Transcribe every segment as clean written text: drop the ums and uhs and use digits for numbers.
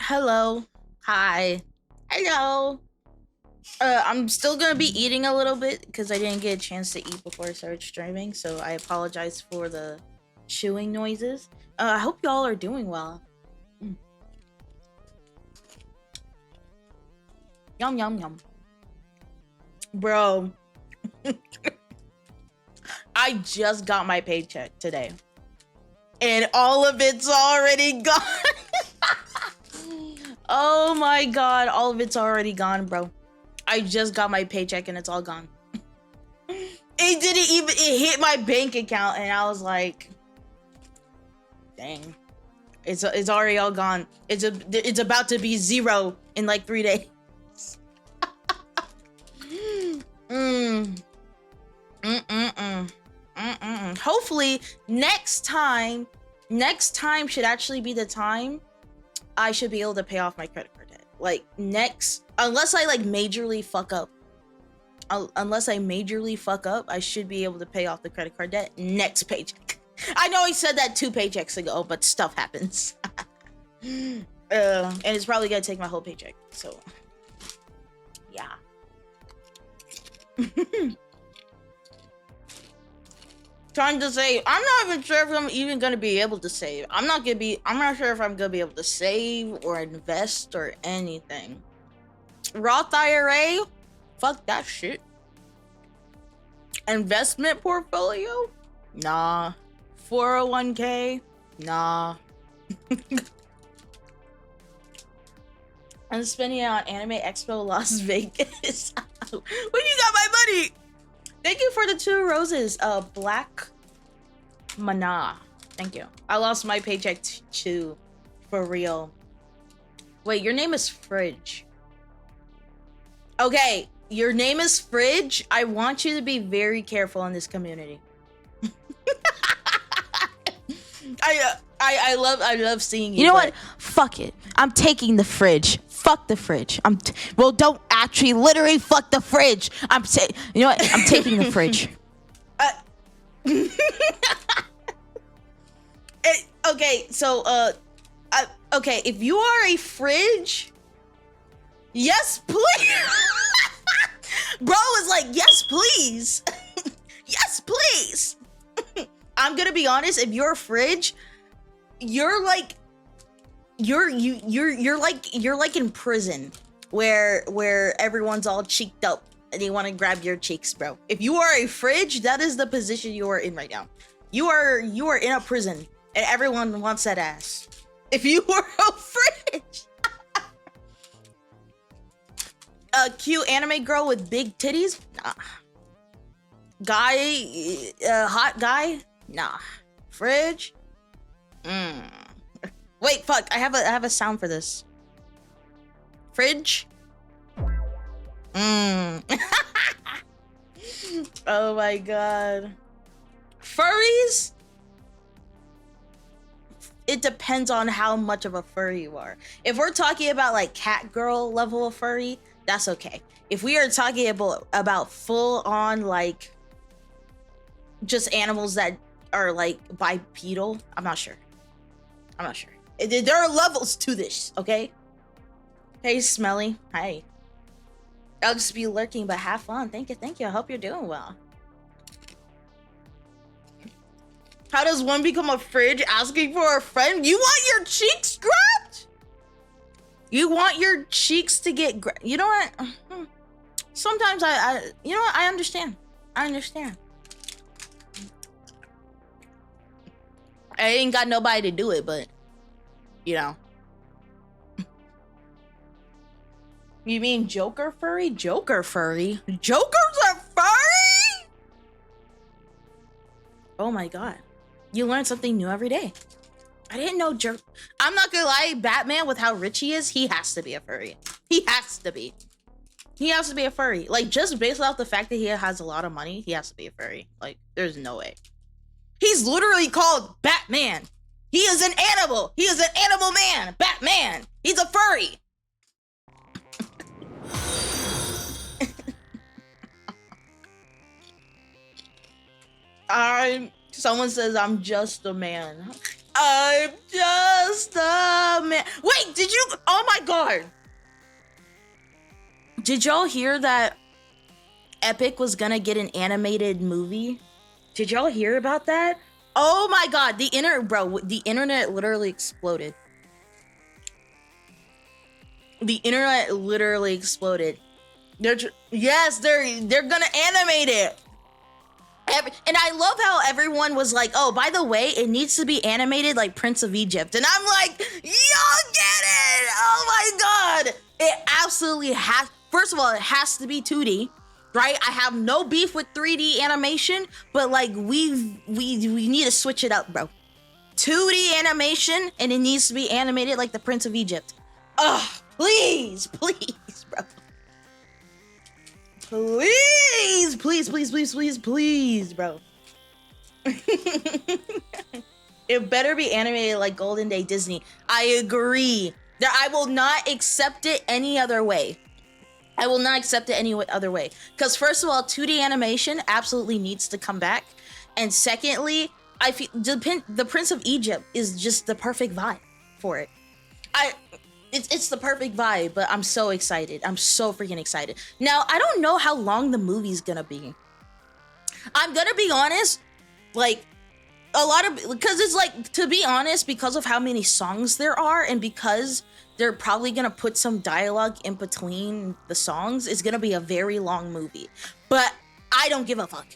Hello. Hi. Hello. I'm still gonna be eating a little bit because I didn't get a chance to eat before I started streaming, so I apologize for the chewing noises. I hope y'all are doing well. Mm. Yum yum yum. Bro, I just got my paycheck today. And all of it's already gone. Oh my god, all of it's already gone, bro. I just got my paycheck and it's all gone. It didn't even, it hit my bank account and I was like, dang. It's already all gone. It's about to be zero in like 3 days. Hopefully next time should actually be the time I should be able to pay off my credit card debt. Like unless I like majorly fuck up. Unless I majorly fuck up, I should be able to pay off the credit card debt next paycheck. I know I said that 2 paychecks ago, but stuff happens. And it's probably gonna take my whole paycheck, so yeah. Trying to save. I'm not even sure if I'm even gonna be able to save. I'm not sure if I'm gonna be able to save or invest or anything. Roth IRA? Fuck that shit. Investment portfolio? Nah. 401k? Nah. I'm spending it on Anime Expo Las Vegas. When you got my money? Thank you for the 2 roses. Black Mana. Thank you. I lost my paycheck too. For real. Wait, your name is Fridge. Okay, your name is Fridge. I want you to be very careful in this community. I love seeing you. You know what? Fuck it. I'm taking the fridge. Fuck the fridge. Well, don't actually literally fuck the fridge. You know what? I'm taking the fridge. Okay, so okay, if you are a fridge, yes please. Bro is like, yes please. Yes please. I'm gonna be honest, if you're a fridge, you're like in prison where everyone's all cheeked up and they want to grab your cheeks, bro. If you are a fridge, that is the position you are in right now. You are in a prison and everyone wants that ass. If you were a fridge. A cute anime girl with big titties? Nah. Guy, hot guy? Nah. Fridge? Wait, fuck. I have a sound for this. Fridge? Oh my god. Furries? It depends on how much of a furry you are. If we're talking about like cat girl level of furry, that's okay. If we are talking about full on like just animals that are like bipedal, I'm not sure. There are levels to this, okay? Hey, Smelly. Hi. I'll just be lurking, but have fun. Thank you. I hope you're doing well. How does one become a fridge? Asking for a friend? You want your cheeks scratched? You want your cheeks to get you know what? Sometimes you know what? I understand. I ain't got nobody to do it, but you know. You mean Joker furry? Joker furry? Jokers are furry? Oh my god. You learn something new every day. I didn't know I'm not gonna lie, Batman, with how rich he is, he has to be a furry. He has to be a furry. Like, just based off the fact that he has a lot of money, he has to be a furry. Like, there's no way. He's literally called Batman. He is an animal. He is an animal man. Batman. He's a furry. Someone says I'm just a man. I'm just a man. Wait, did you Oh my god. Did y'all hear that Epic was gonna get an animated movie? Did y'all hear about that? Oh my god, the internet literally exploded. The internet literally exploded. They're gonna animate it. And I love how everyone was like, oh, by the way, it needs to be animated like Prince of Egypt. And I'm like, y'all get it! Oh my god! It absolutely has, first of all, it has to be 2D, right? I have no beef with 3D animation, but like we need to switch it up, bro. 2D animation, and it needs to be animated like the Prince of Egypt. Ugh, please, bro. Please, bro. It better be animated like Golden Day Disney. I agree. I will not accept it any other way. I will not accept it any other way. Because first of all, 2D animation absolutely needs to come back. And secondly, I feel the Prince of Egypt is just the perfect vibe for it. It's the perfect vibe, but I'm so excited. I'm so freaking excited. Now, I don't know how long the movie's gonna be. I'm gonna be honest, like, because it's like, to be honest, because of how many songs there are, and because they're probably gonna put some dialogue in between the songs, it's gonna be a very long movie. But I don't give a fuck.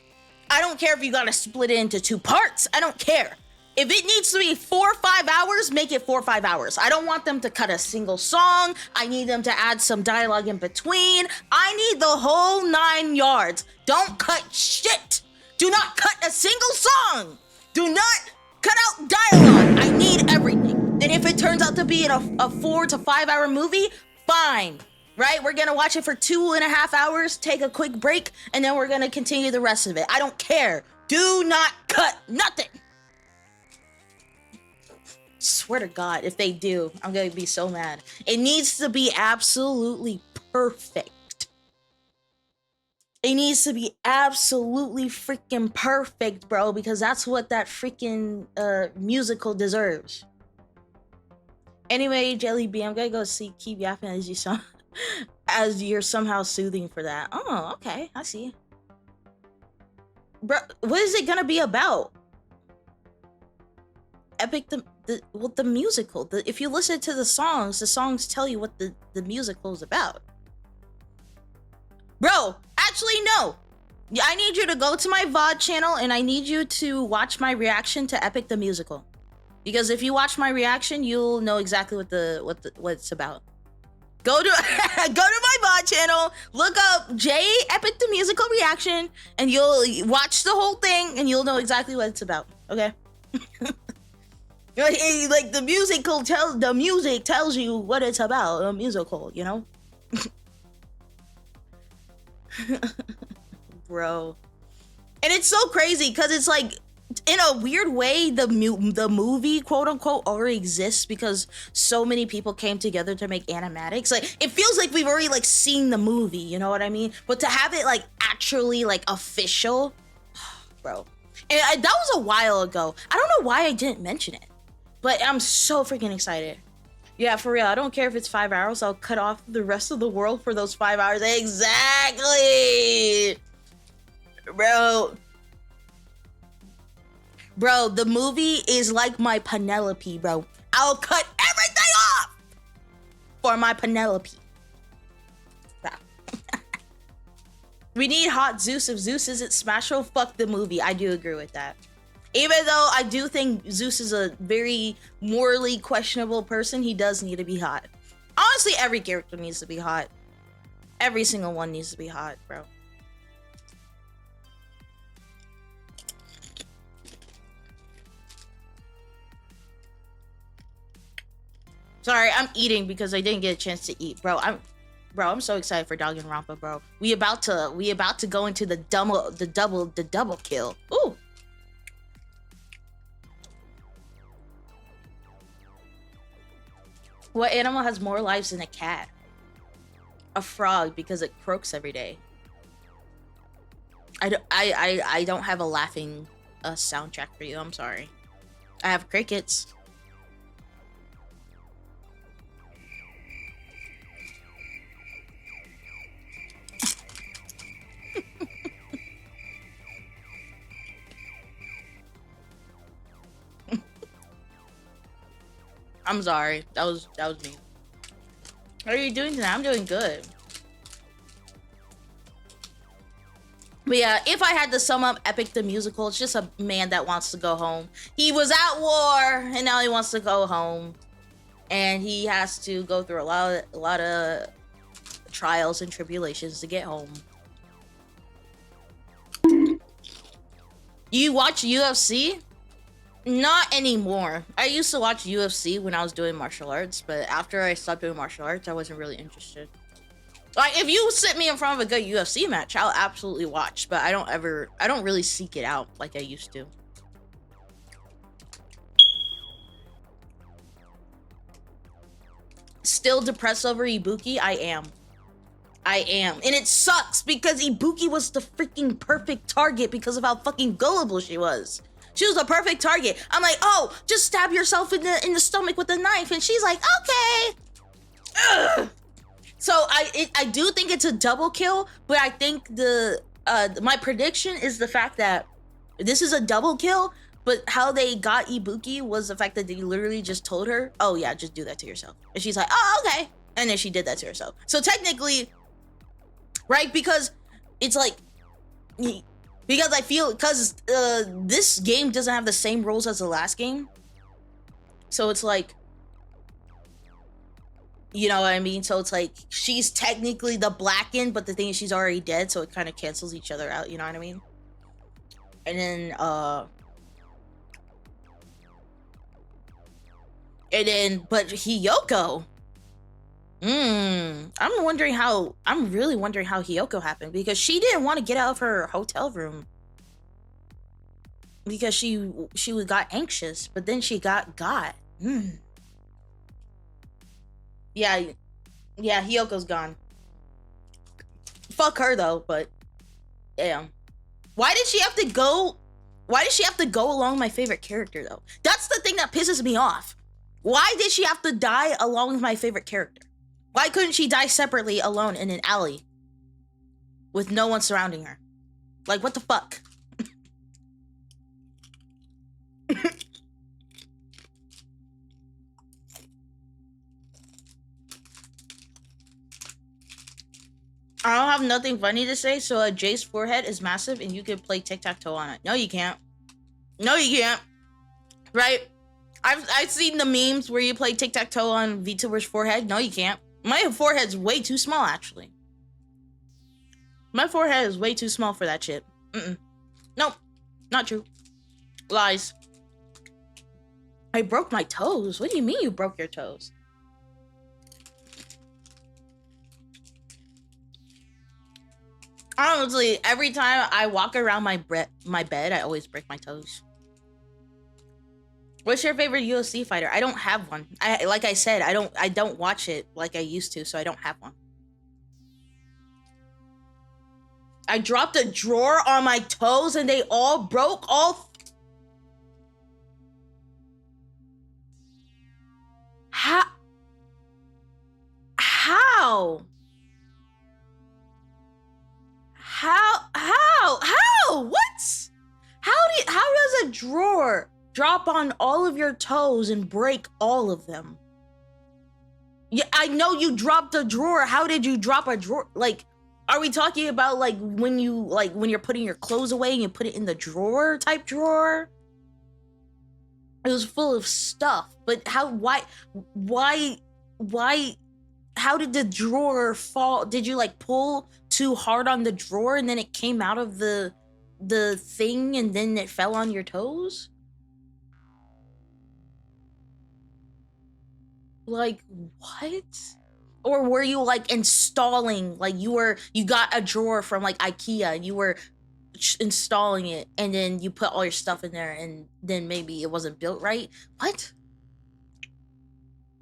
I don't care if you gotta split it into 2 parts. I don't care. If it needs to be 4 or 5 hours, make it 4 or 5 hours. I don't want them to cut a single song. I need them to add some dialogue in between. I need the whole 9 yards. Don't cut shit. Do not cut a single song. Do not cut out dialogue. I need everything. And if it turns out to be a 4 to 5 hour movie, fine. Right? We're gonna watch it for 2.5 hours, take a quick break, and then we're gonna continue the rest of it. I don't care. Do not cut nothing. Swear to God, if they do, I'm gonna be so mad. It needs to be absolutely perfect. It needs to be absolutely freaking perfect, bro, because that's what that freaking musical deserves. Anyway, Jelly Bean, I'm gonna go keep yapping as you're somehow soothing for that. Oh, okay, I see. Bro, what is it gonna be about? Epic the musical. If you listen to the songs tell you what the musical is about. Bro, actually no. I need you to go to my VOD channel and I need you to watch my reaction to Epic the Musical. Because if you watch my reaction, you'll know exactly what it's about. Go to my VOD channel, look up J Epic the Musical reaction, and you'll watch the whole thing and you'll know exactly what it's about. Okay? Like the music tells you what it's about, a musical, you know? Bro. And it's so crazy because it's like, in a weird way, the movie, quote unquote, already exists because so many people came together to make animatics. Like, it feels like we've already like seen the movie, you know what I mean? But to have it like actually like official, bro. And that was a while ago. I don't know why I didn't mention it. But I'm so freaking excited. Yeah, for real. I don't care if it's 5 hours. I'll cut off the rest of the world for those 5 hours. Exactly. Bro, the movie is like my Penelope, bro. I'll cut everything off for my Penelope. We need hot Zeus. If Zeus isn't Smasho, fuck the movie. I do agree with that. Even though I do think Zeus is a very morally questionable person, he does need to be hot. Honestly, every character needs to be hot. Every single one needs to be hot, bro. Sorry, I'm eating because I didn't get a chance to eat, bro. I'm so excited for Danganronpa, bro. We about to go into the double kill. Ooh. What animal has more lives than a cat? A frog, because it croaks every day. I don't have a laughing soundtrack for you. I'm sorry. I have crickets. I'm sorry. That was me. How are you doing tonight? I'm doing good. But yeah, if I had to sum up Epic the Musical, it's just a man that wants to go home. He was at war, and now he wants to go home. And he has to go through a lot of trials and tribulations to get home. You watch UFC? Not anymore. I used to watch UFC when I was doing martial arts, but after I stopped doing martial arts, I wasn't really interested. Like, if you sit me in front of a good UFC match, I'll absolutely watch, but I don't really seek it out like I used to. Still depressed over Ibuki? I am. And it sucks because Ibuki was the freaking perfect target because of how fucking gullible she was. She was a perfect target. I'm like, oh, just stab yourself in the stomach with a knife, and she's like, okay. Ugh. So I do think it's a double kill, but I think my prediction is the fact that this is a double kill, but how they got Ibuki was the fact that they literally just told her, oh yeah, just do that to yourself. And she's like, oh, okay. And then she did that to herself. So technically, right, because it's like, because I feel, because this game doesn't have the same rules as the last game. So it's like, you know what I mean? So it's like, she's technically the blackened, but the thing is she's already dead, so it kind of cancels each other out, you know what I mean? And then, but Hiyoko. I'm really wondering how Hiyoko happened, because she didn't want to get out of her hotel room. Because she got anxious, but then she got. Yeah, Hiyoko's gone. Fuck her though, but damn. Why did she have to go along my favorite character though? That's the thing that pisses me off. Why did she have to die along with my favorite character? Why couldn't she die separately alone in an alley with no one surrounding her? Like, what the fuck? I don't have nothing funny to say, so Jay's forehead is massive and you can play tic-tac-toe on it. No, you can't. No, you can't. Right? I've seen the memes where you play tic-tac-toe on VTuber's forehead. No, you can't. My forehead's way too small, actually. My forehead is way too small for that shit. Nope. Not true. Lies. I broke my toes? What do you mean you broke your toes? Honestly, every time I walk around my bed, I always break my toes. What's your favorite UFC fighter? I don't have one. Like I said, I don't watch it like I used to, so I don't have one. I dropped a drawer on my toes and they all broke. How? What? How does a drawer drop on all of your toes and break all of them? Yeah, I know you dropped a drawer. How did you drop a drawer? Like, are we talking about like when you're putting your clothes away and you put it in the drawer type drawer? It was full of stuff, but why, how did the drawer fall? Did you like pull too hard on the drawer and then it came out of the thing and then it fell on your toes? Like, what? Or were you like installing, like you got a drawer from like IKEA and you were installing it and then you put all your stuff in there and then maybe it wasn't built right? What?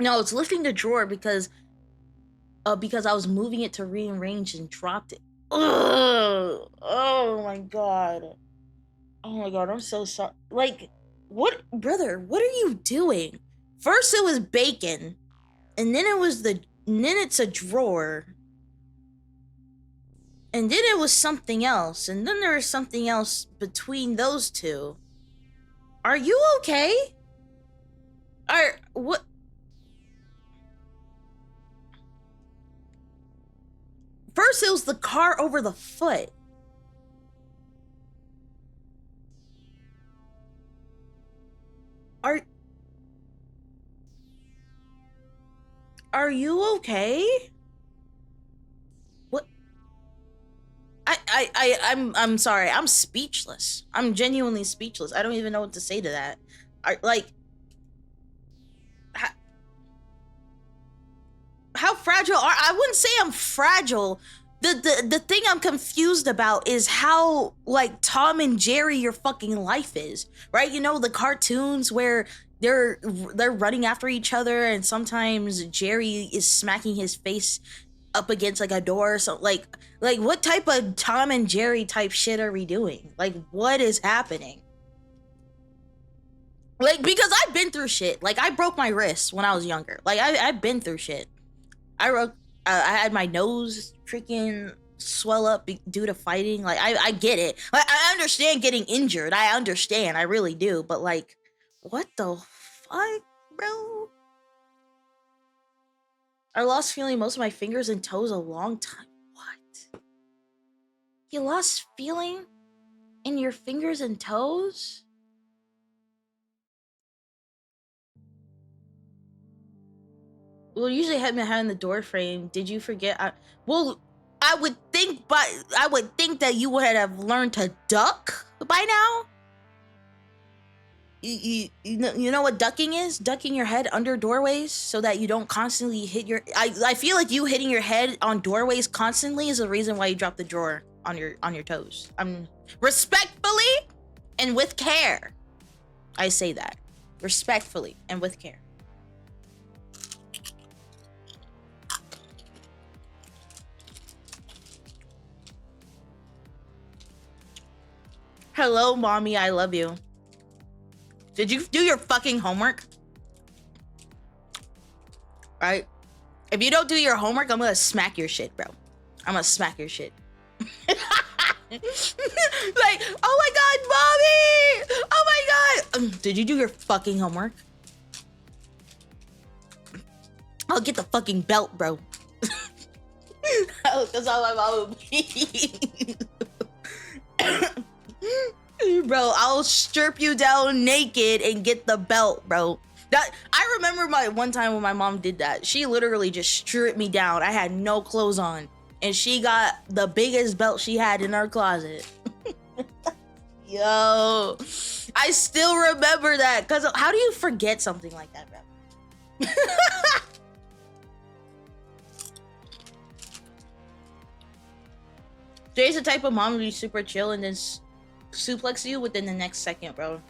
No, it's lifting the drawer because I was moving it to rearrange and dropped it. Ugh. Oh my god, I'm so sorry. Like, what, brother, what are you doing? First it was bacon, and then it's a drawer, and then it was something else, and then there was something else between those two. Are you okay? What? the car over the foot. Are you okay? What? I'm sorry. I'm speechless. I'm genuinely speechless. I don't even know what to say to that. How fragile are I wouldn't say I'm fragile. The thing I'm confused about is how like Tom and Jerry your fucking life is, right? You know the cartoons where they're running after each other and sometimes Jerry is smacking his face up against like a door or something. Like what type of Tom and Jerry type shit are we doing? Like what is happening? Like because I've been through shit. Like I broke my wrist when I was younger. Like I've been through shit. I had my nose freaking swell up due to fighting. Like I get it. Like, I understand getting injured. I understand. I really do. But like, what the fuck, bro? I lost feeling most of my fingers and toes a long time. What? You lost feeling in your fingers and toes? Well, usually had me behind the door frame. Did you forget? I would think, but I would think that you would have learned to duck by now. You know what ducking is? Ducking your head under doorways so that you don't constantly hit your. I feel like you hitting your head on doorways constantly is the reason why you drop the drawer on your toes. Respectfully and with care. I say that respectfully and with care. Hello, mommy, I love you. Did you do your fucking homework? Right? If you don't do your homework, I'm gonna smack your shit, bro. I'm gonna smack your shit. Like, oh my god, mommy! Oh my god! Did you do your fucking homework? I'll get the fucking belt, bro. That's how my mom would be. Bro, I'll strip you down naked and get the belt, bro. That I remember my one time when my mom did that. She literally just stripped me down. I had no clothes on, and she got the biggest belt she had in her closet. Yo, I still remember that. Cause how do you forget something like that, bro? Jay's the type of mom to be super chill and then suplex you within the next second, bro.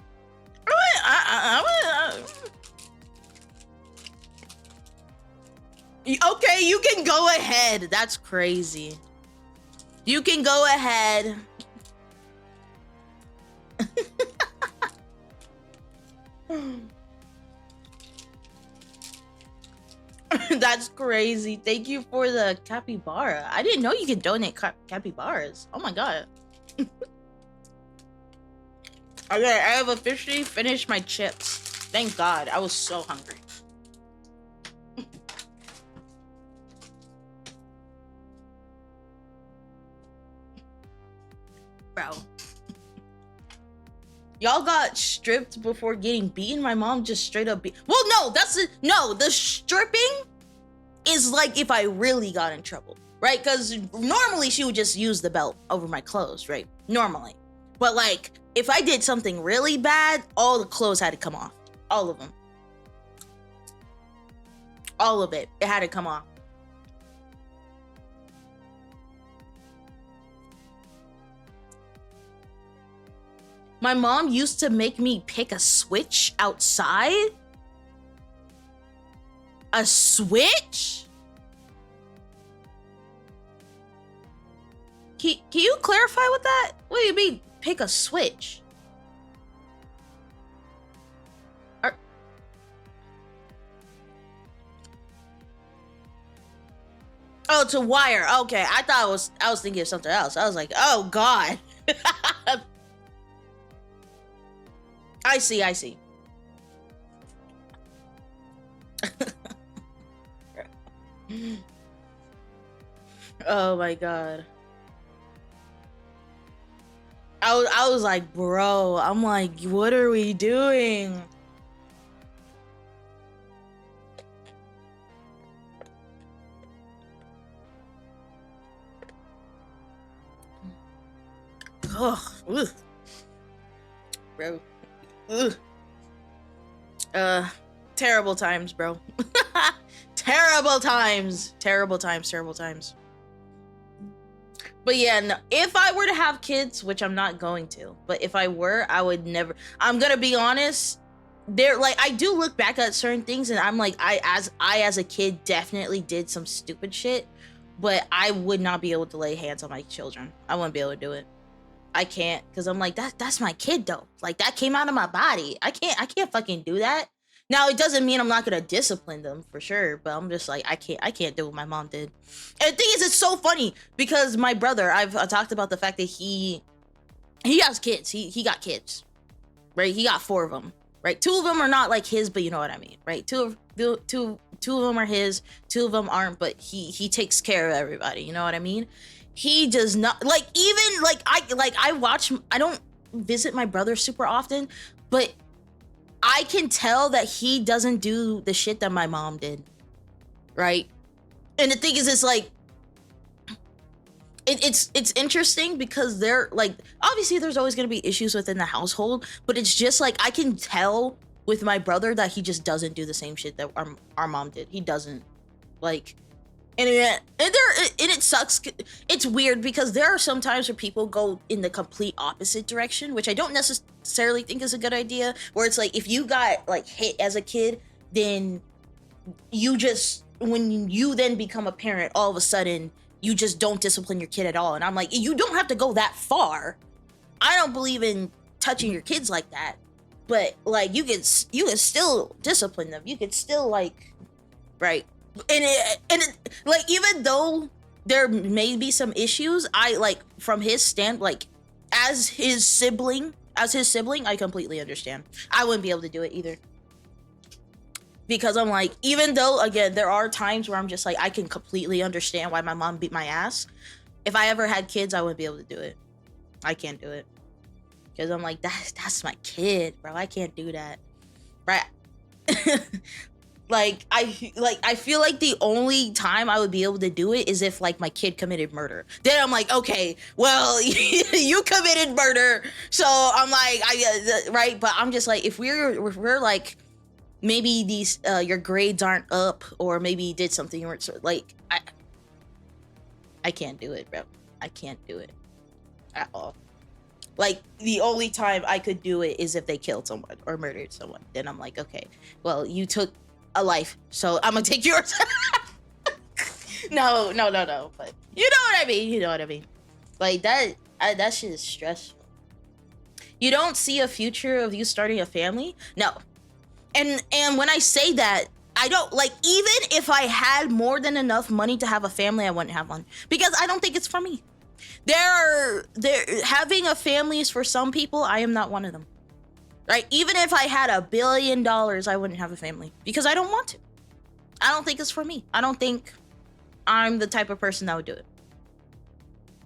Okay, you can go ahead. That's crazy. You can go ahead. That's crazy. Thank you for the capybara. I didn't know you could donate capybaras. Oh my god. Okay, I have officially finished my chips. Thank God. I was so hungry. Bro. Y'all got stripped before getting beaten? My mom just straight up beat. Well, no, the stripping is like if I really got in trouble, right? Because normally she would just use the belt over my clothes, right? Normally. But like, if I did something really bad, all the clothes had to come off. All of them. All of it. It had to come off. My mom used to make me pick a switch outside. A switch? Can you clarify with that? What do you mean, pick a switch? Oh, to wire. Okay, I was thinking of something else. I was like, oh god. I see. Oh my god. I was like, bro, I'm like, what are we doing? Ugh, ugh. Bro. Ugh. Terrible times, bro. Terrible times. Terrible times, terrible times. But yeah, no, if I were to have kids, which I'm not going to, but if I were, I would never. I'm gonna be honest. They're like, I do look back at certain things, and I'm like, I as a kid definitely did some stupid shit, but I would not be able to lay hands on my children. I wouldn't be able to do it. I can't, because I'm like, that's my kid though. Like, that came out of my body. I can't fucking do that. Now, it doesn't mean I'm not gonna discipline them for sure, but I'm just like, I can't do what my mom did. And the thing is, it's so funny because my brother, I talked about the fact that he has kids. He got kids, right? He got 4 of them, right? 2 of them are not like his, but you know what I mean, right? Two of them are his, 2 of them aren't, but he takes care of everybody. You know what I mean? He does not like, even like I watch. I don't visit my brother super often, but I can tell that he doesn't do the shit that my mom did, right? And the thing is, it's like, it's interesting because they're like, obviously there's always gonna be issues within the household, but it's just like, I can tell with my brother that he just doesn't do the same shit that our mom did. He doesn't, like, and it sucks. It's weird because there are some times where people go in the complete opposite direction, which I don't necessarily think is a good idea. Where it's like, if you got like hit as a kid, then you just, when you then become a parent, all of a sudden you just don't discipline your kid at all. And I'm like, you don't have to go that far. I don't believe in touching your kids like that, but like, you can still discipline them. You could still, like, right. And like, even though there may be some issues, I like, from his stand, like, as his sibling, I completely understand. I wouldn't be able to do it either, because I'm like, even though, again, there are times where I'm just like, I can completely understand why my mom beat my ass. If I ever had kids, I wouldn't be able to do it. I can't do it, because I'm like, that's my kid, bro. I can't do that, right? Like, I feel like the only time I would be able to do it is if, like, my kid committed murder. Then I'm like, okay, well, you committed murder, so I'm like, right? But I'm just like, if we're like, maybe these your grades aren't up, or maybe you did something, or like, I can't do it, bro. I can't do it at all. Like, the only time I could do it is if they killed someone or murdered someone. Then I'm like, okay, well, you took a life, so I'm gonna take yours. No, but you know what I mean. Like, that shit is stressful. You don't see a future of you starting a family? No. And when I say that, I don't, like, even if I had more than enough money to have a family, I wouldn't have one, because I don't think it's for me. There having a family is for some people. I am not one of them. Right? Even if I had $1 billion, I wouldn't have a family, because I don't want to. I don't think it's for me. I don't think I'm the type of person that would do it.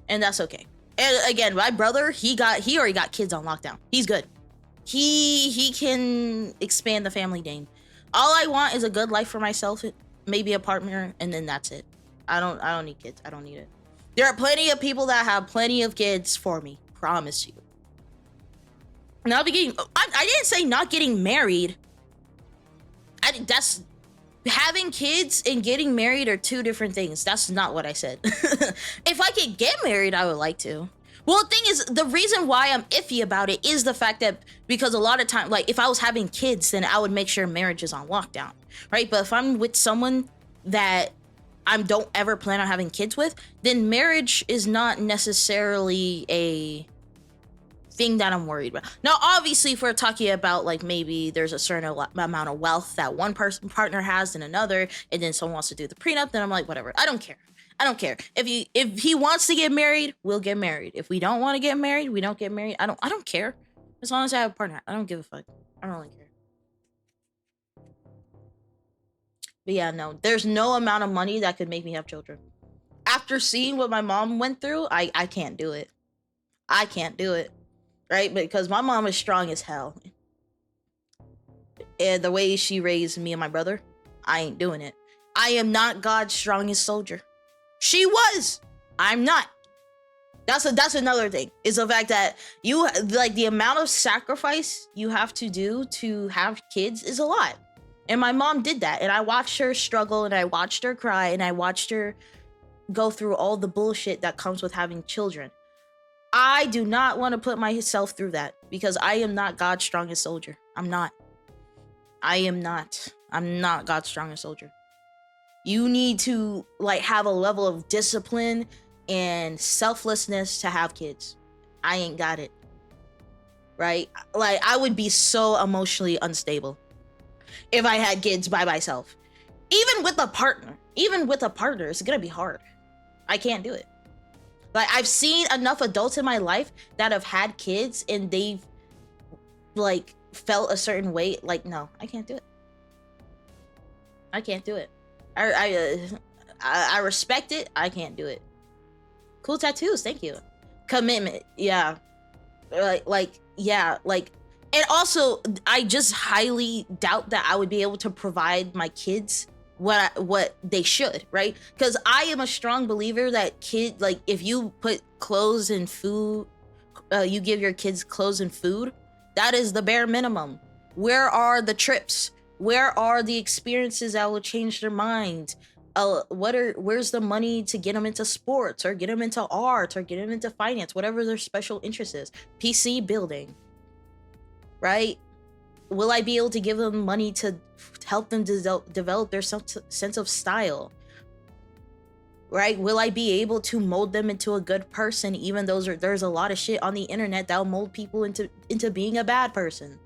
And that's okay. And again, my brother, he already got kids on lockdown. He's good. He can expand the family name. All I want is a good life for myself, maybe a partner, and then that's it. I don't need kids. I don't need it. There are plenty of people that have plenty of kids for me. Promise you. I didn't say not getting married. That's, having kids and getting married are 2 different things. That's not what I said. If I could get married, I would like to. Well, the thing is, the reason why I'm iffy about it is the fact that, because a lot of time, like, if I was having kids, then I would make sure marriage is on lockdown, right? But if I'm with someone that I don't ever plan on having kids with, then marriage is not necessarily a thing that I'm worried about. Now, obviously, if we're talking about, like, maybe there's a certain amount of wealth that one partner has than another, and then someone wants to do the prenup, then I'm like, whatever. I don't care. If he wants to get married, we'll get married. If we don't want to get married, we don't get married. I don't care. As long as I have a partner, I don't give a fuck. I don't really care. But yeah, no, there's no amount of money that could make me have children. after seeing what my mom went through, I can't do it. I can't do it. Right? Because my mom is strong as hell. And the way she raised me and my brother, I ain't doing it. I am not God's strongest soldier. She was. I'm not. That's another thing. Is the fact that you like the amount of sacrifice you have to do to have kids is a lot. And my mom did that, and I watched her struggle, and I watched her cry, and I watched her go through all the bullshit that comes with having children. I do not want to put myself through that because I am not God's strongest soldier. I'm not. I am not. I'm not God's strongest soldier. You need to like have a level of discipline and selflessness to have kids. I ain't got it. Right? Like I would be so emotionally unstable if I had kids by myself. Even with a partner, it's gonna be hard. I can't do it. Like I've seen enough adults in my life that have had kids and they've like felt a certain way. Like, no, I can't do it. I can't do it. I respect it. I can't do it. Cool tattoos, thank you. Commitment, yeah. Yeah. And also, I just highly doubt that I would be able to provide my kids what they should, right? Because I am a strong believer that if you put clothes and food, you give your kids clothes and food, that is the bare minimum. Where are the trips? Where are the experiences that will change their mind? Where's the money to get them into sports or get them into art or get them into finance, whatever their special interest is? PC building, right? Will I be able to give them money to help them develop their sense of style? Right? Will I be able to mold them into a good person, even though there's a lot of shit on the internet that'll mold people into being a bad person?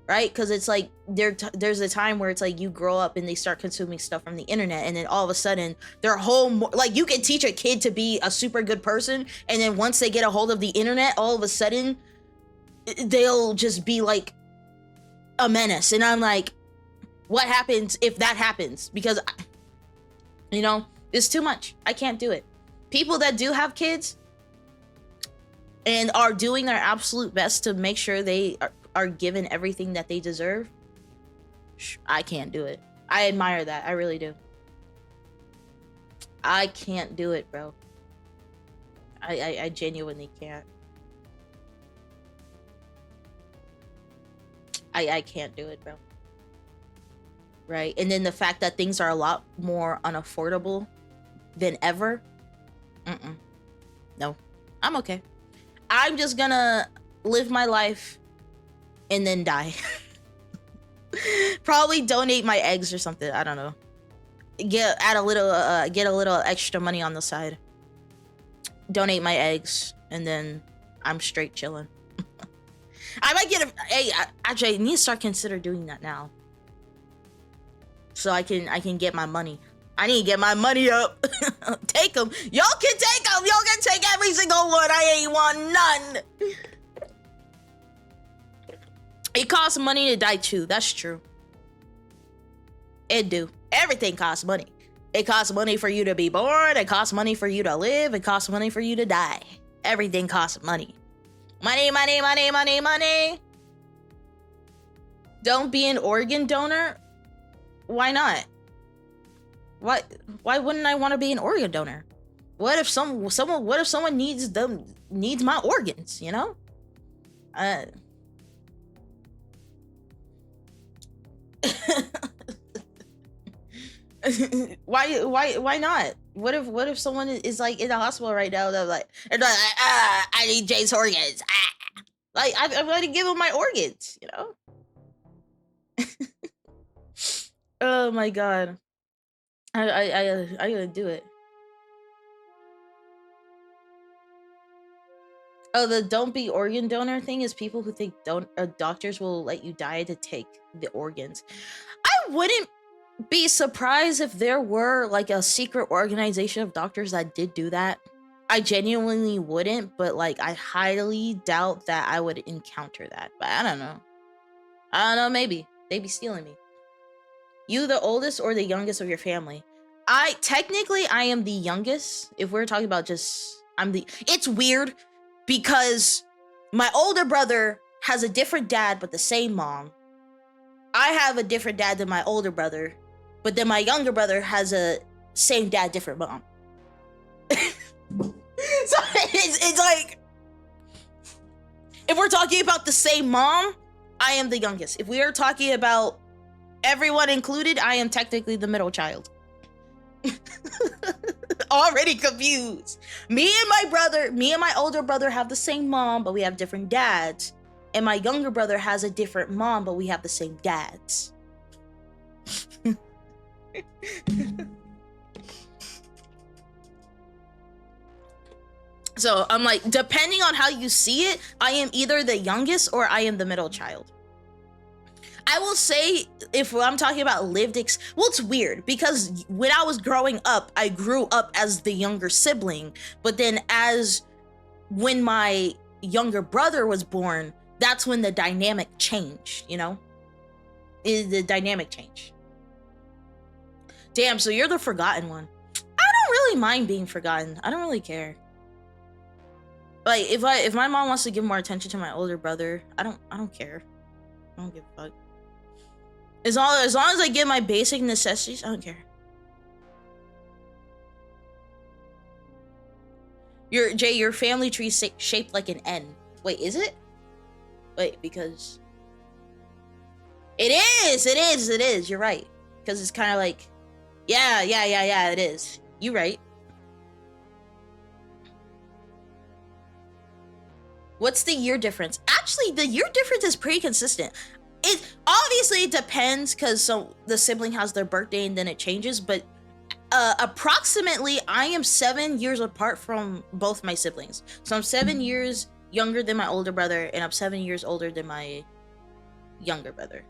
Right? Because it's like there's a time where it's like you grow up and they start consuming stuff from the internet, and then all of a sudden their whole like you can teach a kid to be a super good person, and then once they get a hold of the internet, all of a sudden they'll just be like a menace. And I'm like, what happens if that happens? Because it's too much. I can't do it. People that do have kids and are doing their absolute best to make sure they are given everything that they deserve, I can't do it. I admire that. I really do. I can't do it, bro. I genuinely can't. I can't do it, bro. Right? And then the fact that things are a lot more unaffordable than ever. No, I'm okay. I'm just gonna live my life and then die. Probably donate my eggs or something. I don't know. Get a little extra money on the side. Donate my eggs, and then I'm straight chilling. I might get actually, I need to start consider doing that now, so I can get my money. I need to get my money up. Take them. Y'all can take them. Y'all can take every single one. I ain't want none. It costs money to die too. That's true. It do. Everything costs money. It costs money for you to be born. It costs money for you to live. It costs money for you to die. Everything costs money. Money, money, money, money, money. Don't be an organ donor. Why not? Why wouldn't I want to be an organ donor? What if someone needs my organs, you know? Why not? What if someone is like in the hospital right now, they're like I need Jay's organs. Like I'm going to give him my organs, you know? Oh my god. I gotta do it. Oh, the don't be organ donor thing is people who think doctors will let you die to take the organs. I wouldn't be surprised if there were like a secret organization of doctors that did do that. I genuinely wouldn't, but like I highly doubt that I would encounter that. But I don't know, maybe they'd be stealing me. You the oldest or the youngest of your family? technically I am the youngest. If we're talking about just it's weird because my older brother has a different dad but the same mom. I have a different dad than my older brother, but then my younger brother has a same dad, different mom. So it's like, if we're talking about the same mom, I am the youngest. If we are talking about everyone included, I am technically the middle child. Already confused. Me and my older brother have the same mom, but we have different dads. And my younger brother has a different mom, but we have the same dads. So I'm like, depending on how you see it, I am either the youngest or I am the middle child. I will say, if I'm talking about well, it's weird because when I was growing up, I grew up as the younger sibling, but then when my younger brother was born, that's when the dynamic changed, you know? The dynamic changed. Damn, so you're the forgotten one. I don't really mind being forgotten. I don't really care. Like, if my mom wants to give more attention to my older brother, I don't care. I don't give a fuck. As long as I get my basic necessities, I don't care. Your family tree shaped like an N. Wait, is it? Wait, because it is. You're right. Because it's kind of like, yeah, it is. You're right. What's the year difference? Actually, the year difference is pretty consistent. It obviously depends because the sibling has their birthday and then it changes, but approximately I am 7 years apart from both my siblings. So I'm 7 years younger than my older brother and I'm 7 years older than my younger brother.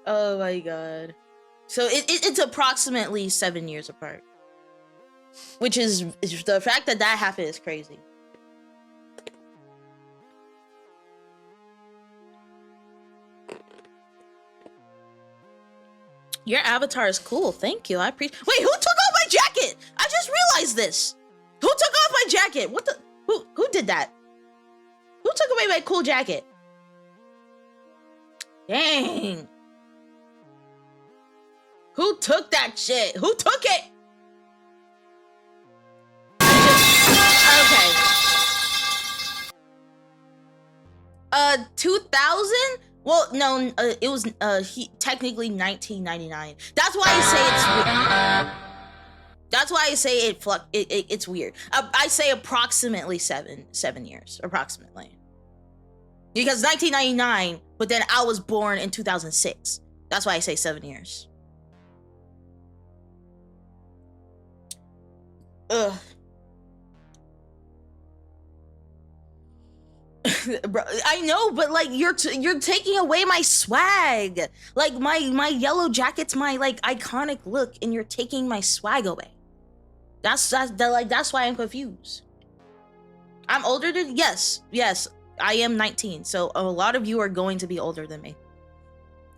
Oh my god. So it's approximately 7 years apart. Which is the fact that happened is crazy. Your avatar is cool. Thank you. I appreciate. Wait, who took off my jacket? I just realized this. Who took off my jacket? What the? Who did that? Who took away my cool jacket? Dang. Who took that shit? Who took it? Okay. 2000? Well, no, it was technically 1999. That's why I say it's weird. That's why I say it's weird. I say approximately seven years, approximately. Because 1999, but then I was born in 2006. That's why I say 7 years. Ugh. Bro, I know, but like you're taking away my swag. Like my yellow jacket's my like iconic look, and you're taking my swag away. That's why I'm confused. I'm older than yes, I am 19. So a lot of you are going to be older than me.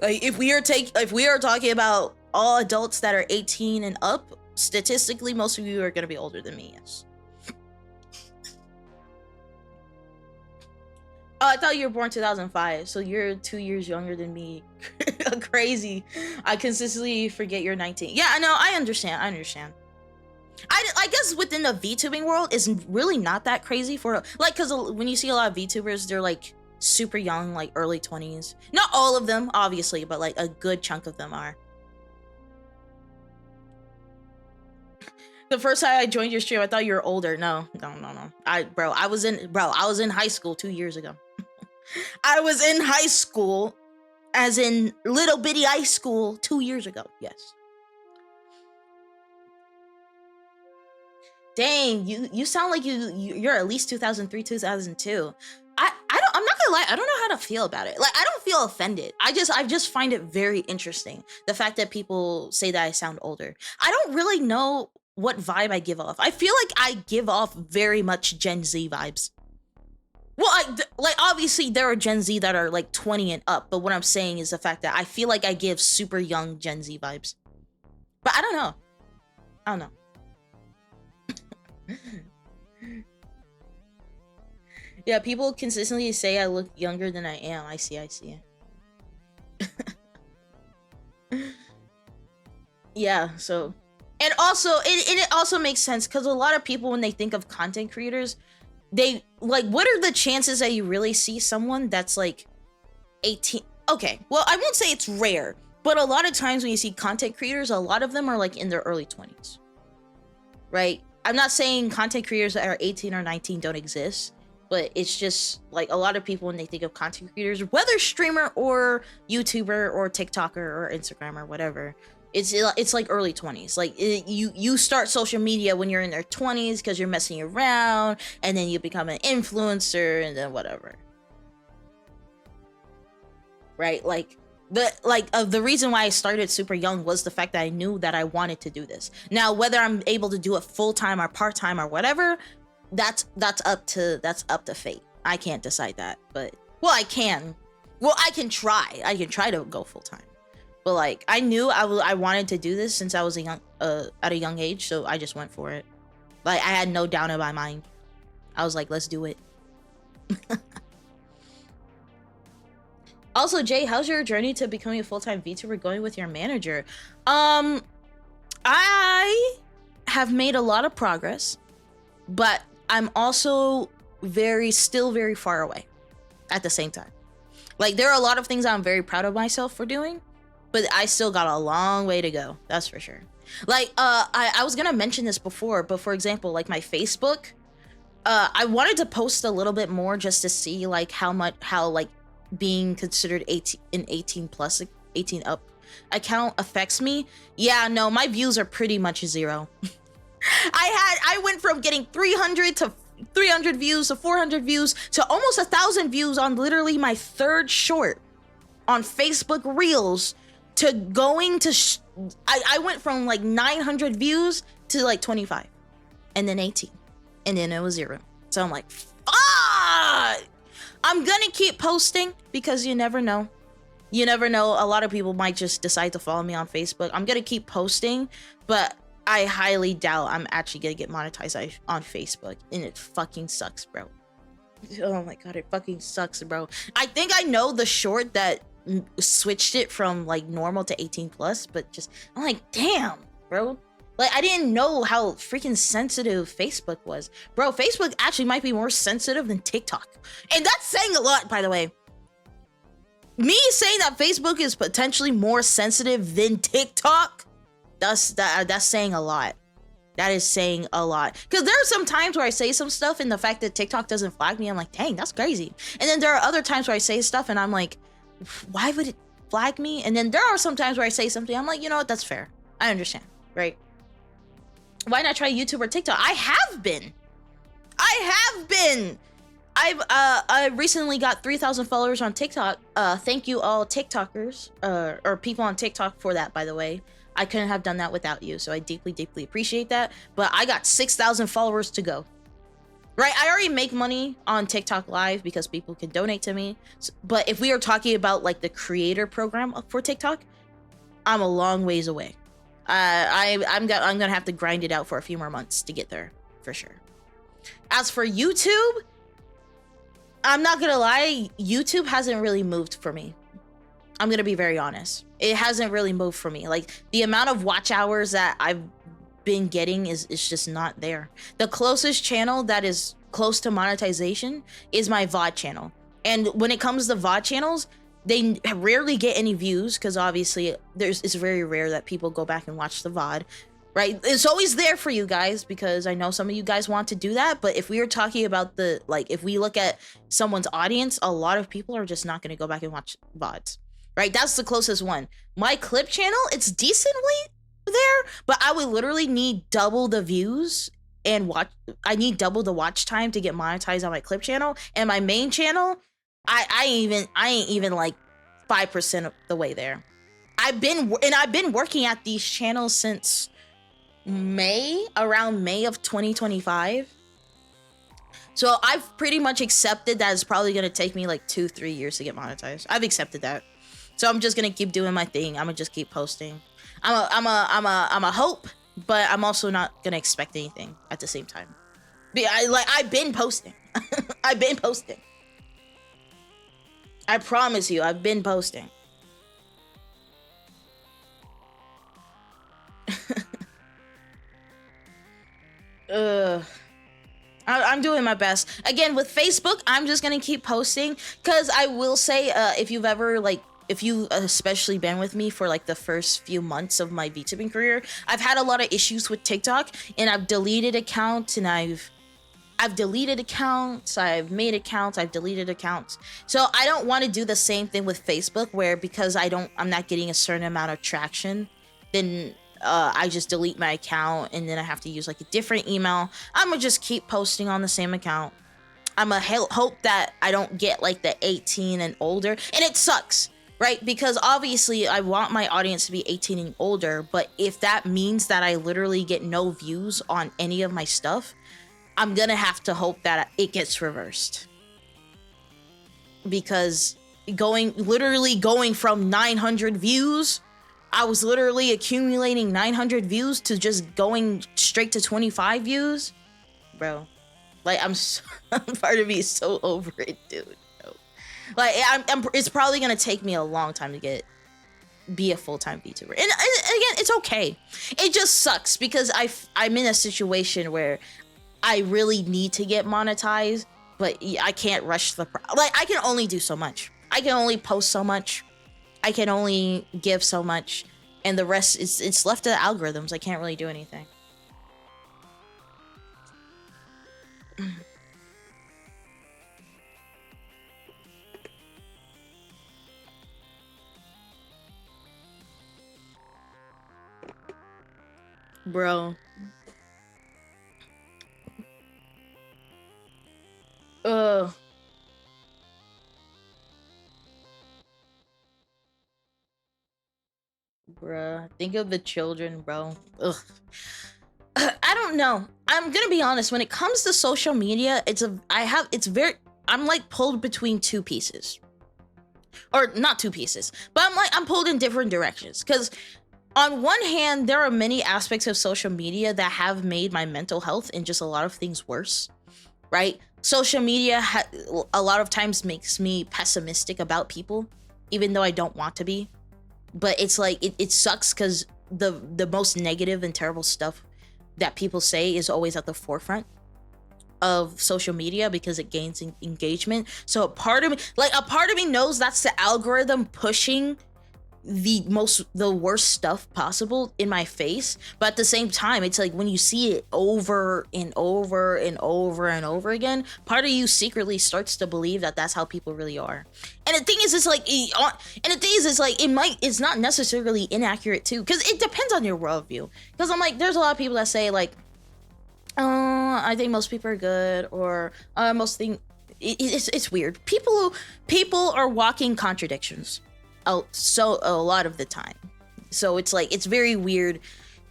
Like if we are talking about all adults that are 18 and up, statistically, most of you are going to be older than me. Yes. Oh, I thought you were born 2005, so you're 2 years younger than me. Crazy. I consistently forget you're 19. Yeah, I know. I understand. I guess within the VTubing world is really not that crazy for like, because when you see a lot of VTubers, they're like super young, like early 20s. Not all of them, obviously, but like a good chunk of them are. The first time I joined your stream, I thought you were older. No. I was in high school 2 years ago. I was in high school, as in little bitty high school 2 years ago. Yes. Dang, you sound like you're at least 2003, 2002. I'm not gonna lie, I don't know how to feel about it. Like, I don't feel offended. I just find it very interesting, the fact that people say that I sound older. I don't really know what vibe I give off. I feel like I give off very much Gen Z vibes. Well, like obviously there are Gen Z that are like 20 and up, but what I'm saying is the fact that I feel like I give super young Gen Z vibes. But I don't know. I don't know. Yeah, people consistently say I look younger than I am. I see. Yeah, so and also it also makes sense because a lot of people when they think of content creators, they like what are the chances that you really see someone that's like 18? Okay, well I won't say it's rare, but a lot of times when you see content creators, a lot of them are like in their early 20s, right? I'm not saying content creators that are 18 or 19 don't exist, but it's just like a lot of people when they think of content creators, whether streamer or YouTuber or TikToker or Instagram or whatever, it's like early 20s. Like you start social media when you're in their 20s because you're messing around, and then you become an influencer, and then whatever. Right? Like the reason why I started super young was the fact that I knew that I wanted to do this. Now, whether I'm able to do it full time or part time or whatever, that's up to fate. I can't decide that, but well, I can. Well, I can try. I can try to go full time. But like I knew I wanted to do this since I was at a young age, so I just went for it. Like I had no doubt in my mind. I was like, let's do it. Also, Jay, how's your journey to becoming a full-time VTuber going with your manager? I have made a lot of progress, but I'm also still very far away at the same time. Like there are a lot of things I'm very proud of myself for doing, but I still got a long way to go. That's for sure. Like I was gonna mention this before, but for example, like my Facebook, I wanted to post a little bit more just to see like how like being considered 18 plus 18 up account affects me. Yeah, no, my views are pretty much zero. I went from getting 300 views to 400 views to almost 1,000 views on literally my third short on Facebook Reels to going to I went from like 900 views to like 25 and then 18 and then it was 0. So I'm like, fuck! I'm gonna keep posting because you never know. You never know. A lot of people might just decide to follow me on Facebook. I'm gonna keep posting, but I highly doubt I'm actually gonna get monetized on Facebook, and it fucking sucks, bro. Oh my god, it fucking sucks, bro. I think I know the short that switched it from like normal to 18 plus, but just I'm like, damn, bro. Like I didn't know how freaking sensitive Facebook was, bro. Facebook actually might be more sensitive than TikTok, and that's saying a lot, by the way. Me saying that Facebook is potentially more sensitive than TikTok, that's saying a lot. That is saying a lot. Because there are some times where I say some stuff and the fact that TikTok doesn't flag me, I'm like, dang, that's crazy. And then there are other times where I say stuff and I'm like, why would it flag me? And then there are some times where I say something, I'm like, you know what, that's fair. I understand, right? Why not try YouTube or TikTok? I have been. I recently got 3,000 followers on TikTok. Thank you all TikTokers, or people on TikTok for that, by the way. I couldn't have done that without you, so I deeply, deeply appreciate that. But I got 6,000 followers to go. Right, I already make money on TikTok Live because people can donate to me. But if we are talking about like the creator program for TikTok, I'm a long ways away. I'm gonna have to grind it out for a few more months to get there, for sure. As for YouTube, I'm not gonna lie, YouTube hasn't really moved for me. I'm gonna be very honest. It hasn't really moved for me. Like the amount of watch hours that I've been getting is just not there. The closest channel that is close to monetization is my VOD channel. And when it comes to VOD channels, they rarely get any views because obviously it's very rare that people go back and watch the VOD, right? It's always there for you guys because I know some of you guys want to do that. But if we are talking about if we look at someone's audience, a lot of people are just not going to go back and watch VODs, right? That's the closest one. My clip channel, it's decently there, but I would literally need double the views and I need double the watch time to get monetized on my clip channel. And my main channel, I ain't even like 5% of the way there. I've been working at these channels since around May of 2025. So I've pretty much accepted that it's probably gonna take me like 2-3 years to get monetized. I've accepted that. So I'm just gonna keep doing my thing. I'm gonna just keep posting. I'm a hope, but I'm also not gonna expect anything at the same time. I've been posting. I've been posting. I promise you, I've been posting. I'm doing my best. Again, with Facebook, I'm just gonna keep posting, because I will say, if you've ever, like, if you especially been with me for like the first few months of my VTubing career, I've had a lot of issues with TikTok, and I've deleted accounts, and I've deleted accounts, I've made accounts, I've deleted accounts. So I don't want to do the same thing with Facebook, where because I'm not getting a certain amount of traction, then I just delete my account, and then I have to use like a different email. I'm gonna just keep posting on the same account. I'm gonna hope that I don't get like the 18 and older, and it sucks, right? Because obviously I want my audience to be 18 and older, but if that means that I literally get no views on any of my stuff, I'm gonna have to hope that it gets reversed. Because literally going from 900 views, I was literally accumulating 900 views to just going straight to 25 views. Bro, like, part of me is so over it, dude. Like, it's probably gonna take me a long time to be a full-time VTuber. And again, it's okay. It just sucks because I'm in a situation where I really need to get monetized, but I can't rush like, I can only do so much. I can only post so much. I can only give so much, and the rest it's left to the algorithms. I can't really do anything. Bro. Bruh, think of the children, bro. Ugh. I don't know. I'm gonna be honest. When it comes to social media, I'm like pulled between two pieces, or not two pieces, but I'm pulled in different directions. Because on one hand, there are many aspects of social media that have made my mental health and just a lot of things worse, right? Social media a lot of times makes me pessimistic about people, even though I don't want to be. But it's like, it sucks because the most negative and terrible stuff that people say is always at the forefront of social media because it gains engagement. So a part of me knows that's the algorithm pushing the worst stuff possible in my face. But at the same time, it's like when you see it over and over and over and over again, part of you secretly starts to believe that that's how people really are. And the thing is, it's like, it's not necessarily inaccurate too, because it depends on your worldview. Because I'm like, there's a lot of people that say like, I think most people are good, or it's weird. People are walking contradictions. So a lot of the time. So it's like, it's very weird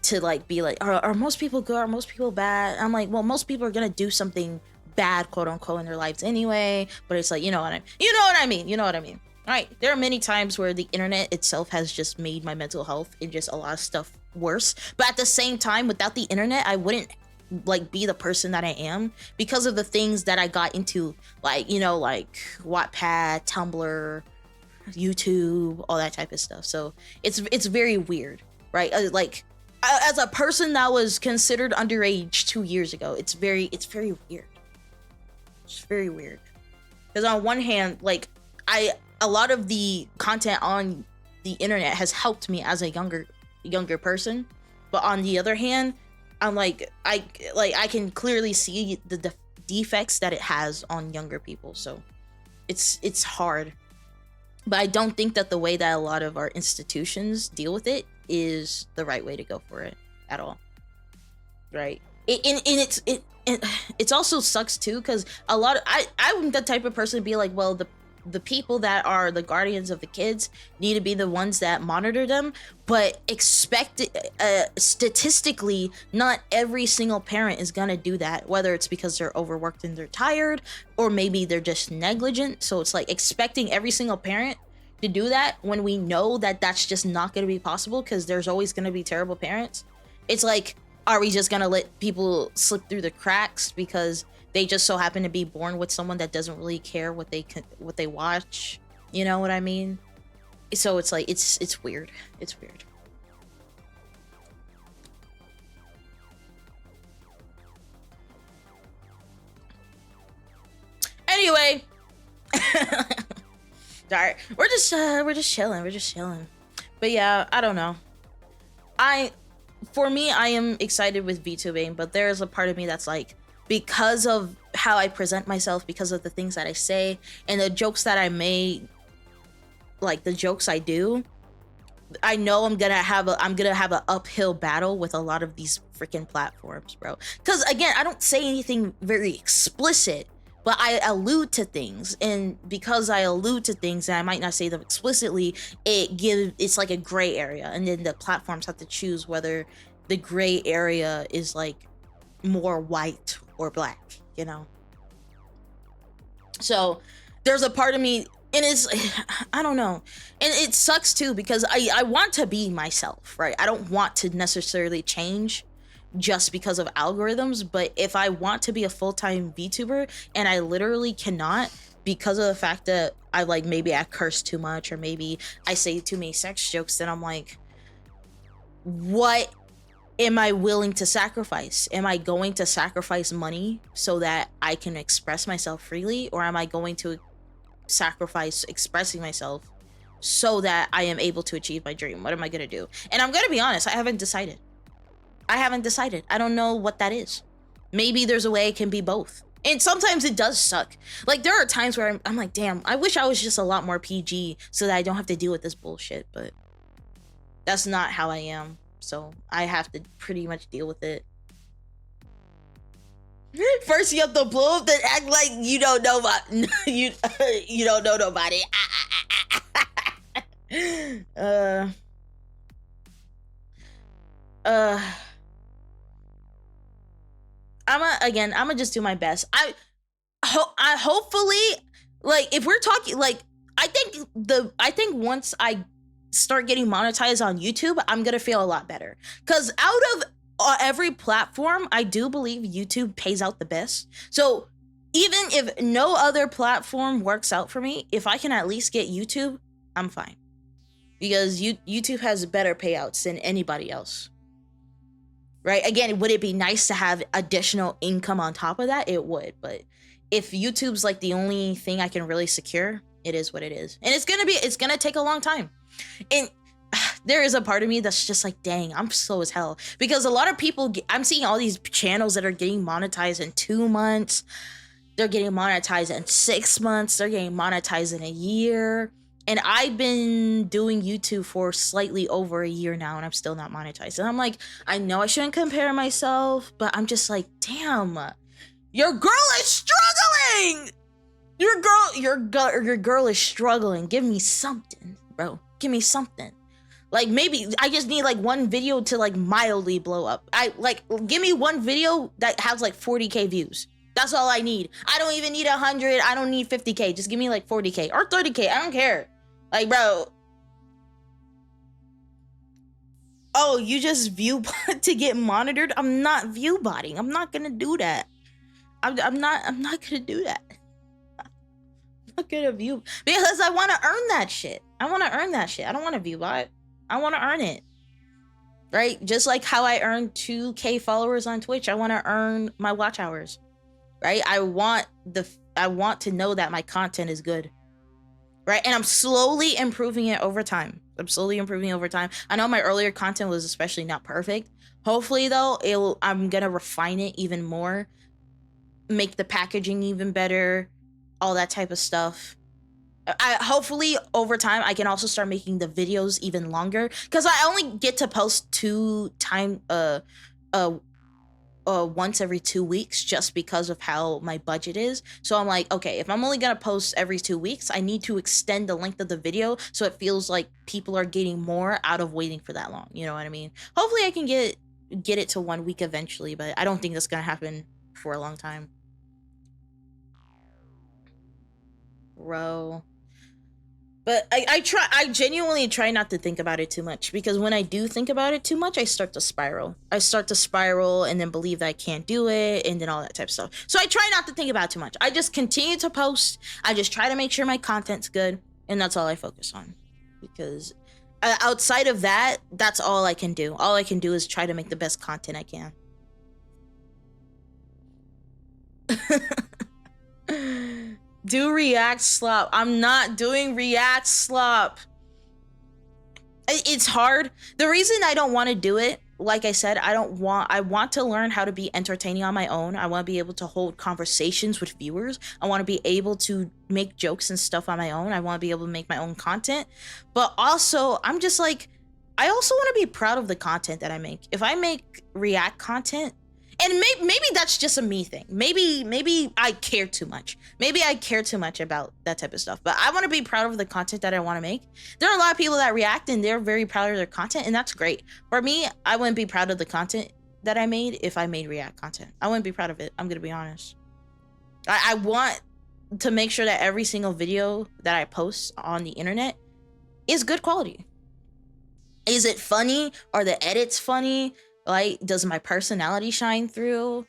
to like be like, are most people good? Are most people bad? I'm like, well, most people are gonna do something bad, quote unquote, in their lives anyway. But it's like, you know what I mean. All right. There are many times where the internet itself has just made my mental health and just a lot of stuff worse. But at the same time, without the internet, I wouldn't like be the person that I am because of the things that I got into, like, like Wattpad, Tumblr, YouTube, all that type of stuff. So it's very weird, right? Like, as a person that was considered underage 2 years ago, it's very weird. It's very weird because on one hand, like, a lot of the content on the internet has helped me as a younger person, but on the other hand, I'm like, I can clearly see the defects that it has on younger people. So it's hard. But I don't think that the way that a lot of our institutions deal with it is the right way to go for it at all, right? It's also sucks too, because I'm the type of person to be like, well, the people that are the guardians of the kids need to be the ones that monitor them, but statistically, not every single parent is gonna do that, whether it's because they're overworked and they're tired, or maybe they're just negligent. So it's like expecting every single parent to do that when we know that that's just not going to be possible, because there's always going to be terrible parents. It's like, are we just going to let people slip through the cracks because they just so happen to be born with someone that doesn't really care what they watch? You know what I mean? So it's like, it's weird. It's weird. Anyway, Alright, we're just chilling. But yeah, I don't know. For me, I am excited with VTubing, but there's a part of me that's like, because of how I present myself, because of the things that I say, and the jokes that I make, like the jokes I do, I know I'm gonna have an uphill battle with a lot of these freaking platforms, bro. Because again, I don't say anything very explicit, but I allude to things, and because I allude to things and I might not say them explicitly, it's like a gray area, and then the platforms have to choose whether the gray area is like more white or black, you know? So there's a part of me, and it's, I don't know, and it sucks too, because I want to be myself, right? I don't want to necessarily change just because of algorithms, but if I want to be a full-time VTuber and I literally cannot because of the fact that maybe I curse too much, or maybe I say too many sex jokes, then I'm like, what am I willing to sacrifice? Am I going to sacrifice money so that I can express myself freely, or am I going to sacrifice expressing myself so that I am able to achieve my dream? What am I gonna do? And I'm gonna be honest, I haven't decided. I don't know what that is. Maybe there's a way it can be both. And sometimes it does suck. Like, there are times where I'm like, damn, I wish I was just a lot more PG so that I don't have to deal with this bullshit. But that's not how I am. So I have to pretty much deal with it. First you have to blow up, then act like you don't know about you don't know nobody. I'm gonna just do my best. I hopefully, like, if we're talking, like, I think once I start getting monetized on YouTube, I'm gonna feel a lot better, because out of every platform, I do believe YouTube pays out the best. So even if no other platform works out for me, if I can at least get YouTube, I'm fine, because YouTube has better payouts than anybody else. Right? Again, would it be nice to have additional income on top of that? It would, but if YouTube's like the only thing I can really secure, it is what it is. And it's gonna take a long time. And there is a part of me that's just like, dang, I'm slow as hell. Because a lot of people, I'm seeing all these channels that are getting monetized in 2 months. They're getting monetized in 6 months. They're getting monetized in a year. And I've been doing YouTube for slightly over a year now, and I'm still not monetized. And I'm like, I know I shouldn't compare myself, but I'm just like, damn, your girl is struggling. Your girl is struggling. Give me something, bro. Give me something. Like, maybe I just need like one video to like mildly blow up. Give me one video that has like 40K views. That's all I need. I don't even need 100. I don't need 50K. Just give me like 40K or 30K. I don't care. Like, bro. Oh, you just view bot to get monitored? I'm not view botting. I'm not gonna do that. I'm not gonna do that. I'm not gonna view, because I want to earn that shit. I want to earn that shit. I don't want to view bot. I want to earn it. Right? Just like how I earned 2K followers on Twitch, I want to earn my watch hours. Right? I want to know that my content is good. Right? And I'm slowly improving it over time. I know my earlier content was especially not perfect. Hopefully though, I'm gonna refine it even more, make the packaging even better, all that type of stuff. Hopefully over time I can also start making the videos even longer, because I only get to post 2 times once every 2 weeks just because of how my budget is. So I'm like, okay, if I'm only gonna post every 2 weeks, I need to extend the length of the video so it feels like people are getting more out of waiting for that long. You know what I mean? Hopefully I can get it to 1 week eventually, but I don't think that's gonna happen for a long time. Bro. But I genuinely try not to think about it too much, because when I do think about it too much, I start to spiral. And then believe that I can't do it, and then all that type of stuff. So I try not to think about it too much. I just continue to post. I just try to make sure my content's good, and that's all I focus on. Because outside of that, that's all I can do. All I can do is try to make the best content I can. Do React slop. I'm not doing React slop. It's hard. The reason I don't want to do it, like I said, I want to learn how to be entertaining on my own. I want to be able to hold conversations with viewers. I want to be able to make jokes and stuff on my own. I want to be able to make my own content. But also, I'm just like, I also want to be proud of the content that I make. If I make React content, and maybe that's just a me thing. Maybe I care too much. Maybe I care too much about that type of stuff. But I want to be proud of the content that I want to make. There are a lot of people that react and they're very proud of their content, and that's great. For me, I wouldn't be proud of the content that I made if I made React content. I wouldn't be proud of it. I'm gonna be honest. I want to make sure that every single video that I post on the internet is good quality. Is it funny? Are the edits funny? Like, does my personality shine through?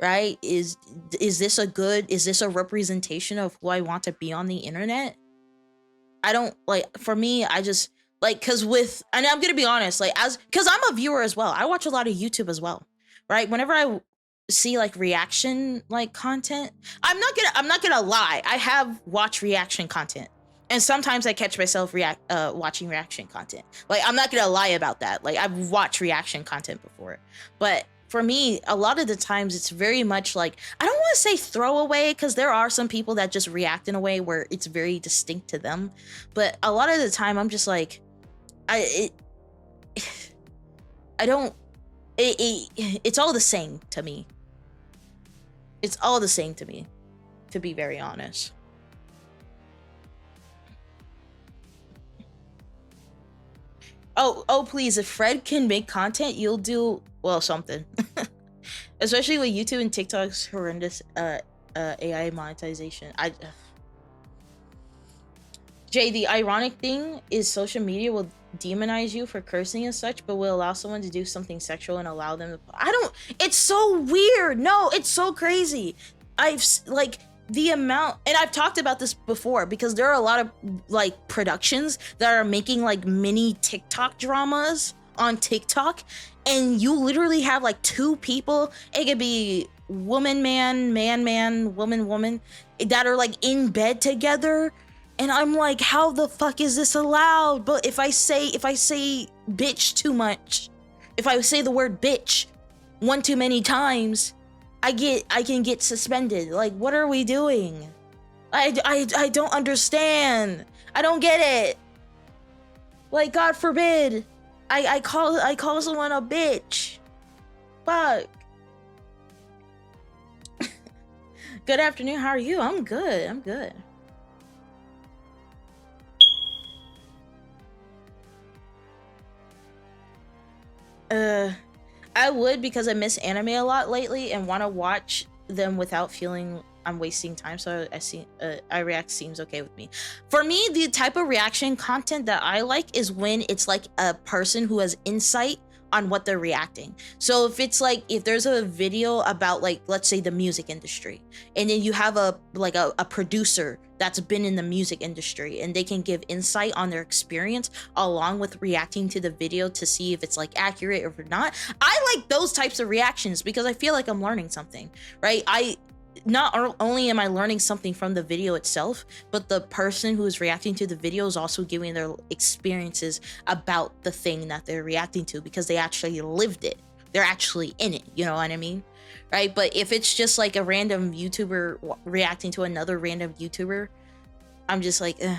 Right? Is this a representation of who I want to be on the internet? I don't, like, for me, I just, like, and I'm gonna be honest, like, because I'm a viewer as well. I watch a lot of YouTube as well, right? Whenever I see, like, reaction, like, content, I'm not gonna lie, I have watched reaction content. And sometimes I catch myself watching reaction content. Like, I'm not gonna lie about that. Like, I've watched reaction content before. But for me, a lot of the times it's very much like, I don't want to say throwaway, because there are some people that just react in a way where it's very distinct to them. But a lot of the time I'm just like, it's all the same to me. It's all the same to me, to be very honest. Oh, please, if Fred can make content, you'll do, well, something. Especially with YouTube and TikTok's horrendous AI monetization. Jay, the ironic thing is social media will demonize you for cursing and such, but will allow someone to do something sexual and allow them to... It's so weird. No, it's so crazy. The amount, and I've talked about this before, because there are a lot of, like, productions that are making, like, mini TikTok dramas on TikTok, and you literally have, like, two people, it could be woman, man, woman, that are, like, in bed together, and I'm like, how the fuck is this allowed? But if I say bitch too much, if I say the word bitch one too many times, I can get suspended. Like, what are we doing? I don't understand. I don't get it. Like, God forbid, I call someone a bitch. Fuck. Good afternoon. How are you? I'm good. I'm good. I would, because I miss anime a lot lately and want to watch them without feeling I'm wasting time. So I react seems okay with me. For me, the type of reaction content that I like is when it's like a person who has insight on what they're reacting. So if there's a video about, like, let's say the music industry, and then you have a producer that's been in the music industry, and they can give insight on their experience along with reacting to the video to see if it's, like, accurate or not. I like those types of reactions because I feel like I'm learning something, right? Not only am I learning something from the video itself, but the person who is reacting to the video is also giving their experiences about the thing that they're reacting to, because they actually lived it. They're actually in it, you know what I mean? Right? But if it's just like a random YouTuber reacting to another random YouTuber, I'm just like, ugh.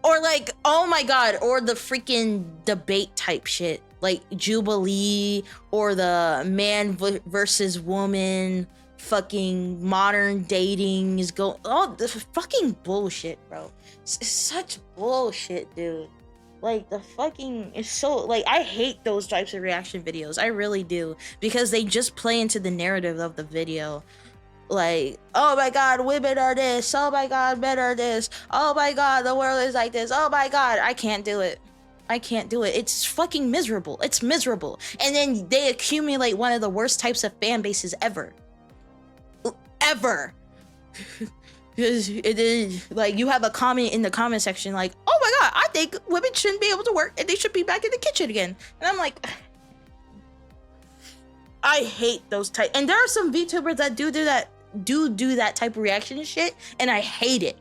Or like, oh my God, or the freaking debate type shit. like Jubilee or the man versus woman, fucking modern dating is going. Oh, the fucking bullshit, bro. It's such bullshit, dude. Like the fucking it's so like I hate those types of reaction videos. I really do, because they just play into the narrative of the video. Like, oh my god, women are this. Oh my god, men are this. Oh my god, the world is like this. Oh my god, I can't do it. I can't do it. It's fucking miserable. It's miserable. And then they accumulate one of the worst types of fan bases ever. Ever. It is like you have a comment in the comment section like, oh my god, I think women shouldn't be able to work and they should be back in the kitchen again. And I'm like, I hate those type. And there are some VTubers that do that type of reaction and shit, and I hate it.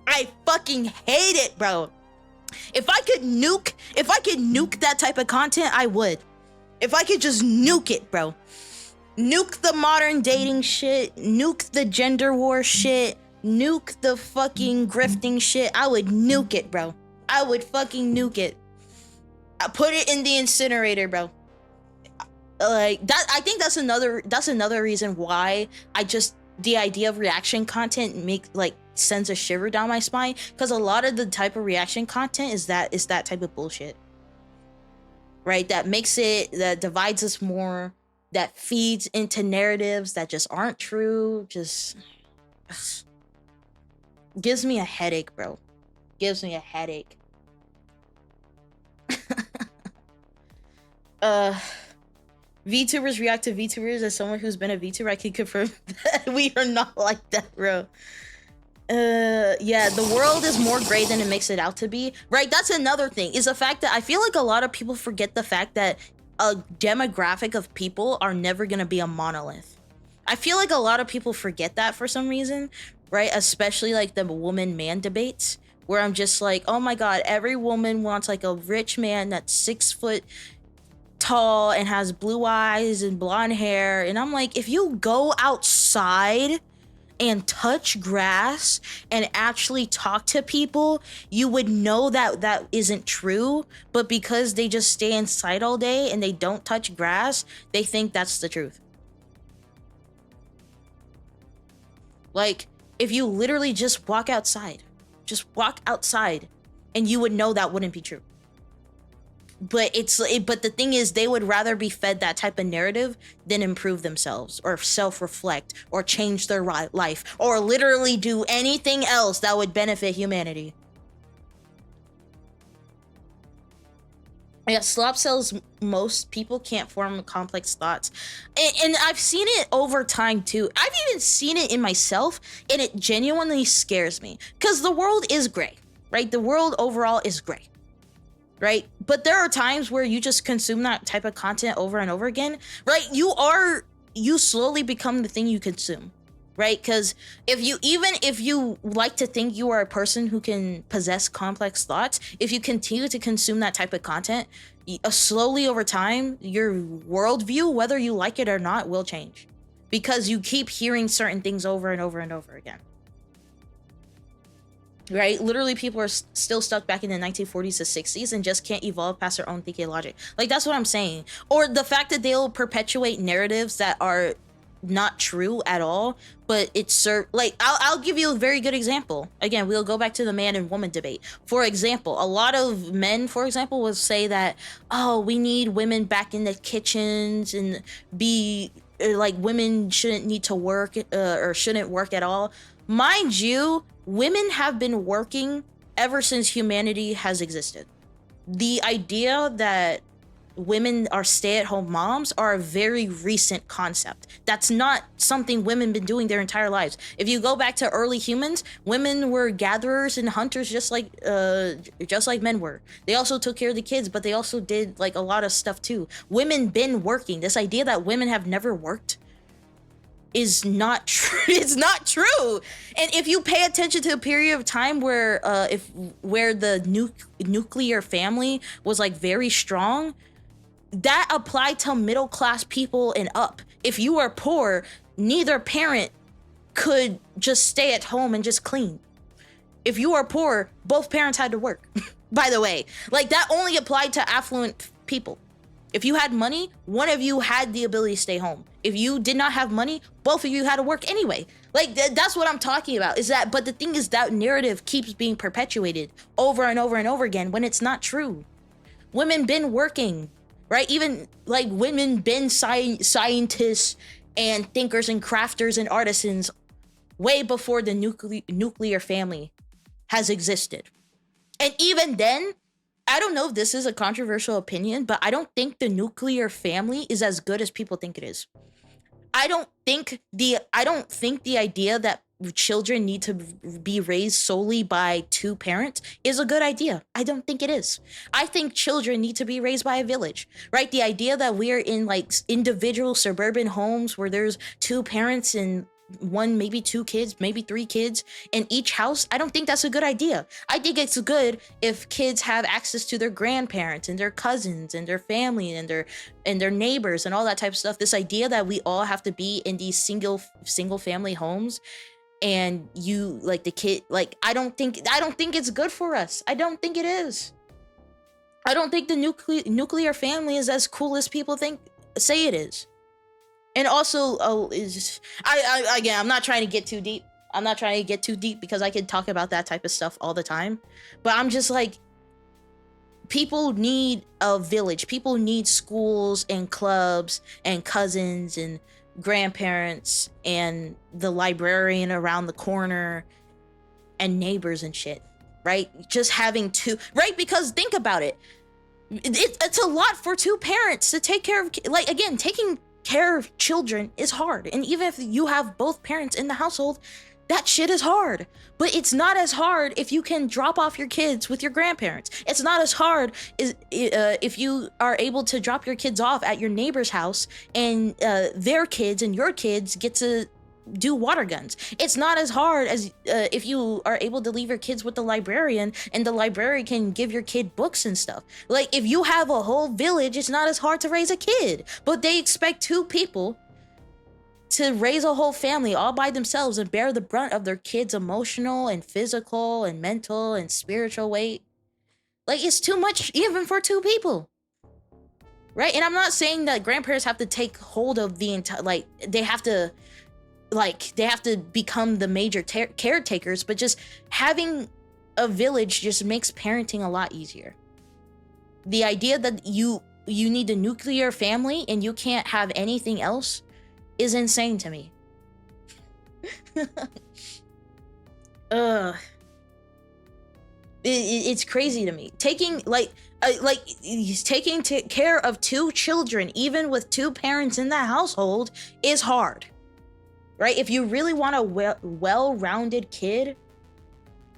I fucking hate it, bro. If I could nuke that type of content, I would. If I could just nuke it, bro. Nuke the modern dating shit, nuke the gender war shit, nuke the fucking grifting shit. I would nuke it, bro. I would fucking nuke it. I put it in the incinerator, bro. Like that, I think that's another reason why the idea of reaction content sends a shiver down my spine, because a lot of the type of reaction content is that type of bullshit, right? That divides us more, that feeds into narratives that just aren't true. Just gives me a headache, bro. Gives me a headache. VTubers react to VTubers. As someone who's been a VTuber, I can confirm that we are not like that, bro. Yeah, the world is more gray than it makes it out to be, right? That's another thing, is the fact that I feel like a lot of people forget the fact that a demographic of people are never gonna be a monolith. I feel like a lot of people forget that for some reason, right? Especially like the woman-man debates, where I'm just like, oh my god, every woman wants like a rich man that's 6 foot tall and has blue eyes and blonde hair. And I'm like, if you go outside and touch grass and actually talk to people, you would know that that isn't true. But because they just stay inside all day and they don't touch grass, they think that's the truth. Like, if you literally just walk outside and you would know that wouldn't be true. But but the thing is, they would rather be fed that type of narrative than improve themselves or self-reflect or change their life or literally do anything else that would benefit humanity. Yeah, slop cells, most people can't form complex thoughts. And I've seen it over time too. I've even seen it in myself, and it genuinely scares me. Because the world is gray, right? The world overall is gray. Right? But there are times where you just consume that type of content over and over again, right? You slowly become the thing you consume, right? Because if you like to think you are a person who can possess complex thoughts, if you continue to consume that type of content, slowly over time, your worldview, whether you like it or not, will change. Because you keep hearing certain things over and over and over again. Right? Literally, people are still stuck back in the 1940s to 60s and just can't evolve past their own thinking logic. Like, that's what I'm saying. Or the fact that they'll perpetuate narratives that are not true at all, but it's like, I'll give you a very good example. Again, we'll go back to the man and woman debate. For example, a lot of men, for example, will say that, oh, we need women back in the kitchens and be like, women shouldn't need to work or shouldn't work at all. Mind you, women have been working ever since humanity has existed. The idea that women are stay-at-home moms are a very recent concept. That's not something women been doing their entire lives. If you go back to early humans, women were gatherers and hunters just like men were. They also took care of the kids, but they also did like a lot of stuff too. Women been working. This idea that women have never worked is not true. It's not true. And if you pay attention to a period of time where the nuclear family was like very strong, that applied to middle class people and up. If you were poor, neither parent could just stay at home and just clean. If you were poor, both parents had to work. By the way, like, that only applied to affluent people. If you had money, one of you had the ability to stay home. If you did not have money, both of you had to work anyway. Like, that's what I'm talking about, is that, but the thing is that narrative keeps being perpetuated over and over and over again when it's not true. Women been working, right? Even, like, women been scientists and thinkers and crafters and artisans way before the nuclear family has existed. And even then, I don't know if this is a controversial opinion, but I don't think the nuclear family is as good as people think it is. I don't think the idea that children need to be raised solely by two parents is a good idea. I don't think it is. I think children need to be raised by a village, right? The idea that we're in like individual suburban homes where there's two parents and one, maybe two kids, maybe three kids in each house, I don't think that's a good idea. I think it's good if kids have access to their grandparents and their cousins and their family and their neighbors and all that type of stuff. This idea that we all have to be in these single family homes and you like the kid, like I don't think it's good for us. I don't think it is. I don't think the nuclear family is as cool as people say it is. And also, again, I'm not trying to get too deep. I'm not trying to get too deep because I could talk about that type of stuff all the time. But I'm just like, people need a village. People need schools and clubs and cousins and grandparents and the librarian around the corner and neighbors and shit, right? Just having two, right? Because think about it. It's a lot for two parents to take care of, like, again, taking care of children is hard. And even if you have both parents in the household, that shit is hard. But it's not as hard if you can drop off your kids with your grandparents. It's not as hard if you are able to drop your kids off at your neighbor's house and their kids and your kids get to do water guns. It's not as hard as if you are able to leave your kids with the librarian and the librarian can give your kid books and stuff. Like, if you have a whole village, it's not as hard to raise a kid. But they expect two people to raise a whole family all by themselves and bear the brunt of their kids' emotional and physical and mental and spiritual weight. Like, it's too much even for two people. Right? And I'm not saying that grandparents have to take hold of the entire, like, they have to become the major caretakers, but just having a village just makes parenting a lot easier. The idea that you need a nuclear family and you can't have anything else is insane to me. It's crazy to me. Taking care of two children, even with two parents in that household, is hard. Right? If you really want a well-rounded kid,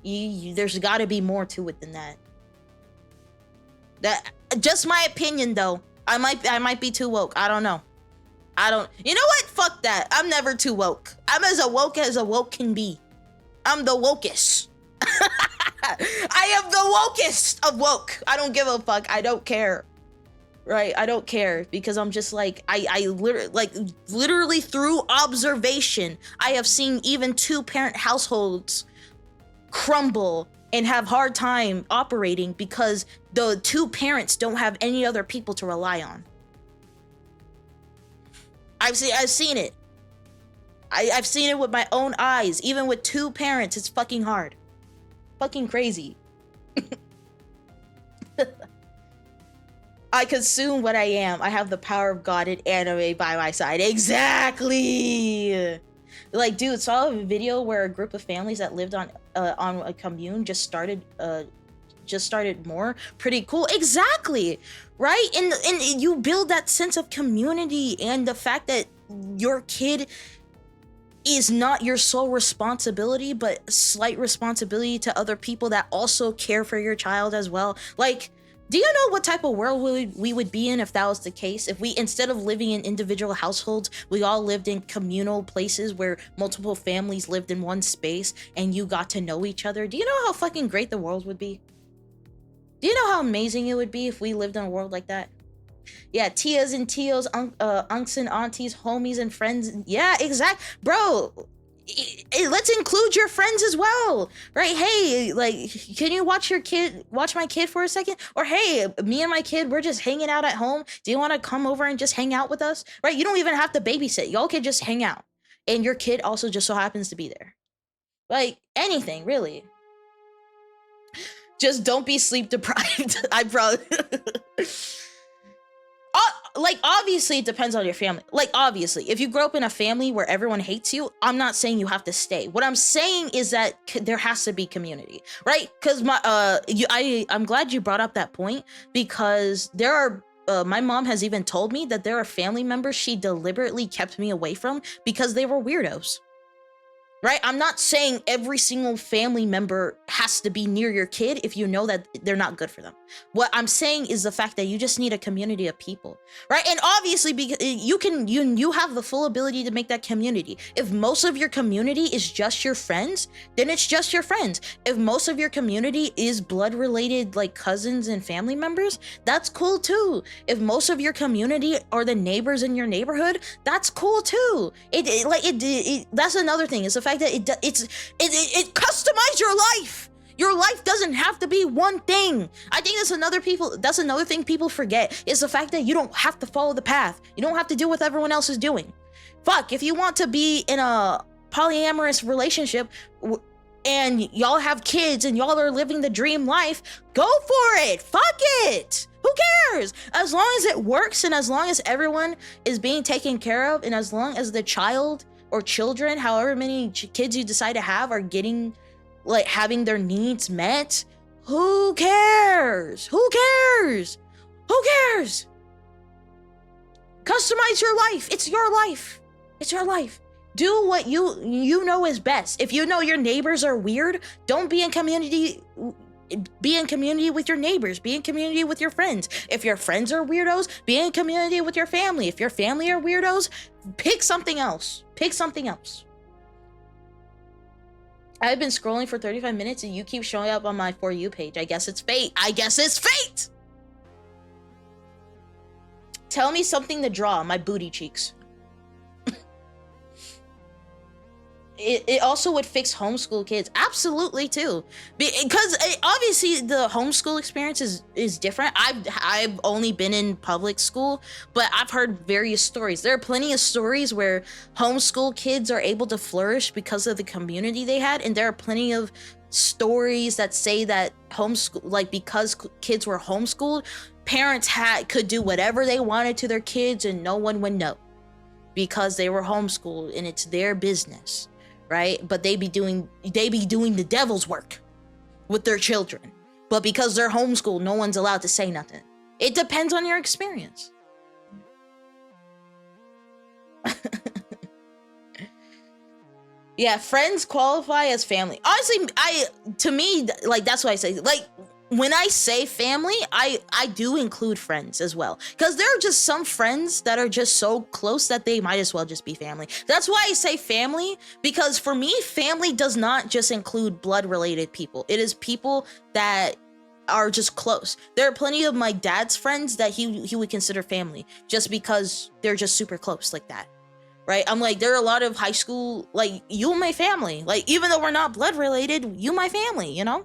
there's got to be more to it than that. That just my opinion, though. I might be too woke. I don't know. You know what? Fuck that. I'm never too woke. I'm as a woke can be. I'm the wokest. I am the wokest of woke. I don't give a fuck. I don't care. Right, I don't care because I'm just like I literally through observation, I have seen even two-parent households crumble and have hard time operating because the two parents don't have any other people to rely on. I've seen it. I've seen it with my own eyes. Even with two parents, it's fucking hard. Fucking crazy. I consume what I am. I have the power of God and anime by my side. Exactly. Like, dude, saw a video where a group of families that lived on a commune just started more. Pretty cool. Exactly. Right? And you build that sense of community and the fact that your kid is not your sole responsibility, but slight responsibility to other people that also care for your child as well. Like, do you know what type of world we would be in if that was the case? If we, instead of living in individual households, we all lived in communal places where multiple families lived in one space and you got to know each other? Do you know how fucking great the world would be? Do you know how amazing it would be if we lived in a world like that? Yeah, tias and tios, unks and aunties, homies and friends. Yeah, exact. Bro, let's include your friends as well, right? Hey, like, can you watch my kid for a second? Or hey, me and my kid, we're just hanging out at home. Do you want to come over and just hang out with us? Right? You don't even have to babysit. Y'all can just hang out. And your kid also just so happens to be there. Like, anything, really. Just don't be sleep deprived. I probably... Like, obviously, it depends on your family. Like, obviously, if you grow up in a family where everyone hates you, I'm not saying you have to stay. What I'm saying is that there has to be community, right? Because I'm glad you brought up that point, because there are, my mom has even told me that there are family members she deliberately kept me away from because they were weirdos. Right? I'm not saying every single family member has to be near your kid if you know that they're not good for them. What I'm saying is the fact that you just need a community of people, right? And obviously, because you have the full ability to make that community. If most of your community is just your friends, then it's just your friends. If most of your community is blood related, like cousins and family members, that's cool too. If most of your community are the neighbors in your neighborhood, that's cool too. That's another thing. Is the fact that it customize your life. Your life doesn't have to be one thing. I think that's another thing people forget, is the fact that you don't have to follow the path. You don't have to do what everyone else is doing. Fuck, if you want to be in a polyamorous relationship and y'all have kids and y'all are living the dream life, go for it. Fuck it. Who cares? As long as it works and as long as everyone is being taken care of and as long as the child or children, however many kids you decide to have, are getting, like, having their needs met, who cares? Who cares? Who cares? Customize your life. It's your life. It's your life. Do what you know is best. If you know your neighbors are weird, don't be in community. Be in community with your neighbors. Be in community with your friends. If your friends are weirdos, be in community with your family. If your family are weirdos, pick something else. Pick something else. I've been scrolling for 35 minutes and you keep showing up on my For You page. I guess it's fate. I guess it's fate! Tell me something to draw. My booty cheeks. It also would fix homeschool kids. Absolutely too. Because obviously the homeschool experience is different. I've only been in public school, but I've heard various stories. There are plenty of stories where homeschool kids are able to flourish because of the community they had, and there are plenty of stories that say that because kids were homeschooled, parents could do whatever they wanted to their kids and no one would know because they were homeschooled and it's their business. Right? But they be doing the devil's work with their children. But because they're homeschooled, no one's allowed to say nothing. It depends on your experience. Yeah, friends qualify as family. Honestly, to me, like, that's what I say. Like, when I say family, I do include friends as well. Because there are just some friends that are just so close that they might as well just be family. That's why I say family, because for me, family does not just include blood-related people. It is people that are just close. There are plenty of my dad's friends that he would consider family, just because they're just super close like that. Right? I'm like, there are a lot of high school, like, you my family. Like, even though we're not blood-related, you my family, you know?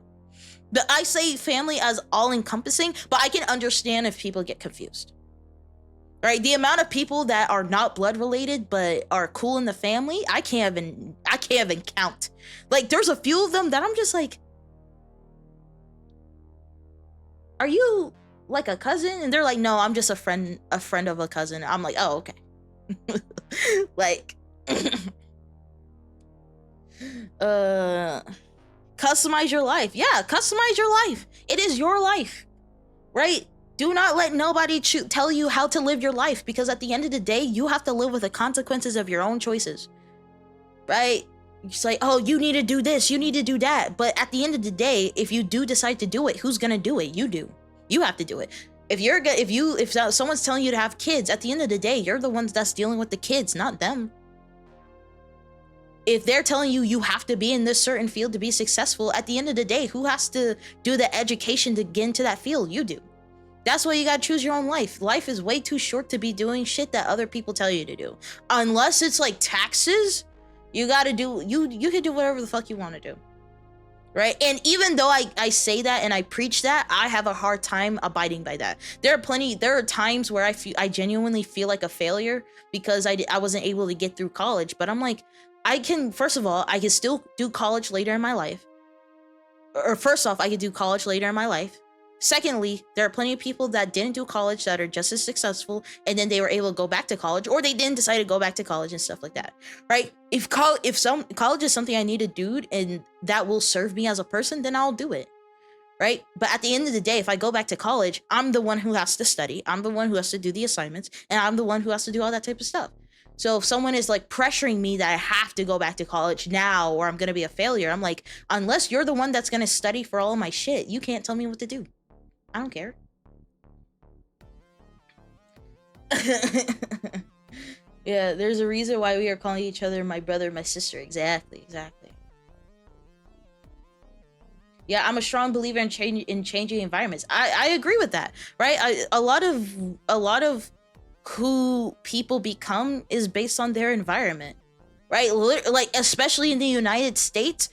But I say family as all-encompassing, but I can understand if people get confused. Right? The amount of people that are not blood-related but are cool in the family, I can't even count. Like, there's a few of them that I'm just like, are you like a cousin? And they're like, no, I'm just a friend of a cousin. I'm like, oh, okay. Like, customize your life. Yeah, customize your life. It is your life, right? Do not let nobody tell you how to live your life, because at the end of the day, you have to live with the consequences of your own choices, right? It's like, oh, you need to do this, you need to do that. But at the end of the day, if you do decide to do it, who's gonna do it? You do. You have to do it. If someone's telling you to have kids, at the end of the day, you're the ones that's dealing with the kids, not them. If they're telling you you have to be in this certain field to be successful, at the end of the day, who has to do the education to get into that field? You do. That's why you gotta choose your own life. Life is way too short to be doing shit that other people tell you to do. Unless it's like taxes, You gotta do, you can do whatever the fuck you want to do. Right? And even though I say that and I preach that, I have a hard time abiding by that. There are times where I genuinely feel like a failure because I wasn't able to get through college. But I'm like, first of all, I can still do college later in my life. Or first off, I could do college later in my life. Secondly, there are plenty of people that didn't do college that are just as successful, and then they were able to go back to college, or they didn't decide to go back to college and stuff like that, right? If college is something I need to do and that will serve me as a person, then I'll do it, right? But at the end of the day, if I go back to college, I'm the one who has to study, I'm the one who has to do the assignments, and I'm the one who has to do all that type of stuff. So if someone is like pressuring me that I have to go back to college now or I'm gonna be a failure, I'm like, unless you're the one that's gonna study for all of my shit, you can't tell me what to do. I don't care. Yeah, there's a reason why we are calling each other my brother, my sister. Exactly. Yeah, I'm a strong believer in changing environments. I agree with that, right? A lot of who people become is based on their environment, right? Like, especially in the United States,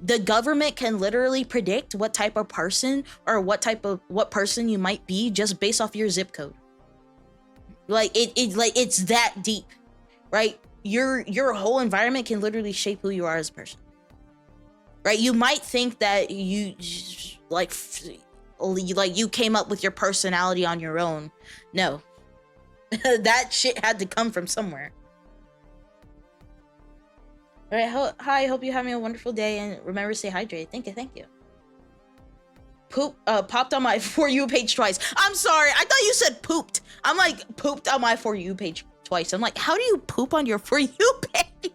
the government can literally predict what type of person or what person you might be just based off your zip code. Like it's that deep, right? Your whole environment can literally shape who you are as a person, right? You might think that you you came up with your personality on your own. No, that shit had to come from somewhere. All right, hi, hope you're having a wonderful day, and remember to stay hydrated. Thank you. Popped on my For You page twice. I'm sorry, I thought you said pooped. I'm like, pooped on my For You page twice. I'm like, how do you poop on your For You page?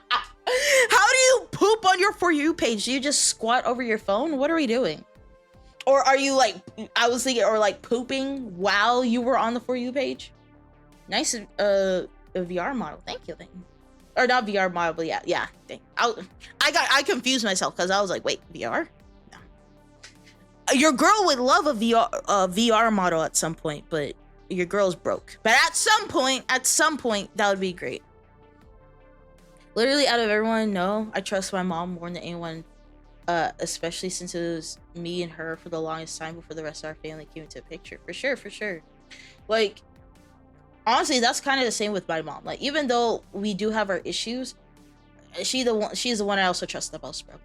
How do you poop on your For You page? Do you just squat over your phone? What are we doing? Or are you like, I was thinking, or like pooping while you were on the For You page? Nice, a VR model. Thank you. Or not VR model, but yeah. I confused myself because I was like, wait, VR? No. Your girl would love a VR model at some point, but your girl's broke. But at some point, that would be great. Literally, out of everyone, no, I trust my mom more than anyone, especially since it was me and her for the longest time before the rest of our family came into the picture. For sure. Like, honestly, that's kind of the same with my mom. Like, even though we do have our issues, she's the one I also trust the most, bro.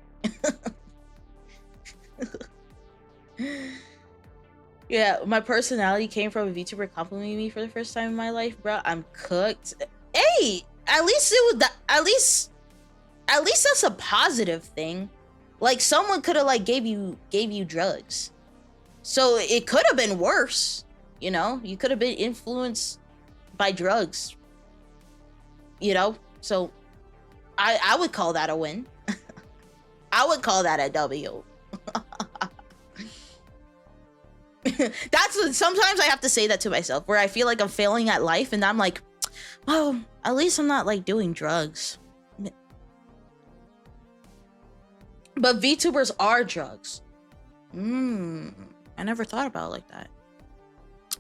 Yeah, my personality came from a VTuber complimenting me for the first time in my life, bro. I'm cooked. Hey, at least that's a positive thing. Like, someone could have like gave you drugs, so it could have been worse. You know, you could have been influenced by drugs, you know? So I would call that a win. I would call that a W. That's what, sometimes I have to say that to myself, where I feel like I'm failing at life and I'm like, oh, at least I'm not like doing drugs. But VTubers are drugs. I never thought about it like that.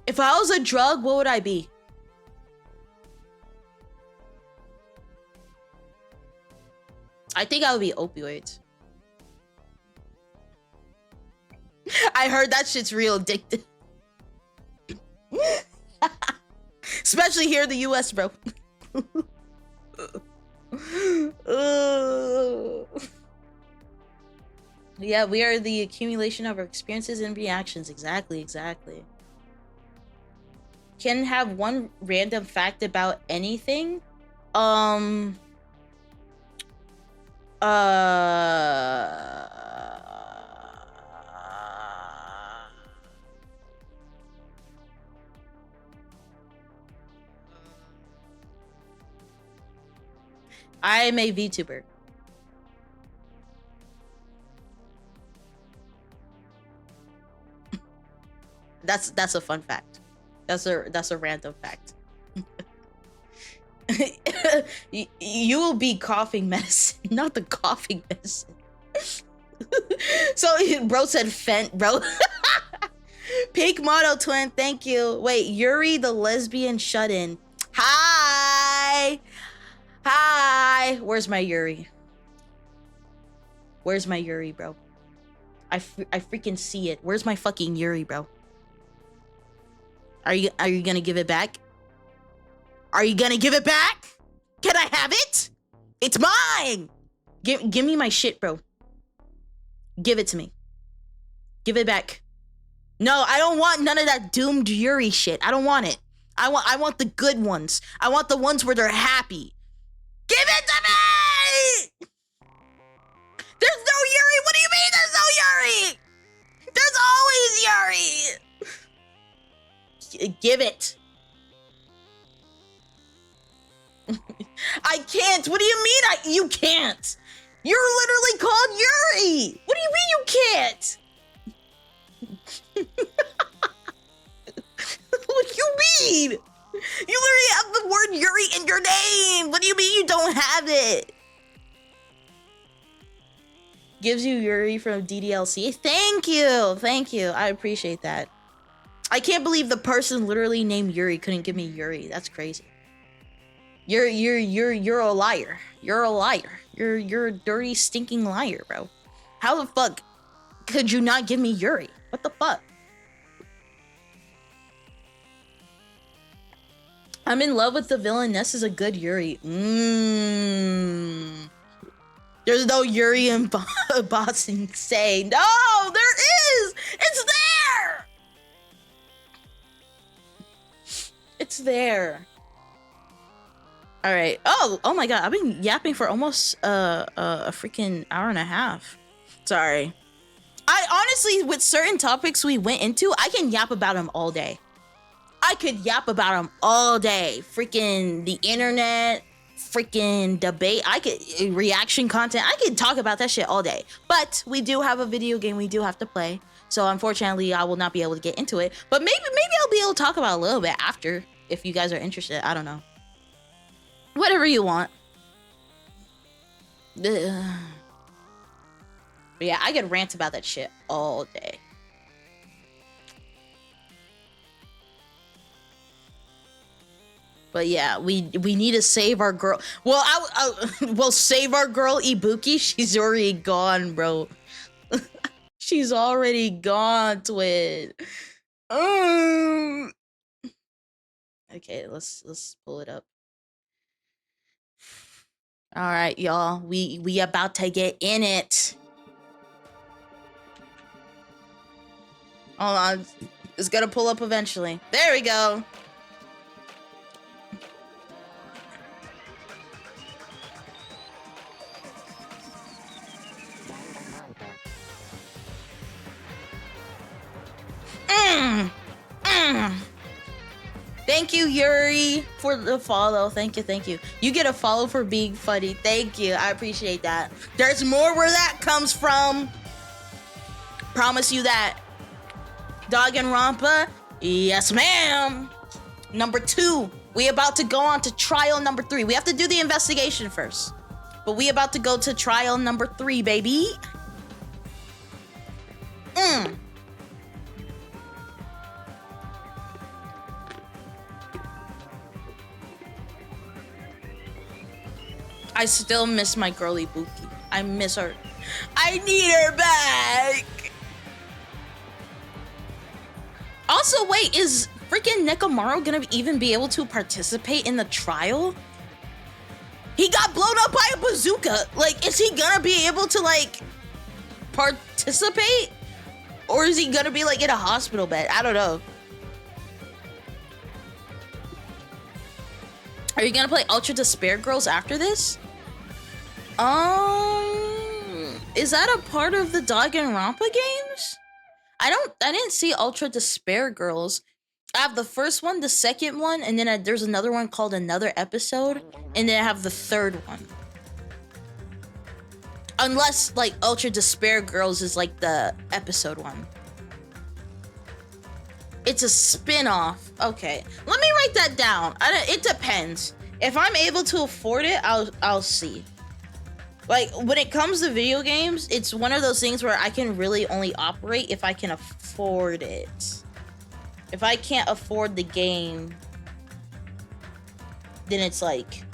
If I was a drug, what would I be? I think I would be opioids. I heard that shit's real addictive. Especially here in the US, bro. Yeah, we are the accumulation of our experiences and reactions. Exactly. Can have one random fact about anything. I am a VTuber. That's a fun fact. That's a random fact. You will be coughing medicine, not the coughing medicine. So bro said Fent, bro. Pink Mono Twin, thank you. Wait, Yuri the lesbian shut-in. Hi. Hi! Where's my Yuri? Where's my Yuri, bro? I freaking see it. Where's my fucking Yuri, bro? Are you gonna give it back? Are you gonna give it back? Can I have it? It's mine! Give me my shit, bro. Give it to me. Give it back. No, I don't want none of that doomed Yuri shit. I don't want it. I want the good ones. I want the ones where they're happy. Give it to me! There's no Yuri! What do you mean there's no Yuri? There's always Yuri! Give it. I can't. What do you mean you can't? You're literally called Yuri! What do you mean you can't? What do you mean? You literally have the word Yuri in your name. What do you mean you don't have it? Gives you Yuri from DDLC. Thank you. Thank you. I appreciate that. I can't believe the person literally named Yuri couldn't give me Yuri. That's crazy. You're a liar. You're a liar. You're a dirty, stinking liar, bro. How the fuck could you not give me Yuri? What the fuck? I'm in love with the villain. Ness is a good Yuri. There's no Yuri in Bossing Say. No, there is! It's there! It's there. Alright. Oh my god. I've been yapping for almost a freaking hour and a half. Sorry. I honestly, with certain topics we went into, I can yap about them all day. I could yap about them all day. Freaking the internet, freaking debate. I could reaction content. I could talk about that shit all day. But we do have a video game we do have to play. So unfortunately, I will not be able to get into it. But maybe I'll be able to talk about it a little bit after if you guys are interested. I don't know. Whatever you want. But yeah, I could rant about that shit all day. But yeah, we need to save our girl. Well, we'll save our girl Ibuki. She's already gone, bro. She's already gone, twin. Okay, let's pull it up. All right, y'all. We about to get in it. Hold on. It's gonna pull up eventually. There we go. Thank you, Yuri, for the follow. Thank you. You get a follow for being funny. Thank you. I appreciate that. There's more where that comes from. Promise you that. Danganronpa? Yes, ma'am. Number 2. We about to go on to trial number 3. We have to do the investigation first. But we about to go to trial number 3, baby. I still miss my girly Buki. I miss her. I need her back. Also, wait, is freaking Nekomaru gonna even be able to participate in the trial? He got blown up by a bazooka. Like, is he gonna be able to, like, participate? Or is he gonna be, like, in a hospital bed? I don't know. Are you gonna play Ultra Despair Girls after this? Is that a part of the Danganronpa games? I didn't see Ultra Despair Girls. I have the first one, the second one, and then there's another one called Another Episode, and then I have the third one. Unless, like, Ultra Despair Girls is, like, the episode one. It's a spin-off. Okay. Let me write that down. It depends. If I'm able to afford it, I'll see. Like, when it comes to video games, it's one of those things where I can really only operate if I can afford it. If I can't afford the game, then it's like,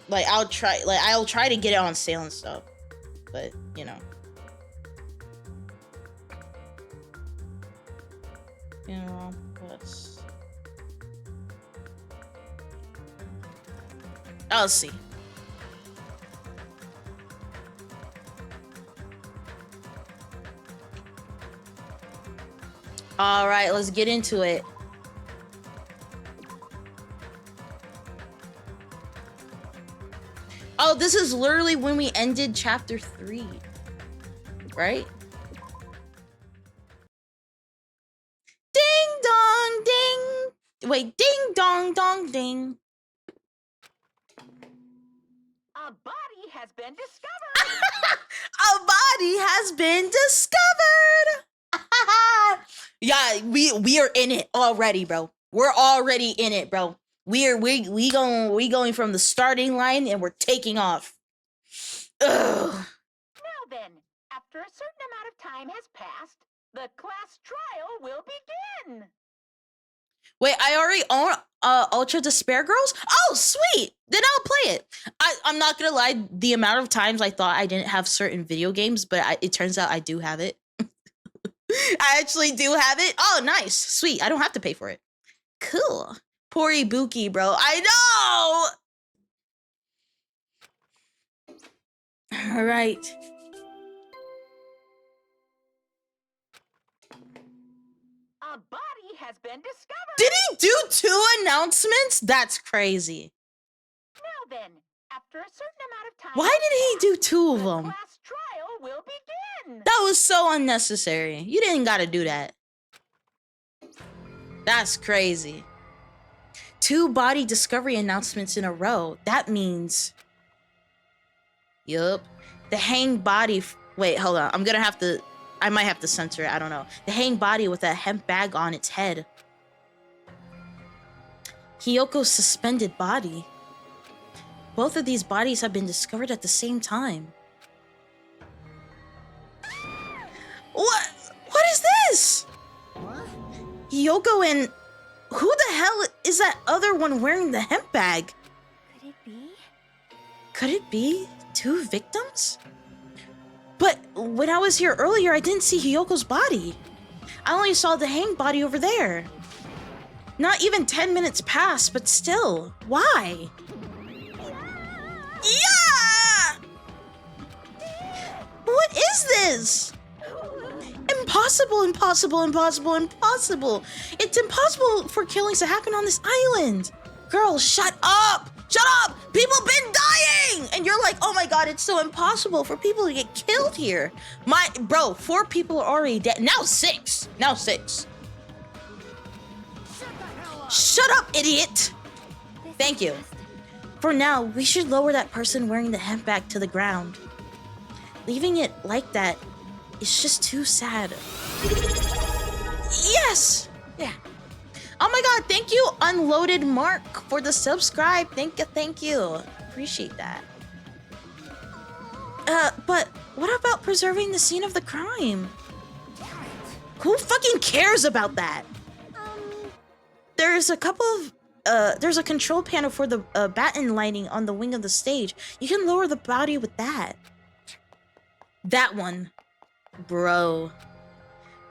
Like, I'll try to get it on sale and stuff. But, you know. You know, let's... I'll see. All right, let's get into it. Oh, this is literally when we ended chapter 3, right? Ding dong ding. Wait, ding dong dong ding. A body has been discovered. A body has been discovered. Yeah, we are in it already, bro. We're already in it, bro. We going from the starting line and we're taking off. Ugh. Now then, after a certain amount of time has passed, the class trial will begin. Wait, I already own Ultra Despair Girls? Oh, sweet! Then I'll play it. I'm not gonna lie, the amount of times I thought I didn't have certain video games, but it turns out I do have it. I actually do have it. Oh, nice. Sweet. I don't have to pay for it. Cool. Poor Ibuki, bro. I know! All right. A body has been discovered. Did he do 2 announcements? That's crazy. Now then, after a certain amount of time. Why did he do 2 of the them? class trial will begin. That was so unnecessary. You didn't gotta do that. That's crazy. 2 body discovery announcements in a row. That means... Yup. The hang body... Wait, hold on. I might have to censor it. I don't know. The hang body with a hemp bag on its head. Hiyoko's suspended body. Both of these bodies have been discovered at the same time. What is this? Hiyoko and... Who the hell is that other one wearing the hemp bag? Could it be? Could it be 2 victims? But when I was here earlier, I didn't see Hiyoko's body. I only saw the hang body over there. Not even 10 minutes passed, but still. Why? Yeah! What is this? Impossible, impossible, impossible, impossible. It's impossible for killings to happen on this island. Girl, shut up. Shut up. People been dying. And you're like, oh my God, it's so impossible for people to get killed here. Bro, 4 people are already dead. Now 6. Now 6. Shut up, idiot. Thank you. For now, we should lower that person wearing the hemp bag to the ground. Leaving it like that is just too sad. Yes! Yeah. Oh my God, thank you, Unloaded Mark, for the subscribe. Thank you. Appreciate that. But what about preserving the scene of the crime? Who fucking cares about that? There's a couple of, there's a control panel for the batten lighting on the wing of the stage. You can lower the body with that. That one. Bro.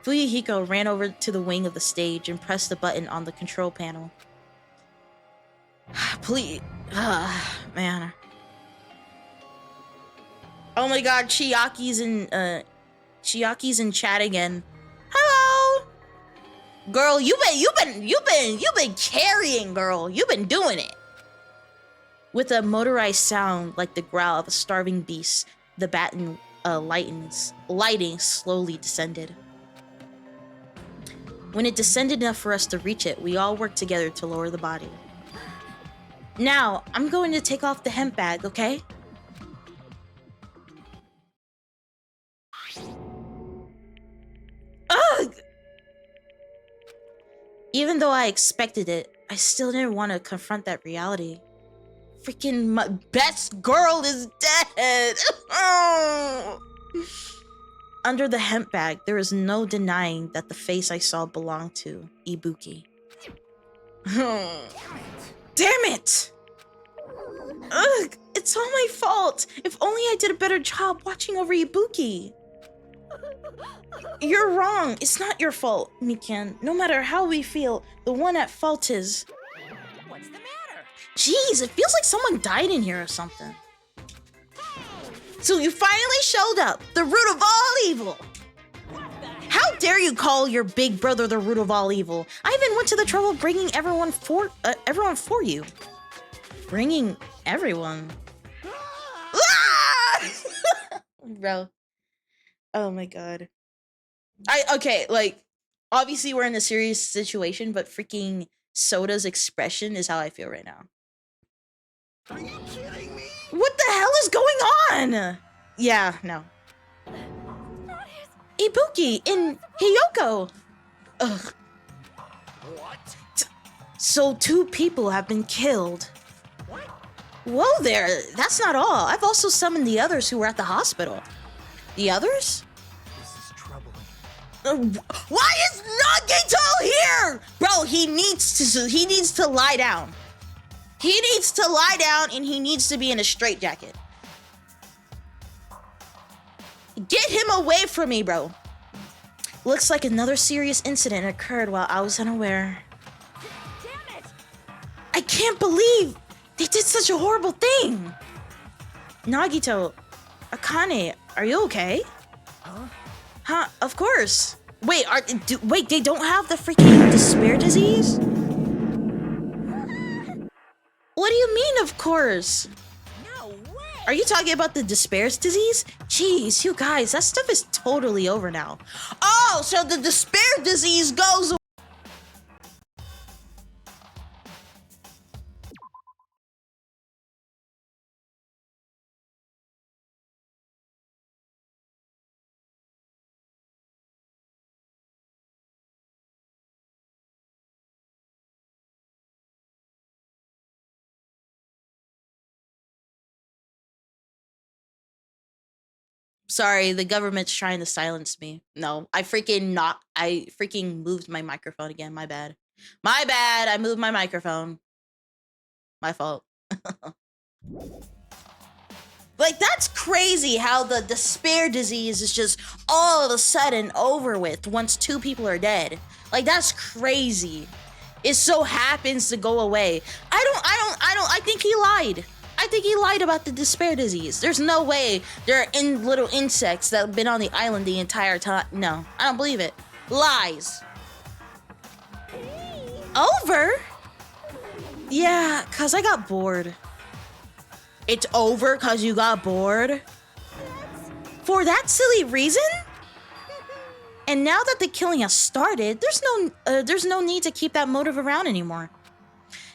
Fuyuhiko ran over to the wing of the stage and pressed the button on the control panel. Please. Man. Oh my God, Chiaki's in chat again. Hello. Girl, you've been carrying, girl. You've been doing it. With a motorized sound like the growl of a starving beast, the batten lighting slowly descended. When it descended enough for us to reach it, we all worked together to lower the body. Now, I'm going to take off the hemp bag, okay? Ugh! Even though I expected it, I still didn't want to confront that reality. Freaking my best girl is dead! Oh. Under the hemp bag, there is no denying that the face I saw belonged to Ibuki. Damn it! Ugh, it's all my fault. If only I did a better job watching over Ibuki. You're wrong. It's not your fault, Mikan. No matter how we feel, the one at fault is... What's the matter? Jeez, it feels like someone died in here or something. So you finally showed up, the root of all evil. How dare you call your big brother the root of all evil? I even went to the trouble of bringing everyone for you. Bringing everyone. Ah! Bro. Oh my god. Like, obviously we're in a serious situation, but freaking Soda's expression is how I feel right now. Are you kidding me? What the hell is going on? Yeah, no. Ibuki in Hiyoko. Ugh. What? So 2 people have been killed. What? Whoa there, that's not all. I've also summoned the others who were at the hospital. The others? This is troubling. Why is Nagito here? Bro, he needs to lie down. He needs to lie down and he needs to be in a straitjacket. Get him away from me, bro. Looks like another serious incident occurred while I was unaware. Damn it! I can't believe they did such a horrible thing. Nagito, Akane, are you okay? Huh? Huh? Of course. Wait, wait, they don't have the freaking despair disease? What do you mean, of course? No way! Are you talking about the despair disease? Jeez, you guys, that stuff is totally over now. Oh, so the despair disease goes away. Sorry, the government's trying to silence me. No, I freaking moved my microphone again. My bad. My bad. I moved my microphone. My fault. Like, that's crazy how the despair disease is just all of a sudden over with once 2 people are dead. Like, that's crazy. It so happens to go away. I think he lied. I think he lied about the despair disease. There's no way there are little insects that have been on the island the entire time. No, I don't believe it. Lies. Over? Yeah, cause I got bored. It's over cause you got bored? For that silly reason? And now that the killing has started, there's no need to keep that motive around anymore.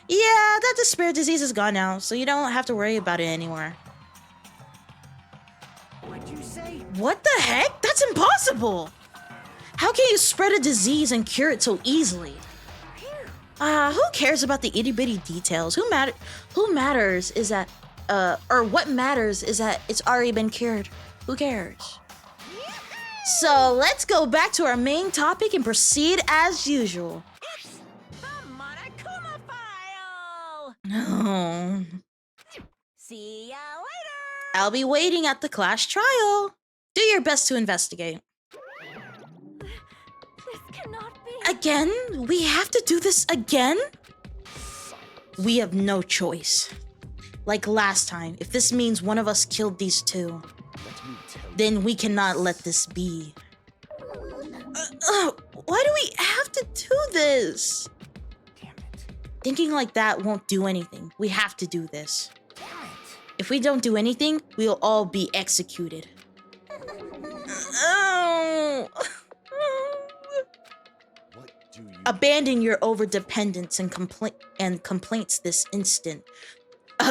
Yeah, that despair disease is gone now, so you don't have to worry about it anymore. What'd you say? What the heck? That's impossible! How can you spread a disease and cure it so easily? Who cares about the itty-bitty details? What matters is that it's already been cured. Who cares? So let's go back to our main topic and proceed as usual. The Monokuma file! Oh. See ya later! I'll be waiting at the class trial. Do your best to investigate. This cannot be. Again? We have to do this again? We have no choice. Like last time, if this means one of us killed these 2, Let me tell you. then we cannot let this be. Why do we have to do this? Damn it. Thinking like that won't do anything. We have to do this. Damn it. If we don't do anything, we'll all be executed. Oh. What do you... Abandon your overdependence and complaints this instant.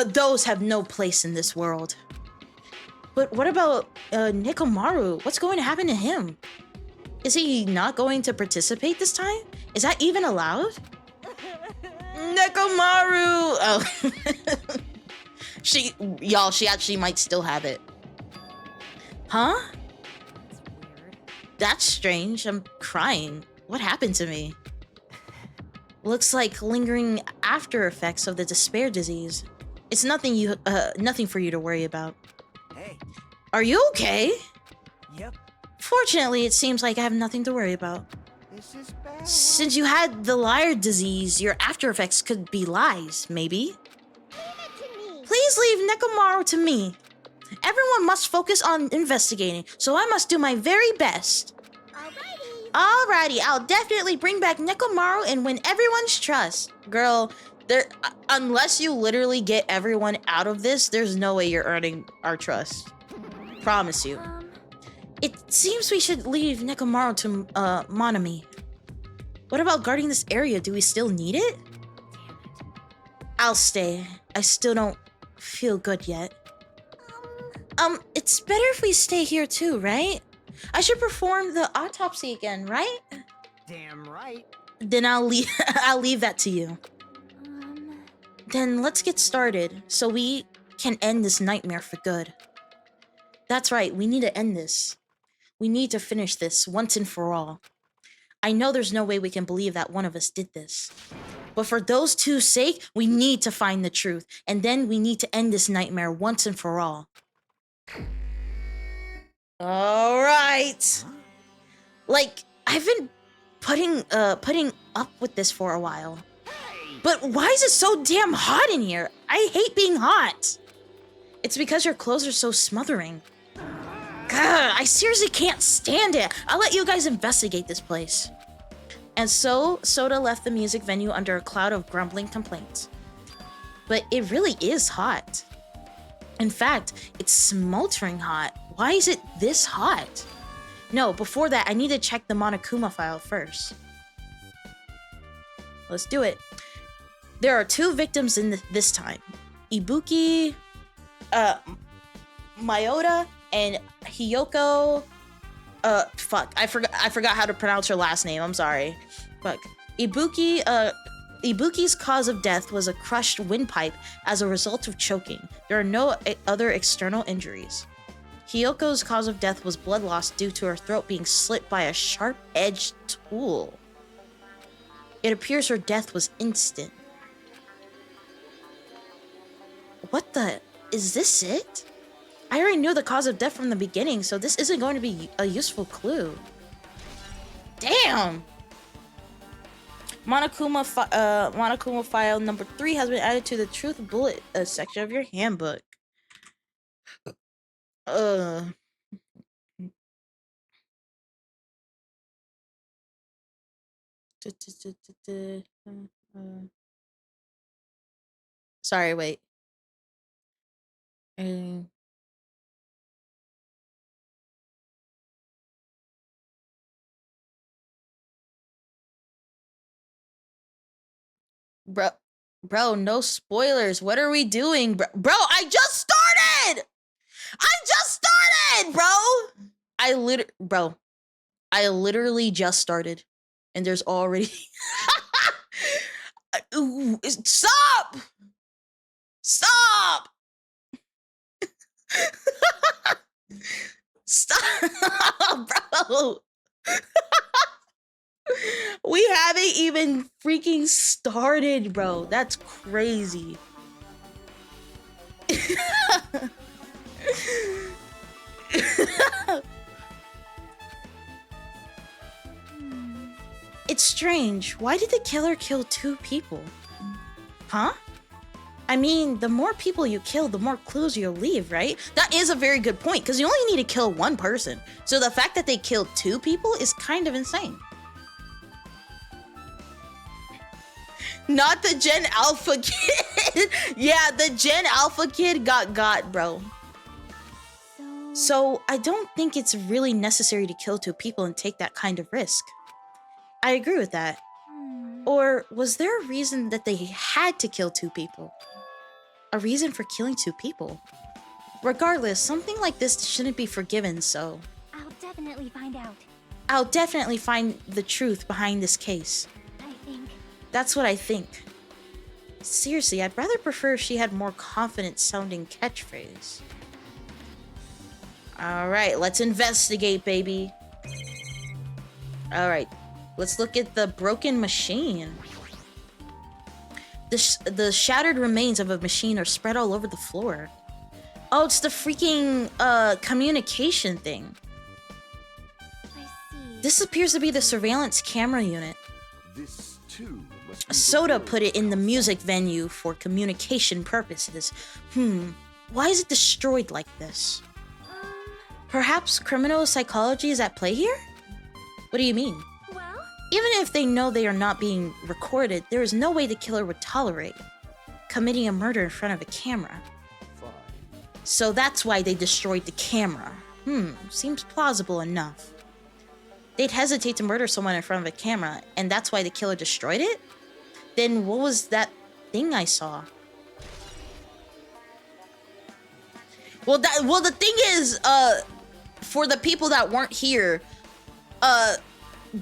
Those have no place in this world. But what about Nekomaru? What's going to happen to him? Is he not going to participate this time? Is that even allowed? Nekomaru! Oh. She actually might still have it. Huh? That's weird. That's strange. I'm crying. What happened to me? Looks like lingering after effects of the despair disease. It's nothing for you to worry about. Hey. Are you okay? Yep. Fortunately, it seems like I have nothing to worry about. This is bad. Since you had the liar disease, your after effects could be lies, maybe? Please leave Nekomaru to me. Everyone must focus on investigating, so I must do my very best. Alrighty, I'll definitely bring back Nekomaru and win everyone's trust. Girl, unless you literally get everyone out of this, there's no way you're earning our trust. Promise you. It seems we should leave Nekomaru to Monami. What about guarding this area? Do we still need it? I'll stay. I still don't feel good yet. It's better if we stay here too, right? I should perform the autopsy again, right? Damn right. Then I'll leave I'll leave that to you. Then let's get started so we can end this nightmare for good. That's right, we need to end this. We need to finish this once and for all. I know there's no way we can believe that one of us did this. But for those two's sake, we need to find the truth. And then we need to end this nightmare once and for all. Alright. Like, I've been putting up with this for a while. But why is it so damn hot in here? I hate being hot. It's because your clothes are so smothering. God, I seriously can't stand it. I'll let you guys investigate this place. And so, Soda left the music venue under a cloud of grumbling complaints. But it really is hot. In fact, it's smoldering hot. Why is it this hot? No, before that, I need to check the Monokuma file first. Let's do it. There are 2 victims in this time. Ibuki, Mayota, and Hiyoko. Fuck. I forgot how to pronounce her last name. I'm sorry. Fuck. Ibuki's cause of death was a crushed windpipe as a result of choking. There are no other external injuries. Hiyoko's cause of death was blood loss due to her throat being slit by a sharp-edged tool. It appears her death was instant. What the? Is this it? I already knew the cause of death from the beginning, so this isn't going to be a useful clue. Damn! Monokuma file number 3 has been added to the truth bullet section of your handbook. Sorry, wait. Bro, no spoilers. What are we doing, bro? Bro, I just started! Bro! I literally just started. And there's already... Stop! Stop! Stop, bro! We haven't even freaking started, bro. That's crazy. It's strange. Why did the killer kill 2 people? Huh? I mean, the more people you kill, the more clues you'll leave, right? That is a very good point, because you only need to kill 1 person. So the fact that they killed 2 people is kind of insane. Not the Gen Alpha kid. Yeah, the Gen Alpha kid got, bro. So I don't think it's really necessary to kill 2 people and take that kind of risk. I agree with that. Or was there a reason that they had to kill 2 people? A reason for killing 2 people? Regardless, something like this shouldn't be forgiven, so... I'll definitely find out. I'll definitely find the truth behind this case. I think. That's what I think. Seriously, I'd rather prefer if she had more confident sounding catchphrase. Alright, let's investigate, baby. Alright, let's look at the broken machine. The shattered remains of a machine are spread all over the floor. Oh, it's the freaking communication thing. I see. This appears to be the surveillance camera unit. This too must be the Soda world put it in the council. music venue for communication purposes. Why is it destroyed like this? Perhaps criminal psychology is at play here? What do you mean? Well, Even if they know they are not being recorded, there is no way the killer would tolerate committing a murder in front of a camera. Fine. So that's why they destroyed the camera. Seems plausible enough. They'd hesitate to murder someone in front of a camera, and that's why the killer destroyed it? Then what was that thing I saw? Well, the thing is, for the people that weren't here,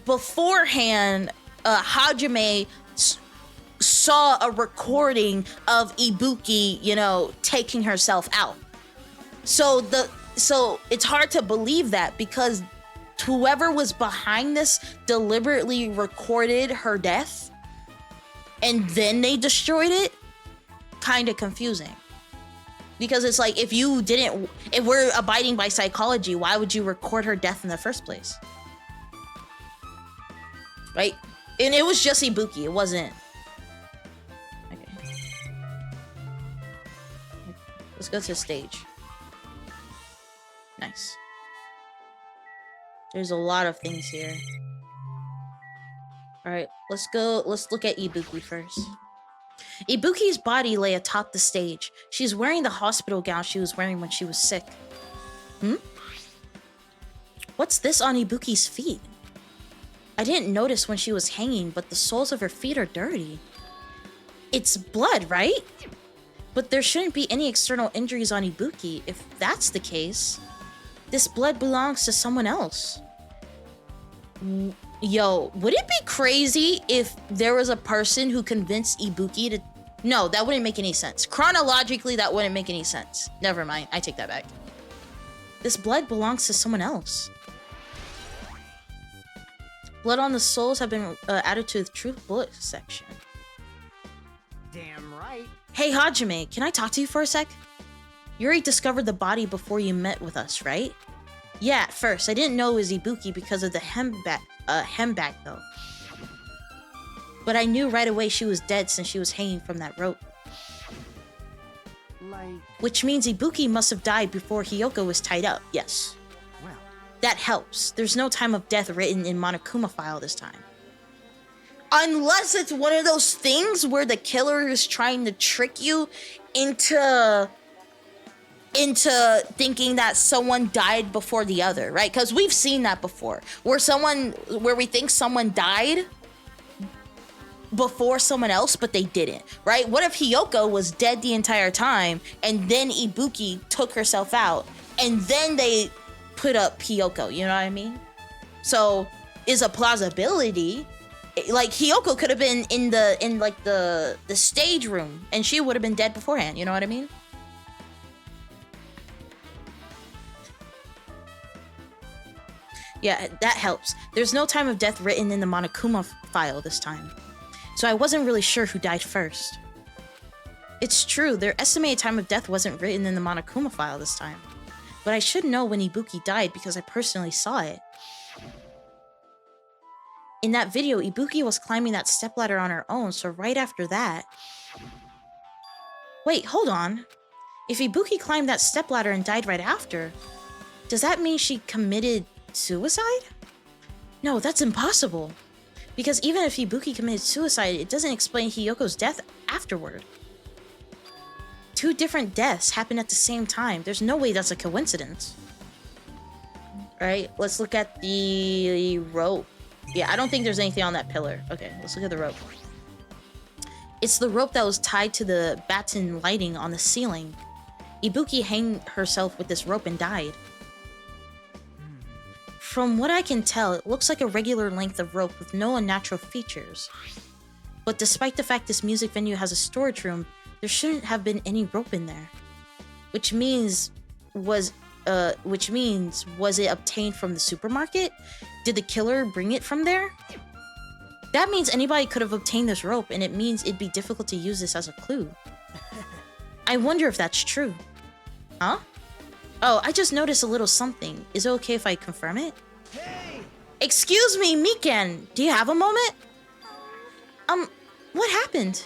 beforehand, Hajime saw a recording of Ibuki, you know, taking herself out. So it's hard to believe that because whoever was behind this deliberately recorded her death and then they destroyed it. Kind of confusing. Because it's like, if we're abiding by psychology, why would you record her death in the first place? Right? And it was just Ibuki, it wasn't. Okay. Let's go to the stage. Nice. There's a lot of things here. Alright, let's look at Ibuki first. Ibuki's body lay atop the stage. She's wearing the hospital gown she was wearing when she was sick. What's this on Ibuki's feet? I didn't notice when she was hanging, but the soles of her feet are dirty. It's blood, right? But there shouldn't be any external injuries on Ibuki. If that's the case, this blood belongs to someone else. Yo, would it be crazy if there was a person who convinced Ibuki to... No, that wouldn't make any sense. Chronologically, that wouldn't make any sense. Never mind, I take that back. This blood belongs to someone else. Blood on the soles have been added to the truth bullet section. Damn right. Hey, Hajime, can I talk to you for a sec? Yuri discovered the body before you met with us, right? Yeah, at first. I didn't know it was Ibuki because of the hem bag, though. But I knew right away she was dead since she was hanging from that rope. Like, Which means Ibuki must have died before Hiyoko was tied up, yes. well, That helps. There's no time of death written in Monokuma file this time. Unless it's one of those things where the killer is trying to trick you into thinking that someone died before the other, right? Because we've seen that before, where we think someone died before someone else, but they didn't, right? What if Hiyoko was dead the entire time, and then Ibuki took herself out, and then they put up Hiyoko, you know what I mean? So, is a plausibility. Like, Hiyoko could have been in the stage room, and she would have been dead beforehand, you know what I mean? Yeah, that helps. There's no time of death written in the Monokuma file this time. So I wasn't really sure who died first. It's true, their estimated time of death wasn't written in the Monokuma file this time. But I should know when Ibuki died because I personally saw it. In that video, Ibuki was climbing that stepladder on her own, so right after that... Wait, hold on. If Ibuki climbed that stepladder and died right after, does that mean she committed suicide? No, that's impossible. Because even if Ibuki committed suicide, it doesn't explain Hiyoko's death afterward. Two different deaths happened at the same time. There's no way that's a coincidence. Alright, let's look at the rope. Yeah, I don't think there's anything on that pillar. Okay, let's look at the rope. It's the rope that was tied to the batten lighting on the ceiling. Ibuki hanged herself with this rope and died. From what I can tell, it looks like a regular length of rope with no unnatural features. But despite the fact this music venue has a storage room, there shouldn't have been any rope in there. Which means, was it obtained from the supermarket? Did the killer bring it from there? That means anybody could have obtained this rope, and it means it'd be difficult to use this as a clue. I wonder if that's true. Huh? Oh, I just noticed a little something. Is it okay if I confirm it? Hey! Excuse me, Miken. Do you have a moment? What happened?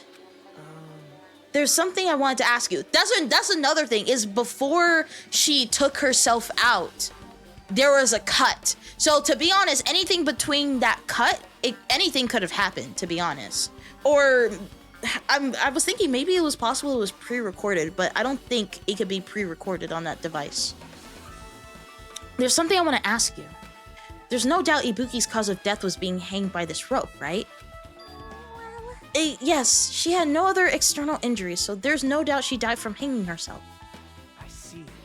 There's something I wanted to ask you. That's another thing, is before she took herself out, there was a cut. So to be honest, anything between that cut, anything could have happened, to be honest. Or I was thinking maybe it was possible it was pre-recorded, but I don't think it could be pre-recorded on that device. There's something I want to ask you. There's no doubt Ibuki's cause of death was being hanged by this rope, right? Yes, she had no other external injuries, so there's no doubt she died from hanging herself.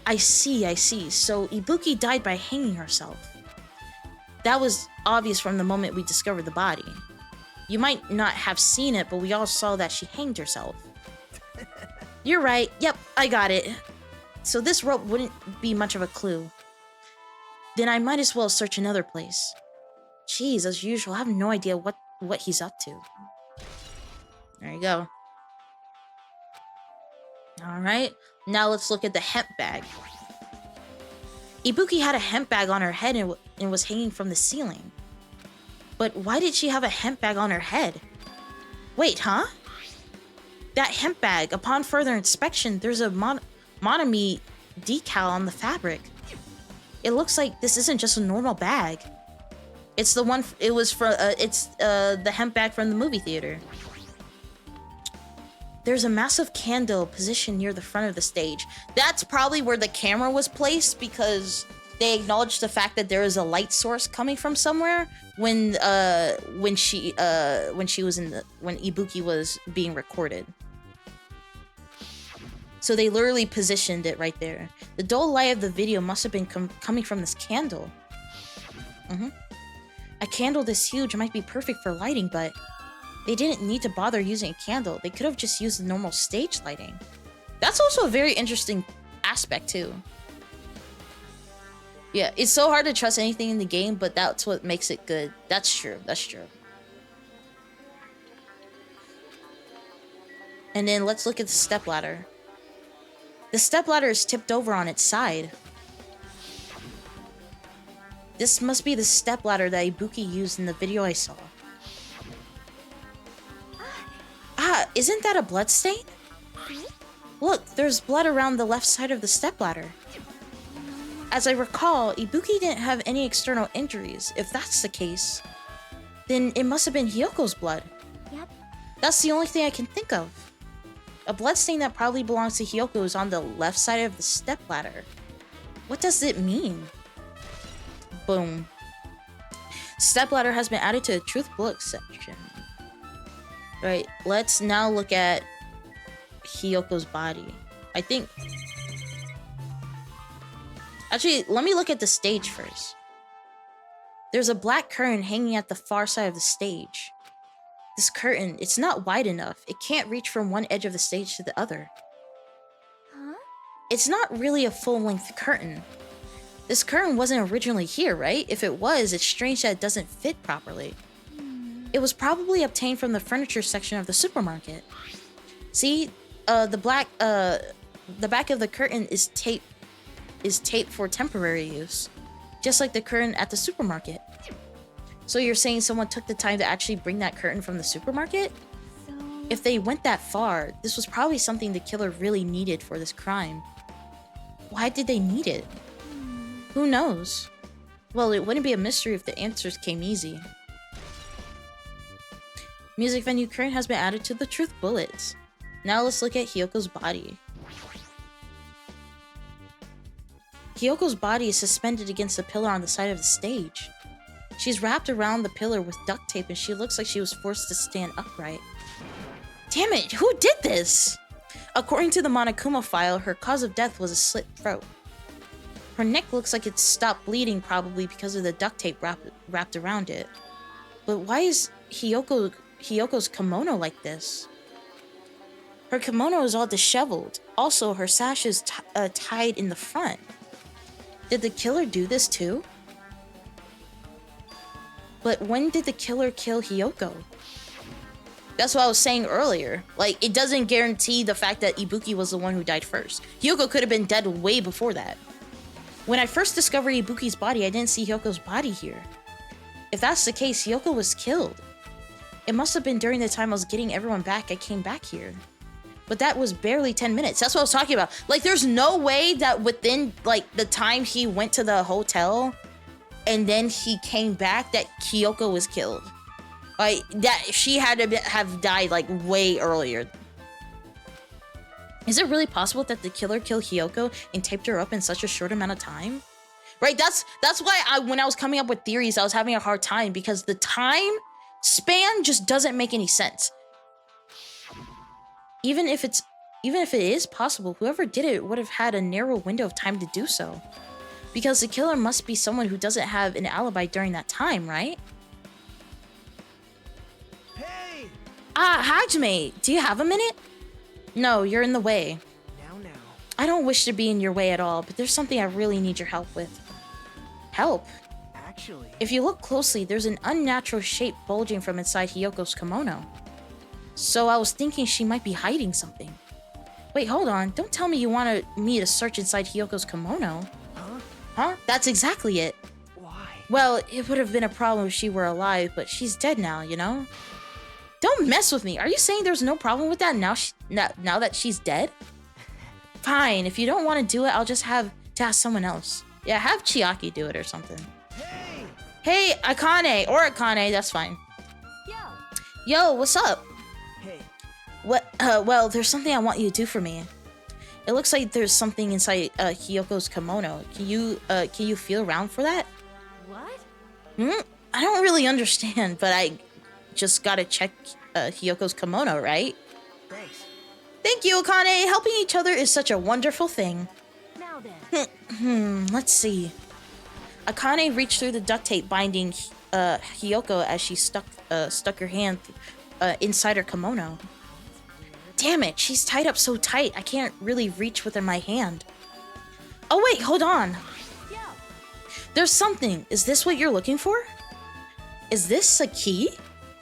I see. So Ibuki died by hanging herself. That was obvious from the moment we discovered the body. You might not have seen it, but we all saw that she hanged herself. You're right. Yep, I got it. So this rope wouldn't be much of a clue. Then I might as well search another place. Jeez, as usual, I have no idea what he's up to. There you go. Alright, now let's look at the hemp bag. Ibuki had a hemp bag on her head and was hanging from the ceiling. But why did she have a hemp bag on her head? Wait, huh? That hemp bag, upon further inspection, there's a Monami decal on the fabric. It looks like this isn't just a normal bag. It's the one, it was for, it's the hemp bag from the movie theater. There's a massive candle positioned near the front of the stage. That's probably where the camera was placed because they acknowledged the fact that there is a light source coming from somewhere when Ibuki was being recorded. So they literally positioned it right there. The dull light of the video must have been coming from this candle. A candle this huge might be perfect for lighting, but they didn't need to bother using a candle. They could have just used the normal stage lighting. That's also a very interesting aspect too. Yeah, it's so hard to trust anything in the game, but that's what makes it good. That's true. And then let's look at the stepladder. The stepladder is tipped over on its side. This must be the stepladder that Ibuki used in the video I saw. Ah, isn't that a blood stain? Look, there's blood around the left side of the stepladder. As I recall, Ibuki didn't have any external injuries. If that's the case, then it must have been Hyoko's blood. Yep. That's the only thing I can think of. A bloodstain that probably belongs to Hyoko is on the left side of the stepladder. What does it mean? Boom. Stepladder has been added to the Truth Bullet section. Right, let's now look at Hyoko's body. I think... Actually, let me look at the stage first. There's a black curtain hanging at the far side of the stage. This curtain, it's not wide enough. It can't reach from one edge of the stage to the other. Huh? It's not really a full-length curtain. This curtain wasn't originally here, right? If it was, it's strange that it doesn't fit properly. It was probably obtained from the furniture section of the supermarket. See, the back of the curtain is taped for temporary use, just like the curtain at the supermarket. So you're saying someone took the time to actually bring that curtain from the supermarket? So... If they went that far, this was probably something the killer really needed for this crime. Why did they need it? Who knows? Well, it wouldn't be a mystery if the answers came easy. Music venue curtain has been added to the Truth Bullets. Now let's look at Hyoko's body. Hyoko's body is suspended against the pillar on the side of the stage. She's wrapped around the pillar with duct tape and she looks like she was forced to stand upright. Damn it, who did this? According to the Monokuma file, her cause of death was a slit throat. Her neck looks like it stopped bleeding probably because of the duct tape wrapped around it. But why is Hyoko's kimono like this? Her kimono is all disheveled. Also, her sash is tied in the front. Did the killer do this too? But when did the killer kill Hiyoko? That's what I was saying earlier. Like, it doesn't guarantee the fact that Ibuki was the one who died first. Hiyoko could have been dead way before that. When I first discovered Ibuki's body, I didn't see Hyoko's body here. If that's the case, Hyoko was killed. It must have been during the time I was getting everyone back I came back here. But that was barely 10 minutes. That's what I was talking about. Like, there's no way that within, like, the time he went to the hotel and then he came back that Kyoko was killed. Like, that she had to have died, like, way earlier. Is it really possible that the killer killed Hyoko and taped her up in such a short amount of time? Right, that's why when I was coming up with theories, I was having a hard time because the time span just doesn't make any sense. Even if it is possible, whoever did it would have had a narrow window of time to do so. Because the killer must be someone who doesn't have an alibi during that time, right? Hey! Ah, Hajime, do you have a minute? No, you're in the way. Now. I don't wish to be in your way at all, but there's something I really need your help with. Help? Actually, If you look closely, there's an unnatural shape bulging from inside Hyoko's kimono. So I was thinking she might be hiding something. Wait, hold on. Don't tell me you wanted me to search inside Hyoko's kimono. huh? Huh? That's exactly it. Why? Well, it would have been a problem if she were alive, but she's dead now, you know? Don't mess with me. Are you saying there's no problem with that now now that she's dead? Fine. If you don't want to do it, I'll just have to ask someone else. Yeah, have Chiaki do it or something. Hey! Hey, Akane, that's fine. Yo, what's up? Hey, Well, there's something I want you to do for me. It looks like there's something inside Hyoko's kimono. Can you feel around for that? What? I don't really understand, but I just gotta check Hyoko's kimono, right? thanks. Thank you, Akane. Helping each other is such a wonderful thing. Now then. Let's see. Akane reached through the duct tape binding Hyoko as she stuck her hand inside her kimono. Damn it, she's tied up so tight, I can't really reach within my hand. Oh wait, hold on. Yo. There's something. Is this what you're looking for? Is this a key?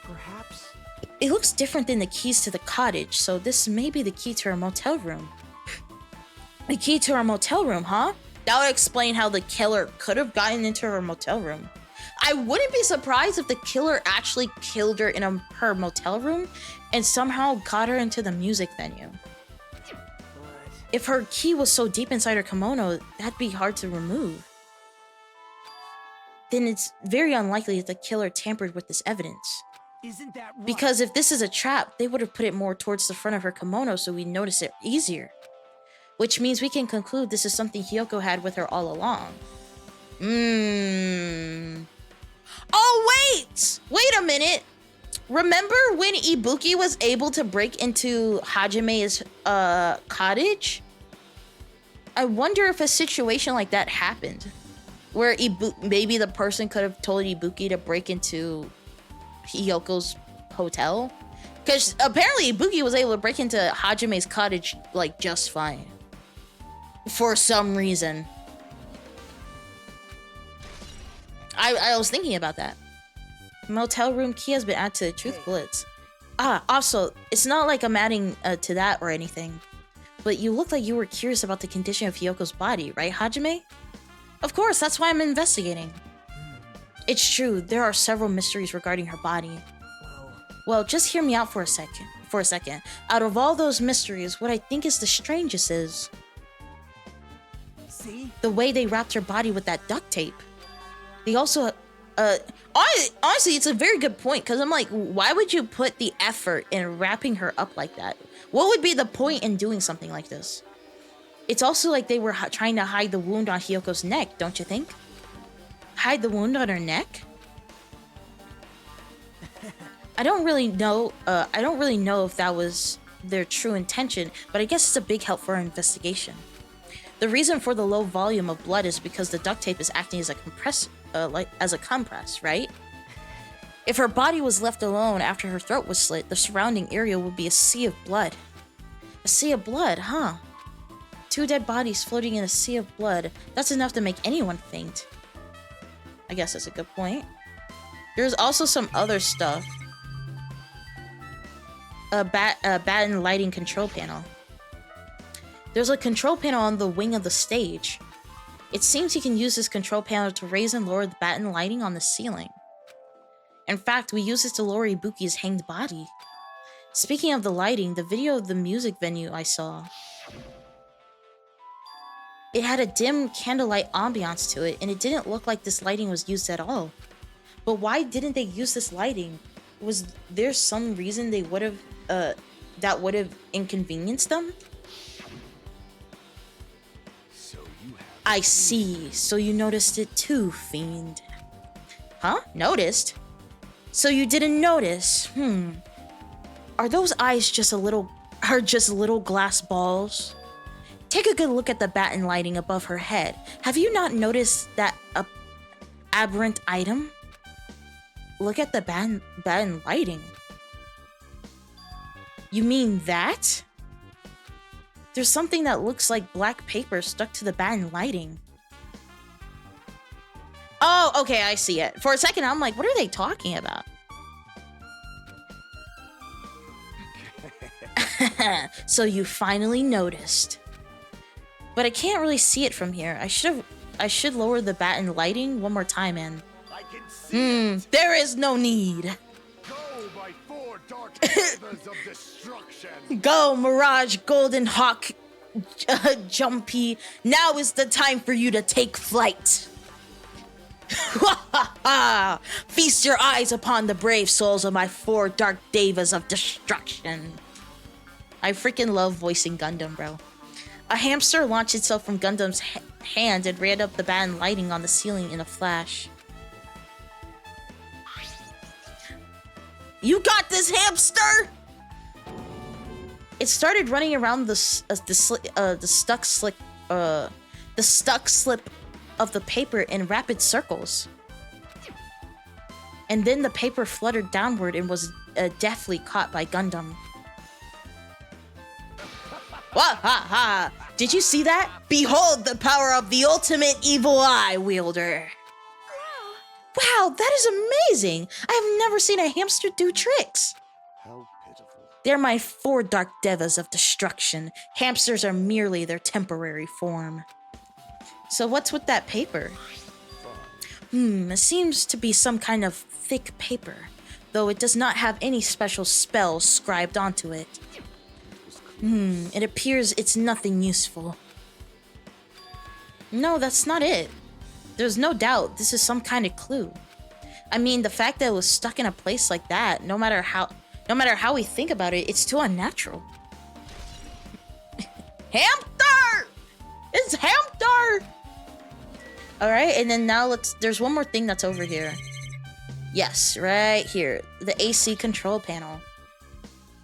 Perhaps. It looks different than the keys to the cottage, so this may be the key to our motel room. The key to our motel room, huh? That would explain how the killer could have gotten into her motel room. I wouldn't be surprised if the killer actually killed her in her motel room and somehow got her into the music venue. But If her key was so deep inside her kimono, that'd be hard to remove. Then it's very unlikely that the killer tampered with this evidence. isn't that right? Because if this is a trap, they would have put it more towards the front of her kimono so we notice it easier. Which means we can conclude this is something Hyoko had with her all along. Oh, wait! Wait a minute! Remember when Ibuki was able to break into Hajime's cottage? I wonder if a situation like that happened. Where maybe the person could have told Ibuki to break into Hyoko's hotel? Because apparently Ibuki was able to break into Hajime's cottage, like, just fine. For some reason. I was thinking about that. Motel room key has been added to the truth bullets. Also, it's not like I'm adding to that or anything. But you look like you were curious about the condition of Hyoko's body, right, Hajime? Of course, that's why I'm investigating. It's true, there are several mysteries regarding her body. Well, just hear me out for a second. Out of all those mysteries, what I think is the strangest is See? the way they wrapped her body with that duct tape. They also, honestly, it's a very good point, because I'm like, why would you put the effort in wrapping her up like that? What would be the point in doing something like this? It's also like they were trying to hide the wound on Hyoko's neck, don't you think? Hide the wound on her neck? I don't really know if that was their true intention, but I guess it's a big help for our investigation. The reason for the low volume of blood is because the duct tape is acting as a compress, right? If her body was left alone after her throat was slit, the surrounding area would be a sea of blood. A sea of blood, huh? 2 dead bodies floating in a sea of blood. That's enough to make anyone faint. I guess that's a good point. There's also some other stuff. A batten lighting control panel. There's a control panel on the wing of the stage. It seems you can use this control panel to raise and lower the batten lighting on the ceiling. In fact, we use this to lower Ibuki's hanged body. Speaking of the lighting, the video of the music venue I saw. It had a dim candlelight ambiance to it, and it didn't look like this lighting was used at all. But why didn't they use this lighting? Was there some reason they would have, that would have inconvenienced them? So you have. I see. So you noticed it too, Fiend. Huh? Noticed? So you didn't notice? Are those eyes just little glass balls? Take a good look at the batten lighting above her head. Have you not noticed that aberrant item? Look at the batten lighting. You mean that? There's something that looks like black paper stuck to the batten lighting. Oh, okay, I see it. For a second, I'm like, what are they talking about? So you finally noticed. But I can't really see it from here. I should lower the batten lighting one more time and... I can see it. There is no need. Go, my 4 dark devas of destruction. Go, Mirage Golden Hawk Jumpy. Now is the time for you to take flight. Feast your eyes upon the brave souls of my 4 dark devas of destruction. I freaking love voicing Gundam, bro. A hamster launched itself from Gundam's hand and ran up the batten lighting on the ceiling in a flash. You got this, hamster! It started running around the stuck slip of the paper in rapid circles. And then the paper fluttered downward and was deftly caught by Gundam. Wah-ha-ha! Did you see that? Behold the power of the ultimate evil eye wielder. Wow, that is amazing! I have never seen a hamster do tricks. How pitiful. They're my 4 dark devas of destruction. Hamsters are merely their temporary form. So what's with that paper? It seems to be some kind of thick paper, though it does not have any special spells scribed onto it. It appears it's nothing useful. No, that's not it. There's no doubt this is some kind of clue. I mean, the fact that it was stuck in a place like that, no matter how we think about it, it's too unnatural. Hamster! It's hamster! Alright, and then now there's one more thing that's over here. Yes, right here. The AC control panel.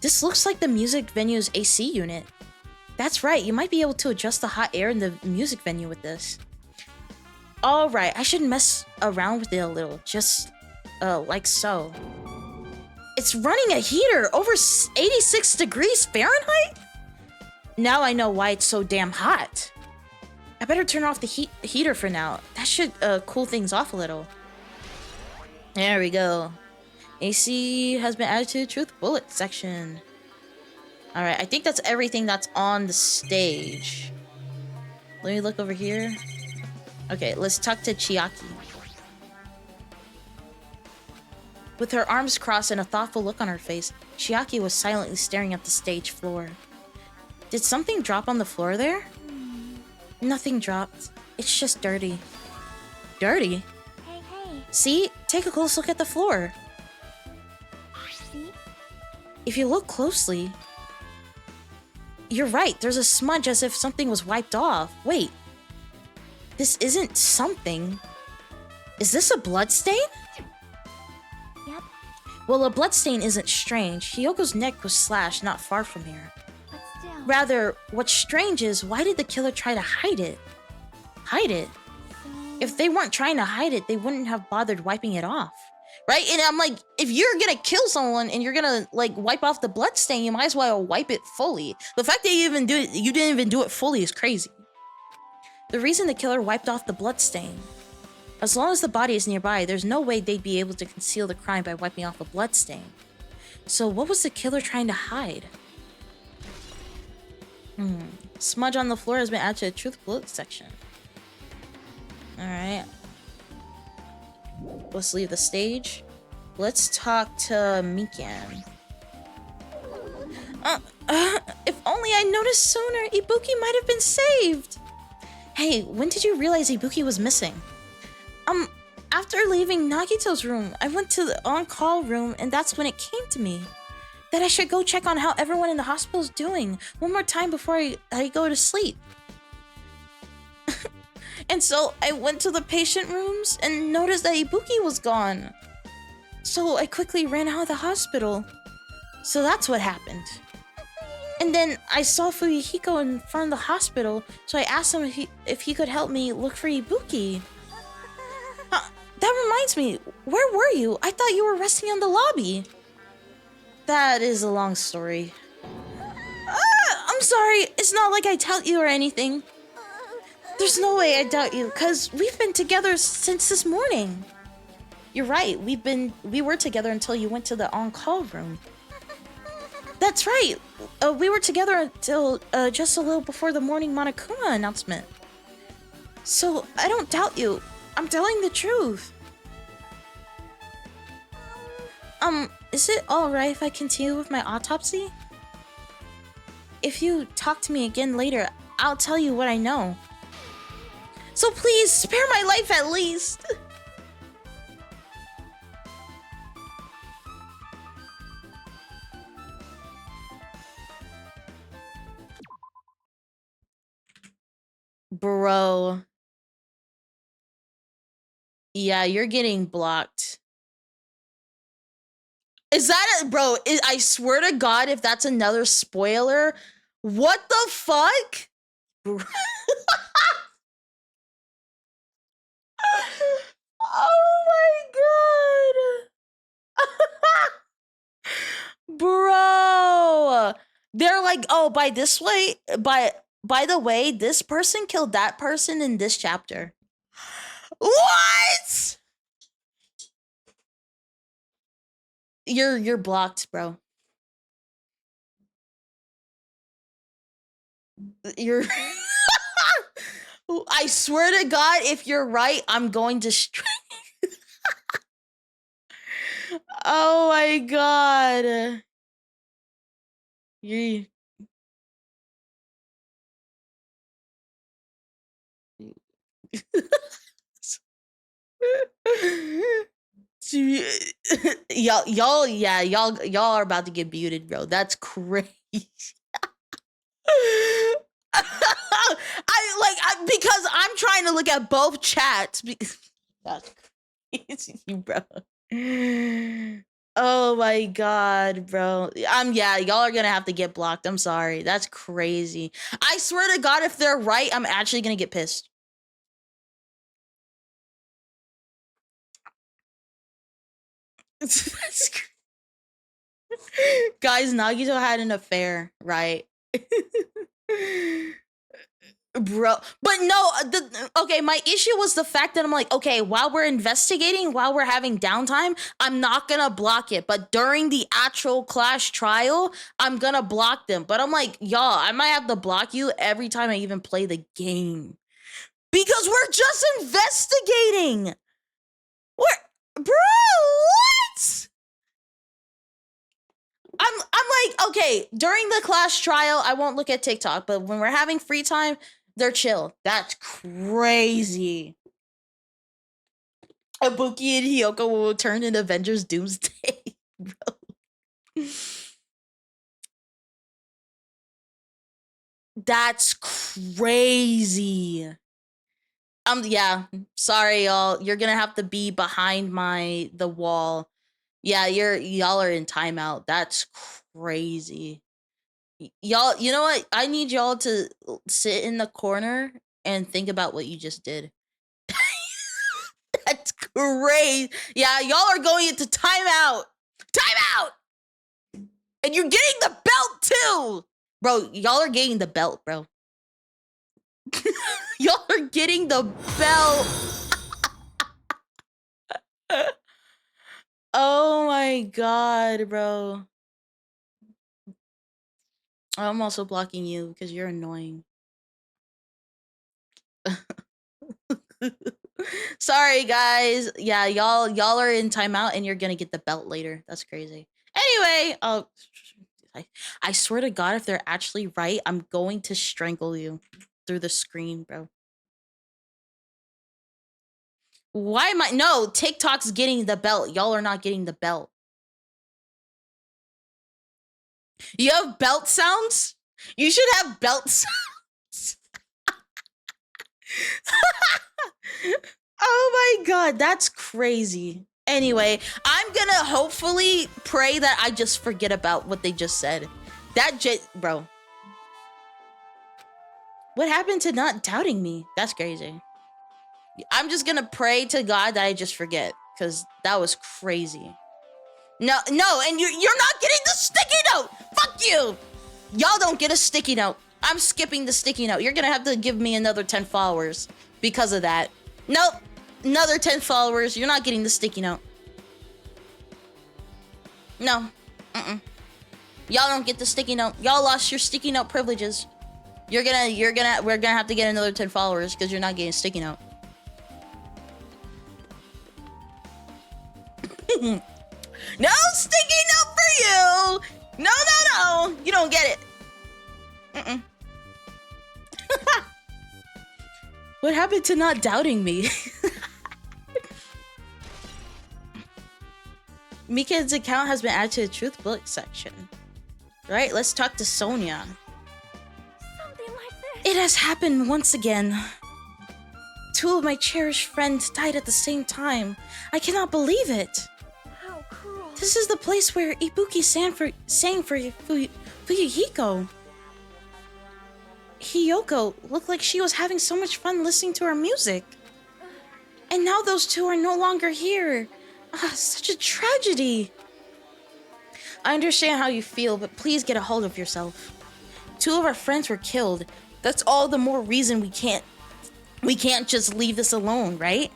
This looks like the music venue's AC unit. That's right, you might be able to adjust the hot air in the music venue with this. Alright, I should mess around with it a little, just like so. It's running a heater over 86 degrees Fahrenheit? Now I know why it's so damn hot. I better turn off the heater for now. That should cool things off a little. There we go. AC has been added to the Truth Bullet section. Alright, I think that's everything that's on the stage. Let me look over here. Okay, let's talk to Chiaki. With her arms crossed and a thoughtful look on her face, Chiaki was silently staring at the stage floor. Did something drop on the floor there? Nothing dropped. It's just dirty. Dirty? Hey. See? Take a close look at the floor. See? If you look closely... You're right, there's a smudge as if something was wiped off. Wait. This isn't something. Is this a bloodstain? Yep. Well, a bloodstain isn't strange. Hyogo's neck was slashed not far from here. But still. Rather, what's strange is, why did the killer try to hide it? Hide it? If they weren't trying to hide it, they wouldn't have bothered wiping it off. Right? And I'm like, if you're gonna kill someone and you're gonna, like, wipe off the bloodstain, you might as well wipe it fully. The fact that you didn't even do it fully is crazy. The reason the killer wiped off the bloodstain As long as the body is nearby, there's no way they'd be able to conceal the crime by wiping off a bloodstain. So what was the killer trying to hide? Smudge on the floor has been added to the truth bullet section. Alright. Let's leave the stage. Let's talk to Mikan. If only I noticed sooner, Ibuki might have been saved! Hey, when did you realize Ibuki was missing? After leaving Nagito's room, I went to the on-call room and that's when it came to me. That I should go check on how everyone in the hospital's doing one more time before I go to sleep. And so I went to the patient rooms and noticed that Ibuki was gone. So I quickly ran out of the hospital. So that's what happened. And then I saw Fuyuhiko in front of the hospital, so I asked him if he could help me look for Ibuki. That reminds me, where were you? I thought you were resting on the lobby. That is a long story. I'm sorry, it's not like I doubt you or anything. There's no way I doubt you, because we've been together since this morning. You're right, we were together until you went to the on-call room. That's right, we were together until just a little before the morning Monokuma announcement. So, I don't doubt you. I'm telling the truth. Is it alright if I continue with my autopsy? If you talk to me again later, I'll tell you what I know. So please, spare my life at least! Bro. Yeah, you're getting blocked. Is that bro? I swear to God, if that's another spoiler, what the fuck? Oh my God, bro! They're like, oh, by the way, this person killed that person in this chapter. What? You're blocked, bro. You're I swear to God, if you're right, I'm going to Oh my God. You y'all are about to get muted, bro. That's crazy. Because I'm trying to look at both chats. That's crazy, bro. Oh my God, bro. Y'all are gonna have to get blocked. I'm sorry. That's crazy. I swear to God, if they're right, I'm actually gonna get pissed. Guys, Nagito had an affair, right? Bro, but no, okay, my issue was the fact that I'm like, okay, while we're investigating, while we're having downtime, I'm not gonna block it, but during the actual class trial, I'm gonna block them. But I'm like, y'all, I might have to block you every time I even play the game, because we're just investigating. Bro, what? I'm like, okay, during the class trial, I won't look at TikTok, but when we're having free time, they're chill. That's crazy. Ibuki and Hiyoko will turn in Avengers Doomsday, bro. That's crazy. Yeah, sorry, y'all. You're gonna have to be behind the wall. Yeah, y'all are in timeout. That's crazy. Y'all, you know what? I need y'all to sit in the corner and think about what you just did. That's crazy. Yeah, y'all are going into timeout. Timeout! And you're getting the belt too! Bro, y'all are getting the belt, bro. Y'all are getting the belt. Oh my god, bro. I'm also blocking you because you're annoying. Sorry, guys. Yeah, y'all are in timeout and you're gonna get the belt later. That's crazy. Anyway, I swear to God, if they're actually right, I'm going to strangle you through the screen, bro. Why am I? No, TikTok's getting the belt. Y'all are not getting the belt. You have belt sounds? You should have belt sounds. Oh my god, that's crazy. Anyway, I'm gonna hopefully pray that I just forget about what they just said. Bro. What happened to not doubting me? That's crazy. I'm just gonna pray to God that I just forget, because that was crazy. No, and you're not getting the sticky note! Fuck you! Y'all don't get a sticky note. I'm skipping the sticky note. You're gonna have to give me another 10 followers because of that. Nope. Another 10 followers. You're not getting the sticky note. No. Y'all don't get the sticky note. Y'all lost your sticky note privileges. We're gonna have to get another 10 followers because you're not getting a sticky note. No sticky note for you! No. You don't get it. What happened to not doubting me? Mika's account has been added to the truth book section. Right, let's talk to Sonia. Something like this. It has happened once again. 2 of my cherished friends died at the same time. I cannot believe it. How cruel. This is the place where Ibuki sang for Fuyuhiko. Hiyoko looked like she was having so much fun listening to her music. And now those 2 are no longer here. Such a tragedy. I understand how you feel, but please get a hold of yourself. 2 of our friends were killed. That's all the more reason we can't just leave this alone, right?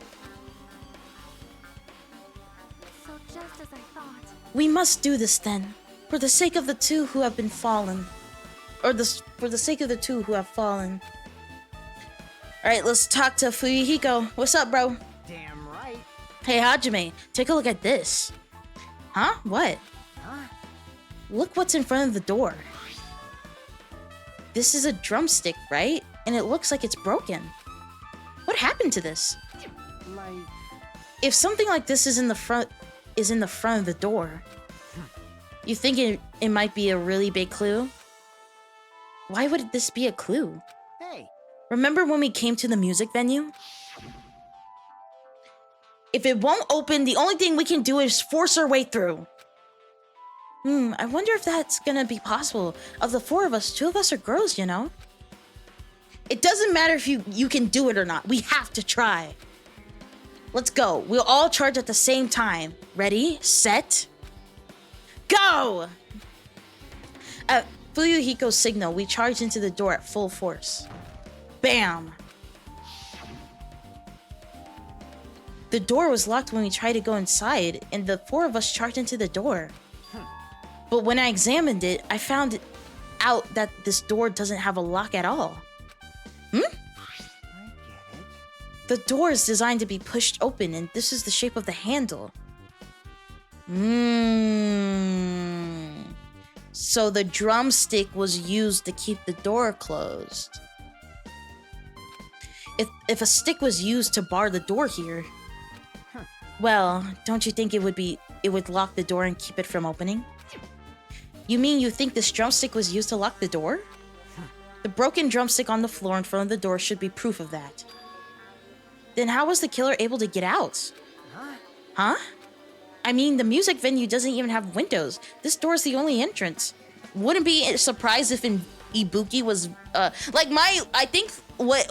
So just as I thought. We must do this then, for the sake of the 2 who have been fallen. For the sake of the 2 who have fallen. Alright, let's talk to Fuyuhiko. What's up, bro? Damn right. Hey, Hajime, take a look at this. Huh? What? Huh? Look what's in front of the door. This is a drumstick, right? And it looks like it's broken. What happened to this? Like, If something like this is in the front of the door, you think it might be a really big clue? Why would this be a clue? hey, Remember when we came to the music venue? If it won't open, the only thing we can do is force our way through. I wonder if that's gonna be possible. Of the 4 of us, 2 of us are girls, you know? It doesn't matter if you can do it or not. We have to try. Let's go. We'll all charge at the same time. Ready, set, go! At Fuyuhiko's signal, we charge into the door at full force. Bam! The door was locked when we tried to go inside, and the 4 of us charged into the door. But when I examined it, I found out that this door doesn't have a lock at all. I get it. The door is designed to be pushed open, and this is the shape of the handle. So the drumstick was used to keep the door closed. If a stick was used to bar the door here, well, don't you think it would lock the door and keep it from opening? You mean you think this drumstick was used to lock the door? The broken drumstick on the floor in front of the door should be proof of that. Then how was the killer able to get out? Huh? I mean, the music venue doesn't even have windows. This door is the only entrance. Wouldn't be surprised if Ibuki was I think what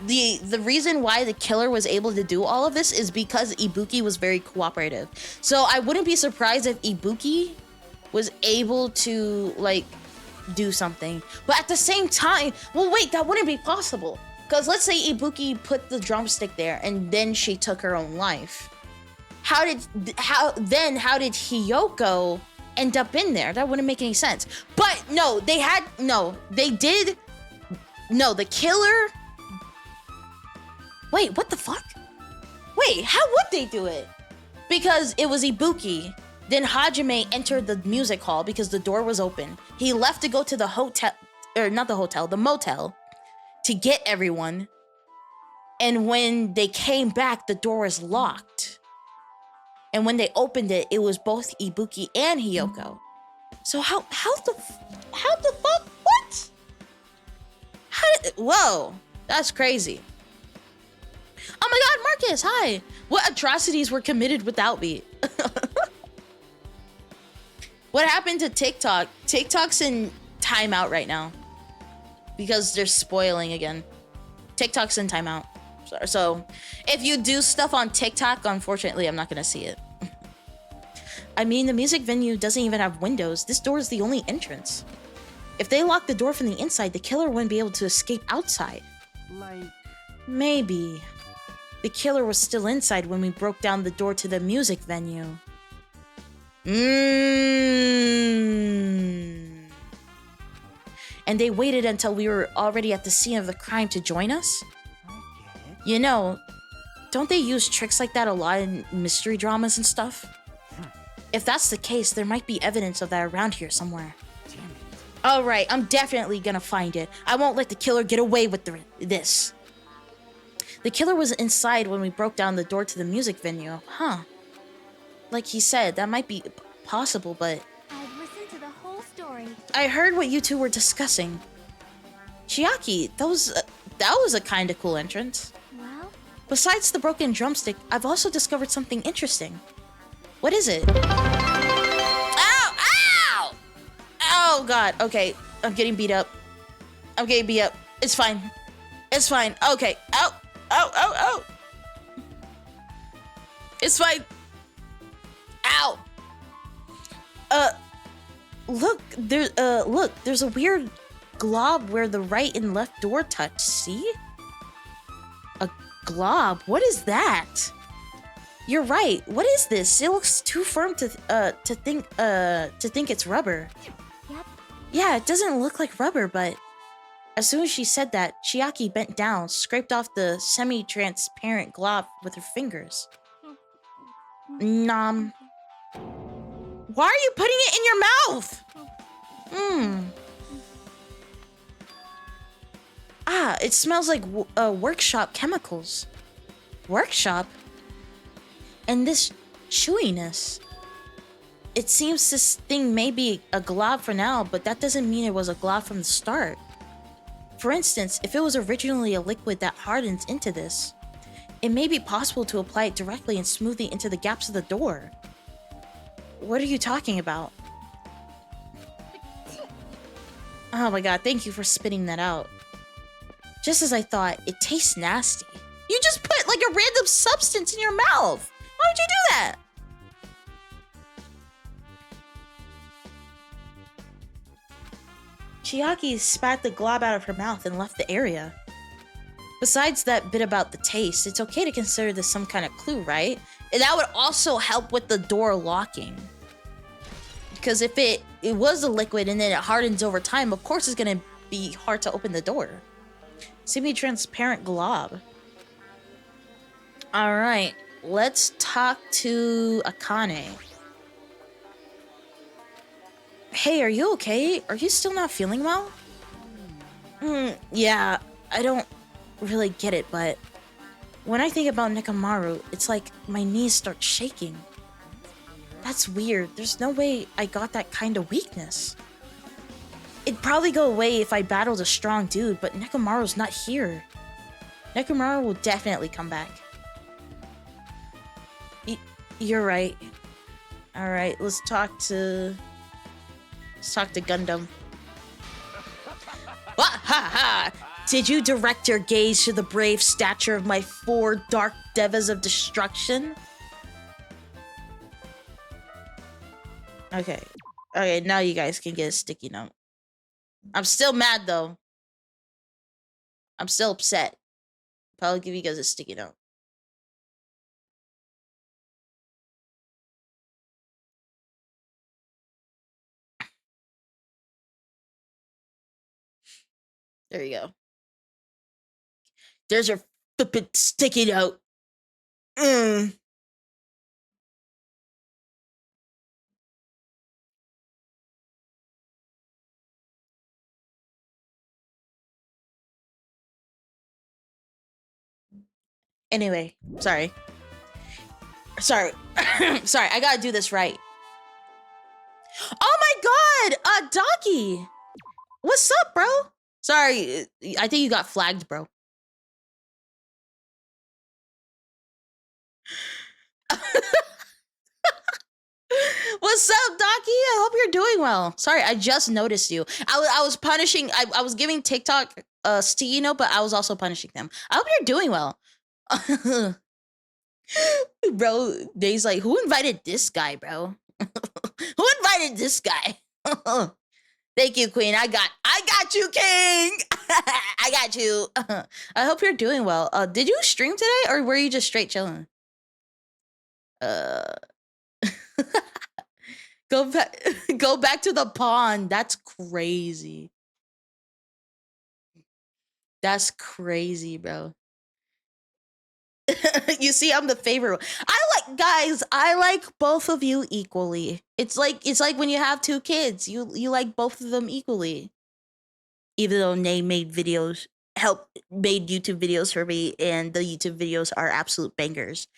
the reason why the killer was able to do all of this is because Ibuki was very cooperative. So I wouldn't be surprised if Ibuki was able to do something. But at the same time, well, wait, that wouldn't be possible. Because let's say Ibuki put the drumstick there and then she took her own life. how did Hiyoko end up in there? That wouldn't make any sense. But no, the killer. Wait, what the fuck? Wait, how would they do it? Because it was Ibuki. Then Hajime entered the music hall because the door was open. He left to go to the hotel, or not the hotel, the motel, to get everyone. And when they came back, the door was locked. And when they opened it, it was both Ibuki and Hiyoko. So how the fuck? What? Whoa, that's crazy. Oh my God, Marcus, hi. What atrocities were committed without me? What happened to TikTok? TikTok's in timeout right now because they're spoiling again. TikTok's in timeout. So if you do stuff on TikTok, unfortunately, I'm not gonna see it. I mean, the music venue doesn't even have windows. This door is the only entrance. If they lock the door from the inside, the killer wouldn't be able to escape outside. Like, Maybe. The killer was still inside when we broke down the door to the music venue. And they waited until we were already at the scene of the crime to join us? I get it. You know, don't they use tricks like that a lot in mystery dramas and stuff? If that's the case, there might be evidence of that around here somewhere. Damn it. Alright, I'm definitely gonna find it. I won't let the killer get away with this. The killer was inside when we broke down the door to the music venue. Huh. Like he said, that might be possible, but... I've listened to the whole story. I heard what you two were discussing. Chiaki, that was a kinda cool entrance. Well, Besides the broken drumstick, I've also discovered something interesting. What is it? Ow! Ow! Oh God, okay. I'm getting beat up. It's fine. It's fine. Okay. Ow! Ow! Ow! Ow! It's fine. Ow! Look, there's a weird glob where the right and left door touch. See? A glob? What is that? You're right. What is this? It looks too firm to think it's rubber. yep. Yeah, it doesn't look like rubber, but as soon as she said that, Chiaki bent down, scraped off the semi-transparent glob with her fingers. Nom. Why are you putting it in your mouth? Ah, it smells like workshop chemicals. Workshop? And this chewiness. It seems this thing may be a glob for now, but that doesn't mean it was a glob from the start. For instance, if it was originally a liquid that hardens into this, it may be possible to apply it directly and smoothly into the gaps of the door. What are you talking about? Oh my God, thank you for spitting that out. Just as I thought, it tastes nasty. You just put like a random substance in your mouth. Why would you do that? Chiaki spat the glob out of her mouth and left the area. Besides that bit about the taste, it's okay to consider this some kind of clue, right? And that would also help with the door locking. Because if it was a liquid and then it hardens over time, of course it's gonna be hard to open the door. Semi-transparent glob. Alright, let's talk to Akane. Hey, are you okay? Are you still not feeling well? Yeah, I don't really get it, but when I think about Nekomaru, it's like my knees start shaking. That's weird. There's no way I got that kind of weakness. It'd probably go away if I battled a strong dude, but Nekomaru's not here. Nekomaru will definitely come back. You're right. Alright, let's talk to Gundam. What? Ha ha! Did you direct your gaze to the brave stature of my 4 dark devas of destruction? Okay. Okay, now you guys can get a sticky note. I'm still mad though. I'm still upset. Probably give you guys a sticky note. There you go. There's your flippin' sticky note. Anyway, sorry. Sorry. Sorry, I gotta do this right. Oh my god! Docky! What's up, bro? Sorry, I think you got flagged, bro. What's up, Docky? I hope you're doing well. Sorry, I just noticed you. I was punishing, I was giving TikTok a sticky note, but I was also punishing them. I hope you're doing well. Bro, Dave's like, who invited this guy, bro? Who invited this guy? Thank you, Queen. I got you, King. I got you. I hope you're doing well. Did you stream today, or were you just straight chilling? Go back to the pond. That's crazy. That's crazy, bro. You see, I'm the favorite. I like both of you equally. It's like when you have two kids, you like both of them equally. Even though Nay made YouTube videos for me, and the YouTube videos are absolute bangers.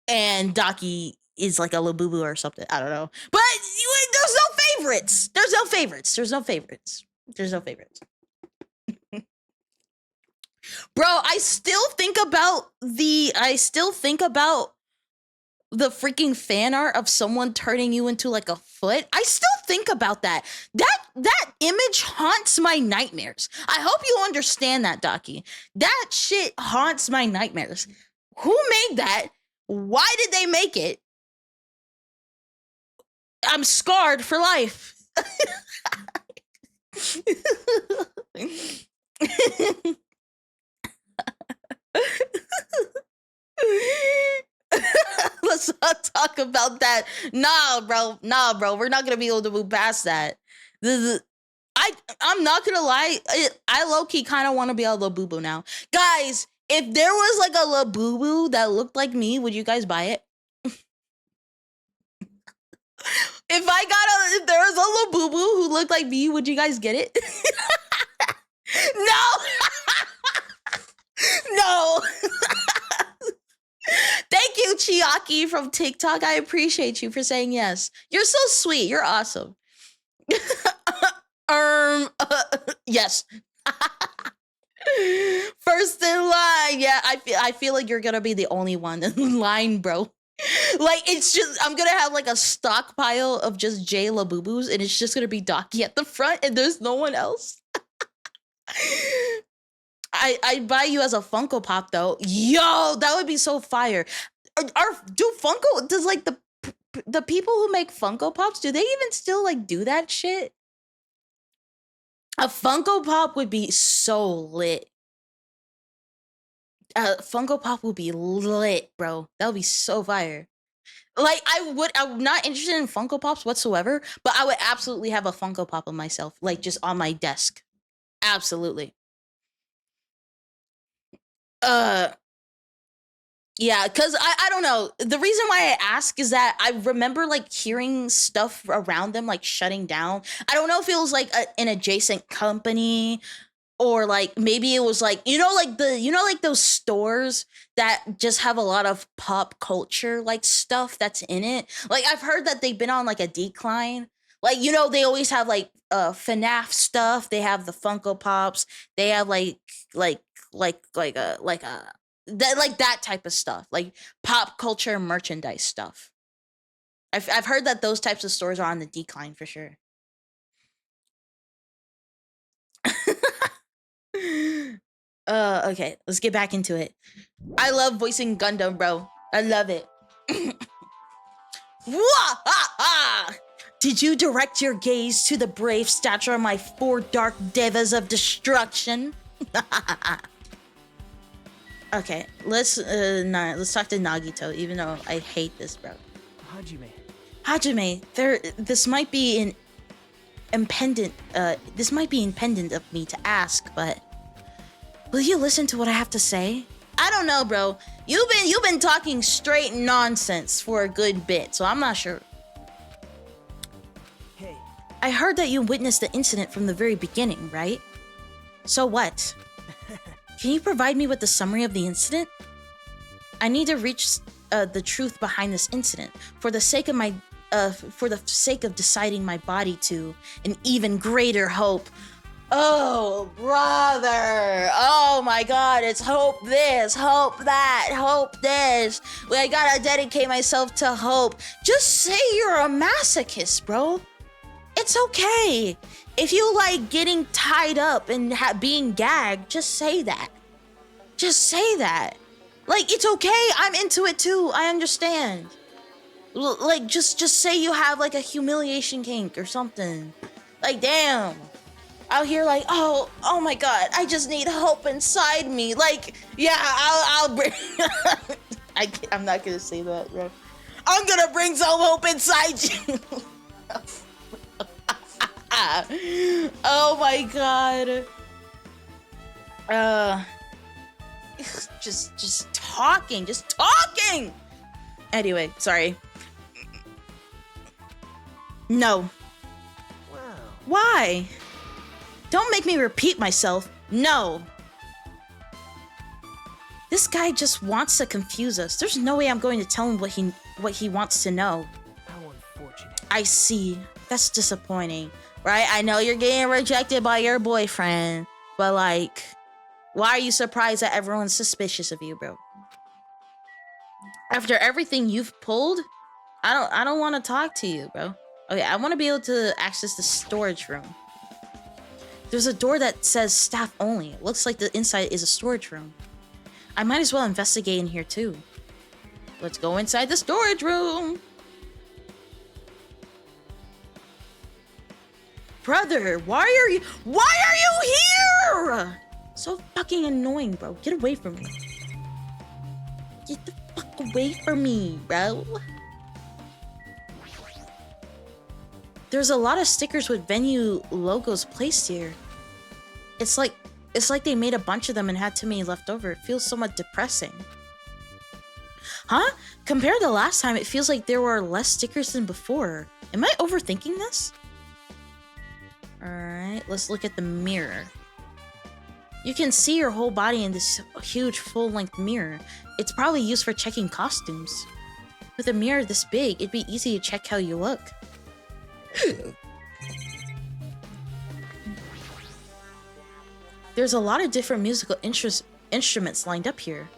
And Docky is like a Labubu or something. I don't know. But there's no favorites. There's no favorites. Bro, I still think about the freaking fan art of someone turning you into like a foot. I still think about that. That image haunts my nightmares. I hope you understand that, Docky. That shit haunts my nightmares. Who made that? Why did they make it? I'm scarred for life. Let's not talk about that. Nah, bro. We're not gonna be able to move past that. I'm not gonna lie. I low-key kind of want to be a Labubu now. Guys, if there was like a Labubu that looked like me, would you guys buy it? If there was a Labubu who looked like me, would you guys get it? No. No. Thank you, Chiaki from TikTok. I appreciate you for saying yes. You're so sweet. You're awesome. Yes. First in line. Yeah, I feel like you're gonna be the only one in line, bro. Like, it's just, I'm gonna have like a stockpile of just J Labubus, and it's just gonna be Docky at the front, and there's no one else. I'd buy you as a Funko Pop though. Yo, that would be so fire. Does like the people who make Funko Pops, do they even still like do that shit? A Funko Pop would be so lit. Funko Pop would be lit, bro. That would be so fire. Like, I'm not interested in Funko Pops whatsoever, but I would absolutely have a Funko Pop of myself, like just on my desk. Absolutely. Yeah, because I don't know. The reason why I ask is that I remember like hearing stuff around them like shutting down. I don't know if it was like an adjacent company, or like maybe it was like, like those stores that just have a lot of pop culture like stuff that's in it. Like, I've heard that they've been on like a decline. Like, they always have like FNAF stuff. They have the Funko Pops. They have like that type of stuff, like pop culture merchandise stuff. I've heard that those types of stores are on the decline for sure. Okay, let's get back into it. I love voicing Gundam, bro. I love it. Did you direct your gaze to the brave stature of my 4 dark devas of destruction? Okay, let's talk to Nagito, even though I hate this, bro. Hajime, This might be an this might be impendent of me to ask, but will you listen to what I have to say? I don't know, bro. You've been talking straight nonsense for a good bit, so I'm not sure. Hey, I heard that you witnessed the incident from the very beginning, right? So what? Can you provide me with the summary of the incident? I need to reach the truth behind this incident for the sake of deciding my body to an even greater hope. Oh, brother. Oh my god, it's hope this, hope that, hope this. I gotta dedicate myself to hope. Just say you're a masochist, bro. It's okay. If you like getting tied up and being gagged, just say that. Just say that. Like, it's okay. I'm into it too. I understand. Like, just say you have like a humiliation kink or something. Like, damn. Out here like, oh my god, I just need hope inside me. Like, yeah, I'll bring... I'm not gonna say that, bro. I'm gonna bring some hope inside you. Oh my god. Just talking. Anyway, sorry. No. wow. Why? Don't make me repeat myself. No. This guy just wants to confuse us. There's no way I'm going to tell him what he wants to know. How unfortunate. I see. That's disappointing, right? I know you're getting rejected by your boyfriend, but like, why are you surprised that everyone's suspicious of you, bro? After everything you've pulled, I don't want to talk to you, bro. Okay, I want to be able to access the storage room. There's a door that says staff only. It looks like the inside is a storage room. I might as well investigate in here too. Let's go inside the storage room. Brother, why are you here? So fucking annoying, bro. Get away from me. Get the fuck away from me, bro. There's a lot of stickers with venue logos placed here. It's like they made a bunch of them and had too many left over. It feels somewhat depressing. Huh? Compared to last time, it feels like there were less stickers than before. Am I overthinking this? Alright, let's look at the mirror. You can see your whole body in this huge full-length mirror. It's probably used for checking costumes. With a mirror this big, it'd be easy to check how you look. There's a lot of different musical instruments lined up here.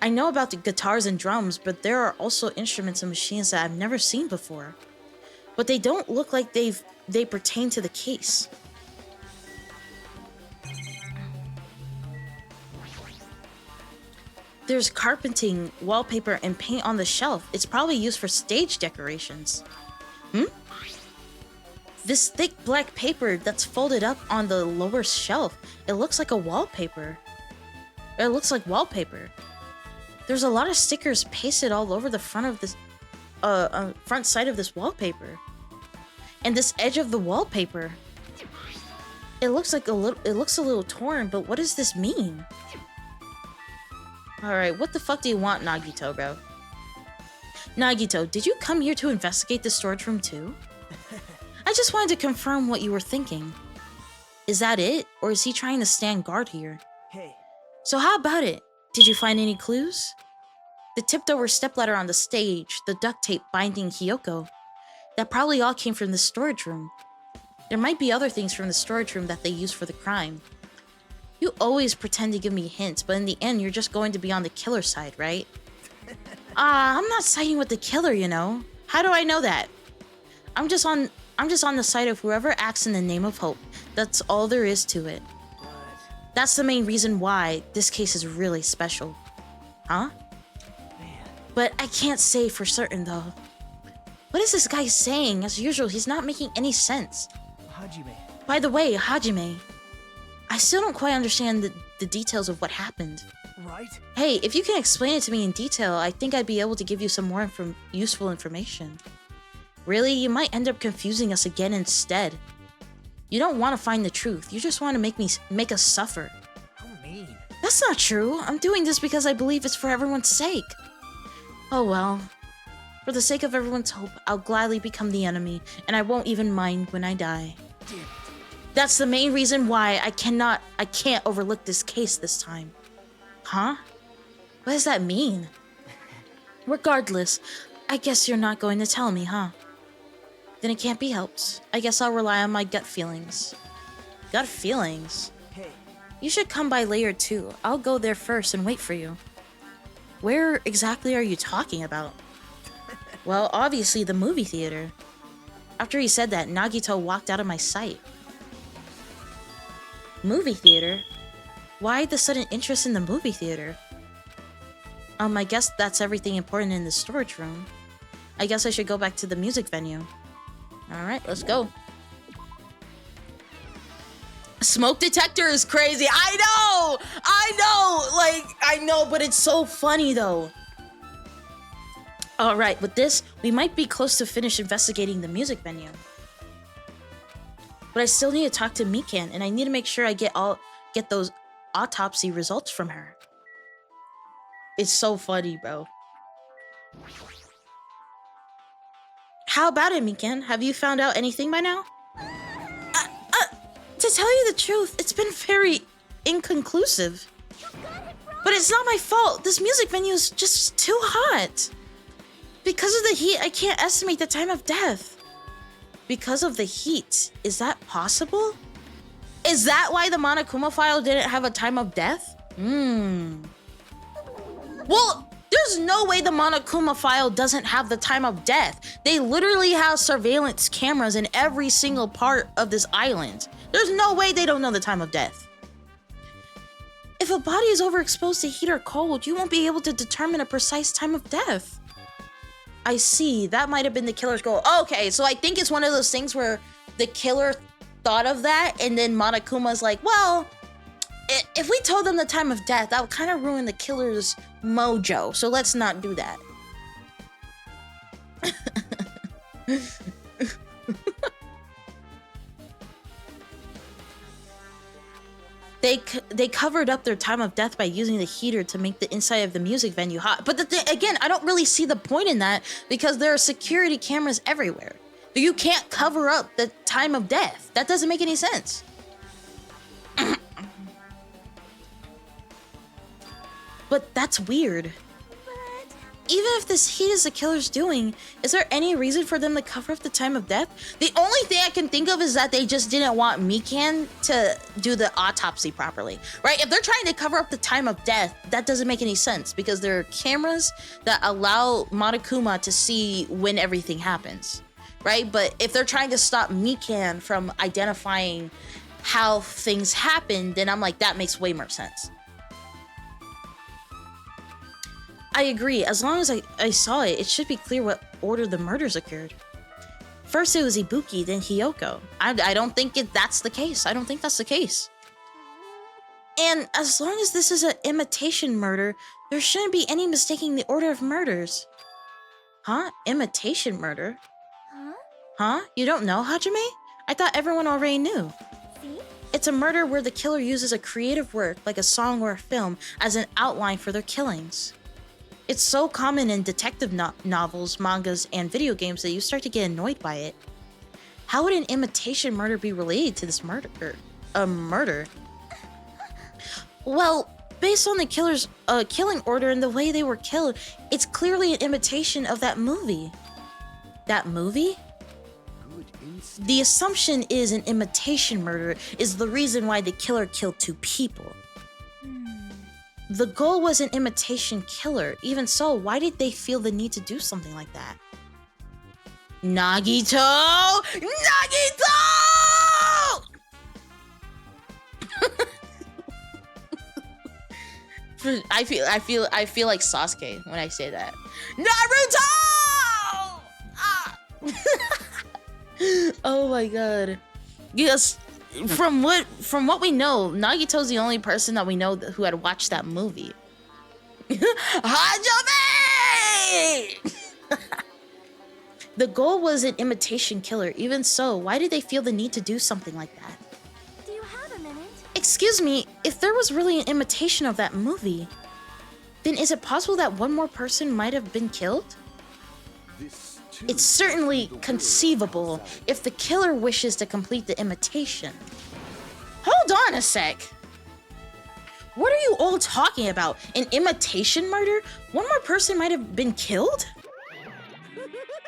I know about the guitars and drums, but there are also instruments and machines that I've never seen before. But they don't look like they pertain to the case. There's carpeting, wallpaper, and paint on the shelf. It's probably used for stage decorations. This thick black paper that's folded up on the lower shelf. It looks like a wallpaper. It looks like wallpaper. There's a lot of stickers pasted all over the front of this, front side of this wallpaper. And this edge of the wallpaper. It looks a little torn, but what does this mean? Alright, what the fuck do you want, Nagito, bro? Nagito, did you come here to investigate the storage room too? I just wanted to confirm what you were thinking. Is that it? Or is he trying to stand guard here? Hey, So how about it? Did you find any clues? The tipped over stepladder on the stage, the duct tape binding Hiyoko. That probably all came from the storage room. There might be other things from the storage room that they used for the crime. You always pretend to give me hints, but in the end, you're just going to be on the killer side, right? I'm not siding with the killer, you know. How do I know that? I'm just on the side of whoever acts in the name of hope. That's all there is to it. but... That's the main reason why this case is really special. Huh? Man, But I can't say for certain, though. What is this guy saying? As usual, he's not making any sense. Hajime. By the way, Hajime, I still don't quite understand the details of what happened. Right? Hey, if you can explain it to me in detail, I think I'd be able to give you some more useful information. Really, you might end up confusing us again instead. You don't want to find the truth. You just want to make us suffer. How mean. That's not true. I'm doing this because I believe it's for everyone's sake. Oh well. For the sake of everyone's hope, I'll gladly become the enemy, and I won't even mind when I die. Damn it. That's the main reason why I can't overlook this case this time. Huh? What does that mean? Regardless, I guess you're not going to tell me, huh? Then it can't be helped. I guess I'll rely on my gut feelings. Gut feelings? Hey, You should come by later too. I'll go there first and wait for you. Where exactly are you talking about? Well, obviously the movie theater. After he said that, Nagito walked out of my sight. Movie theater? Why the sudden interest in the movie theater? I guess that's everything important in the storage room. I guess I should go back to the music venue. Alright, let's go. Smoke detector is crazy. I know, but it's so funny though. Alright, with this, we might be close to finish investigating the music venue. But I still need to talk to Mikan, and I need to make sure I get those autopsy results from her. It's so funny, bro. How about it, Mikan? Have you found out anything by now? To tell you the truth, it's been very inconclusive. But it's not my fault. This music venue is just too hot. Because of the heat, I can't estimate the time of death. Because of the heat, is that possible? Is that why the Monokuma file didn't have a time of death? Well, there's no way the Monokuma file doesn't have the time of death. They literally have surveillance cameras in every single part of this island. There's no way they don't know the time of death. If a body is overexposed to heat or cold, you won't be able to determine a precise time of death. I see. That might have been the killer's goal. Okay, so I think it's one of those things where the killer thought of that, and then Monokuma's like, well, if we told them the time of death, that would kind of ruin the killer's mojo, so let's not do that. They covered up their time of death by using the heater to make the inside of the music venue hot. But again, I don't really see the point in that because there are security cameras everywhere. You can't cover up the time of death. That doesn't make any sense. But that's weird. Even if this heat is the killer's doing, is there any reason for them to cover up the time of death? The only thing I can think of is that they just didn't want Mikan to do the autopsy properly, right? If they're trying to cover up the time of death, that doesn't make any sense because there are cameras that allow Monokuma to see when everything happens, right? But if they're trying to stop Mikan from identifying how things happen, then I'm like, that makes way more sense. I agree. As long as I saw it, it should be clear what order the murders occurred. First it was Ibuki, then Hiyoko. I don't think that's the case. I don't think that's the case. And as long as this is an imitation murder, there shouldn't be any mistaking the order of murders. Huh? Imitation murder? Huh? You don't know, Hajime? I thought everyone already knew. See? It's a murder where the killer uses a creative work, like a song or a film, as an outline for their killings. It's so common in detective novels, mangas, and video games that you start to get annoyed by it. How would an imitation murder be related to this murder? Murder? Well, based on the killer's killing order and the way they were killed, it's clearly an imitation of that movie. That movie? Good instinct. The assumption is an imitation murder is the reason why the killer killed two people. The goal was an imitation killer. Even so, why did they feel the need to do something like that? Nagito! Nagito! I feel like Sasuke when I say that. Naruto! Ah! Oh my god. Yes. From what we know, Nagito's the only person that we know who had watched that movie. Hajime! The goal was an imitation killer. Even so, why did they feel the need to do something like that? Do you have a minute? Excuse me, if there was really an imitation of that movie, then is it possible that one more person might have been killed? This too It's certainly conceivable if the killer wishes to complete the imitation. Hold on a sec. What are you all talking about? An imitation murder? One more person might have been killed?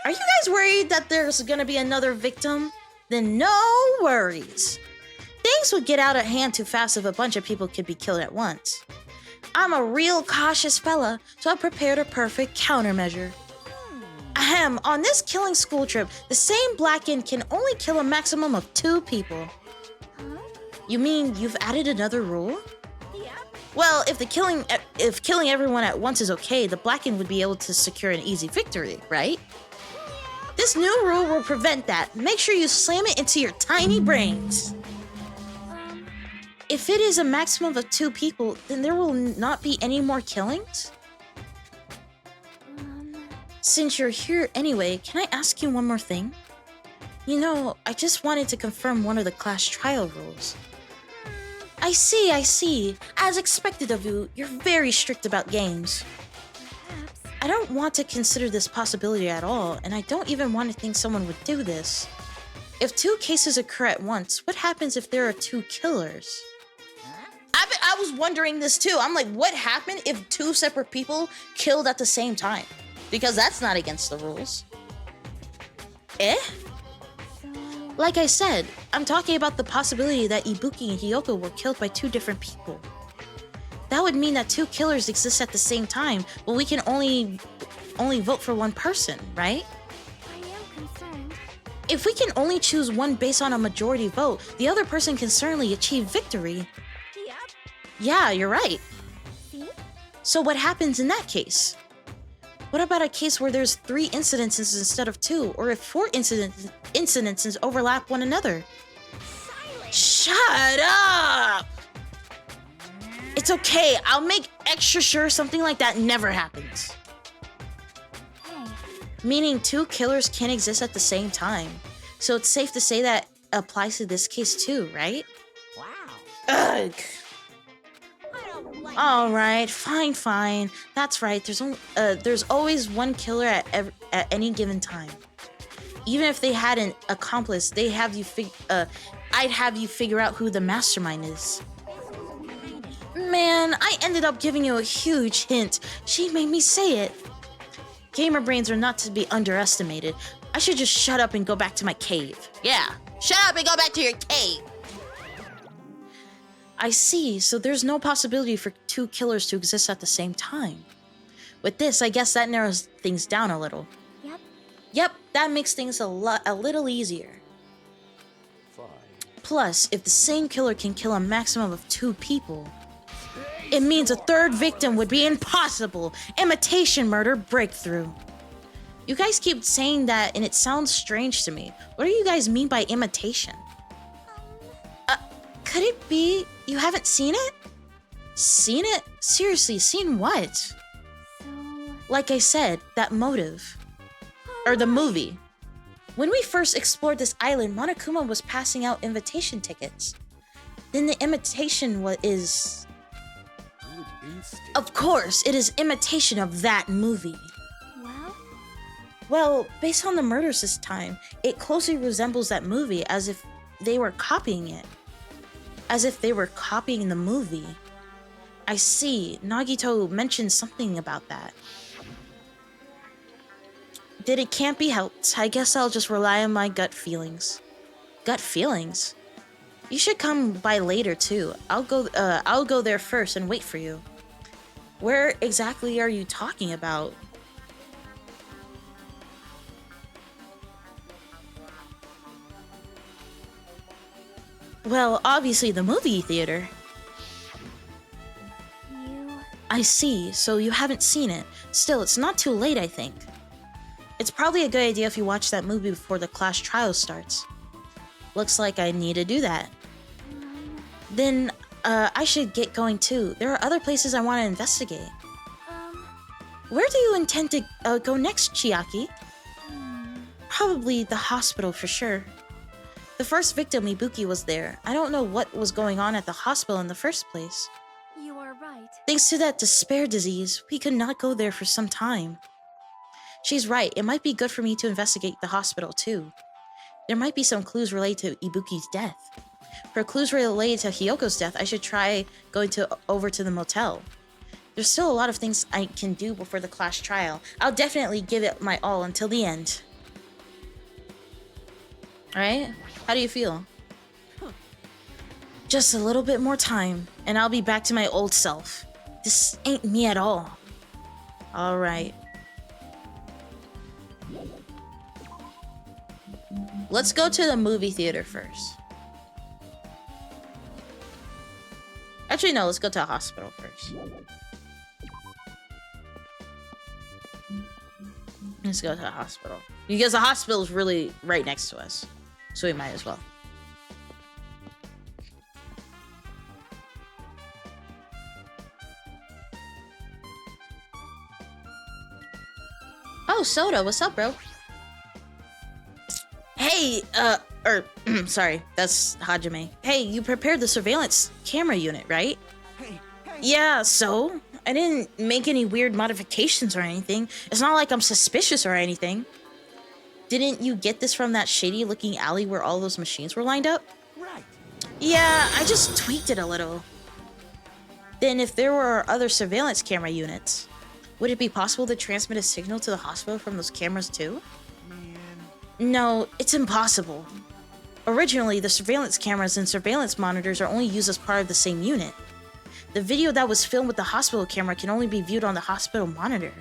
Are you guys worried that there's gonna be another victim? Then no worries. Things would get out of hand too fast if a bunch of people could be killed at once. I'm a real cautious fella, so I prepared a perfect countermeasure. Ahem, on this killing school trip, the same Blackened can only kill a maximum of 2 people. Huh? You mean you've added another rule? Yep. Well, if killing everyone at once is okay, the Blackened would be able to secure an easy victory, right? This new rule will prevent that. Make sure you slam it into your tiny brains. If it is a maximum of 2 people, then there will not be any more killings? Since you're here anyway, can I ask you one more thing? You know, I just wanted to confirm one of the class trial rules. I see. As expected of you, you're very strict about games. Perhaps. I don't want to consider this possibility at all, and I don't even want to think someone would do this. If 2 cases occur at once, what happens if there are 2 killers? I was wondering this too. I'm like, what happened if 2 separate people killed at the same time? Because that's not against the rules. Eh? So, Like I said, I'm talking about the possibility that Ibuki and Hiyoko were killed by 2 different people. That would mean that 2 killers exist at the same time, but we can only vote for one person, right? I am concerned. If we can only choose one based on a majority vote, the other person can certainly achieve victory. Yep. Yeah, you're right. See? So what happens in that case? What about a case where there's 3 incidences instead of 2, or if 4 incidences overlap one another? Shut up! It's okay, I'll make extra sure something like that never happens. Hey. Meaning 2 killers can't exist at the same time. So it's safe to say that applies to this case too, right? Wow. Ugh. I don't like Alright, fine. That's right, there's always one killer at any given time. Even if they had an accomplice, I'd have you figure out who the mastermind is. Man, I ended up giving you a huge hint. She made me say it. Gamer brains are not to be underestimated. I should just shut up and go back to my cave. Yeah, shut up and go back to your cave. I see, so there's no possibility for 2 killers to exist at the same time. With this, I guess that narrows things down a little. Yep. Yep, that makes things a little easier. Fine. Plus, if the same killer can kill a maximum of 2 people, it means a 3rd victim would be impossible. Imitation murder breakthrough. You guys keep saying that and it sounds strange to me. What do you guys mean by imitation? Could it be you haven't seen it? Seen it? Seriously, seen what? So, Like I said, that motive. Or the movie. When we first explored this island, Monokuma was passing out invitation tickets. Then the imitation is... Good instinct. Of course, it is imitation of that movie. well, Well, based on the murders this time, it closely resembles that movie as if they were copying it. As if they were copying the movie. I see, Nagito mentioned something about that. Then it can't be helped. I guess I'll just rely on my gut feelings. Gut feelings? You should come by later too. I'll go there first and wait for you. Where exactly are you talking about? Well, obviously the movie theater. you. I see, so you haven't seen it. Still, it's not too late, I think. It's probably a good idea if you watch that movie before the class trial starts. Looks like I need to do that. Then, I should get going too. There are other places I want to investigate. Um, Where do you intend to go next, Chiaki? Probably the hospital for sure. The first victim, Ibuki, was there. I don't know what was going on at the hospital in the first place. You are right. Thanks to that despair disease, we could not go there for some time. She's right, it might be good for me to investigate the hospital too. There might be some clues related to Ibuki's death. For clues related to Hyoko's death, I should try going over to the motel. There's still a lot of things I can do before the class trial. I'll definitely give it my all until the end. Alright? How do you feel? Just a little bit more time, and I'll be back to my old self. This ain't me at all. Alright. Let's go to the movie theater first. Actually, no, let's go to a hospital first. Let's go to the hospital. Because the hospital is really right next to us. So we might as well. Oh, Soda, what's up, bro? Hey, sorry, that's Hajime. Hey, you prepared the surveillance camera unit, right? Hey, Yeah, so? I didn't make any weird modifications or anything. It's not like I'm suspicious or anything. Didn't you get this from that shady-looking alley where all those machines were lined up? right. Yeah, I just tweaked it a little. Then if there were other surveillance camera units, would it be possible to transmit a signal to the hospital from those cameras too? Man. No, it's impossible. Originally, the surveillance cameras and surveillance monitors are only used as part of the same unit. The video that was filmed with the hospital camera can only be viewed on the hospital monitor.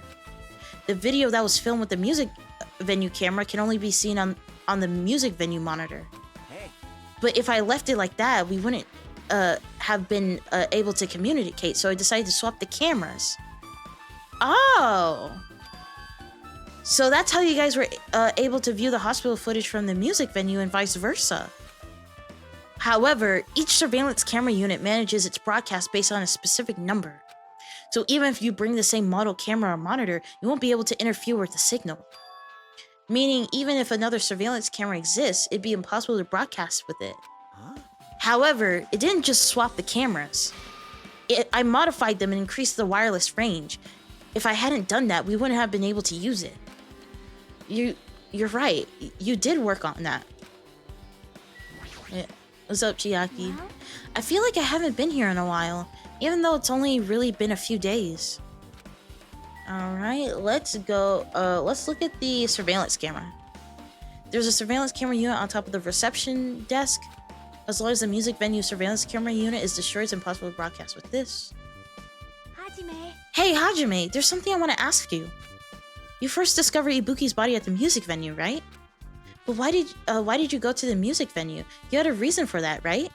The video that was filmed with the music venue camera can only be seen on the music venue monitor. Hey. But if I left it like that, we wouldn't have been able to communicate, so I decided to swap the cameras. Oh! So that's how you guys were able to view the hospital footage from the music venue and vice versa. However, each surveillance camera unit manages its broadcast based on a specific number. So even if you bring the same model camera or monitor, you won't be able to interfere with the signal. Meaning, even if another surveillance camera exists, it'd be impossible to broadcast with it. Huh? However, it didn't just swap the cameras. I modified them and increased the wireless range. If I hadn't done that, we wouldn't have been able to use it. You're right. You did work on that. Yeah. What's up, Chiaki? Well? I feel like I haven't been here in a while, even though it's only really been a few days. Alright, let's go. Let's look at the surveillance camera. There's a surveillance camera unit on top of the reception desk. As long as the music venue surveillance camera unit is destroyed, it's impossible to broadcast with this. Hajime. Hey, Hajime, there's something I want to ask you. You first discovered Ibuki's body at the music venue, right? But why did you go to the music venue? You had a reason for that, right?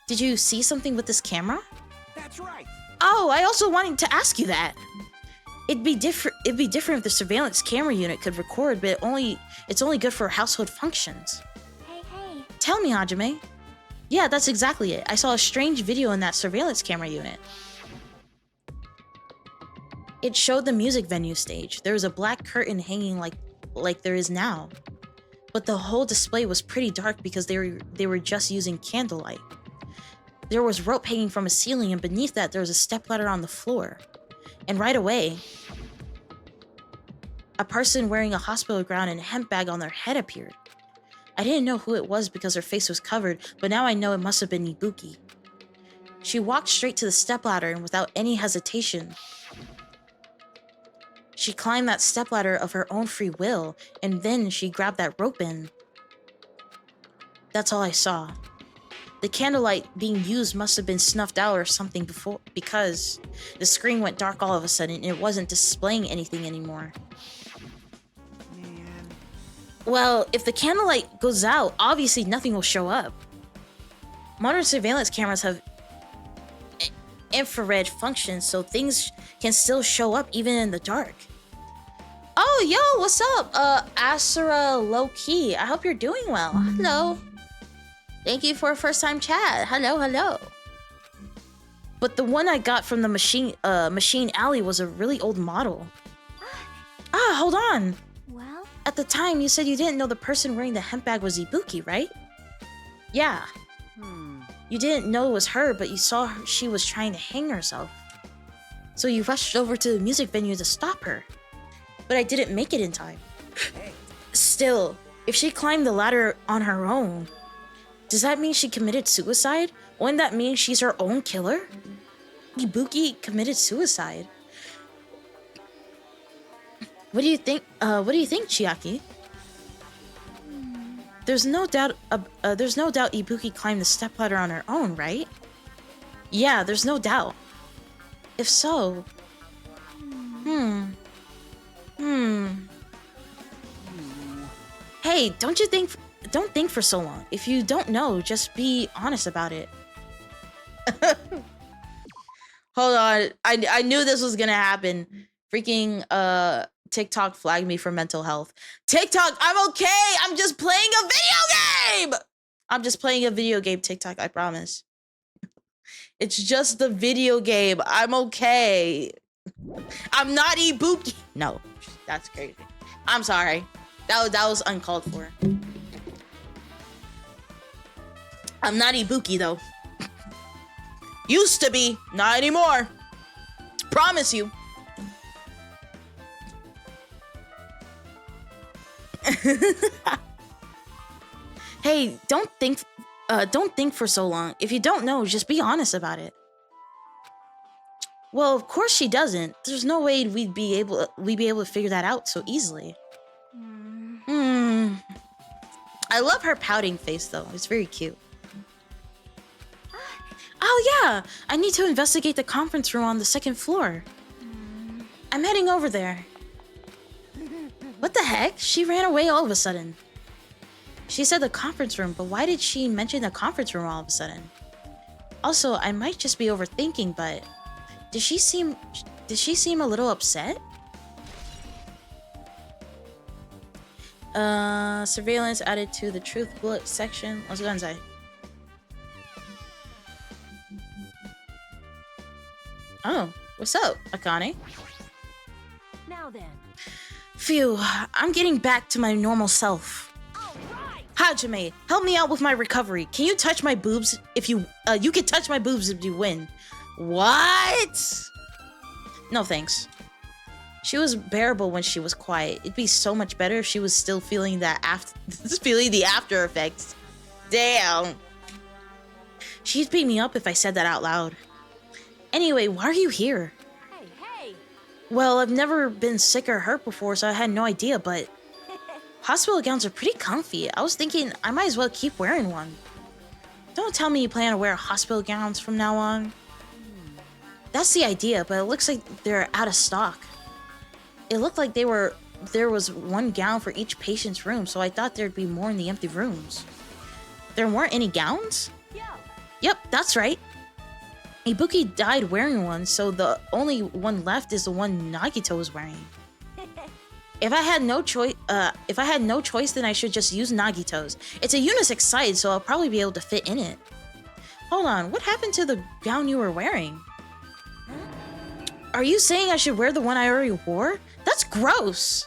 Did you see something with this camera? That's right. Oh, I also wanted to ask you that. It'd be different if the surveillance camera unit could record, but it's only good for household functions. Hey. Tell me, Hajime. Yeah, that's exactly it. I saw a strange video in that surveillance camera unit. It showed the music venue stage. There was a black curtain hanging like there is now. But the whole display was pretty dark because they were just using candlelight. There was rope hanging from a ceiling, and beneath that there was a stepladder on the floor. And right away, a person wearing a hospital gown and a hemp bag on their head appeared. I didn't know who it was because her face was covered, but now I know it must have been Ibuki. She walked straight to the stepladder, and without any hesitation, she climbed that stepladder of her own free will, and then she grabbed that rope end. That's all I saw. The candlelight being used must have been snuffed out or something before, because the screen went dark all of a sudden and it wasn't displaying anything anymore. Man. Well, if the candlelight goes out, obviously nothing will show up. Modern surveillance cameras have infrared functions, so things can still show up even in the dark. Oh, yo, what's up? Asura Low-Key. I hope you're doing well. Hello. Thank you for a first-time chat. Hello. But the one I got from the machine alley was a really old model. Hold on. Well? At the time, you said you didn't know the person wearing the hemp bag was Ibuki, right? Yeah. You didn't know it was her, but you saw she was trying to hang herself. So you rushed over to the music venue to stop her. But I didn't make it in time. Still, if she climbed the ladder on her own, does that mean she committed suicide? Wouldn't that mean she's her own killer? Ibuki committed suicide. What do you think? Chiaki? There's no doubt Ibuki climbed the stepladder on her own, right? Yeah, there's no doubt. If so, Hey, don't think for so long. If you don't know, just be honest about it. Hold on. I knew this was gonna happen. Freaking TikTok flagged me for mental health. TikTok, I'm okay. I'm just playing a video game. I'm just playing a video game, TikTok, I promise. It's just the video game. I'm okay. I'm not Ibuki. No, that's crazy. I'm sorry. That was uncalled for. I'm not Ibuki though. Used to be, not anymore. Promise you. Hey, don't think for so long. If you don't know, just be honest about it. Well, of course she doesn't. There's no way we'd be able to figure that out so easily. I love her pouting face though. It's very cute. Oh yeah, I need to investigate the conference room on the second floor. I'm heading over there. What the heck? She ran away all of a sudden. She said the conference room, but why did she mention the conference room all of a sudden? Also, I might just be overthinking, but did she seem a little upset? Surveillance added to the truth bullet section. Let's go inside. Oh, what's up, Akane? Now then. Phew, I'm getting back to my normal self. Hajime, help me out with my recovery. Can you touch my boobs if you can touch my boobs if you win. What? No thanks. She was bearable when she was quiet. It'd be so much better if she was still feeling the after effects. Damn. She'd beat me up if I said that out loud. Anyway, why are you here? Hey. Well, I've never been sick or hurt before, so I had no idea, but hospital gowns are pretty comfy. I was thinking I might as well keep wearing one. Don't tell me you plan to wear hospital gowns from now on. That's the idea, but it looks like they're out of stock. It looked like there was one gown for each patient's room, so I thought there'd be more in the empty rooms. There weren't any gowns? Yep, that's right. Ibuki died wearing one, so the only one left is the one Nagito was wearing. If I had no choice, then I should just use Nagito's. It's a unisex size, so I'll probably be able to fit in it. Hold on, what happened to the gown you were wearing? Are you saying I should wear the one I already wore? That's gross.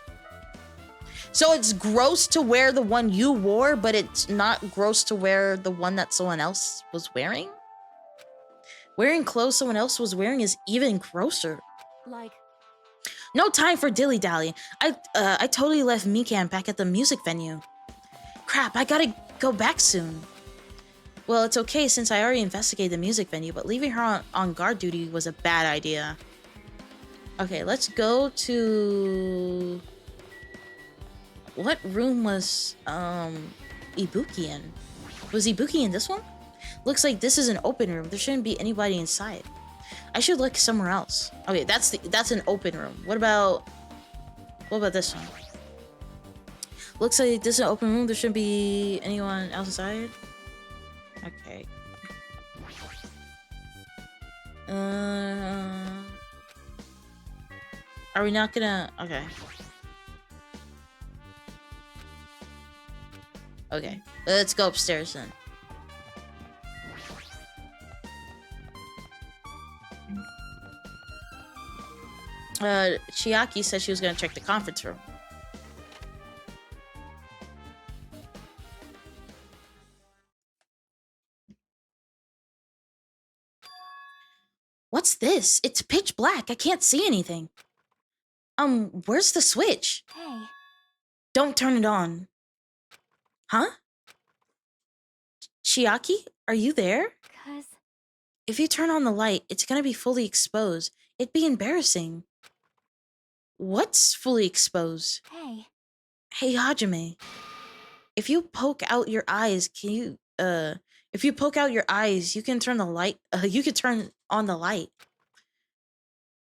So it's gross to wear the one you wore, but it's not gross to wear the one that someone else was wearing? Wearing clothes someone else was wearing is even grosser. Like, no time for dilly-dally. I totally left Mikan back at the music venue. Crap, I gotta go back soon. Well, it's okay since I already investigated the music venue, but leaving her on guard duty was a bad idea. Okay, let's go to... What room was, Ibuki in? Was Ibuki in this one? Looks like this is an open room. There shouldn't be anybody inside. I should look somewhere else. Okay, that's an open room. What about this one? Looks like this is an open room. There shouldn't be anyone else inside. Okay. Are we not gonna... Okay. Okay, let's go upstairs then. Chiaki said she was gonna check the conference room. What's this? It's pitch black. I can't see anything. Where's the switch? Hey, Don't turn it on. Huh? Chiaki, are you there? 'cause If you turn on the light, it's gonna be fully exposed. It'd be embarrassing. What's fully exposed? hey, Hey, Hajime. If you poke out your eyes, if you poke out your eyes, you can turn the light, you can turn on the light.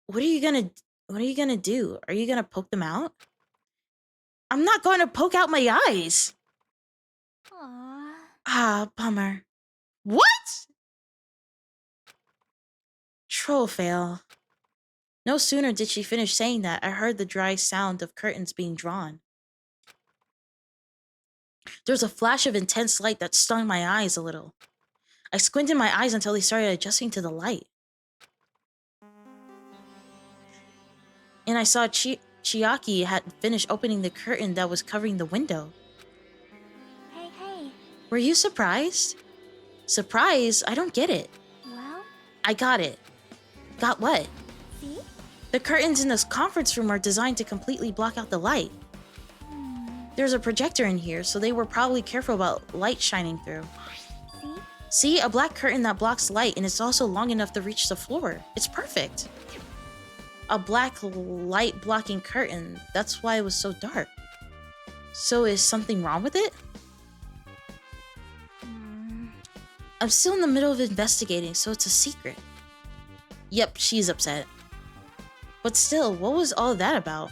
What are you gonna do? Are you gonna poke them out? I'm not going to poke out my eyes. aw, Ah, bummer. What? Troll fail. No sooner did she finish saying that, I heard the dry sound of curtains being drawn. There was a flash of intense light that stung my eyes a little. I squinted my eyes until they started adjusting to the light. And I saw Chiaki had finished opening the curtain that was covering the window. hey, Were you surprised? Surprised? I don't get it. well, I got it. Got what? see? The curtains in this conference room are designed to completely block out the light. There's a projector in here, so they were probably careful about light shining through. See? See, a black curtain that blocks light, and it's also long enough to reach the floor. It's perfect. A black light blocking curtain. That's why it was so dark. So is something wrong with it? I'm still in the middle of investigating, so it's a secret. Yep, she's upset. But still, what was all that about?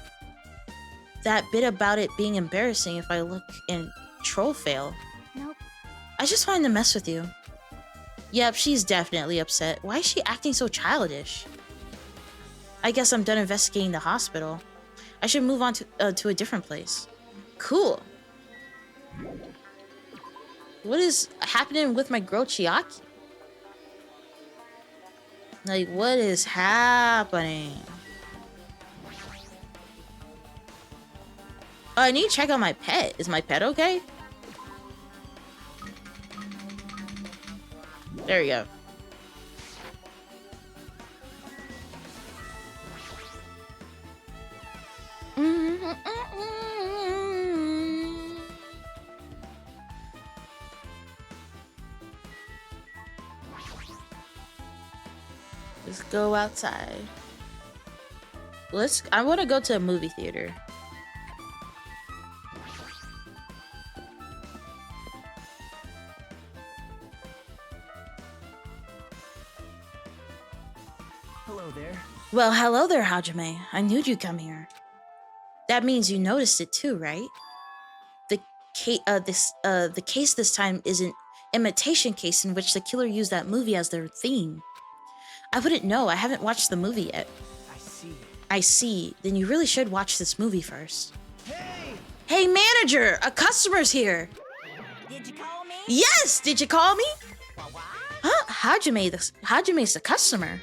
That bit about it being embarrassing if I look and troll fail. Nope. I just wanted to mess with you. Yep, she's definitely upset. Why is she acting so childish? I guess I'm done investigating the hospital. I should move on to a different place. Cool. What is happening with my girl Chiaki? Like, what is happening? Oh, I need to check out my pet. Is my pet okay? There we go. Let's go outside. I want to go to a movie theater. Hello there. Well, hello there, Hajime. I knew you'd come here. That means you noticed it too, right? The case this time is an imitation case in which the killer used that movie as their theme. I wouldn't know. I haven't watched the movie yet. I see. I see. Then you really should watch this movie first. Hey! Hey, manager! A customer's here! Did you call me? Yes! Did you call me? What? Huh? Hajime's the customer.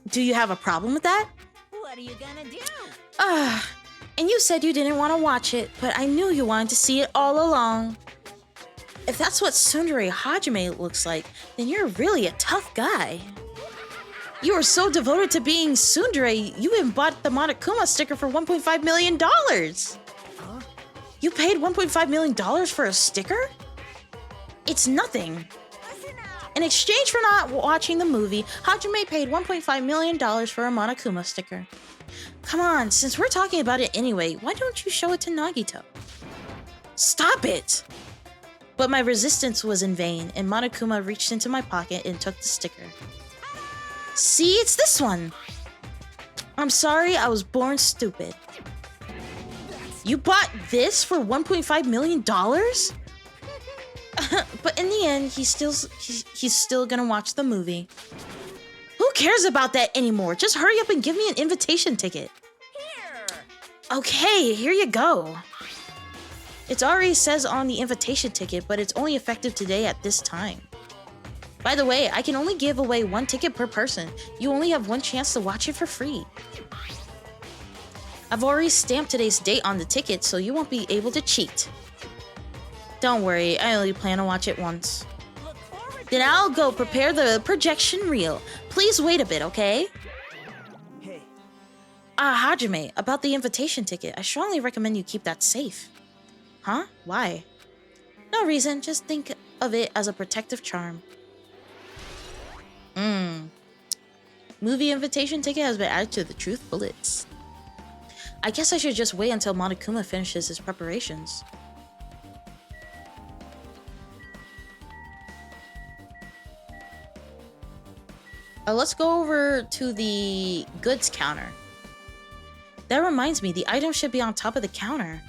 Do you have a problem with that? What are you gonna do? And you said you didn't want to watch it, but I knew you wanted to see it all along. If that's what Tsundere Hajime looks like, then you're really a tough guy. You were so devoted to being Tsundere, you even bought the Monokuma sticker for $1.5 million. Huh? You paid $1.5 million for a sticker? It's nothing. Listen up. In exchange for not watching the movie, Hajime paid $1.5 million for a Monokuma sticker. Come on, since we're talking about it anyway, why don't you show it to Nagito? Stop it! But my resistance was in vain, and Monokuma reached into my pocket and took the sticker. See, it's this one! I'm sorry, I was born stupid. You bought this for $1.5 million? But in the end, he's still gonna watch the movie. Who cares about that anymore? Just hurry up and give me an invitation ticket. Here. Okay, here you go. It already says on the invitation ticket, but it's only effective today at this time. By the way, I can only give away one ticket per person. You only have one chance to watch it for free. I've already stamped today's date on the ticket, so you won't be able to cheat. Don't worry, I only plan to watch it once. Look forward Then I'll go prepare the projection reel. Please wait a bit, okay? Hey, Hajime, about the invitation ticket. I strongly recommend you keep that safe. Huh? Why? No reason, just think of it as a protective charm. Movie invitation ticket has been added to the truth bullets. I guess I should just wait until Monokuma finishes his preparations. Let's go over to the goods counter. That reminds me, the item should be on top of the counter.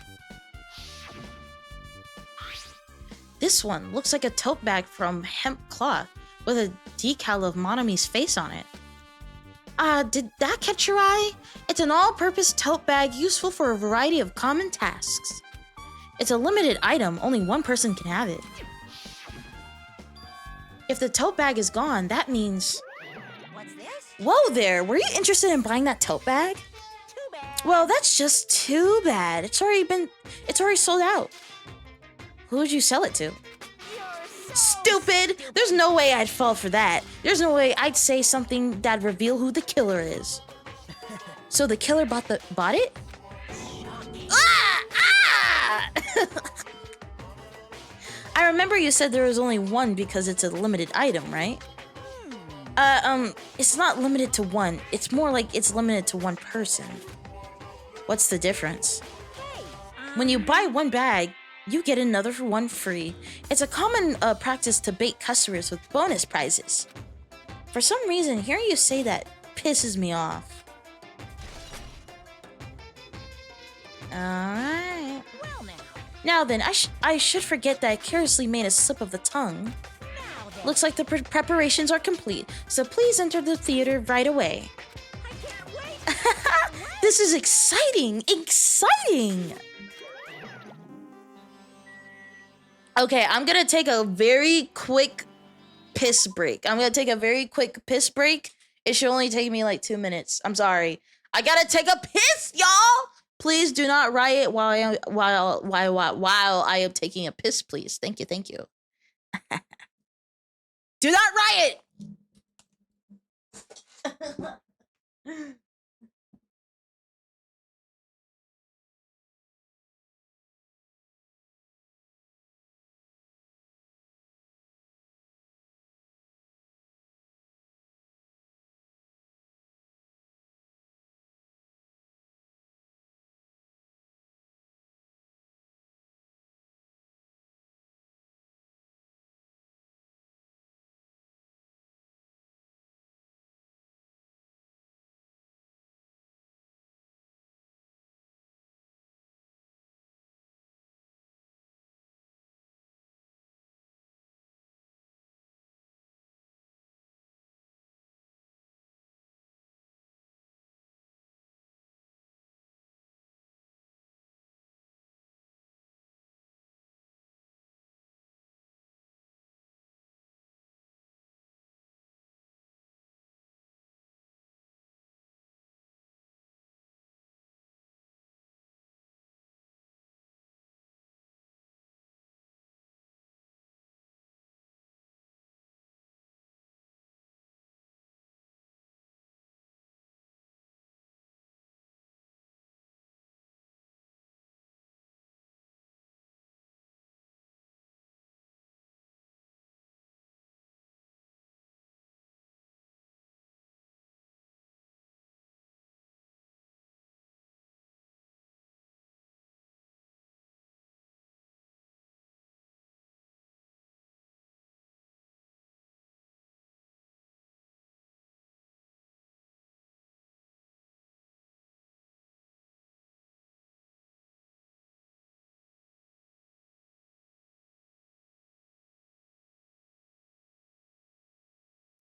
This one looks like a tote bag from hemp cloth with a decal of Monami's face on it. Did that catch your eye? It's an all-purpose tote bag useful for a variety of common tasks. It's a limited item, only one person can have it. If the tote bag is gone, that means... What's this? Whoa there, were you interested in buying that tote bag? Too bad. Well, that's just too bad. It's already sold out. Who would you sell it to? You're so Stupid! There's no way I'd fall for that. There's no way I'd say something that'd reveal who the killer is. So the killer bought it? Ah! I remember you said there was only one because it's a limited item, right? It's not limited to one. It's more like it's limited to one person. What's the difference? When you buy one bag, you get another for one free. It's a common practice to bait customers with bonus prizes. For some reason, hearing you say that pisses me off. Alright. well now. Now then, I should forget that I carelessly made a slip of the tongue. Now then. Looks like the preparations are complete, so please enter the theater right away. I can't wait. This is exciting! Exciting! Okay, I'm gonna take a very quick piss break. It should only take me like 2 minutes. I'm sorry. I gotta take a piss, y'all! Please do not riot while I am taking a piss, please. Thank you. Do not riot!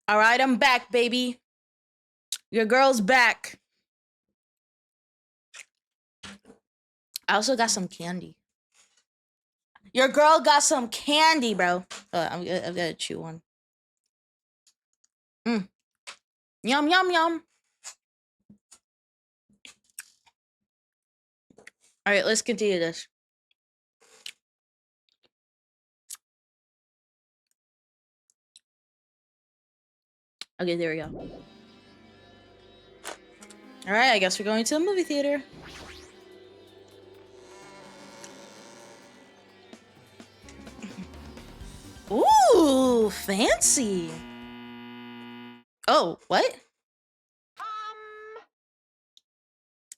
All right, I'm back, baby. Your girl's back. I also got some candy. Your girl got some candy, bro. I've got to chew one. Yum, yum, yum. All right, let's continue this. Okay, there we go. All right, I guess we're going to a movie theater. Ooh, fancy. Oh, what?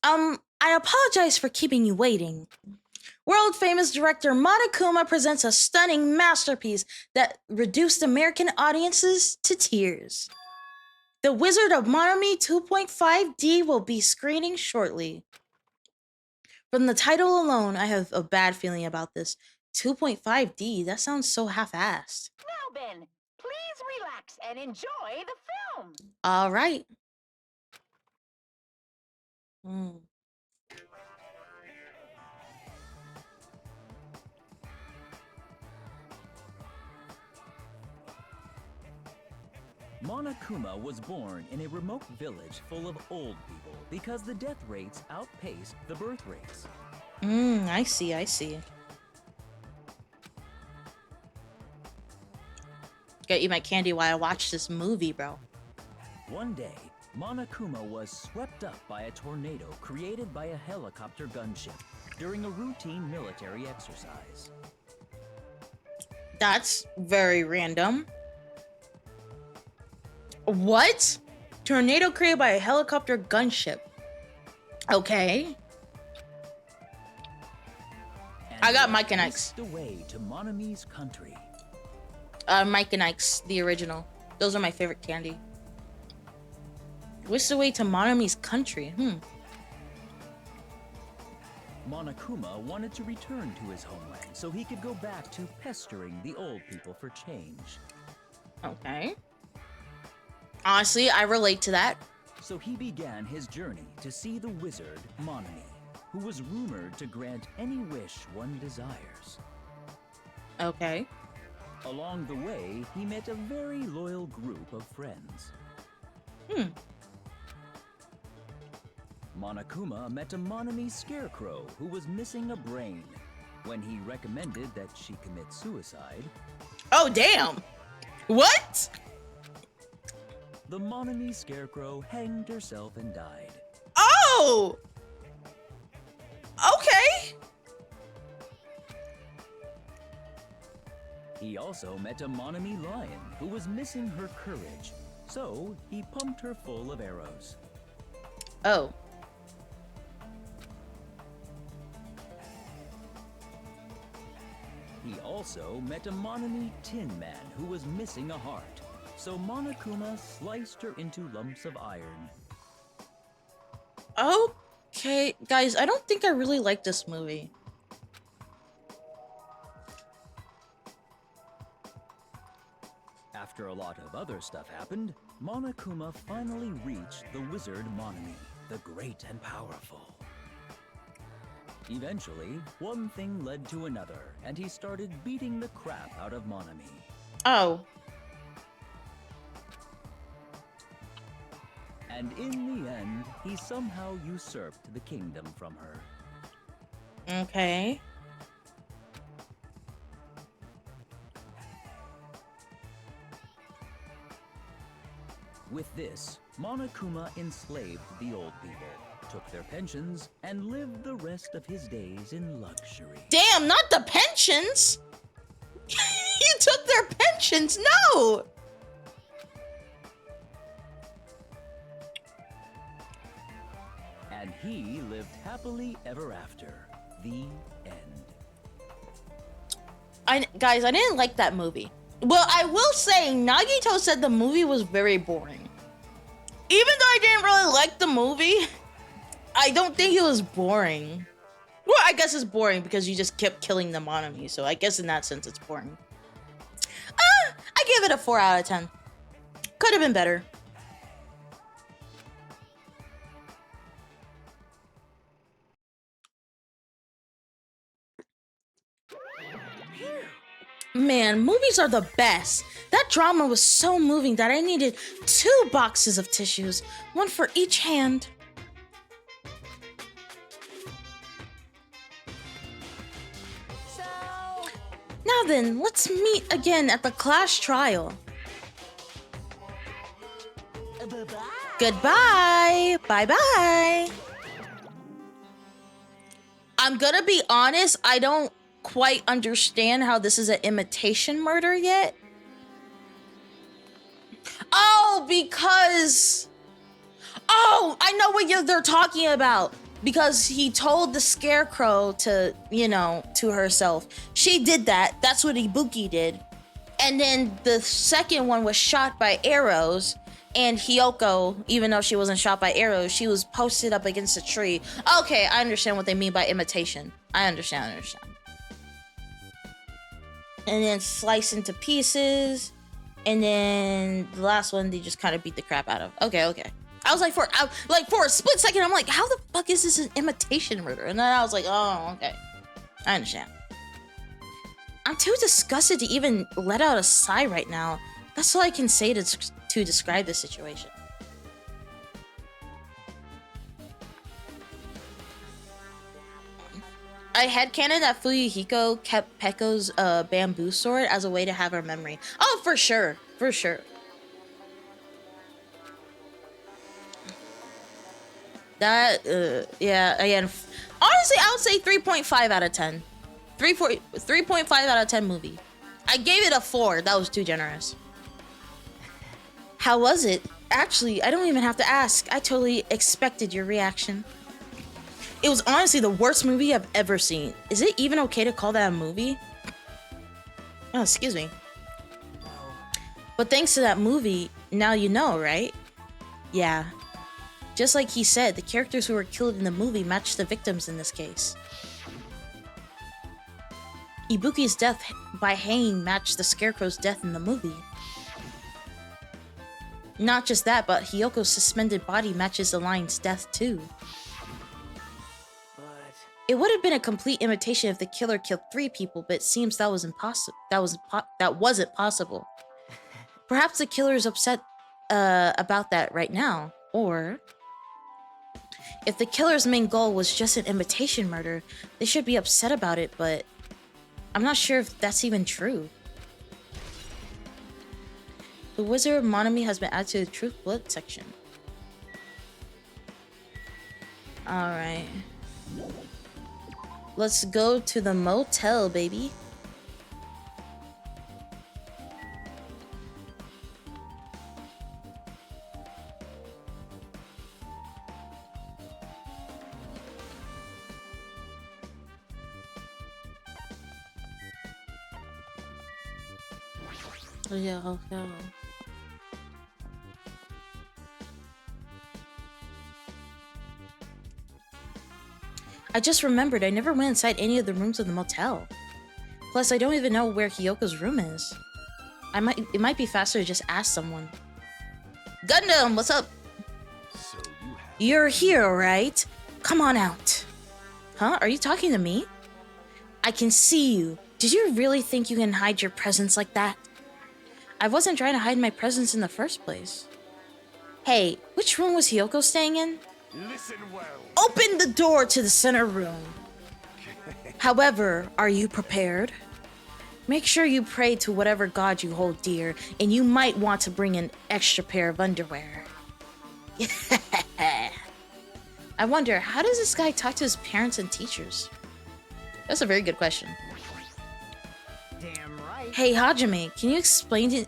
I apologize for keeping you waiting. World famous director Monokuma presents a stunning masterpiece that reduced American audiences to tears. The Wizard of Monomi 2.5D will be screening shortly. From the title alone, I have a bad feeling about this. 2.5D, that sounds so half-assed. Now then, please relax and enjoy the film. All right. Monokuma was born in a remote village full of old people because the death rates outpaced the birth rates. I see. Gotta eat my candy while I watch this movie, bro. One day, Monokuma was swept up by a tornado created by a helicopter gunship during a routine military exercise. That's very random. What? Tornado created by a helicopter gunship. Okay. And I got was Mike and Ike's. whisked away to Monomi's country. Mike and Ike's, the original. Those are my favorite candy. Whisked away to Monomi's country. Monokuma wanted to return to his homeland so he could go back to pestering the old people for change. Okay. Honestly, I relate to that. So he began his journey to see the wizard Monomi, who was rumored to grant any wish one desires. Okay. Along the way, he met a very loyal group of friends. Monokuma met a Monomi scarecrow who was missing a brain. When he recommended that she commit suicide, Oh, damn. What? the Monomi scarecrow hanged herself and died. Oh! Okay. He also met a Monomi lion who was missing her courage, so he pumped her full of arrows. Oh. He also met a Monomi tin man who was missing a heart, so Monokuma sliced her into lumps of iron. Okay. Guys, I don't think I really like this movie. After a lot of other stuff happened, Monokuma finally reached the wizard Monomi, the great and powerful. Eventually, one thing led to another, and he started beating the crap out of Monomi. Oh. And in the end, he somehow usurped the kingdom from her. Okay. With this, Monokuma enslaved the old people, took their pensions, and lived the rest of his days in luxury. Damn, not the pensions! You took their pensions! No! And he lived happily ever after. The end. Guys, I didn't like that movie. Well, I will say, Nagito said the movie was very boring. Even though I didn't really like the movie, I don't think it was boring. Well, I guess it's boring because you just kept killing them on me, so I guess in that sense it's boring. I give it a 4 out of 10. Could have been better. Man, movies are the best. That drama was so moving that I needed 2 boxes of tissues, one for each hand. So, Now then, let's meet again at the class trial. Goodbye. Bye-bye. I'm gonna be honest, I don't quite understand how this is an imitation murder yet. Oh, because... Oh, I know what they're talking about. Because he told the scarecrow to, you know, to herself. She did that. That's what Ibuki did. And then the second one was shot by arrows. And Hiyoko, even though she wasn't shot by arrows, she was posted up against a tree. Okay, I understand what they mean by imitation. I understand. And then slice into pieces. And then the last one, they just kind of beat the crap out of. Okay. I was like, for a split second, I'm like, how the fuck is this an imitation murder? And then I was like, oh, okay. I understand. I'm too disgusted to even let out a sigh right now. That's all I can say to describe the situation. I headcanon that Fuyuhiko kept Pekko's bamboo sword as a way to have her memory. Oh, for sure. That, yeah, again, honestly, I would say 3.5 out of 10. 3.5 out of 10 movie. I gave it a 4. That was too generous. How was it? Actually, I don't even have to ask. I totally expected your reaction. It was honestly the worst movie I've ever seen. Is it even okay to call that a movie? Oh, excuse me. But thanks to that movie, now you know, right? Yeah. Just like he said, the characters who were killed in the movie matched the victims in this case. Ibuki's death by hanging matched the Scarecrow's death in the movie. Not just that, but Hiyoko's suspended body matches the lion's death too. But It would have been a complete imitation if the killer killed 3 people, but it seems that was impossible. That wasn't possible. Perhaps the killer is upset about that right now, or if the killer's main goal was just an imitation murder, they should be upset about it, but I'm not sure if that's even true. The Wizard of Monami has been added to the Truth Blood section. Alright. Let's go to the motel, baby. Yeah, okay. I just remembered I never went inside any of the rooms of the motel. Plus, I don't even know where Hiyoko's room is. It might be faster to just ask someone. Gundam, what's up? So You're here, right? Come on out. Huh? Are you talking to me? I can see you. Did you really think you can hide your presence like that? I wasn't trying to hide my presence in the first place. Hey, which room was Hiyoko staying in? listen well. Open the door to the center room. However, are you prepared? Make sure you pray to whatever god you hold dear, and you might want to bring an extra pair of underwear. I wonder, how does this guy talk to his parents and teachers? That's a very good question. damn right. Hey Hajime, can you explain it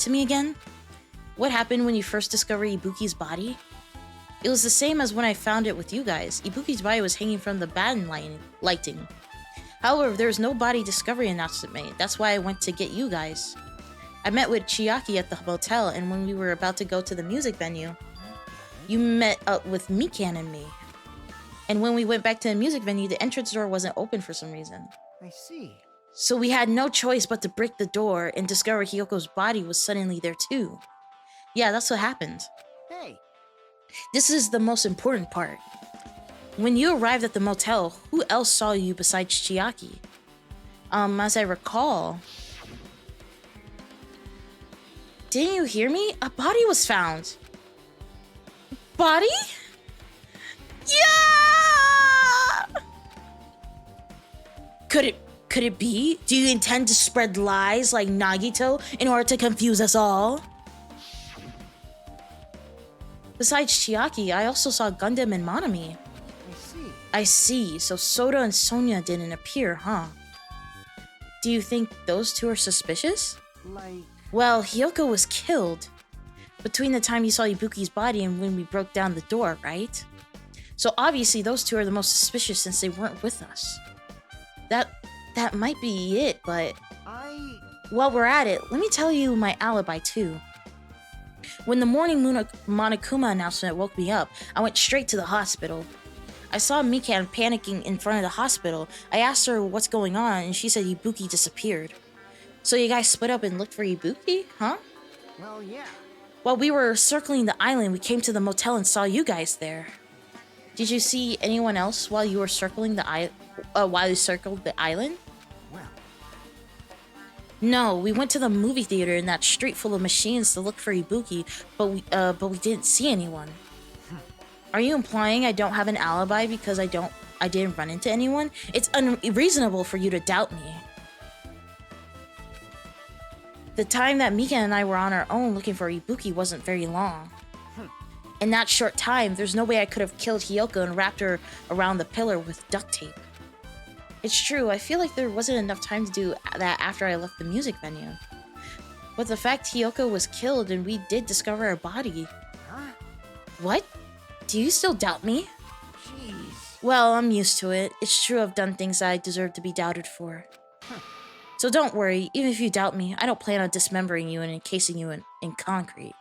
to me again? What happened when you first discovered Ibuki's body? It was the same as when I found it with you guys. Ibuki's body was hanging from the batten lighting. However, there was no body discovery announcement made. That's why I went to get you guys. I met with Chiaki at the motel, and when we were about to go to the music venue, you met up with Mikan and me. And when we went back to the music venue, the entrance door wasn't open for some reason. I see. So we had no choice but to break the door and discover Hiyoko's body was suddenly there too. Yeah, that's what happened. Hey, This is the most important part. When you arrived at the motel, who else saw you besides Chiaki? As I recall... Didn't you hear me? A body was found. Body? Yeah! Could it be? Do you intend to spread lies like Nagito in order to confuse us all? Besides Chiaki, I also saw Gundam and Monami. I see. I see. So Soda and Sonia didn't appear, huh? Do you think those two are suspicious? Like, Well, Hyoko was killed between the time you saw Ibuki's body and when we broke down the door, right? So obviously those two are the most suspicious since they weren't with us. That might be it, but while we're at it, let me tell you my alibi too. When the morning Monokuma announcement woke me up, I went straight to the hospital. I saw Mikan panicking in front of the hospital. I asked her what's going on, and she said Ibuki disappeared. So you guys split up and looked for Ibuki, huh? well, yeah. While we were circling the island, we came to the motel and saw you guys there. Did you see anyone else while you were circling while you circled the island? Well, No, we went to the movie theater in that street full of machines to look for Ibuki, but we didn't see anyone. Are you implying I don't have an alibi because I didn't run into anyone? It's unreasonable for you to doubt me. The time that Mika and I were on our own looking for Ibuki wasn't very long. In that short time, there's no way I could have killed Hyoko and wrapped her around the pillar with duct tape. It's true, I feel like there wasn't enough time to do that after I left the music venue. But the fact Hyoko was killed and we did discover her body. huh? What? Do you still doubt me? Jeez. Well, I'm used to it. It's true I've done things I deserve to be doubted for. So don't worry, even if you doubt me, I don't plan on dismembering you and encasing you in concrete.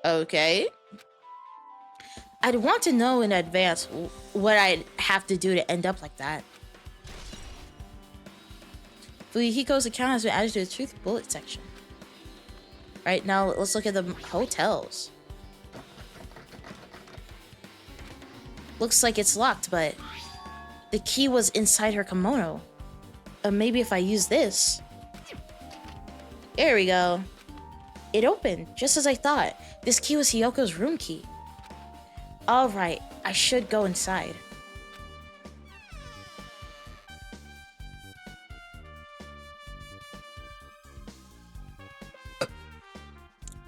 Okay. I'd want to know in advance what I'd have to do to end up like that. Fuyuhiko's account has been added to the truth bullet section. Right, now let's look at the hotels. Looks like it's locked, but the key was inside her kimono. Maybe if I use this. There we go. It opened, just as I thought. This key was Hyoko's room key. Alright, I should go inside.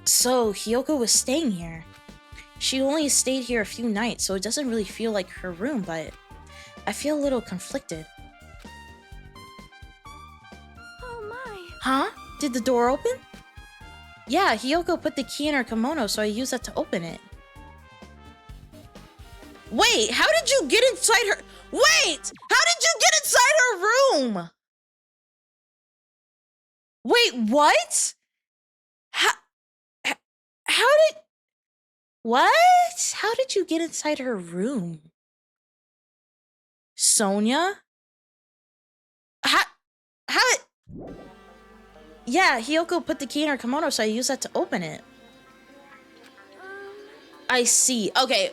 So, Hyoko was staying here. She only stayed here a few nights, so it doesn't really feel like her room, but I feel a little conflicted. Oh my. Huh? Did the door open? Yeah, Hyoko put the key in her kimono, so I used that to open it. Wait, how did you get inside her? Wait! How did you get inside her room? Wait, what? How did... What? How did you get inside her room? Sonia? How did... Yeah, Hyoko put the key in her kimono, so I used that to open it. I see. Okay,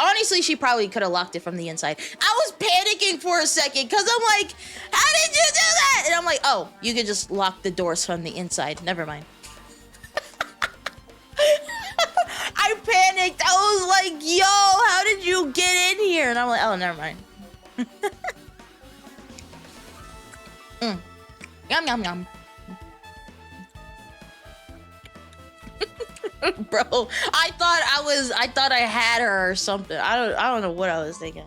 honestly, she probably could have locked it from the inside. I was panicking for a second, because I'm like, how did you do that? And I'm like, oh, you could just lock the doors from the inside. Never mind. I panicked. I was like, yo, how did you get in here? And I'm like, oh, never mind. Yum, yum, yum. Bro, I thought I had her or something. I don't know what I was thinking.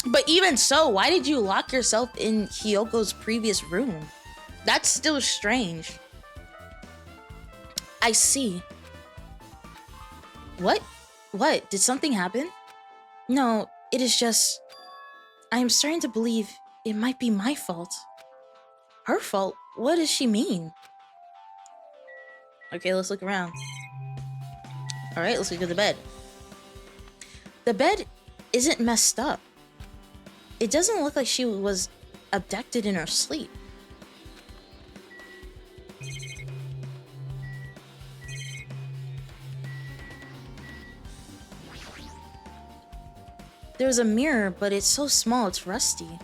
But even so, why did you lock yourself in Hyoko's previous room? That's still strange. I see. What? What? Did something happen? No, it is just... I am starting to believe it might be my fault. Her fault? What does she mean? Okay, let's look around. Alright, let's look at the bed. The bed isn't messed up. It doesn't look like she was abducted in her sleep. There's a mirror, but it's so small, it's rusty.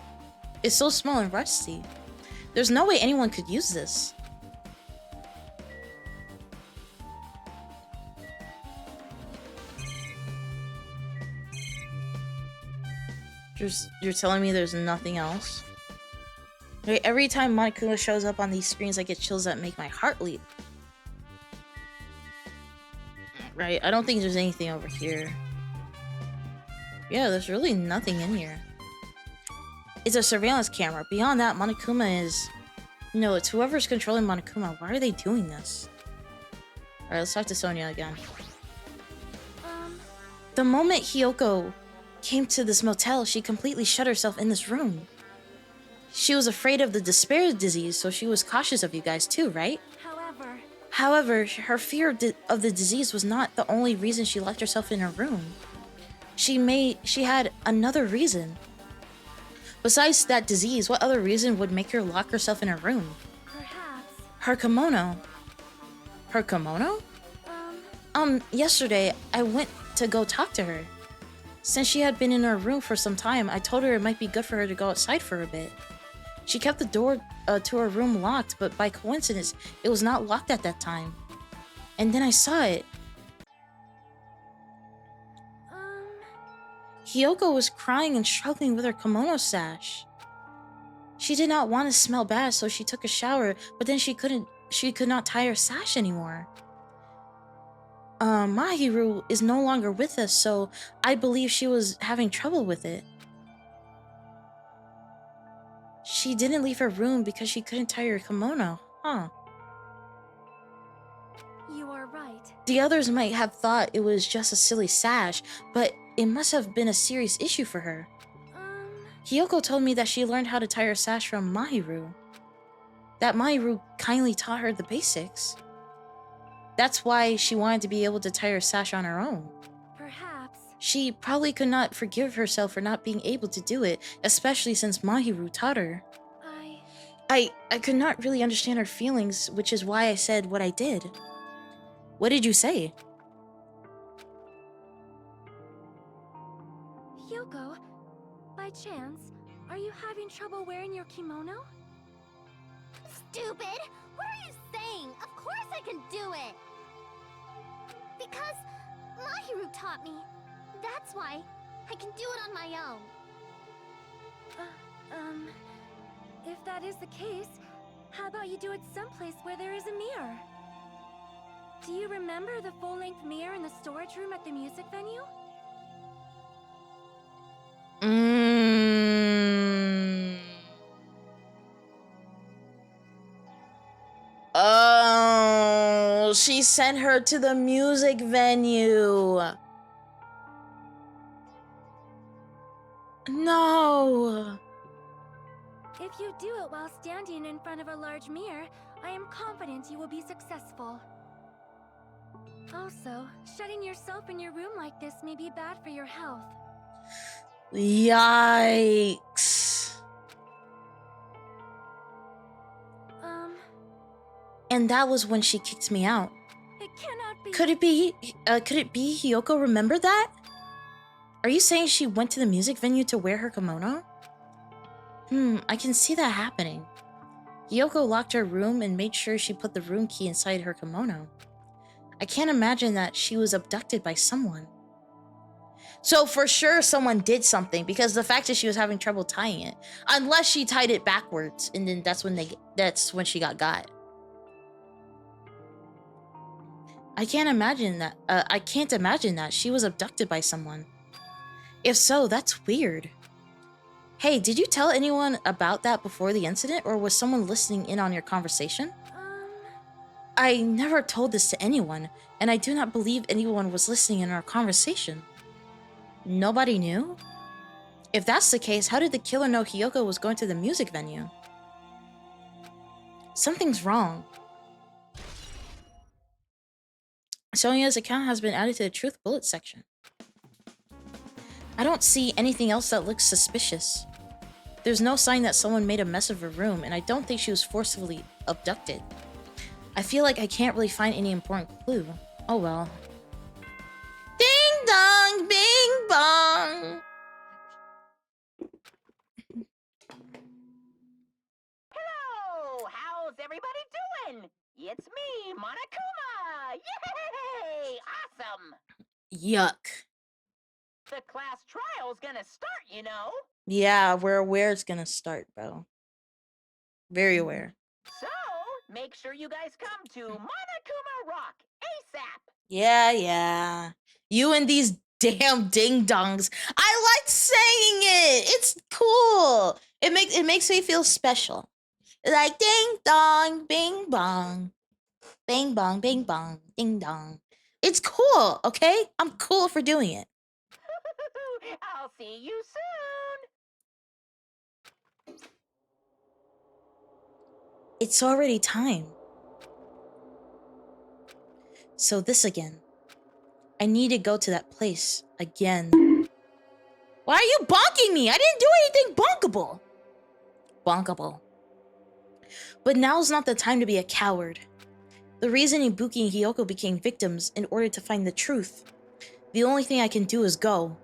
It's so small and rusty. There's no way anyone could use this. You're telling me there's nothing else? Right, every time Monokuma shows up on these screens, I get chills that make my heart leap. Right, I don't think there's anything over here. Yeah, there's really nothing in here. It's a surveillance camera. Beyond that, Monokuma is... No, it's whoever's controlling Monokuma. Why are they doing this? Alright, let's talk to Sonia again. The moment Hiyoko came to this motel, she completely shut herself in this room. She was afraid of the despair disease, so she was cautious of you guys too, right? However, her fear of the disease was not the only reason she locked herself in her room. She had another reason. Besides that disease, what other reason would make her lock herself in her room? Perhaps. Her kimono. Her kimono? Yesterday, I went to go talk to her. Since she had been in her room for some time, I told her it might be good for her to go outside for a bit. She kept the door to her room locked, but by coincidence, it was not locked at that time. And then I saw it. Hiyoko was crying and struggling with her kimono sash. She did not want to smell bad, so she took a shower, but then she could not tie her sash anymore. Mahiru is no longer with us, so I believe she was having trouble with it. She didn't leave her room because she couldn't tie her kimono, huh? You are right. The others might have thought it was just a silly sash, but it must have been a serious issue for her. Hiyoko told me that she learned how to tie her sash from Mahiru. That Mahiru kindly taught her the basics. That's why she wanted to be able to tie her sash on her own. Perhaps. She probably could not forgive herself for not being able to do it, especially since Mahiru taught her. I could not really understand her feelings, which is why I said what I did. What did you say? Hyoko, by chance, are you having trouble wearing your kimono? Stupid! What are you saying? Of course I can do it! Because Mahiru taught me. That's why I can do it on my own. If that is the case, how about you do it someplace where there is a mirror? Do you remember the full-length mirror in the storage room at the music venue? Oh, she sent her to the music venue. No. If you do it while standing in front of a large mirror, I am confident you will be successful. Also, shutting yourself in your room like this may be bad for your health. Yikes. And that was when she kicked me out. It cannot be. Could it be Hiyoko remembered that? Are you saying she went to the music venue to wear her kimono? I can see that happening. Hiyoko locked her room and made sure she put the room key inside her kimono. I can't imagine that she was abducted by someone. So for sure someone did something, because the fact that she was having trouble tying it. Unless she tied it backwards, and then that's when she got. I can't imagine that she was abducted by someone. If so, that's weird. Hey, did you tell anyone about that before the incident, or was someone listening in on your conversation? I never told this to anyone, and I do not believe anyone was listening in our conversation. Nobody knew? If that's the case, how did the killer know Hiyoko was going to the music venue? Something's wrong. Sonia's account has been added to the Truth Bullet section. I don't see anything else that looks suspicious. There's no sign that someone made a mess of her room, and I don't think she was forcibly abducted. I feel like I can't really find any important clue. Oh well. Ding dong, bing bong! Hello! How's everybody doing? It's me, Monokuma! Yay! Awesome! Yuck. The class trial's gonna start, you know. Yeah, we're aware it's gonna start, bro. Very aware. So, make sure you guys come to Monokuma Rock ASAP. Yeah. You and these damn ding dongs. I like saying it. It's cool. It makes me feel special. Like ding dong, bing bong, bing bong, bing bong, ding dong. It's cool, okay? I'm cool for doing it. I'll see you soon. It's already time. So this again. I need to go to that place again. Why are you bonking me? I didn't do anything bonkable. Bonkable. But now's not the time to be a coward. The reason Ibuki and Hiyoko became victims in order to find the truth. The only thing I can do is go.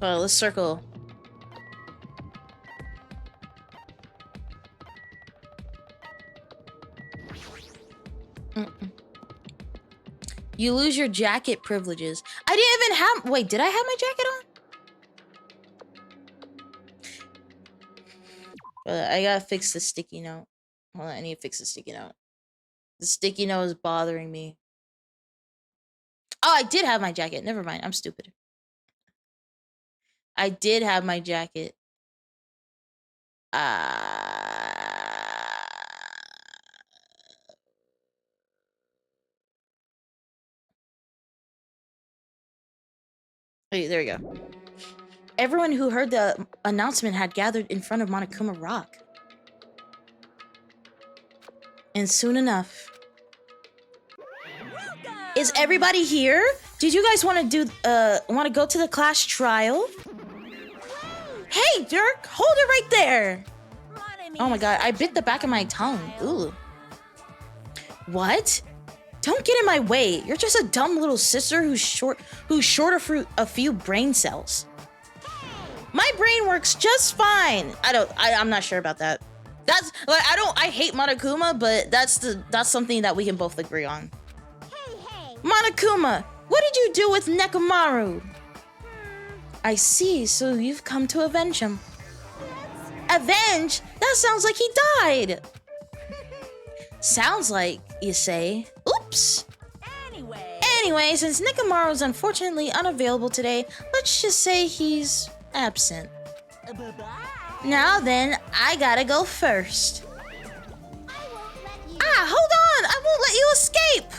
Let's circle. You lose your jacket privileges. I didn't even have... Wait, did I have my jacket on? I gotta fix the sticky note. Hold on, I need to fix the sticky note. The sticky note is bothering me. Oh, I did have my jacket. Never mind, I'm stupid. I did have my jacket. Wait, there we go. Everyone who heard the announcement had gathered in front of Monokuma Rock. And soon enough... Is everybody here? Did you guys want to go to the class trial? Hey, Dirk, hold it right there. Oh my god, I bit the back of my tongue. Ooh. What? Don't get in my way. You're just a dumb little sister who's short a few brain cells. My brain works just fine. I'm not sure about that. That's like I hate Monokuma, but that's something that we can both agree on. Hey. Monokuma, what did you do with Nekomaru? I see, so you've come to avenge him. Avenge? That sounds like he died. Sounds like, you say. Oops. Anyway, since Nekomaru's unfortunately unavailable today, let's just say he's absent. Now then, I gotta go first. Hold on! I won't let you escape!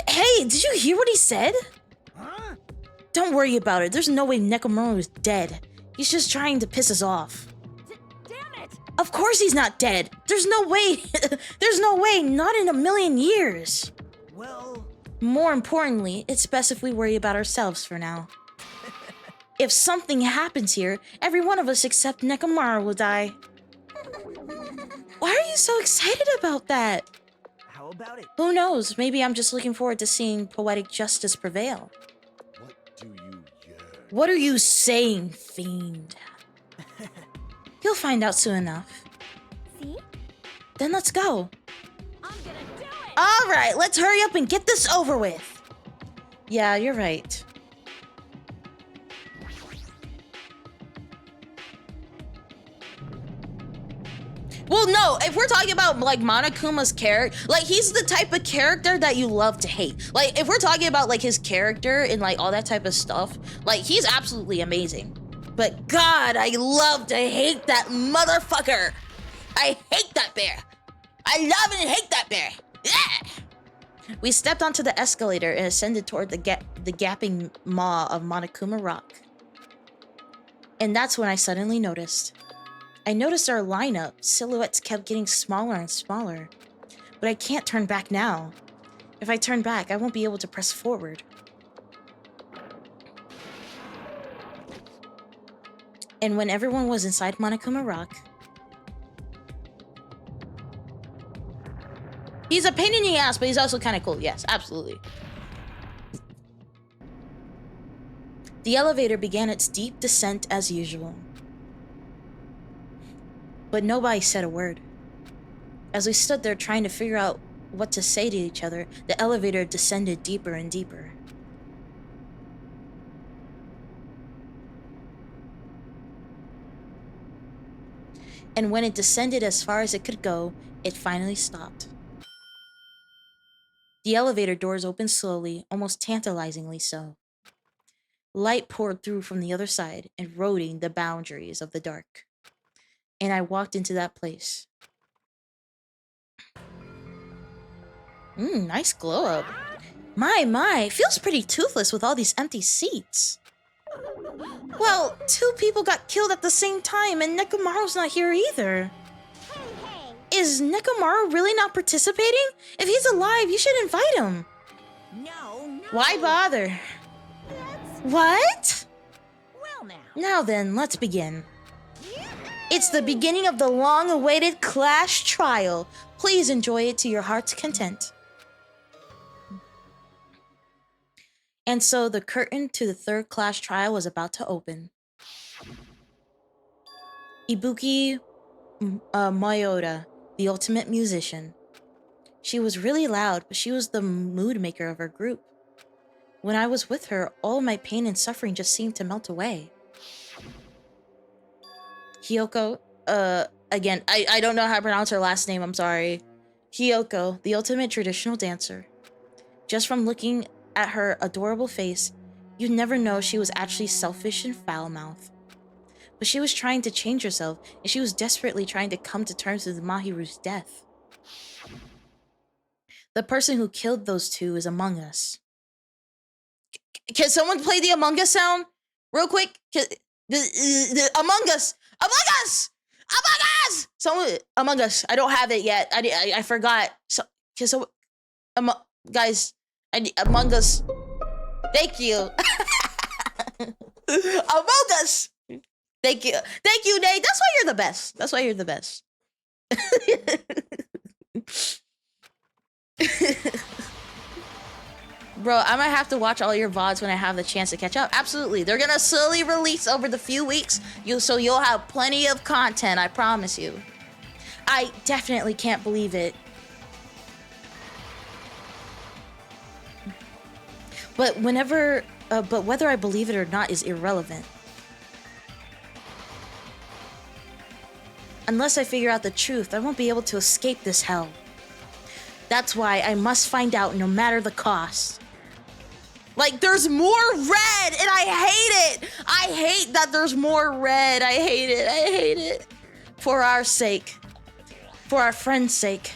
Hey, did you hear what he said? Huh? Don't worry about it. There's no way Nekomaru is dead. He's just trying to piss us off. Damn it! Of course he's not dead. There's no way. There's no way. Not in a million years. Well... More importantly, it's best if we worry about ourselves for now. If something happens here, every one of us except Nekomaru will die. Why are you so excited about that? How about it? Who knows? Maybe I'm just looking forward to seeing poetic justice prevail. What do you yearn? What are you saying, fiend? You'll find out soon enough. See? Then let's go. I'm gonna do it! All right, let's hurry up and get this over with. Yeah, you're right. Well, no, if we're talking about, like, Monokuma's character, like, he's the type of character that you love to hate. Like, if we're talking about, like, his character and, like, all that type of stuff, like, he's absolutely amazing. But, God, I love to hate that motherfucker. I hate that bear. I love and hate that bear. Yeah. We stepped onto the escalator and ascended toward the gapping maw of Monokuma Rock. And that's when I suddenly noticed. I noticed our lineup. Silhouettes kept getting smaller and smaller. But I can't turn back now. If I turn back, I won't be able to press forward. And when everyone was inside Monokuma Rock... He's a pain in the ass, but he's also kind of cool. Yes, absolutely. The elevator began its deep descent as usual. But nobody said a word. As we stood there trying to figure out what to say to each other, the elevator descended deeper and deeper. And when it descended as far as it could go, it finally stopped. The elevator doors opened slowly, almost tantalizingly so. Light poured through from the other side, eroding the boundaries of the dark. And I walked into that place. Nice glow up. My, feels pretty toothless with all these empty seats. Well, 2 people got killed at the same time, and Nekomaru's not here either. Is Nekomaru really not participating? If he's alive, you should invite him. No. Why bother? What? Well, now. Now then, let's begin. It's the beginning of the long-awaited Clash trial. Please enjoy it to your heart's content. And so the curtain to the 3rd Clash trial was about to open. Ibuki Mayota, the ultimate musician. She was really loud, but she was the mood maker of her group. When I was with her, all my pain and suffering just seemed to melt away. Hiyoko, again, I don't know how to pronounce her last name, I'm sorry. Hiyoko, the ultimate traditional dancer. Just from looking at her adorable face, you'd never know she was actually selfish and foul-mouthed. But she was trying to change herself, and she was desperately trying to come to terms with Mahiru's death. The person who killed those 2 is among us. Can someone play the Among Us sound? Real quick? The Among Us! Among Us! Among Us! Someone, Among Us. I don't have it yet. I forgot. Guys, Among Us. Thank you. Among Us! Thank you. Thank you, Nate. That's why you're the best. That's why you're the best. Bro, I might have to watch all your VODs when I have the chance to catch up. Absolutely. They're gonna slowly release over the few weeks. So you'll have plenty of content, I promise you. I definitely can't believe it. But whether I believe it or not is irrelevant. Unless I figure out the truth, I won't be able to escape this hell. That's why I must find out no matter the cost. Like, there's more red, and I hate it! I hate that there's more red. I hate it. I hate it. For our sake. For our friend's sake.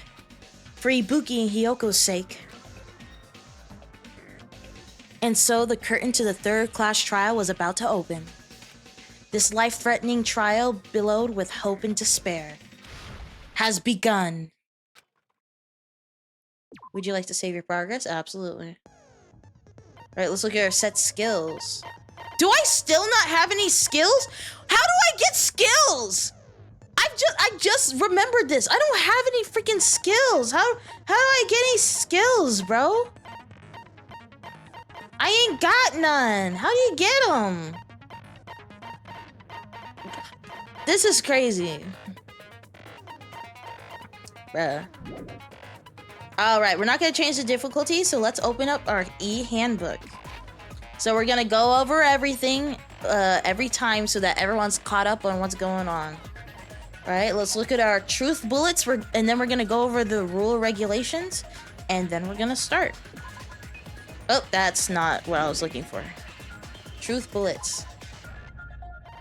For Ibuki and Hiyoko's sake. And so the curtain to the 3rd Clash trial was about to open. This life-threatening trial, billowed with hope and despair, has begun. Would you like to save your progress? Absolutely. Alright, let's look at our set skills. Do I still not have any skills? How do I get skills? I just remembered this. I don't have any freaking skills. How do I get any skills, bro? I ain't got none. How do you get them? This is crazy. Bruh. Alright, we're not gonna change the difficulty, so let's open up our e-handbook. So we're gonna go over everything every time so that everyone's caught up on what's going on. Alright, let's look at our truth bullets, and then we're gonna go over the rule regulations, and then we're gonna start. Oh, that's not what I was looking for. Truth bullets.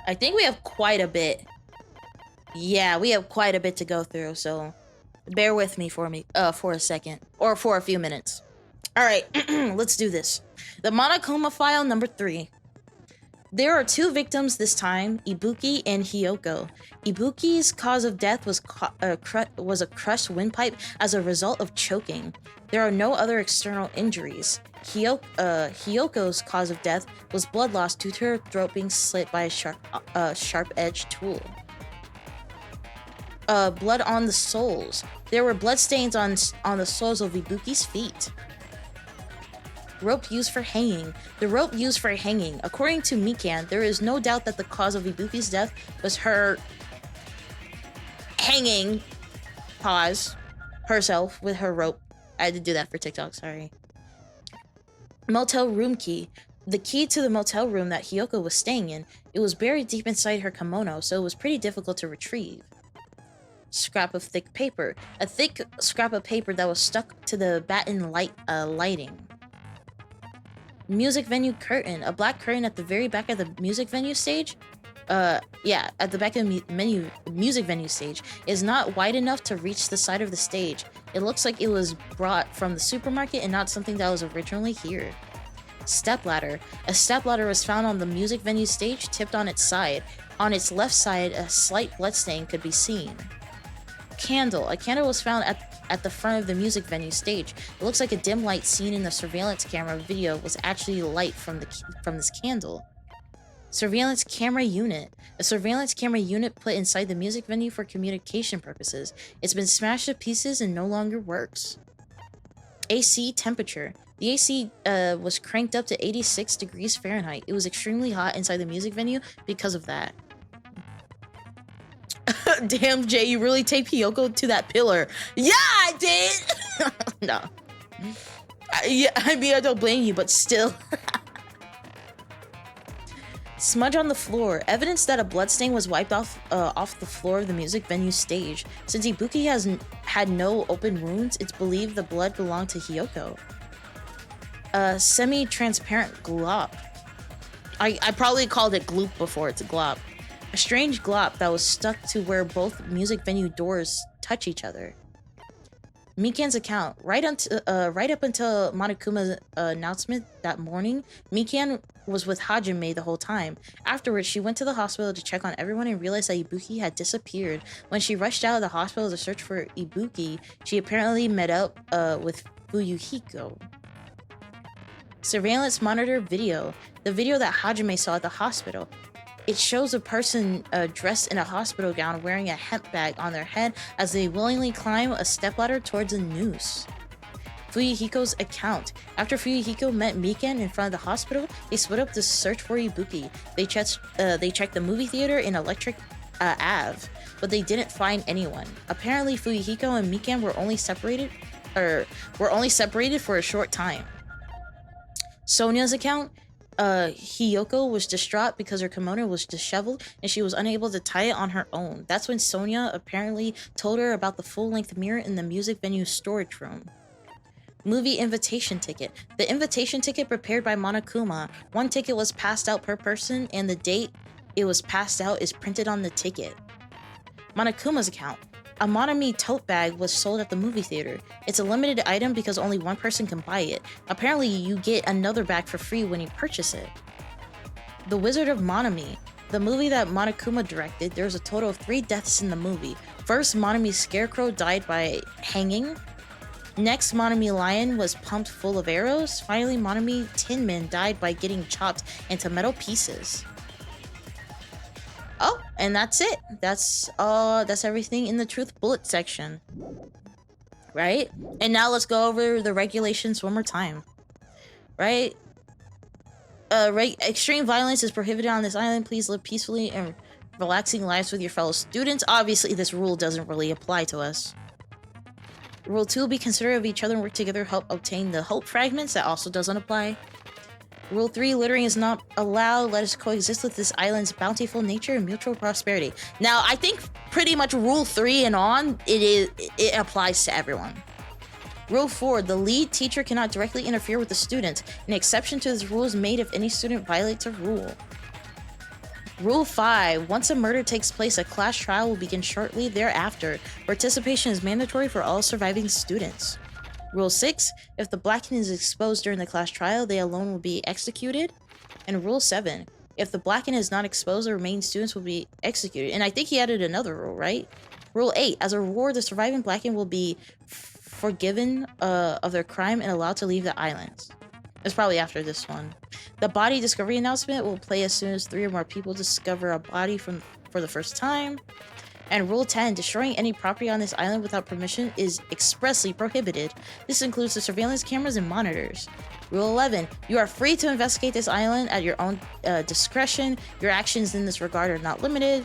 I think we have quite a bit. Yeah, we have quite a bit to go through, so bear with me for a second, or for a few minutes. All right, let's do this. The Monokuma file number 3. There are 2 victims this time, Ibuki and Hiyoko. Ibuki's cause of death was a crushed windpipe as a result of choking. There are no other external injuries. Hiyoko's cause of death was blood loss due to her throat being slit by a sharp-edged tool. Blood on the soles. There were bloodstains on the soles of Ibuki's feet. Rope used for hanging. The rope used for hanging. According to Mikan, there is no doubt that the cause of Ibuki's death was her hanging. Pause. herself with her rope. I had to do that for TikTok, sorry. Motel room key. The key to the motel room that Hiyoko was staying in, it was buried deep inside her kimono, so it was pretty difficult to retrieve. Scrap of thick paper. A thick scrap of paper that was stuck to the batten lighting. Music venue curtain. A black curtain at the very back of the music venue stage. Yeah, at the back of the music venue stage is not wide enough to reach the side of the stage. It looks like it was brought from the supermarket and not something that was originally here. Stepladder. A stepladder was found on the music venue stage, tipped on its side. On its left side, a slight bloodstain could be seen. Candle. A candle was found at the front of the music venue stage. It looks like a dim light seen in the surveillance camera video was actually light from this candle. Surveillance camera unit. A surveillance camera unit put inside the music venue for communication purposes. It's been smashed to pieces and no longer works. AC temperature. The AC was cranked up to 86 degrees Fahrenheit. It was extremely hot inside the music venue because of that. Damn, Jay, you really taped Hiyoko to that pillar. Yeah, I did! No. I mean, I don't blame you, but still. Smudge on the floor. Evidence that a bloodstain was wiped off the floor of the music venue stage. Since Ibuki has had no open wounds, it's believed the blood belonged to Hiyoko. Semi-transparent glop. I probably called it gloop before. It's a glop. A strange glop that was stuck to where both music venue doors touch each other. Mikan's account. Right up until Monokuma's announcement that morning, Mikan was with Hajime the whole time. Afterwards, she went to the hospital to check on everyone and realized that Ibuki had disappeared. When she rushed out of the hospital to search for Ibuki, she apparently met up with Fuyuhiko. Surveillance monitor video. The video that Hajime saw at the hospital. It shows a person dressed in a hospital gown wearing a hemp bag on their head as they willingly climb a stepladder towards a noose. Fuyuhiko's account. After Fuyuhiko met Mikan in front of the hospital, they split up to search for Ibuki. They checked the movie theater in Electric Ave, but they didn't find anyone. Apparently, Fuyuhiko and Mikan were only separated for a short time. Sonya's account. Hiyoko was distraught because her kimono was disheveled and she was unable to tie it on her own. That's when Sonya apparently told her about the full-length mirror in the music venue storage room. Movie invitation ticket. The invitation ticket prepared by Monokuma. One ticket was passed out per person and the date it was passed out is printed on the ticket. Monokuma's account. A Monami tote bag was sold at the movie theater. It's a limited item because only one person can buy it. Apparently, you get another bag for free when you purchase it. The Wizard of Monami. The movie that Monokuma directed, there's a total of 3 deaths in the movie. First, Monami's scarecrow died by hanging. Next, Monami Lion was pumped full of arrows. Finally, Monami Tin Man died by getting chopped into metal pieces. Oh, and that's it. That's everything in the truth bullet section. Right? And now let's go over the regulations one more time. Right? Extreme violence is prohibited on this island. Please live peacefully and relaxing lives with your fellow students. Obviously, this rule doesn't really apply to us. Rule 2, be considerate of each other and work together to help obtain the hope fragments. That also doesn't apply. Rule 3, littering is not allowed. Let us coexist with this island's bountiful nature and mutual prosperity. Now, I think pretty much Rule 3 and on, it applies to everyone. Rule 4, the lead teacher cannot directly interfere with the students. An exception to this rule is made if any student violates a rule. Rule 5, once a murder takes place, a class trial will begin shortly thereafter. Participation is mandatory for all surviving students. Rule 6, if the Blacken is exposed during the class trial, they alone will be executed. And Rule 7, if the Blacken is not exposed, the remaining students will be executed. And I think he added another rule, right? Rule 8, as a reward, the surviving Blacken will be forgiven of their crime and allowed to leave the island. It's probably after this one. The body discovery announcement will play as soon as 3 or more people discover a body for the first time. And Rule 10, destroying any property on this island without permission is expressly prohibited. This includes the surveillance cameras and monitors. Rule 11, you are free to investigate this island at your own discretion. Your actions in this regard are not limited.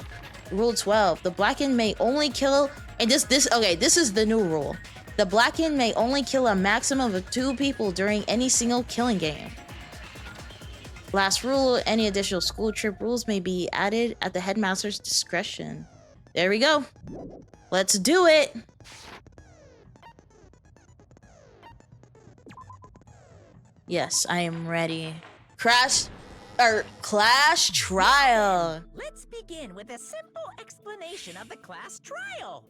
Rule 12, the Blacken may only kill, and this is the new rule. The Blackened may only kill a maximum of 2 people during any single killing game. Last rule, any additional school trip rules may be added at the headmaster's discretion. There we go. Let's do it. Yes, I am ready. Class trial. Let's begin with a simple explanation of the class trial.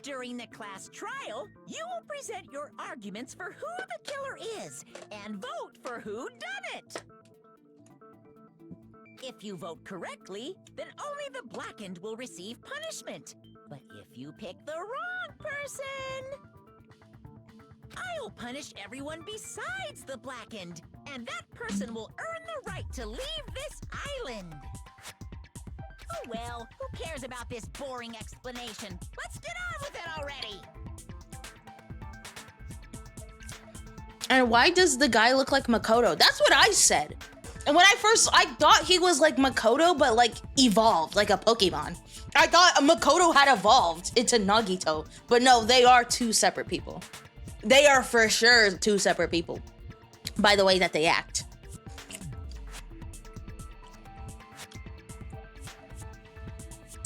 During the class trial, you will present your arguments for who the killer is and vote for who done it. If you vote correctly, then only the Blackened will receive punishment. But if you pick the wrong person, I'll punish everyone besides the Blackened, and that person will earn the right to leave this island. Oh well, who cares about this boring explanation? Let's get on with it already! And why does the guy look like Makoto? That's what I said. And when I thought he was like Makoto, but like evolved, like a Pokemon. I thought Makoto had evolved into Nagito, but no, they are 2 separate people. They are for sure 2 separate people by the way that they act.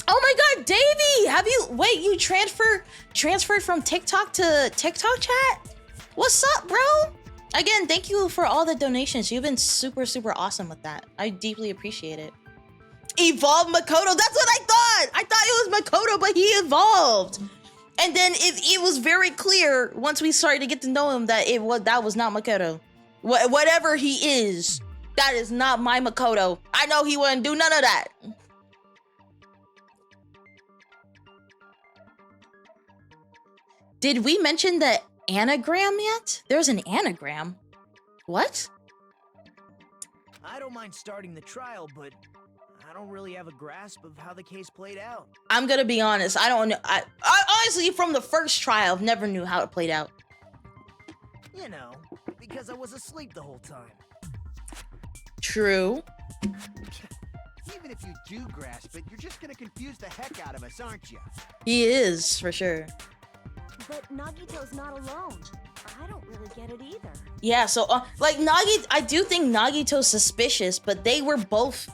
Oh my god, Davey! You transferred from TikTok to TikTok chat? What's up, bro? Again, thank you for all the donations. You've been super, super awesome with that. I deeply appreciate it. Evolved Makoto, that's what I thought! I thought it was Makoto, but he evolved. And then it was very clear once we started to get to know him that that was not Makoto. Whatever he is, that is not my Makoto. I know he wouldn't do none of that. Did we mention the anagram yet? There's an anagram. What? I don't mind starting the trial, but I don't really have a grasp of how the case played out. I'm gonna be honest. I don't know. I honestly, from the first trial, never knew how it played out. You know, because I was asleep the whole time. True. Even if you do grasp it, you're just gonna confuse the heck out of us, aren't you? He is, for sure. But Nagito's not alone. I don't really get it either. Yeah, so like I do think Nagito's suspicious, but they both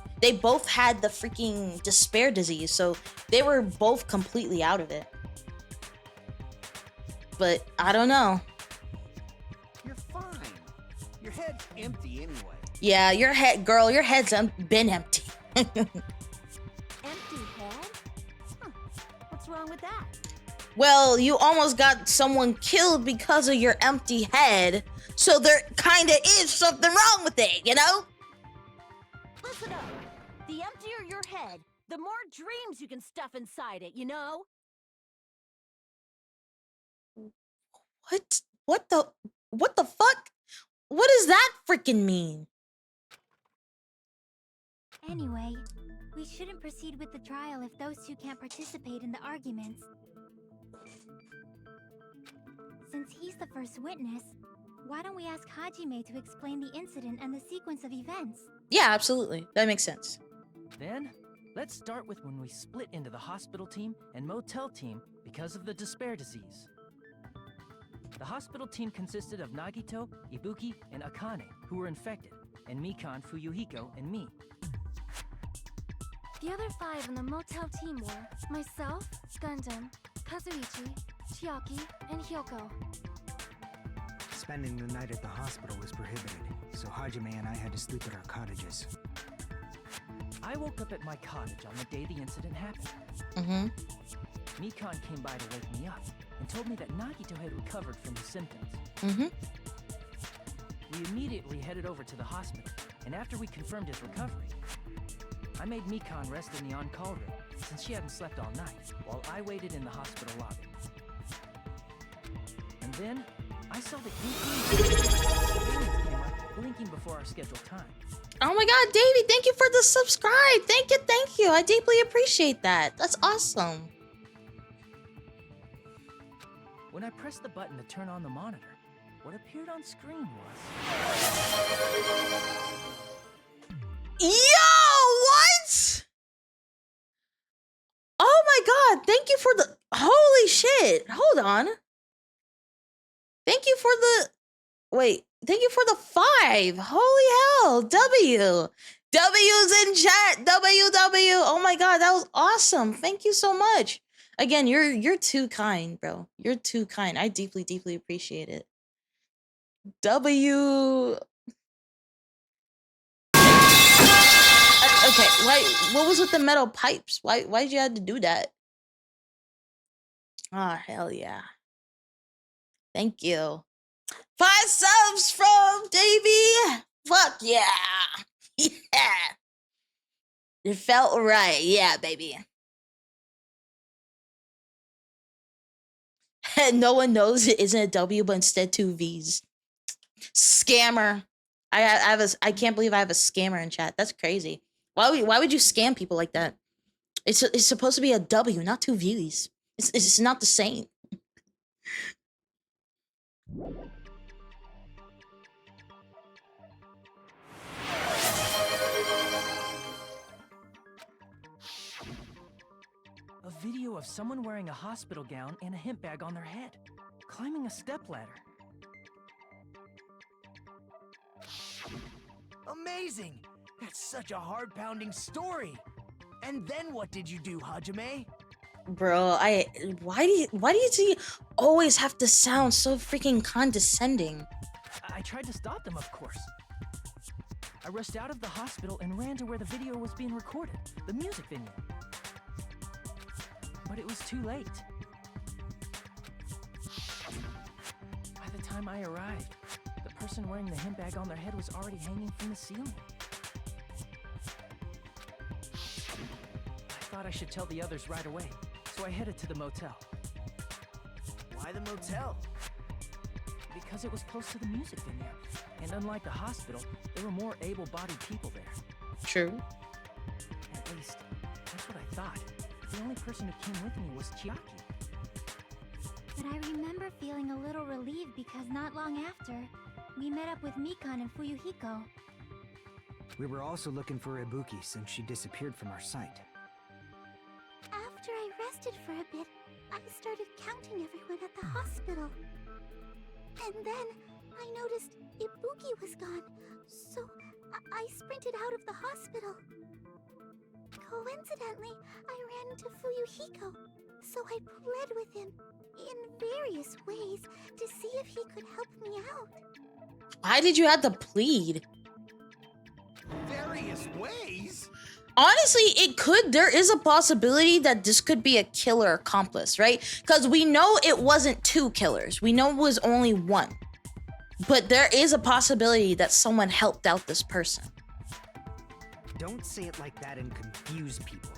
had the freaking despair disease, so they were both completely out of it. But I don't know. You're fine. Your head's empty anyway. Yeah, your head's been empty. Empty head? Huh. What's wrong with that? Well, you almost got someone killed because of your empty head, so there kinda is something wrong with it, you know? Listen up. The emptier your head, the more dreams you can stuff inside it, you know? What the fuck? What does that freaking mean? Anyway, we shouldn't proceed with the trial if those 2 can't participate in the arguments. Since he's the first witness, why don't we ask Hajime to explain the incident and the sequence of events? Yeah, absolutely. That makes sense. Then, let's start with when we split into the hospital team and motel team because of the despair disease. The hospital team consisted of Nagito, Ibuki, and Akane, who were infected, and Mikan, Fuyuhiko, and me. The other 5 on the motel team were myself, Gundam, Kazuichi, Chiaki, and Hyoko. Spending the night at the hospital was prohibited, so Hajime and I had to sleep at our cottages. I woke up at my cottage on the day the incident happened. Mikan came by to wake me up and told me that Nagito had recovered from his symptoms. We immediately headed over to the hospital, and after we confirmed his recovery, I made Mikan rest in the on-call room since she hadn't slept all night, while I waited in the hospital lobby. And then, I saw the camera blinking before our scheduled time. Oh my god, Davey, thank you for the subscribe. Thank you. I deeply appreciate that. That's awesome. When I pressed the button to turn on the monitor, what appeared on screen was... Yo, what? Oh my my god, thank you for the holy shit. Hold on. Thank you for the thank you for the 5. Holy hell. W's in chat. WW. Oh my god, that was awesome. Thank you so much. Again, you're too kind, bro. You're too kind. I deeply, deeply appreciate it. W. Okay, what was with the metal pipes? Why did you have to do that? Ah, hell yeah. Thank you. 5 subs from Davey. Fuck yeah. Yeah. It felt right. Yeah, baby. And no one knows it isn't a W, but instead 2 V's. Scammer. I can't believe I have a scammer in chat. That's crazy. Why would you scam people like that? It's supposed to be a W, not 2 V's. It's not the same. A video of someone wearing a hospital gown and a hemp bag on their head, climbing a stepladder. Amazing! That's such a heart-pounding story. And then what did you do, Hajime? Bro, why do you always have to sound so freaking condescending? I tried to stop them, of course. I rushed out of the hospital and ran to where the video was being recorded, the music venue. But it was too late. By the time I arrived, the person wearing the hemp bag on their head was already hanging from the ceiling. I thought I should tell the others right away, so I headed to the motel. Why the motel? Because it was close to the music venue, and unlike the hospital, there were more able-bodied people there. True. At least, that's what I thought. The only person who came with me was Chiaki. But I remember feeling a little relieved because not long after, we met up with Mikan and Fuyuhiko. We were also looking for Ibuki since she disappeared from our sight. After I rested for a bit, I started counting everyone at the hospital. And then I noticed Ibuki was gone, so I sprinted out of the hospital. Coincidentally, I ran into Fuyuhiko, so I pled with him in various ways to see if he could help me out. Why did you have to plead? Various ways? Honestly, there is a possibility that this could be a killer accomplice, right? Because we know it wasn't 2 killers. We know it was only 1. But there is a possibility that someone helped out this person. Don't say it like that and confuse people.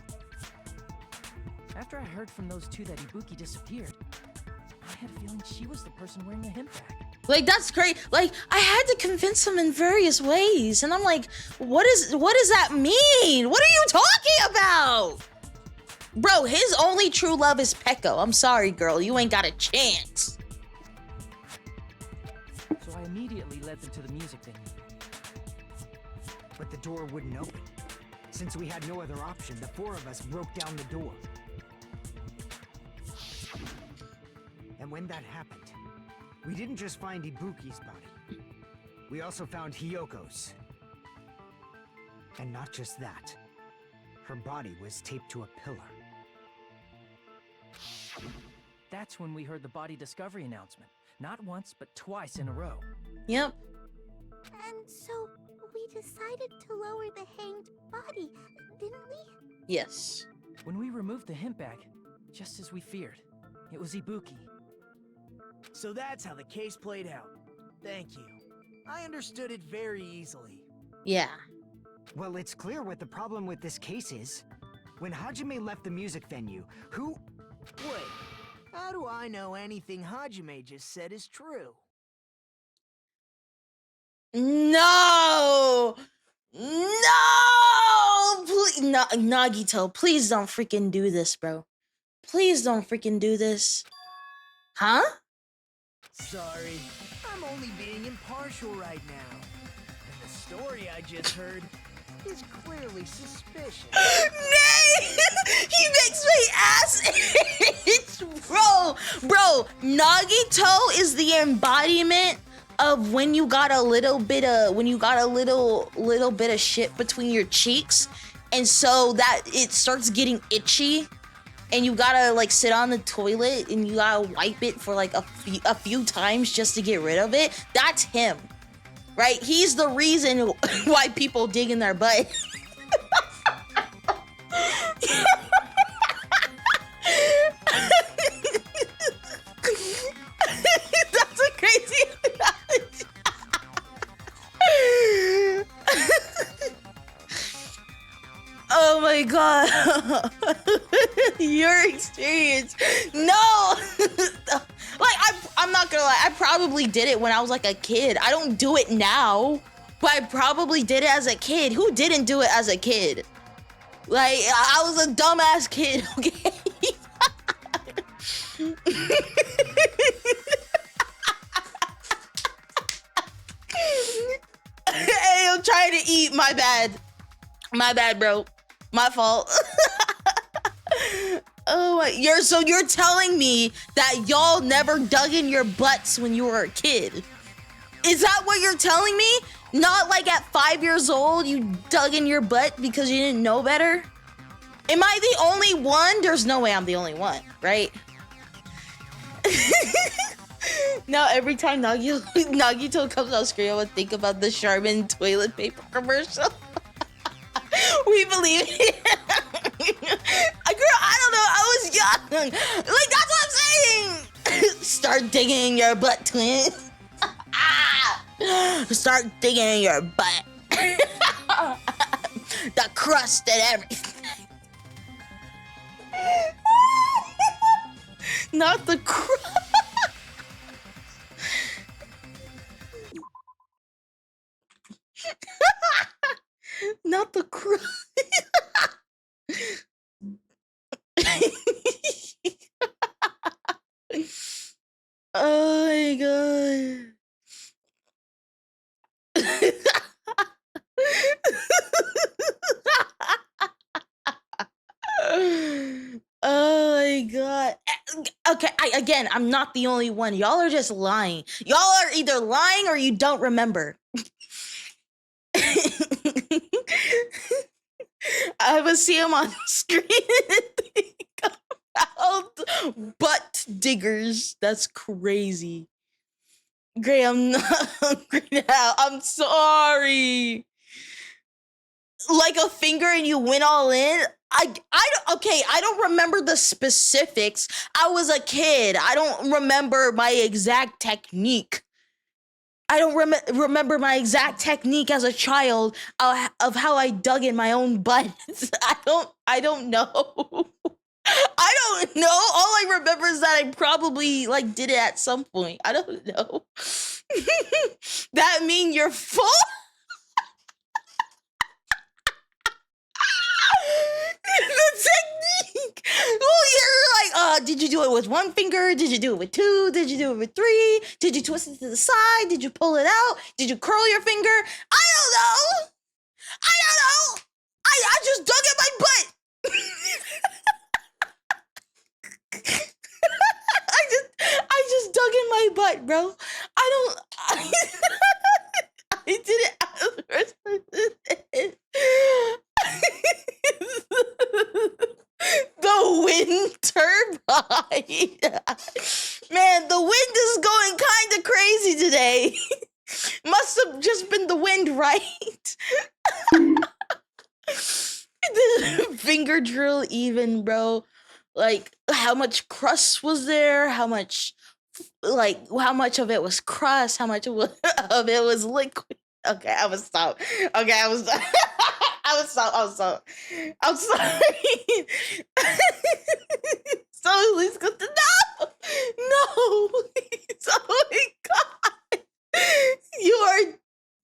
After I heard from those 2 that Ibuki disappeared, I had a feeling she was the person wearing the hemp bag. Like, that's great. Like, I had to convince him in various ways. And I'm like, what does that mean? What are you talking about? Bro, his only true love is Peko. I'm sorry, girl. You ain't got a chance. So I immediately led them to the music venue. But the door wouldn't open. Since we had no other option, the 4 of us broke down the door. And when that happened, we didn't just find Ibuki's body. We also found Hiyoko's. And not just that. Her body was taped to a pillar. That's when we heard the body discovery announcement. Not once, but twice in a row. Yep. And so we decided to lower the hanged body, didn't we? Yes. When we removed the hemp bag, just as we feared, it was Ibuki. So that's how the case played out. Thank you. I understood it very easily. Yeah. Well, it's clear what the problem with this case is. When Hajime left the music venue, who... Wait, how do I know anything Hajime just said is true? No! No! Please, no, Nagito, please don't freaking do this, bro. Please don't freaking do this. Huh? Sorry, I'm only being impartial right now. And the story I just heard is clearly suspicious. Nay! He makes my ass Bro, Nagito is the embodiment of when you got a little bit of shit between your cheeks, and so that it starts getting itchy, and you gotta like sit on the toilet and you gotta wipe it for like a few times just to get rid of it. That's him, right? He's the reason why people dig in their butt. That's a crazy analogy. Oh my god. Your experience. No. Like I'm not gonna lie, I probably did it when I was like a kid. I don't do it now, but I probably did it as a kid. Who didn't do it as a kid? Like, I was a dumbass kid, okay? Hey, I'm trying to eat. My bad. My bad, bro. My fault. Oh my, you're telling me that y'all never dug in your butts when you were a kid? Is that what you're telling me? Not like at 5 years old you dug in your butt because you didn't know better? Am I the only one? There's no way I'm the only one, right? Now every time Nagito comes on screen, I would think about the Charmin toilet paper commercial. We believe it. Girl, I don't know. I was young. Like, that's what I'm saying. Start digging in your butt, twin. Start digging in your butt. The crust and everything. Not the crust. Not the crust. Oh my god. Oh my god. Okay, I'm not the only one. Y'all are just lying. Y'all are either lying or you don't remember. I would see him on the screen and think about butt diggers. That's crazy. Gray, I'm not hungry now. I'm sorry. Like a finger and you went all in? I don't remember the specifics. I was a kid. I don't remember my exact technique. I don't remember my exact technique as a child of how I dug in my own butt. I don't know. I don't know. All I remember is that I probably like did it at some point. I don't know. That mean you're full? The technique. Well, you're like, did you do it with one finger? Did you do it with two? Did you do it with three? Did you twist it to the side? Did you pull it out? Did you curl your finger? I don't know. I just dug in my butt. I just dug in my butt, bro. I did it The wind turbine. Man, the wind is going kind of crazy today. Must have just been the wind, right? The finger drill even, bro. Like, how much crust was there? How much of it was crust? How much of it was liquid? Okay, I was stop. Okay, I was stop. I'm sorry. So please go to no. Oh my god. You are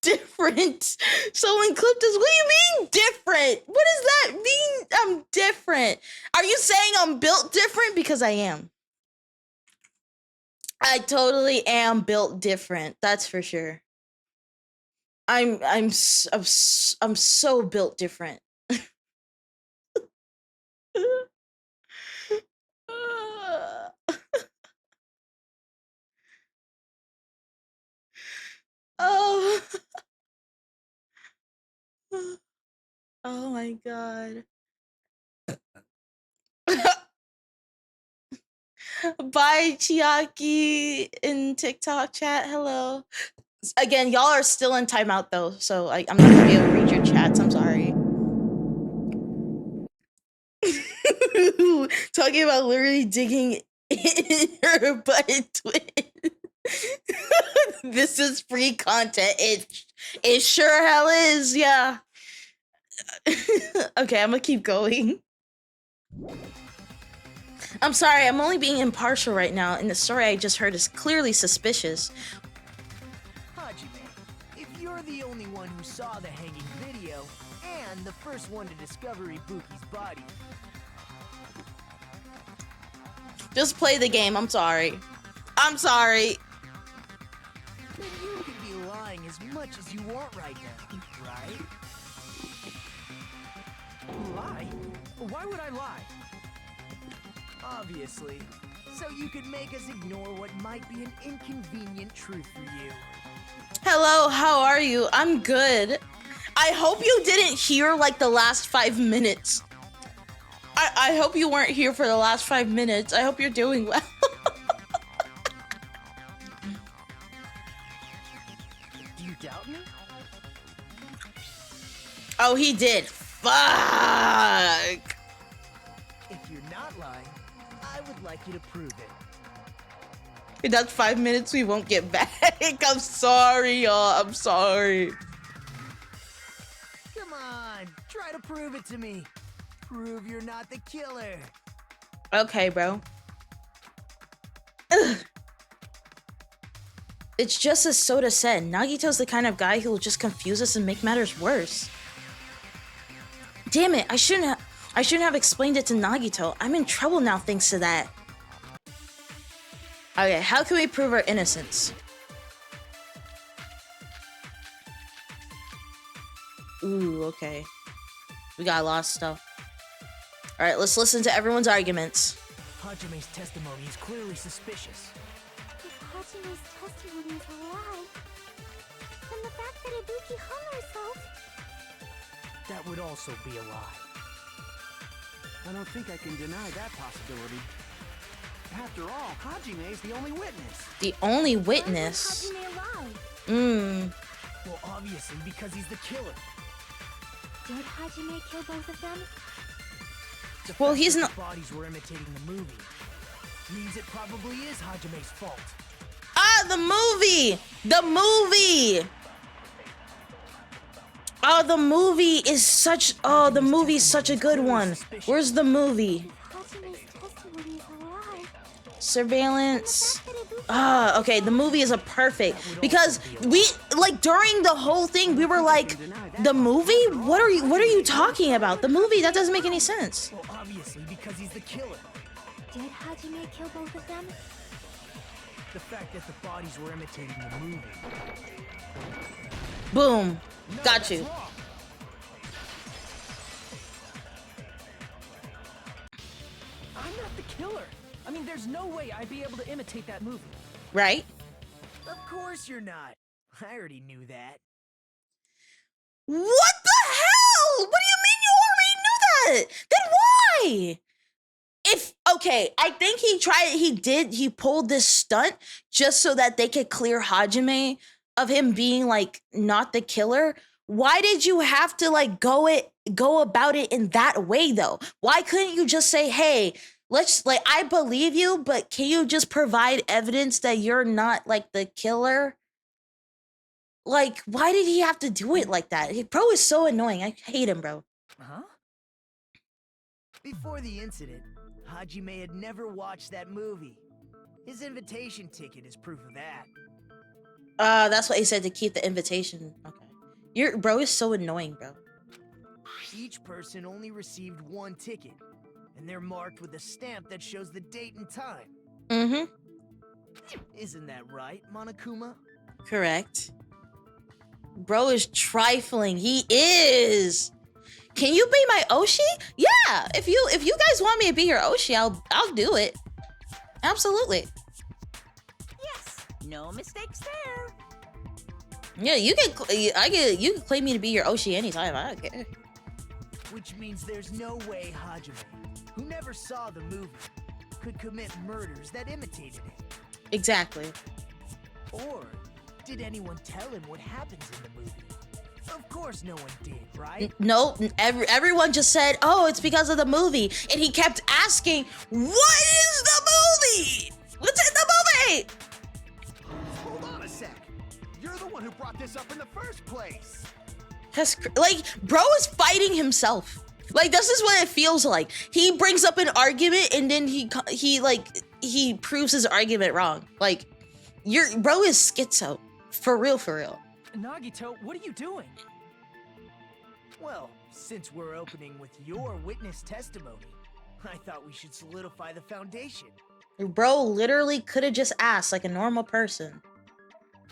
different. Someone clipped us. What do you mean different? What does that mean? I'm different. Are you saying I'm built different? Because I am. I totally am built different. That's for sure. I'm so built different. Oh my god. Bye, Chiaki in TikTok chat. Hello. Again, y'all are still in timeout though, so I'm not gonna be able to read your chats. I'm sorry. Talking about literally digging in her butt twin. This is free content. It sure hell is, yeah. Okay, I'm gonna keep going. I'm sorry, I'm only being impartial right now, and the story I just heard is clearly suspicious. Hajime, if you're the only one who saw the hanging video, and the first one to discover Ibuki's body... Just play the game, I'm sorry. I'm sorry. Then you could be lying as much as you want right now, right? Lie? Why would I lie? Obviously. So you could make us ignore what might be an inconvenient truth for you. Hello, how are you? I'm good. I hope you didn't hear like the last 5 minutes. I hope you weren't here for the last 5 minutes. I hope you're doing well. Do you doubt me? Oh, he did. Fuck. If you're not lying, I would like you to prove it. That's 5 minutes we won't get back. I'm sorry, y'all. I'm sorry. Come on, try to prove it to me. Prove you're not the killer. Okay, bro. Ugh. It's just as Soda said. Nagito's the kind of guy who will just confuse us and make matters worse. Damn it! I shouldn't have explained it to Nagito. I'm in trouble now thanks to that. Okay, how can we prove our innocence? Ooh, okay. We got a lot of stuff. Alright, let's listen to everyone's arguments. Hajime's testimony is clearly suspicious. If Hajime's testimony is a lie, then the fact that Ibuki hung herself... That would also be a lie. I don't think I can deny that possibility. After all, Hajime is the only witness. The only witness? Why would Hajime lie? Well, obviously, because he's the killer. Did Hajime kill both of them? The Well, fact he's that not- the bodies were imitating the movie means it probably is Hajime's fault. Ah, the movie! The movie! Oh, the movie is such... Oh, the movie is such a good one. Where's the movie? Hajime's testimony is a lie. Surveillance. Ah, okay, the movie is a perfect. Because we, like, during the whole thing, we were like, the movie? What are you talking about? The movie? That doesn't make any sense. Well, obviously, because he's the killer. Did Hajime kill both of them? The fact that the bodies were imitating the movie. Boom. No, Got that's you. wrong. I'm not the killer. I mean, there's no way I'd be able to imitate that movie. Right? Of course you're not. I already knew that. What the hell? What do you mean you already knew that? Then why? Okay, I think he pulled this stunt just so that they could clear Hajime of him being like not the killer. Why did you have to like go about it in that way though? Why couldn't you just say, hey, I believe you, but can you just provide evidence that you're not like the killer? Like, why did he have to do it like that? Bro is so annoying. I hate him, bro. Huh? Before the incident, Hajime had never watched that movie. His invitation ticket is proof of that. That's what he said, to keep the invitation. Okay. Your bro is so annoying, bro. Each person only received one ticket, and they're marked with a stamp that shows the date and time. Mm-hmm. Isn't that right, Monokuma? Correct. Bro is trifling. He is. Can you be my Oshi? Yeah. If you guys want me to be your Oshi, I'll do it. Absolutely. Yes, no mistakes there. Yeah, you can claim me to be your Oshi anytime. I don't care. Which means there's no way Hajime, who never saw the movie, could commit murders that imitated it. Exactly. Or did anyone tell him what happens in the movie? Of course no one did, right? No, everyone just said, oh, it's because of the movie. And he kept asking, what is the movie? What's in the movie? Hold on a sec. You're the one who brought this up in the first place. Like, bro is fighting himself. Like, this is what it feels like. He brings up an argument and then he proves his argument wrong. Like, bro is schizo. For real, for real. Nagito, what are you doing? Well, since we're opening with your witness testimony, I thought we should solidify the foundation. Bro literally could have just asked like a normal person.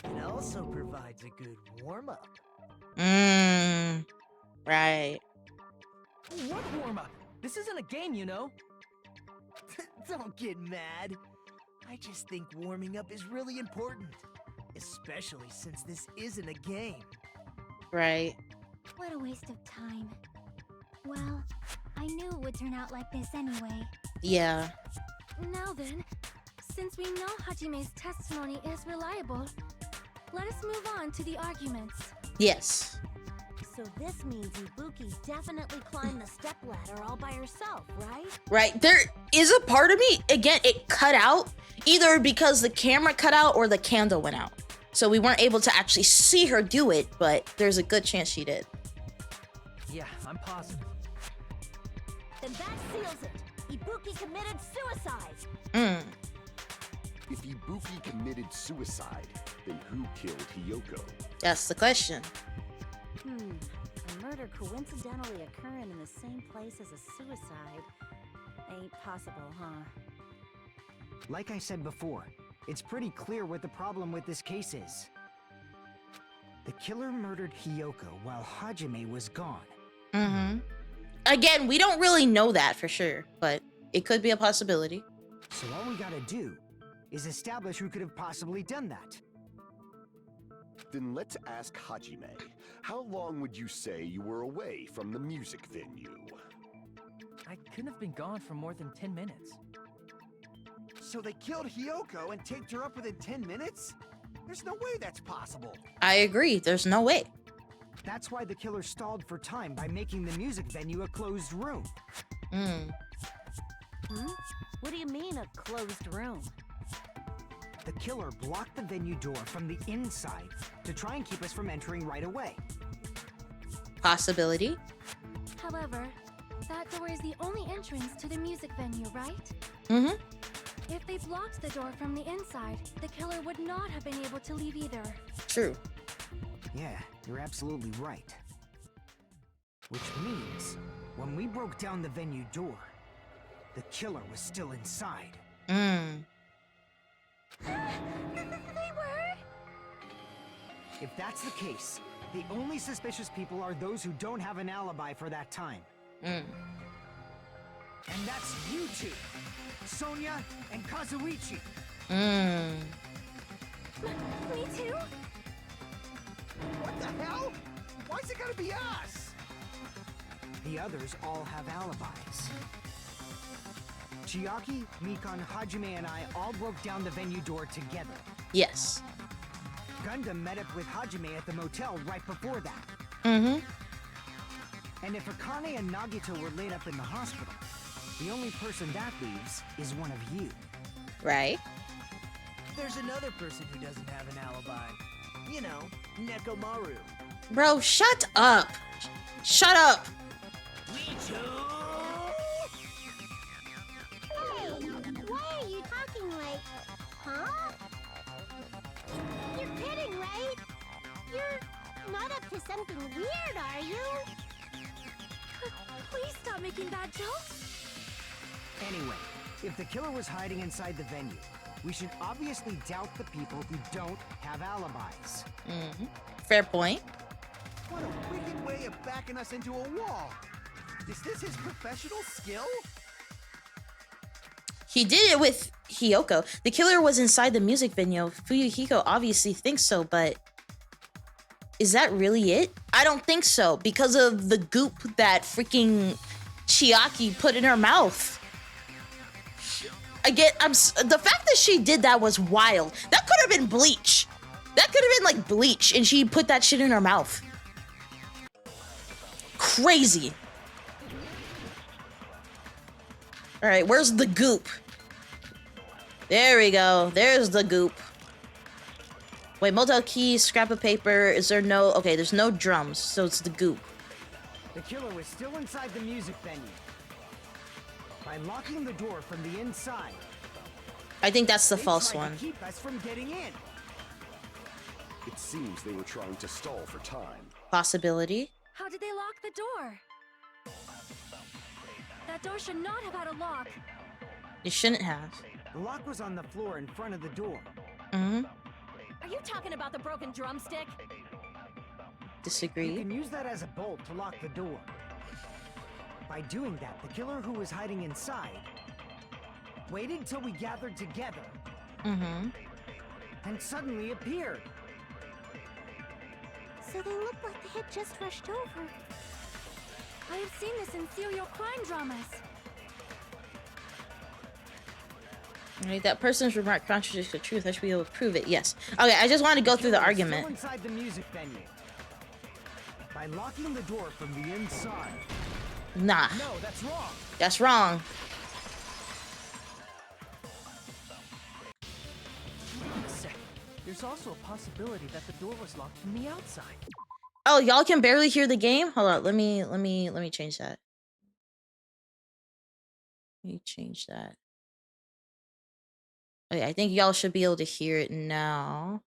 It also provides a good warm-up. Right. What warm-up? This isn't a game, you know. Don't get mad. I just think warming up is really important. Especially since this isn't a game. Right. What a waste of time. Well, I knew it would turn out like this anyway. Yeah. Now then, since we know Hajime's testimony is reliable, let us move on to the arguments. Yes. So this means Ibuki definitely climbed the stepladder all by herself, right? Right. There is a part of me, again, it cut out either because the camera cut out or the candle went out. So we weren't able to actually see her do it, but there's a good chance she did. Yeah, I'm positive. Then that seals it. Ibuki committed suicide. If Ibuki committed suicide, then who killed Hiyoko? That's the question. A murder coincidentally occurring in the same place as a suicide ain't possible, huh? Like I said before, it's pretty clear what the problem with this case is. The killer murdered Hiyoko while Hajime was gone. Again, we don't really know that for sure, but it could be a possibility. So all we gotta do is establish who could have possibly done that. Then let's ask Hajime. How long would you say you were away from the music venue? I couldn't have been gone for more than 10 minutes. So they killed Hiyoko and taped her up within 10 minutes? There's no way that's possible. I agree. There's no way. That's why the killer stalled for time by making the music venue a closed room. What do you mean, a closed room? The killer blocked the venue door from the inside to try and keep us from entering right away. Possibility. However, that door is the only entrance to the music venue, right? If they blocked the door from the inside, the killer would not have been able to leave either. True. Yeah, you're absolutely right. Which means, when we broke down the venue door, the killer was still inside. They were? If that's the case, the only suspicious people are those who don't have an alibi for that time. And that's you two, Sonia and Kazuichi. Me too? What the hell? Why's it gotta be us? The others all have alibis. Chiaki, Mikan, Hajime, and I all broke down the venue door together. Yes. Gundam met up with Hajime at the motel right before that. And if Akane and Nagito were laid up in the hospital, the only person that leaves is one of you. Right. There's another person who doesn't have an alibi. You know, Nekomaru. Bro, shut up. Shut up. Me too. Hey, why are you talking like, huh? You're kidding, right? You're not up to something weird, are you? Please stop making bad jokes. Anyway, if the killer was hiding inside the venue, we should obviously doubt the people who don't have alibis. Fair point. What a wicked way of backing us into a wall. Is this his professional skill? He did it with Hiyoko. The killer was inside the music venue. Fuyuhiko obviously thinks so, but is that really it? I don't think so because of the goop that freaking Chiaki put in her mouth. Again, the fact that she did that was wild. That could have been bleach. That could have been like bleach, and she put that shit in her mouth. Crazy. All right, where's the goop? There we go. There's the goop. Wait, motel key, scrap of paper. Is there no... Okay, there's no drums, so it's the goop. The killer was still inside the music venue. By locking the door from the inside... I think that's the they false tried one. to keep us from getting in. It seems they were trying to stall for time. Possibility. How did they lock the door? That door should not have had a lock. You shouldn't have. The lock was on the floor in front of the door. Mm-hmm. Are you talking about the broken drumstick? Disagree. You can use that as a bolt to lock the door. By doing that, the killer who was hiding inside waited till we gathered together. Mm-hmm. And suddenly appeared. So they looked like they had just rushed over. I have seen this in serial crime dramas. Alright, that person's remark contradicts the truth. I should be able to prove it. Yes. Okay, I just want to go through the argument. Still inside the music venue. By locking the door from the inside. Nah. No, that's wrong. That's wrong. Wait a sec. There's also a possibility that the door was locked from the outside. Oh, y'all can barely hear the game? Hold on, let me change that. Let me change that. Okay, I think y'all should be able to hear it now.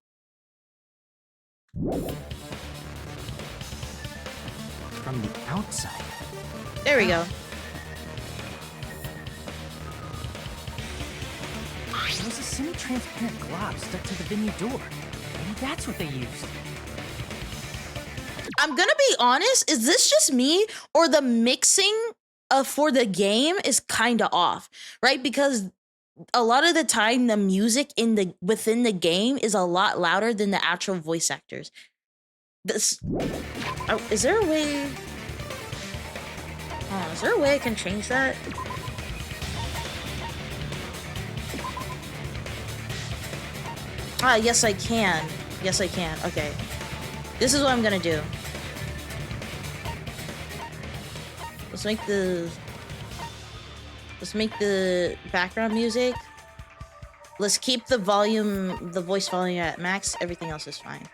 From the outside. There we go. There was a semi-transparent glob stuck to the venue door. Maybe that's what they used. I'm gonna be honest, is this just me or the mixing for the game is kind of off, right? Because a lot of the time the music within the game is a lot louder than the actual voice actors. This is there a way? Oh, is there a way I can change that? Ah, yes I can. Yes I can. Okay. This is what I'm gonna do. Let's make the background music. Let's keep the volume, the voice volume at max. Everything else is fine.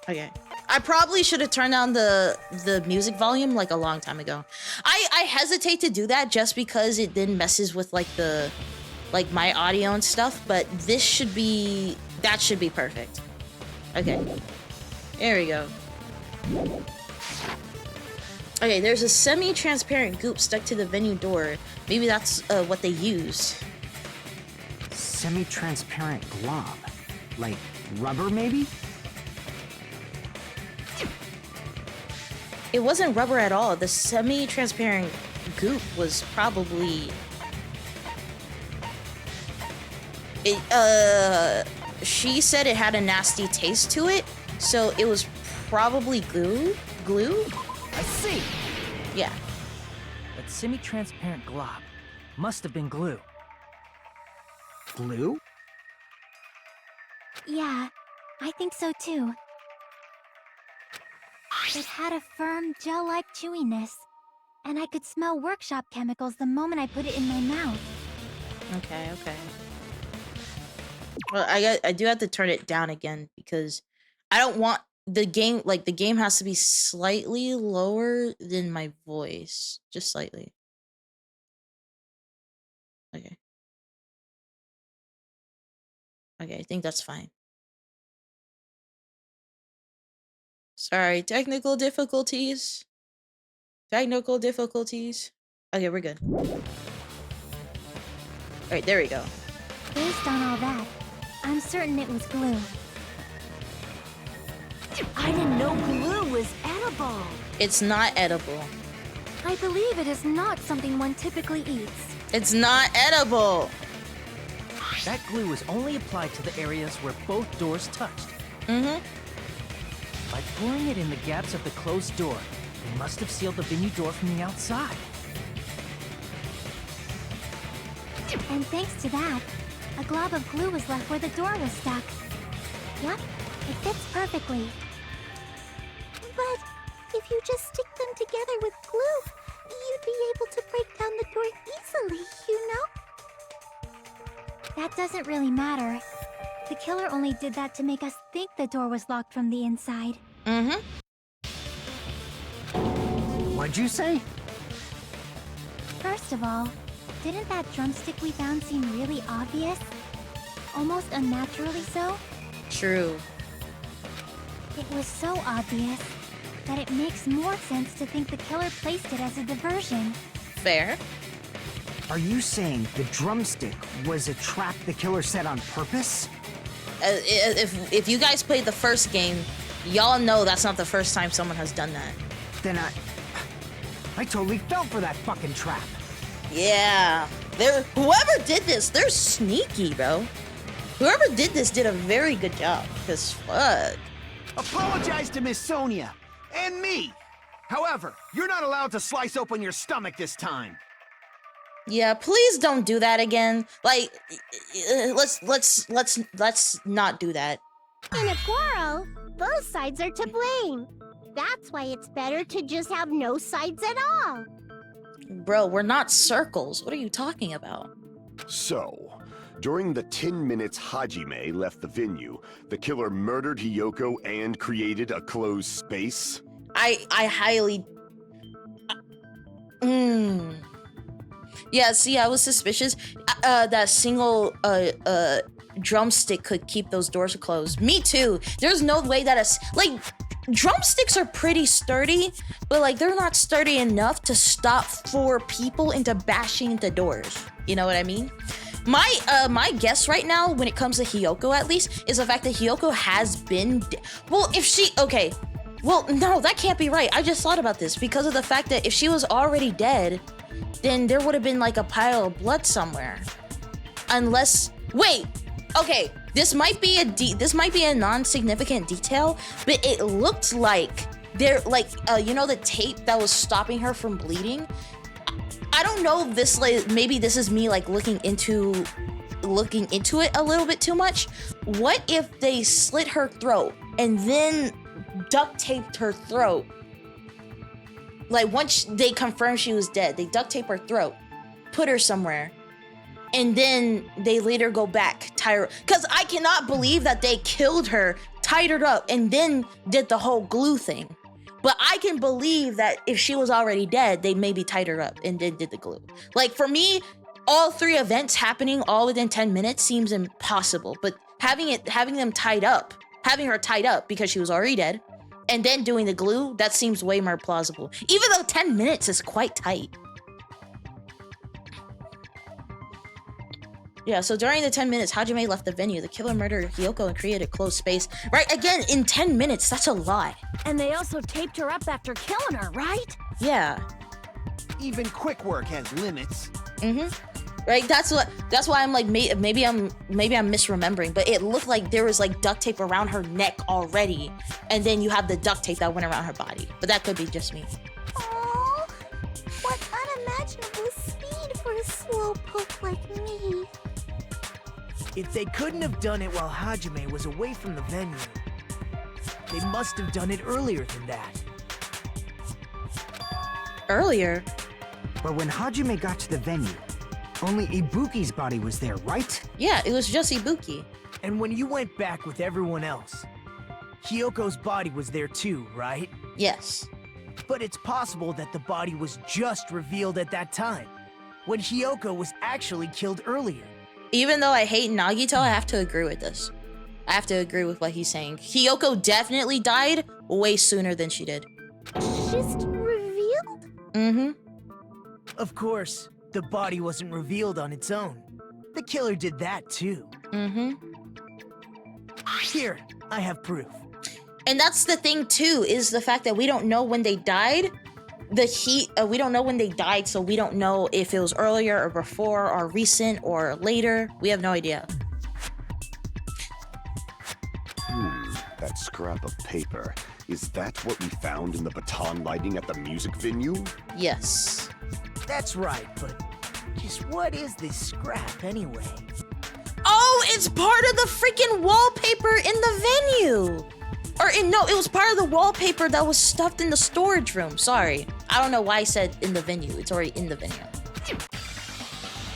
Okay. I probably should have turned down the music volume like a long time ago. I hesitate to do that just because it then messes with like my audio and stuff, but that should be perfect. Okay. There we go. Okay, there's a semi-transparent goop stuck to the venue door. Maybe that's what they used. Semi-transparent glob. Like rubber, maybe? It wasn't rubber at all. The semi-transparent goop was probably... She said it had a nasty taste to it, so it was probably glue? I see! Yeah. That semi-transparent glob must have been glue. Glue? Yeah, I think so too. It had a firm, gel-like chewiness, and I could smell workshop chemicals the moment I put it in my mouth. Okay. Well, I do have to turn it down again because I don't want the game, like the game has to be slightly lower than my voice, just slightly. Okay, I think that's fine. Sorry, technical difficulties. Okay, we're good. Alright, there we go. Based on all that, I'm certain it was glue. I didn't know glue was edible. It's not edible. I believe it is not something one typically eats. It's not edible. That glue was only applied to the areas where both doors touched. Mm-hmm. By pouring it in the gaps of the closed door, they must have sealed the venue door from the outside. And thanks to that, a glob of glue was left where the door was stuck. Yep, it fits perfectly. But if you just stick them together with glue, you'd be able to break down the door easily, you know? That doesn't really matter. The killer only did that to make us think the door was locked from the inside. Mm-hmm. What'd you say? First of all, didn't that drumstick we found seem really obvious? Almost unnaturally so? True. It was so obvious that it makes more sense to think the killer placed it as a diversion. Fair. Are you saying the drumstick was a trap the killer set on purpose? If you guys played the first game, y'all know that's not the first time someone has done that. Then I totally fell for that fucking trap. Yeah. Whoever did this, they're sneaky, bro. Whoever did this did a very good job. Because fuck. Apologize to Miss Sonia and me. However, you're not allowed to slice open your stomach this time. Yeah, please don't do that again. Like, let's not do that. In a quarrel, both sides are to blame. That's why it's better to just have no sides at all. Bro, we're not circles. What are you talking about? So, during the 10 minutes Hajime left the venue, the killer murdered Hiyoko and created a closed space? I highly... Yeah, see, I was suspicious that single drumstick could keep those doors closed. Me too. There's no way that drumsticks are pretty sturdy, but like they're not sturdy enough to stop 4 people into bashing into doors. You know what I mean? My guess right now, when it comes to Hiyoko at least, is the fact that Hiyoko has been okay. Well, no, that can't be right. I just thought about this because of the fact that if she was already dead, then there would have been like a pile of blood somewhere. Unless, wait, okay, this might be a non-significant detail, but it looked like you know the tape that was stopping her from bleeding? I don't know if this, maybe this is me like looking into it a little bit too much. What if they slit her throat and then duct taped her throat? Like once they confirmed she was dead, they duct tape her throat, put her somewhere, and then they later go back, tie her. Because I cannot believe that they killed her, tied her up, and then did the whole glue thing. But I can believe that if she was already dead, they maybe tied her up and then did the glue. Like for me, all 3 events happening all within 10 minutes seems impossible. But having her tied up because she was already dead, and then doing the glue, that seems way more plausible. Even though 10 minutes is quite tight. Yeah, so during the 10 minutes, Hajime left the venue. The killer murdered Hiyoko and created a closed space. Right, again, in 10 minutes, that's a lot. And they also taped her up after killing her, right? Yeah. Even quick work has limits. Right, that's why I'm like, maybe I'm misremembering, but it looked like there was like duct tape around her neck already, and then you have the duct tape that went around her body. But that could be just me. Oh, what unimaginable speed for a slowpoke like me. If they couldn't have done it while Hajime was away from the venue, they must have done it earlier than that. Earlier? But when Hajime got to the venue, only Ibuki's body was there, right? Yeah, it was just Ibuki. And when you went back with everyone else, Hiyoko's body was there too, right? Yes. But it's possible that the body was just revealed at that time, when Hiyoko was actually killed earlier. Even though I hate Nagito, I have to agree with this. I have to agree with what he's saying. Hiyoko definitely died way sooner than she did. Just revealed? Of course, the body wasn't revealed on its own. The killer did that too. Here, I have proof. And that's the thing too, is the fact that we don't know when they died. We don't know when they died, so we don't know if it was earlier or before or recent or later. We have no idea. That scrap of paper. Is that what we found in the baton lighting at the music venue? Yes. That's right, but just what is this scrap anyway? Oh, it's part of the freaking wallpaper in the venue. No, it was part of the wallpaper that was stuffed in the storage room. Sorry. I don't know why I said in the venue. It's already in the venue.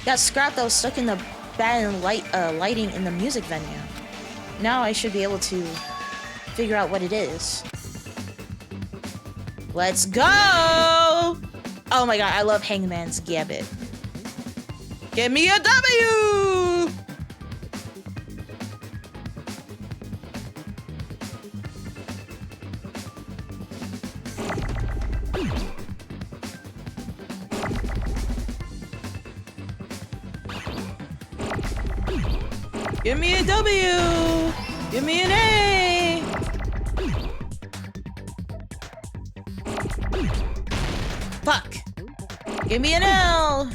That scrap that was stuck in the bad lighting in the music venue. Now I should be able to figure out what it is. Let's go! Oh my god, I love Hangman's Gambit. Give me a W! Give me a W! Give me an A! Fuck! Give me an L!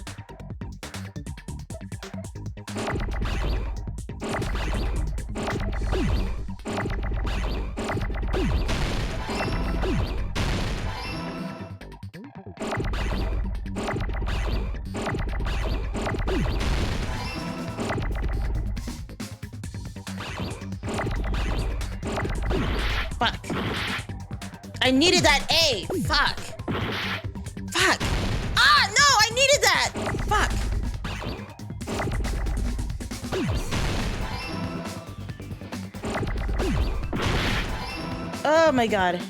Fuck. I needed that A. Fuck. Fuck. Ah, no, I needed that. Fuck. Oh my god.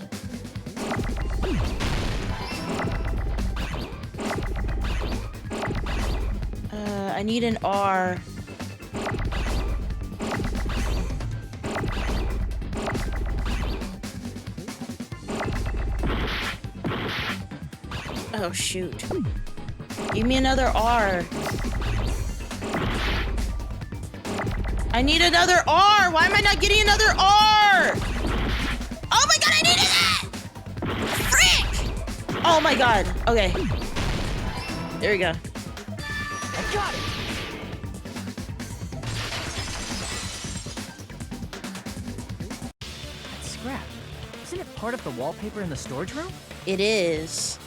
I need an R. Oh shoot. Give me another R. I need another R! Why am I not getting another R? Oh my god, I needed that! Frick! Oh my god. Okay. There we go. I got it! That scrap. Isn't it part of the wallpaper in the storage room? It is.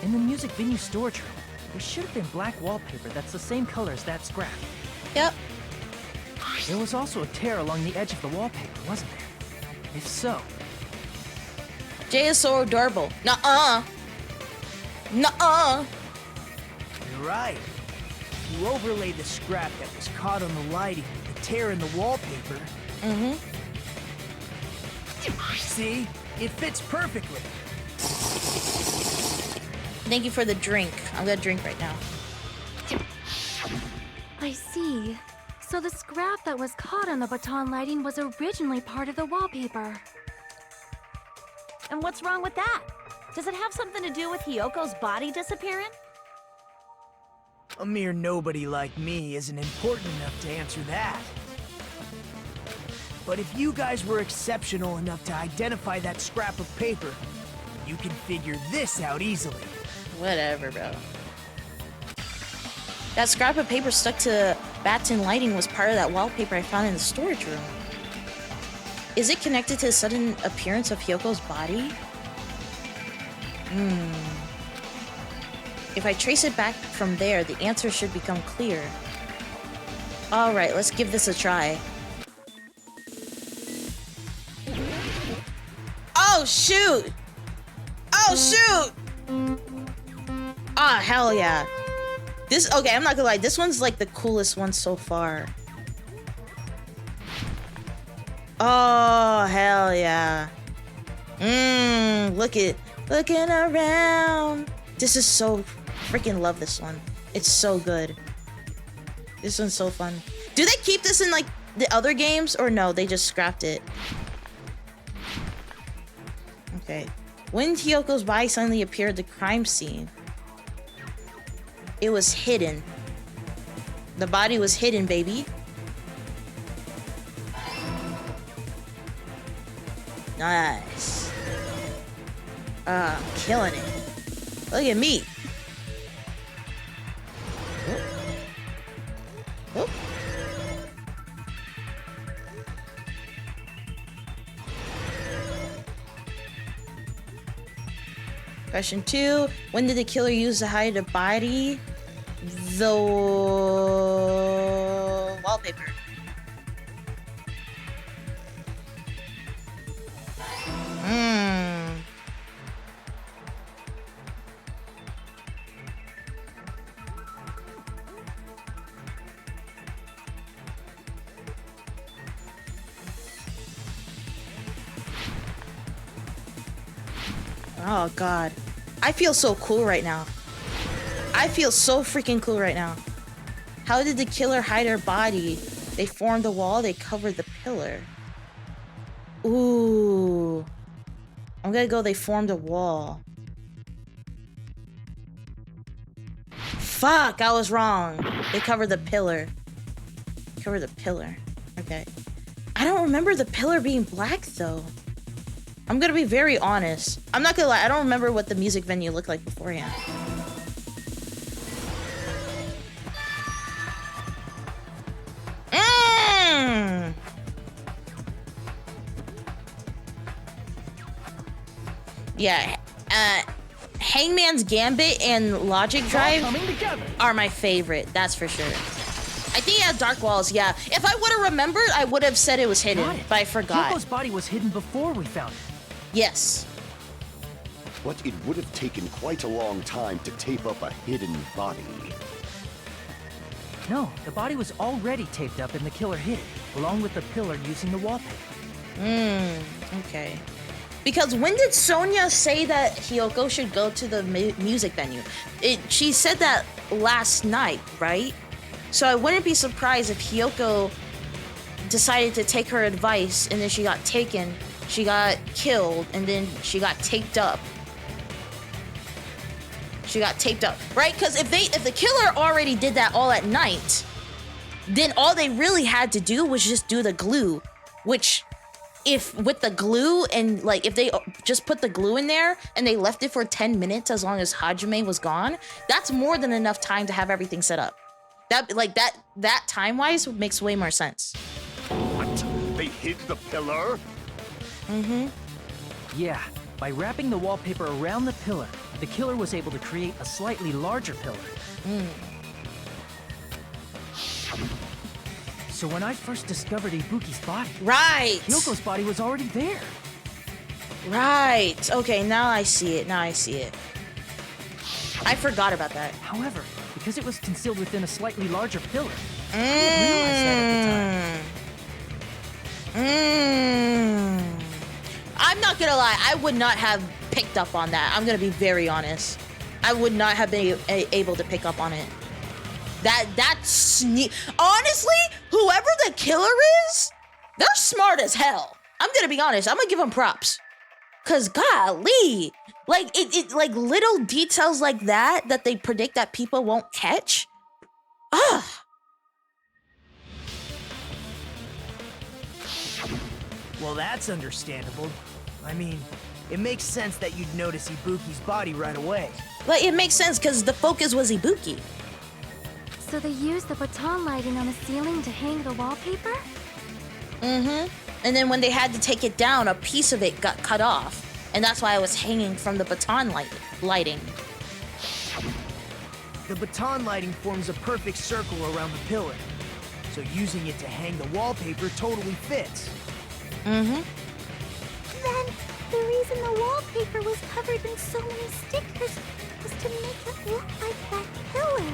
In the music venue storage room, there should have been black wallpaper that's the same color as that scrap. Yep. There was also a tear along the edge of the wallpaper, wasn't there? If so... Jay is so adorable. Nuh-uh. Nuh-uh. You're right. You overlay the scrap that was caught on the lighting with the tear in the wallpaper. Mm-hmm. See? It fits perfectly. Thank you for the drink. I'm gonna drink right now. I see. So the scrap that was caught on the baton lighting was originally part of the wallpaper. And what's wrong with that? Does it have something to do with Hiyoko's body disappearing? A mere nobody like me isn't important enough to answer that. But if you guys were exceptional enough to identify that scrap of paper, you can figure this out easily. Whatever, bro. That scrap of paper stuck to baton lighting was part of that wallpaper I found in the storage room. Is it connected to the sudden appearance of Hyoko's body? If I trace it back from there, the answer should become clear. Alright, let's give this a try. Oh, shoot! Oh, shoot! Ah, hell yeah. This, okay, I'm not gonna lie. This one's like the coolest one so far. Oh, hell yeah. Looking around. This is so freaking love this one. It's so good. This one's so fun. Do they keep this in like the other games or no? They just scrapped it. Okay. When Hyoko's body suddenly appeared at the crime scene, it was hidden. The body was hidden, baby. Nice. I'm killing it. Look at me. Oh. Question 2. When did the killer use to hide the body? The wallpaper. Oh god. I feel so cool right now. I feel so freaking cool right now. How did the killer hide her body? They formed the wall, they covered the pillar. Ooh. I'm gonna go they formed a wall. Fuck, I was wrong. They covered the pillar. Cover the pillar. Okay. I don't remember the pillar being black though. I'm gonna be very honest. I'm not gonna lie, I don't remember what the music venue looked like beforehand. Yeah, Hangman's Gambit and Logic Drive are my favorite, that's for sure. I think it had dark walls, yeah. If I would have remembered, I would have said it was hidden, but I forgot. Hugo's body was hidden before we found it. Yes. But it would have taken quite a long time to tape up a hidden body. No, the body was already taped up and the killer hid it, along with the pillar using the wallpaper. Okay. Because when did Sonia say that Hiyoko should go to the music venue? She said that last night, right? So I wouldn't be surprised if Hiyoko decided to take her advice and then she got taken, she got killed, and then she got taped up. She got taped up, right? Because if the killer already did that all at night, then all they really had to do was just do the glue, which if with the glue and like if they just put the glue in there and they left it for 10 minutes as long as Hajime was gone, that's more than enough time to have everything set up. That time-wise makes way more sense. What? They hid the pillar? Yeah, by wrapping the wallpaper around the pillar, the killer was able to create a slightly larger pillar. So when I first discovered Ibuki's body, right, Hyoko's body was already there. Right. Okay, now I see it. I forgot about that. However, because it was concealed within a slightly larger pillar, I didn't realize that at the time. I'm not gonna lie, I would not have picked up on that. I'm gonna be very honest. I would not have been able to pick up on it. That's honestly, whoever the killer is, they're smart as hell. I'm gonna be honest. I'm gonna give them props. Cause golly, like it like little details like that they predict that people won't catch. Well, that's understandable. I mean, it makes sense that you'd notice Ibuki's body right away. Like, it makes sense because the focus was Ibuki. So they used the baton lighting on the ceiling to hang the wallpaper? And then when they had to take it down, a piece of it got cut off. And that's why I was hanging from the baton lighting. The baton lighting forms a perfect circle around the pillar. So using it to hang the wallpaper totally fits. Then, the reason the wallpaper was covered in so many stickers was to make it look like that pillar.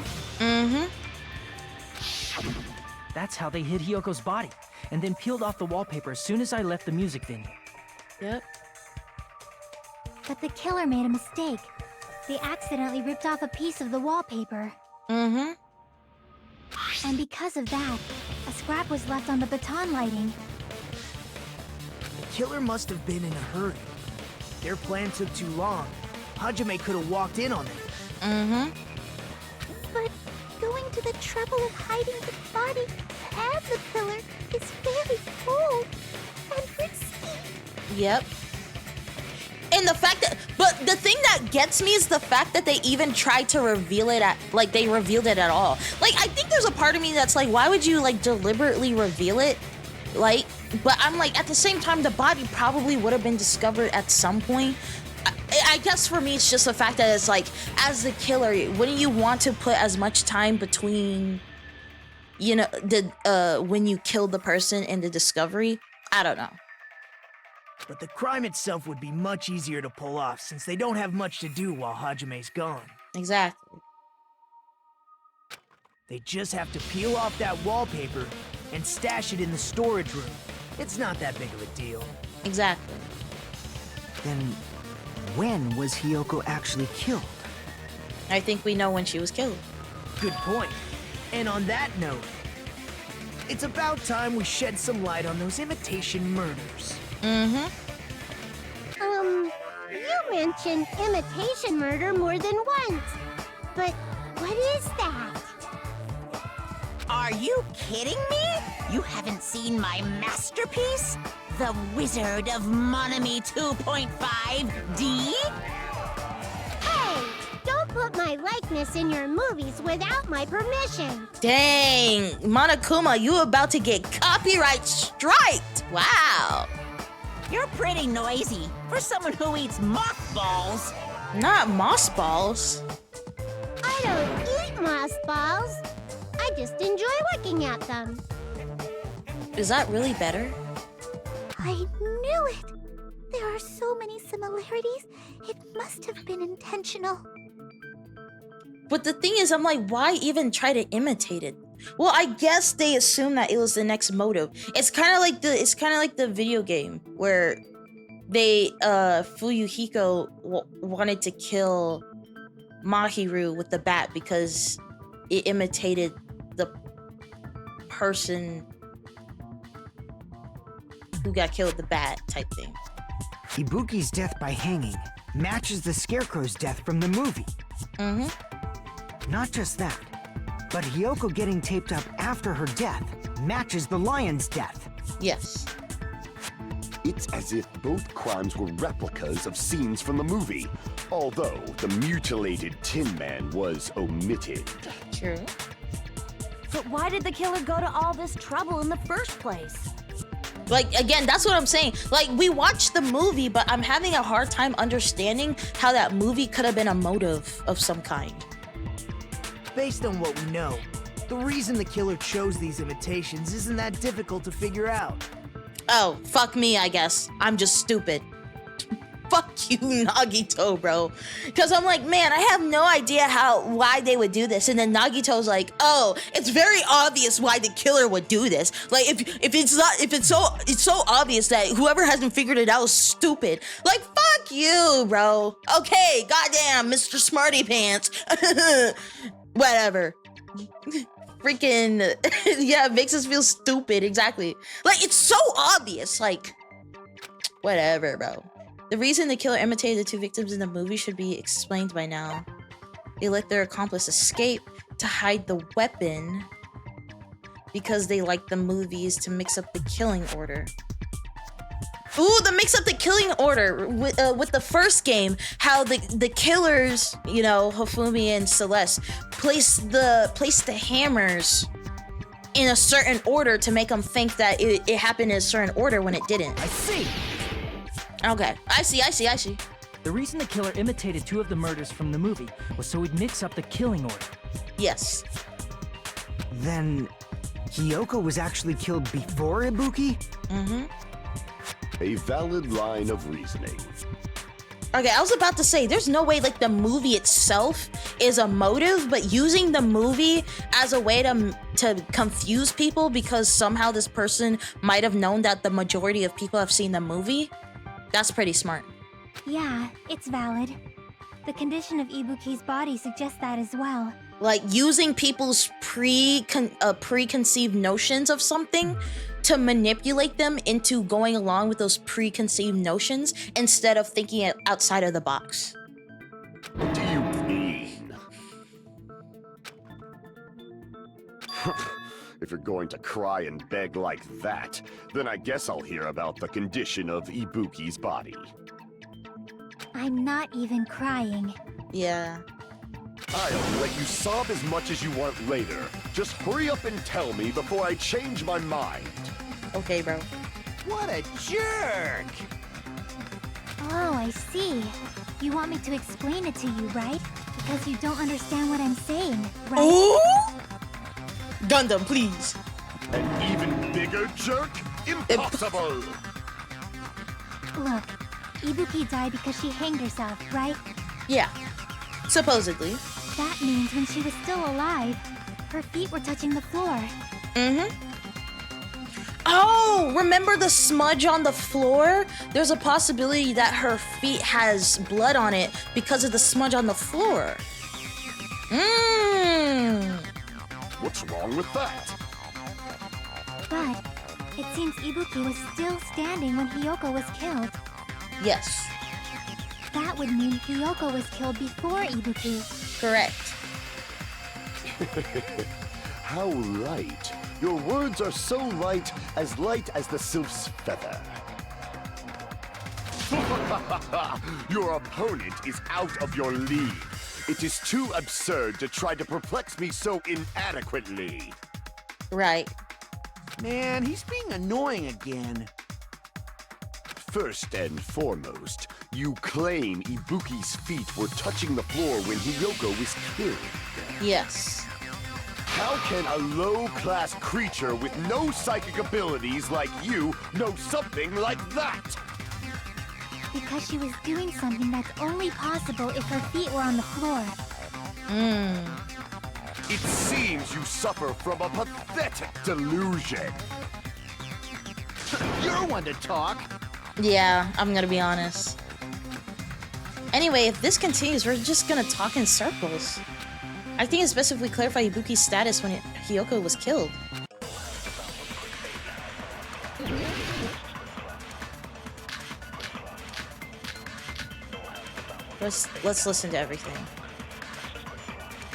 That's how they hid Hyoko's body, and then peeled off the wallpaper as soon as I left the music venue. Yep. But the killer made a mistake. They accidentally ripped off a piece of the wallpaper. And because of that, a scrap was left on the baton lighting. The killer must have been in a hurry. Their plan took too long. Hajime could have walked in on it. But going to the trouble of hiding the body and the pillar is very bold and risky. Yep. And the fact that, but the thing that gets me is the fact that they even tried to reveal it they revealed it at all. Like, I think there's a part of me that's like, why would you, like, deliberately reveal it? Like, but I'm like, at the same time, the body probably would have been discovered at some point. I guess for me, it's just the fact that it's like, as the killer, wouldn't you want to put as much time between, you know, the when you kill the person and the discovery? I don't know. But the crime itself would be much easier to pull off since they don't have much to do while Hajime's gone. Exactly. They just have to peel off that wallpaper and stash it in the storage room. It's not that big of a deal. Exactly. Then, when was Hiyoko actually killed? I think we know when she was killed. Good point. And on that note, it's about time we shed some light on those imitation murders. Mm-hmm. You mentioned imitation murder more than once. But what is that? Are you kidding me? You haven't seen my masterpiece? The Wizard of Monami 2.5D? Hey, don't put my likeness in your movies without my permission. Dang, Monokuma, you about to get copyright striked. Wow. You're pretty noisy for someone who eats mothballs. Not moss balls. I don't eat moss balls. I just enjoy looking at them. Is that really better? I knew it. There are so many similarities. It must have been intentional. But the thing is, I'm like, why even try to imitate it? Well, I guess they assume that it was the next motive. It's kind of like the video game where they Fuyuhiko wanted to kill Mahiru with the bat because it imitated the person who got killed with the bat type thing. Ibuki's death by hanging matches the Scarecrow's death from the movie. Mm-hmm. Not just that, but Hiyoko getting taped up after her death matches the lion's death. Yes. It's as if both crimes were replicas of scenes from the movie, although the mutilated Tin Man was omitted. True. But why did the killer go to all this trouble in the first place? Like, again, that's what I'm saying. Like, we watched the movie, but I'm having a hard time understanding how that movie could have been a motive of some kind. Based on what we know, the reason the killer chose these imitations isn't that difficult to figure out. Oh, fuck me, I guess. I'm just stupid. Fuck you, Nagito, bro. Because I'm like, man, I have no idea why they would do this. And then Nagito's like, oh, it's very obvious why the killer would do this. Like, if it's so obvious that whoever hasn't figured it out is stupid. Like, fuck you, bro. Okay, goddamn, Mr. Smarty Pants. Whatever. Freaking, yeah, it makes us feel stupid, exactly. Like, it's so obvious, like, whatever, bro. The reason the killer imitated the two victims in the movie should be explained by now. They let their accomplice escape to hide the weapon because they like the movies to mix up the killing order. Ooh, the mix up the killing order with the first game, how the killers, you know, Hifumi and Celeste, place the hammers in a certain order to make them think that it happened in a certain order when it didn't. I see. Okay, I see. The reason the killer imitated two of the murders from the movie was so he'd mix up the killing order. Yes. Then, Hiyoko was actually killed before Ibuki? Mm-hmm. A valid line of reasoning. Okay, I was about to say, there's no way, like, the movie itself is a motive, but using the movie as a way to confuse people because somehow this person might have known that the majority of people have seen the movie, that's pretty smart. Yeah, it's valid. The condition of Ibuki's body suggests that as well. Like, using people's preconceived notions of something to manipulate them into going along with those preconceived notions instead of thinking outside of the box. What do you mean? If you're going to cry and beg like that, then I guess I'll hear about the condition of Ibuki's body. I'm not even crying. Yeah. I'll let you sob as much as you want later. Just hurry up and tell me before I change my mind. Okay, bro. What a jerk! Oh, I see. You want me to explain it to you, right? Because you don't understand what I'm saying, right? Ooh! Gundam, please. An even bigger jerk? Impossible! Look, Ibuki died because she hanged herself, right? Yeah. Supposedly. That means when she was still alive, her feet were touching the floor. Mm-hmm. Oh, remember the smudge on the floor? There's a possibility that her feet has blood on it because of the smudge on the floor. What's wrong with that? But it seems Ibuki was still standing when Hiyoko was killed. Yes. That would mean Hiyoko was killed before Ibuki. Correct. How light. Your words are so light as the sylph's feather. Your opponent is out of your league. It is too absurd to try to perplex me so inadequately. Right. Man, he's being annoying again. First and foremost, you claim Ibuki's feet were touching the floor when Hiyoko was killed. Yes. How can a low-class creature with no psychic abilities like you know something like that? Because she was doing something that's only possible if her feet were on the floor. It seems you suffer from a pathetic delusion. You're one to talk. Yeah, I'm gonna be honest. Anyway, if this continues, we're just gonna talk in circles. I think it's best if we clarify Ibuki's status when Hiyoko was killed. Let's listen to everything.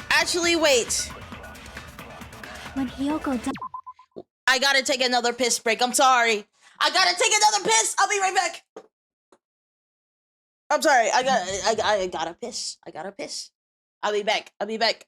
Actually, wait. When Hiyoko died... I gotta take another piss break. I'm sorry. I gotta take another piss. I'll be right back. I'm sorry. I gotta piss. I gotta piss. I'll be back. I'll be back.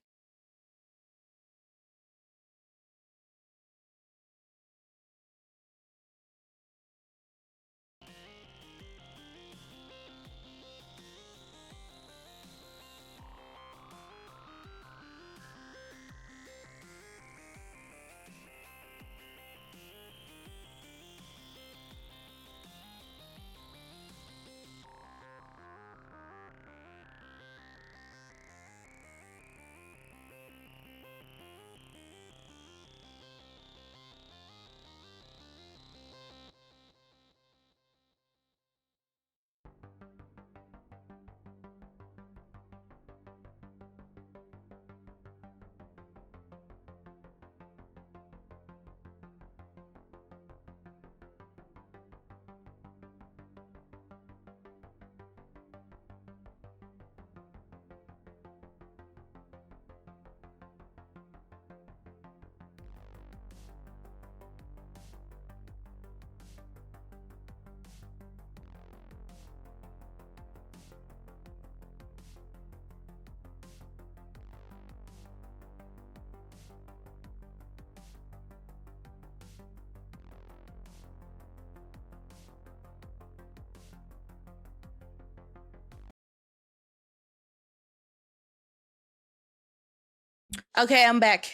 Okay, I'm back.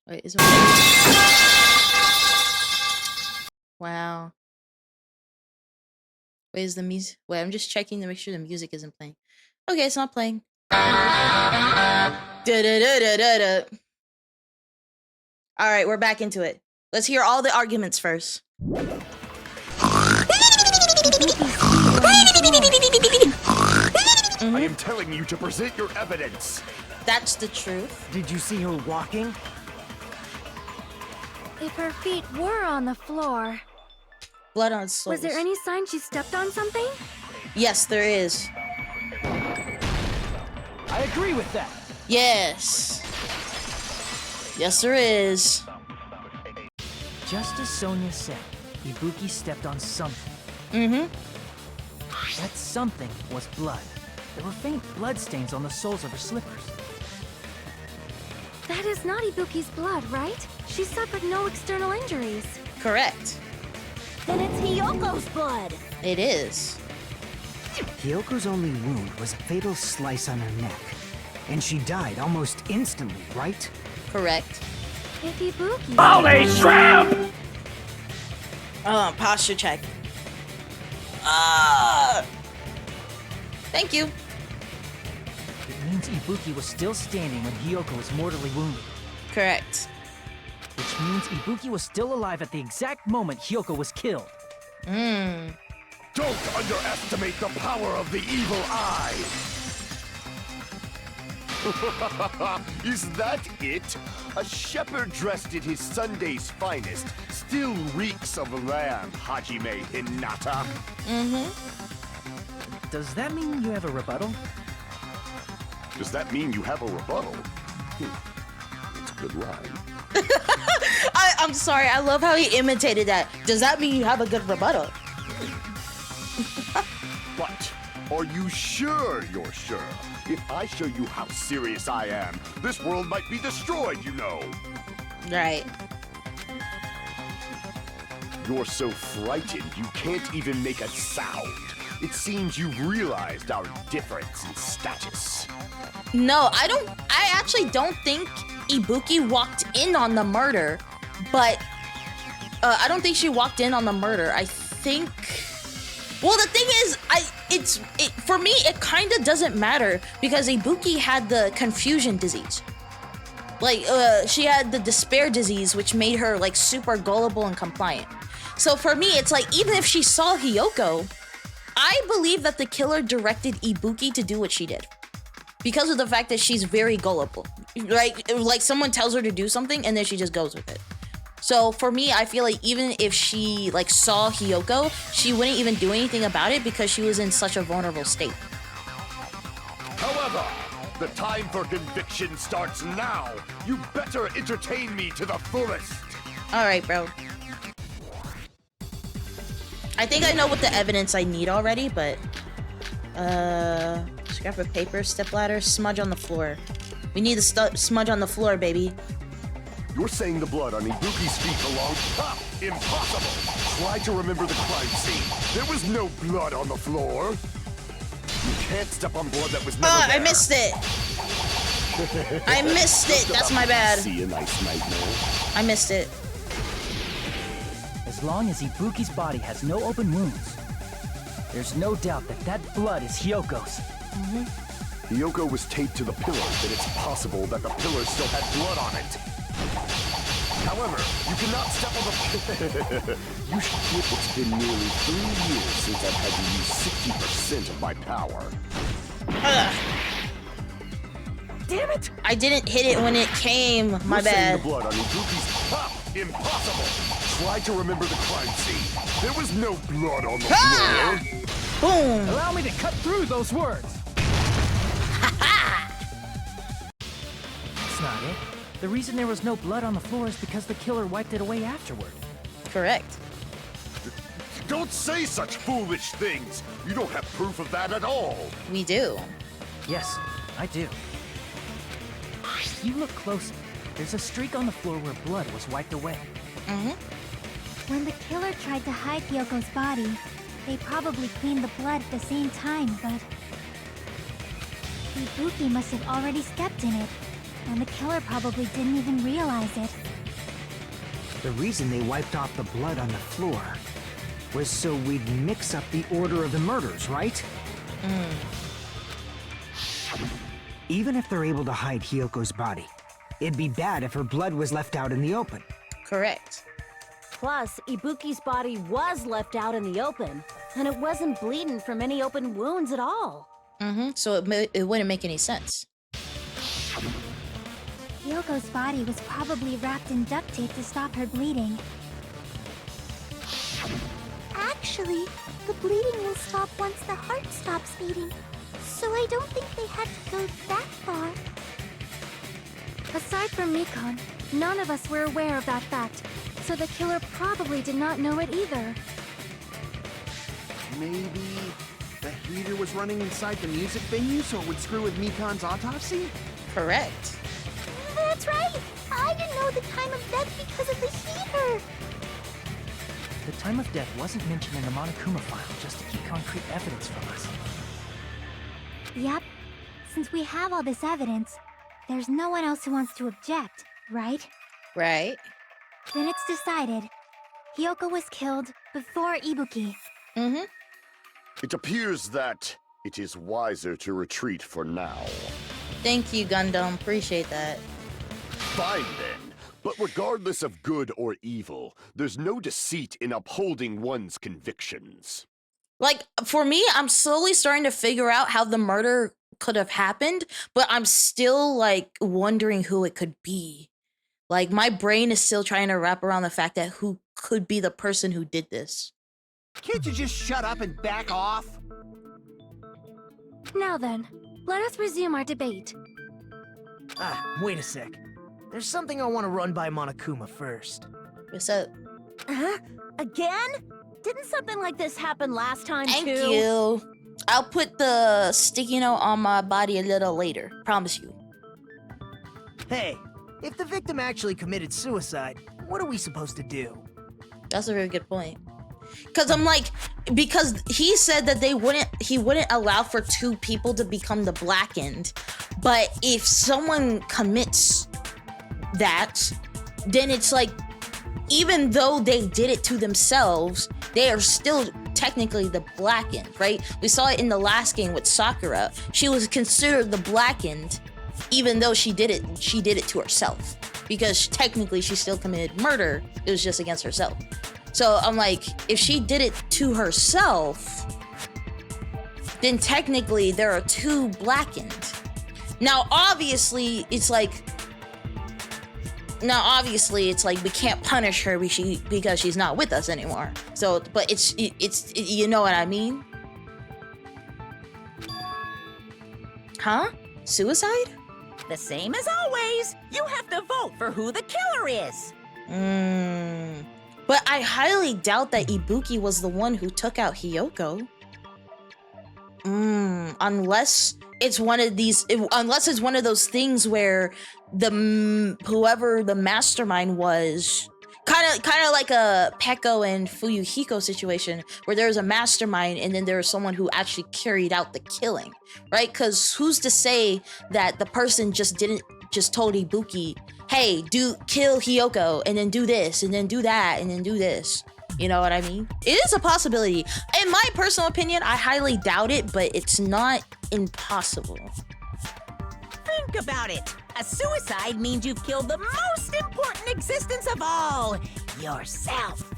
Wait, is it? Wow. Wait, is the music? Wait, I'm just checking to make sure the music isn't playing. Okay, it's not playing. Da-da-da-da-da-da. All right, we're back into it. Let's hear all the arguments first. I am telling you to present your evidence. That's the truth. Did you see her walking? If her feet were on the floor, Blood on soles. was there any sign she stepped on something? Yes, there is. I agree with that. Yes. Yes, there is. Just as Sonia said, Ibuki stepped on something. Mm-hmm. That something was blood. There were faint bloodstains on the soles of her slippers. That is not Ibuki's blood, right? She suffered no external injuries. Correct. Then it's Hiyoko's blood. It is. Hiyoko's only wound was a fatal slice on her neck. And she died almost instantly, right? Correct. If Ibuki... Holy shrimp! Posture check. Thank you. It means Ibuki was still standing when Hiyoko was mortally wounded. Correct. Which means Ibuki was still alive at the exact moment Hiyoko was killed. Don't underestimate the power of the evil eye! Is that it? A shepherd dressed in his Sunday's finest still reeks of lamb, Hajime Hinata. Does that mean you have a rebuttal? Does that mean you have a rebuttal? It's a good line. I'm sorry. I love how he imitated that. Does that mean you have a good rebuttal? But are you sure you're sure? If I show you how serious I am, this world might be destroyed, you know. Right. You're so frightened you can't even make a sound. It seems you've realized our difference in status. No, I actually don't think Ibuki walked in on the murder, but I don't think she walked in on the murder. I think... Well, the thing is, for me, it kind of doesn't matter because Ibuki had the confusion disease. Like, she had the despair disease, which made her, like, super gullible and compliant. So for me, it's like, even if she saw Hiyoko, I believe that the killer directed Ibuki to do what she did. Because of the fact that she's very gullible. Like someone tells her to do something and then she just goes with it. So for me, I feel like even if she like saw Hiyoko, she wouldn't even do anything about it because she was in such a vulnerable state. However, the time for conviction starts now. You better entertain me to the fullest. All right, bro. I think I know what the evidence I need already, but scrap of paper, stepladder, smudge on the floor. We need the smudge on the floor, baby. You're saying the blood on Ibuki's feet belonged... Ha! Impossible! Try to remember the crime scene. There was no blood on the floor. You can't step on blood that was never there. I missed it. I missed it. That's my bad. See a nice nightmare. I missed it. As long as Ibuki's body has no open wounds, there's no doubt that that blood is Hiyoko's. Hiyoko was taped to the pillar, and it's possible that the pillar still had blood on it. However, you cannot step on the... You should admit it's been nearly 3 years since I've had to use 60% of my power. Damn it! I didn't hit it when it came. My You're saying bad. the blood on Ibuki's... Ha! Impossible! Try to remember the crime scene. There was no blood on the floor. Boom! Allow me to cut through those words! That's not it. The reason there was no blood on the floor is because the killer wiped it away afterward. Correct. Don't say such foolish things! You don't have proof of that at all! We do. Yes, I do. If you look closely, there's a streak on the floor where blood was wiped away. When the killer tried to hide Hyoko's body, they probably cleaned the blood at the same time, but... Ibuki must have already stepped in it, and the killer probably didn't even realize it. The reason they wiped off the blood on the floor was so we'd mix up the order of the murders, right? Even if they're able to hide Hyoko's body, it'd be bad if her blood was left out in the open. Correct. Plus, Ibuki's body was left out in the open, and it wasn't bleeding from any open wounds at all. So it wouldn't make any sense. Hyoko's body was probably wrapped in duct tape to stop her bleeding. Actually, the bleeding will stop once the heart stops beating, so I don't think they had to go that far. Aside from Mikon, none of us were aware of that fact, so the killer probably did not know it either. Maybe the heater was running inside the music venue so it would screw with Mikon's autopsy? Correct. That's right! I didn't know know the time of death because of the heater. The time of death wasn't mentioned in the Monokuma file just to keep concrete evidence from us. Yep. Since we have all this evidence, there's no one else who wants to object, right? Right. Then it's decided. Hiyoko was killed before Ibuki. Mm-hmm. It appears that it is wiser to retreat for now. Thank you, Gundam. Appreciate that. Fine then. But regardless of good or evil, there's no deceit in upholding one's convictions. Like, for me, I'm slowly starting to figure out how the murder could have happened, but I'm still, like, wondering who it could be. Like, my brain is still trying to wrap around the fact that who could be the person who did this. Can't you just shut up and back off? Now then, let us resume our debate. Wait a sec. There's something I want to run by Monokuma first. What's up? Huh? Again? Didn't something like this happen last time, Thank too? you. I'll put the sticky note on my body a little later. Promise you. Hey, if the victim actually committed suicide, what are we supposed to do? That's a very good point. Because I'm like, because he said that he wouldn't allow for two people to become the blackened. But if someone commits that, then it's like, even though they did it to themselves, they are still technically the blackened, right? We saw it in the last game with Sakura. She was considered the blackened, even though she did it to herself. Because technically she still committed murder, it was just against herself. So I'm like, if she did it to herself, then technically there are two blackened. Now obviously it's like we can't punish her because she's not with us anymore. So, but it's you know what I mean? Huh? Suicide? The same as always. You have to vote for who the killer is. But I highly doubt that Ibuki was the one who took out Hiyoko. Unless it's one of those things where whoever the mastermind was, kind of like a Peko and Fuyuhiko situation, where there's a mastermind and then there's someone who actually carried out the killing, right? Because who's to say that the person just told Ibuki, hey, kill Hiyoko and then do this and then do that and then do this. You know what I mean? It is a possibility. In my personal opinion, I highly doubt it, but it's not impossible. Think about it. A suicide means you've killed the most important existence of all, yourself.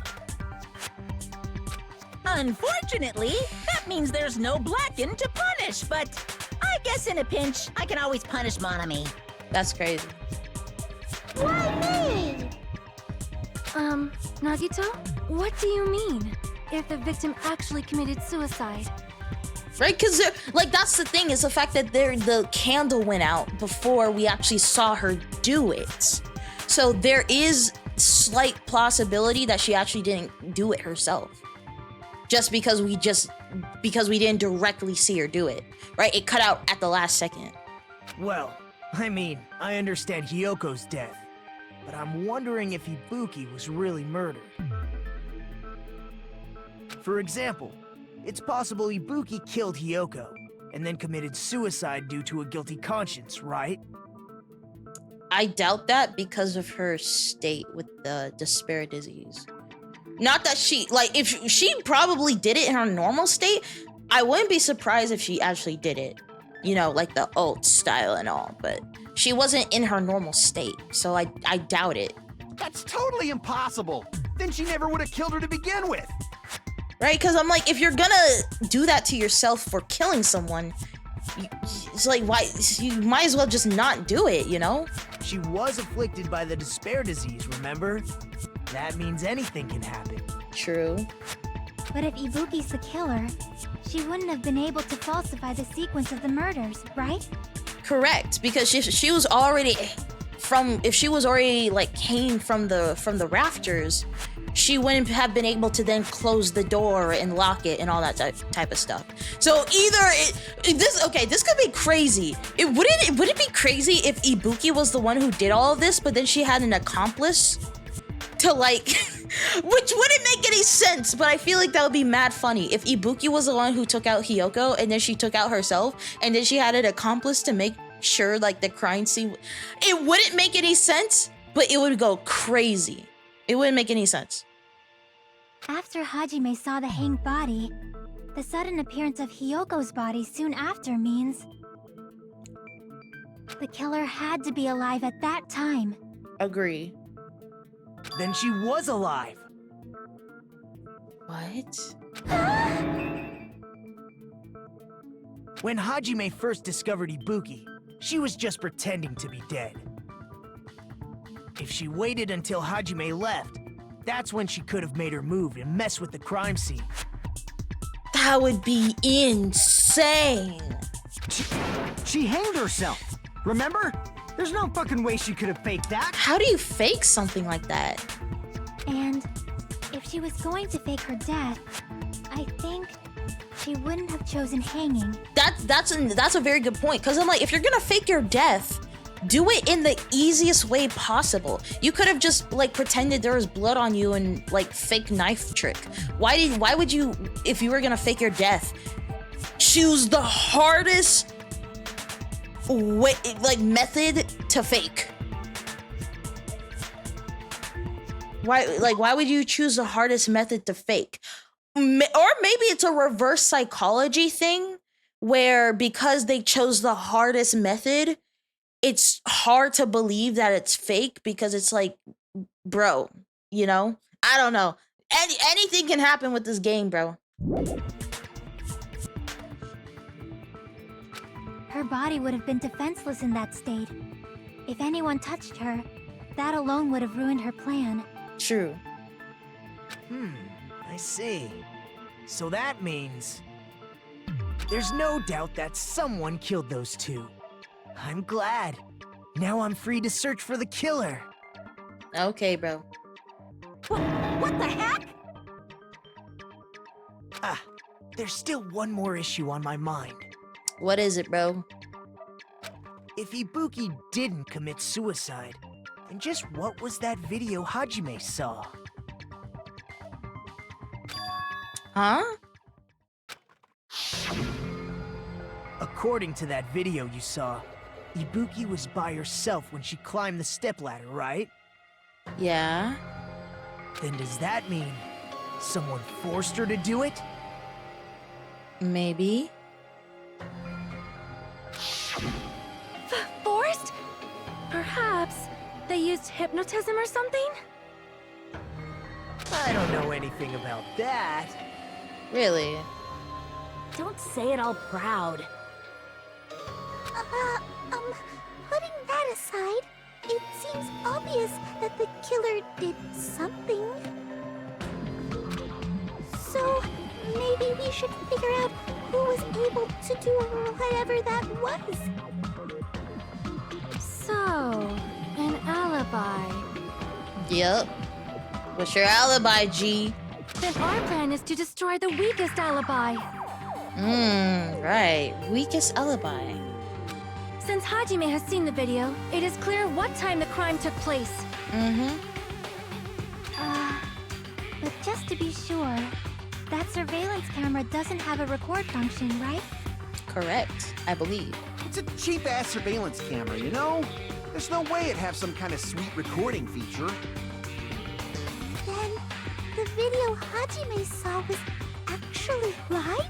Unfortunately, that means there's no blackened to punish, but I guess in a pinch, I can always punish Monami. That's crazy. Why me? Nagito? What do you mean? If the victim actually committed suicide? Right, because like that's the thing, is the fact that the candle went out before we actually saw her do it. So there is slight plausibility that she actually didn't do it herself. Just because we didn't directly see her do it. Right? It cut out at the last second. Well, I mean, I understand Hiyoko's death, but I'm wondering if Ibuki was really murdered. For example, it's possible Ibuki killed Hiyoko, and then committed suicide due to a guilty conscience, right? I doubt that because of her state with the despair disease. Not that if she probably did it in her normal state, I wouldn't be surprised if she actually did it. You know, like the ult style and all, but she wasn't in her normal state, so I doubt it. That's totally impossible. Then she never would have killed her to begin with. Right? Because I'm like, if you're gonna do that to yourself for killing someone, it's like, why? You might as well just not do it, you know? She was afflicted by the despair disease, remember? That means anything can happen. True. But if Ibuki's the killer, she wouldn't have been able to falsify the sequence of the murders, right? Correct, because if she was already like hanging from the rafters, she wouldn't have been able to then close the door and lock it and all that type of stuff. So either this could be crazy. Would it be crazy if Ibuki was the one who did all of this, but then she had an accomplice to like, which wouldn't make any sense, but I feel like that would be mad funny if Ibuki was the one who took out Hiyoko and then she took out herself and then she had an accomplice to make sure like the crime scene. It wouldn't make any sense, but it would go crazy. It wouldn't make any sense. After Hajime saw the hanged body, the sudden appearance of Hiyoko's body soon after means the killer had to be alive at that time. Agree. Then she was alive. What? When Hajime first discovered Ibuki, she was just pretending to be dead. If she waited until Hajime left, that's when she could have made her move and mess with the crime scene. That would be insane. She hanged herself. Remember? There's no fucking way she could have faked that. How do you fake something like that? And if she was going to fake her death, I think she wouldn't have chosen hanging. That's a very good point, because I'm like, if you're gonna fake your death, do it in the easiest way possible. You could have just like pretended there was blood on you and like fake knife trick. Why would you, if you were gonna fake your death, choose the hardest way, like method to fake? Why would you choose the hardest method to fake? Or maybe it's a reverse psychology thing where because they chose the hardest method, it's hard to believe that it's fake because it's like, bro, you know? I don't know. Anything can happen with this game, bro. Her body would have been defenseless in that state. If anyone touched her, that alone would have ruined her plan. True. I see. So that means there's no doubt that someone killed those two. I'm glad. Now I'm free to search for the killer. Okay, bro. What the heck? There's still one more issue on my mind. What is it, bro? If Ibuki didn't commit suicide, then just what was that video Hajime saw? Huh? According to that video you saw, Ibuki was by herself when she climbed the stepladder, right? Yeah. Then does that mean someone forced her to do it? Maybe. Forced? Perhaps they used hypnotism or something? I don't know anything about that. Really? Don't say it all proud. Putting that aside, it seems obvious that the killer did something. So, maybe we should figure out who was able to do whatever that was. So, an alibi. Yep. What's your alibi, G? Then our plan is to destroy the weakest alibi. Right. Weakest alibi. Since Hajime has seen the video, it is clear what time the crime took place. But just to be sure, that surveillance camera doesn't have a record function, right? Correct, I believe. It's a cheap-ass surveillance camera, you know? There's no way it'd have some kind of sweet recording feature. Then, the video Hajime saw was actually live?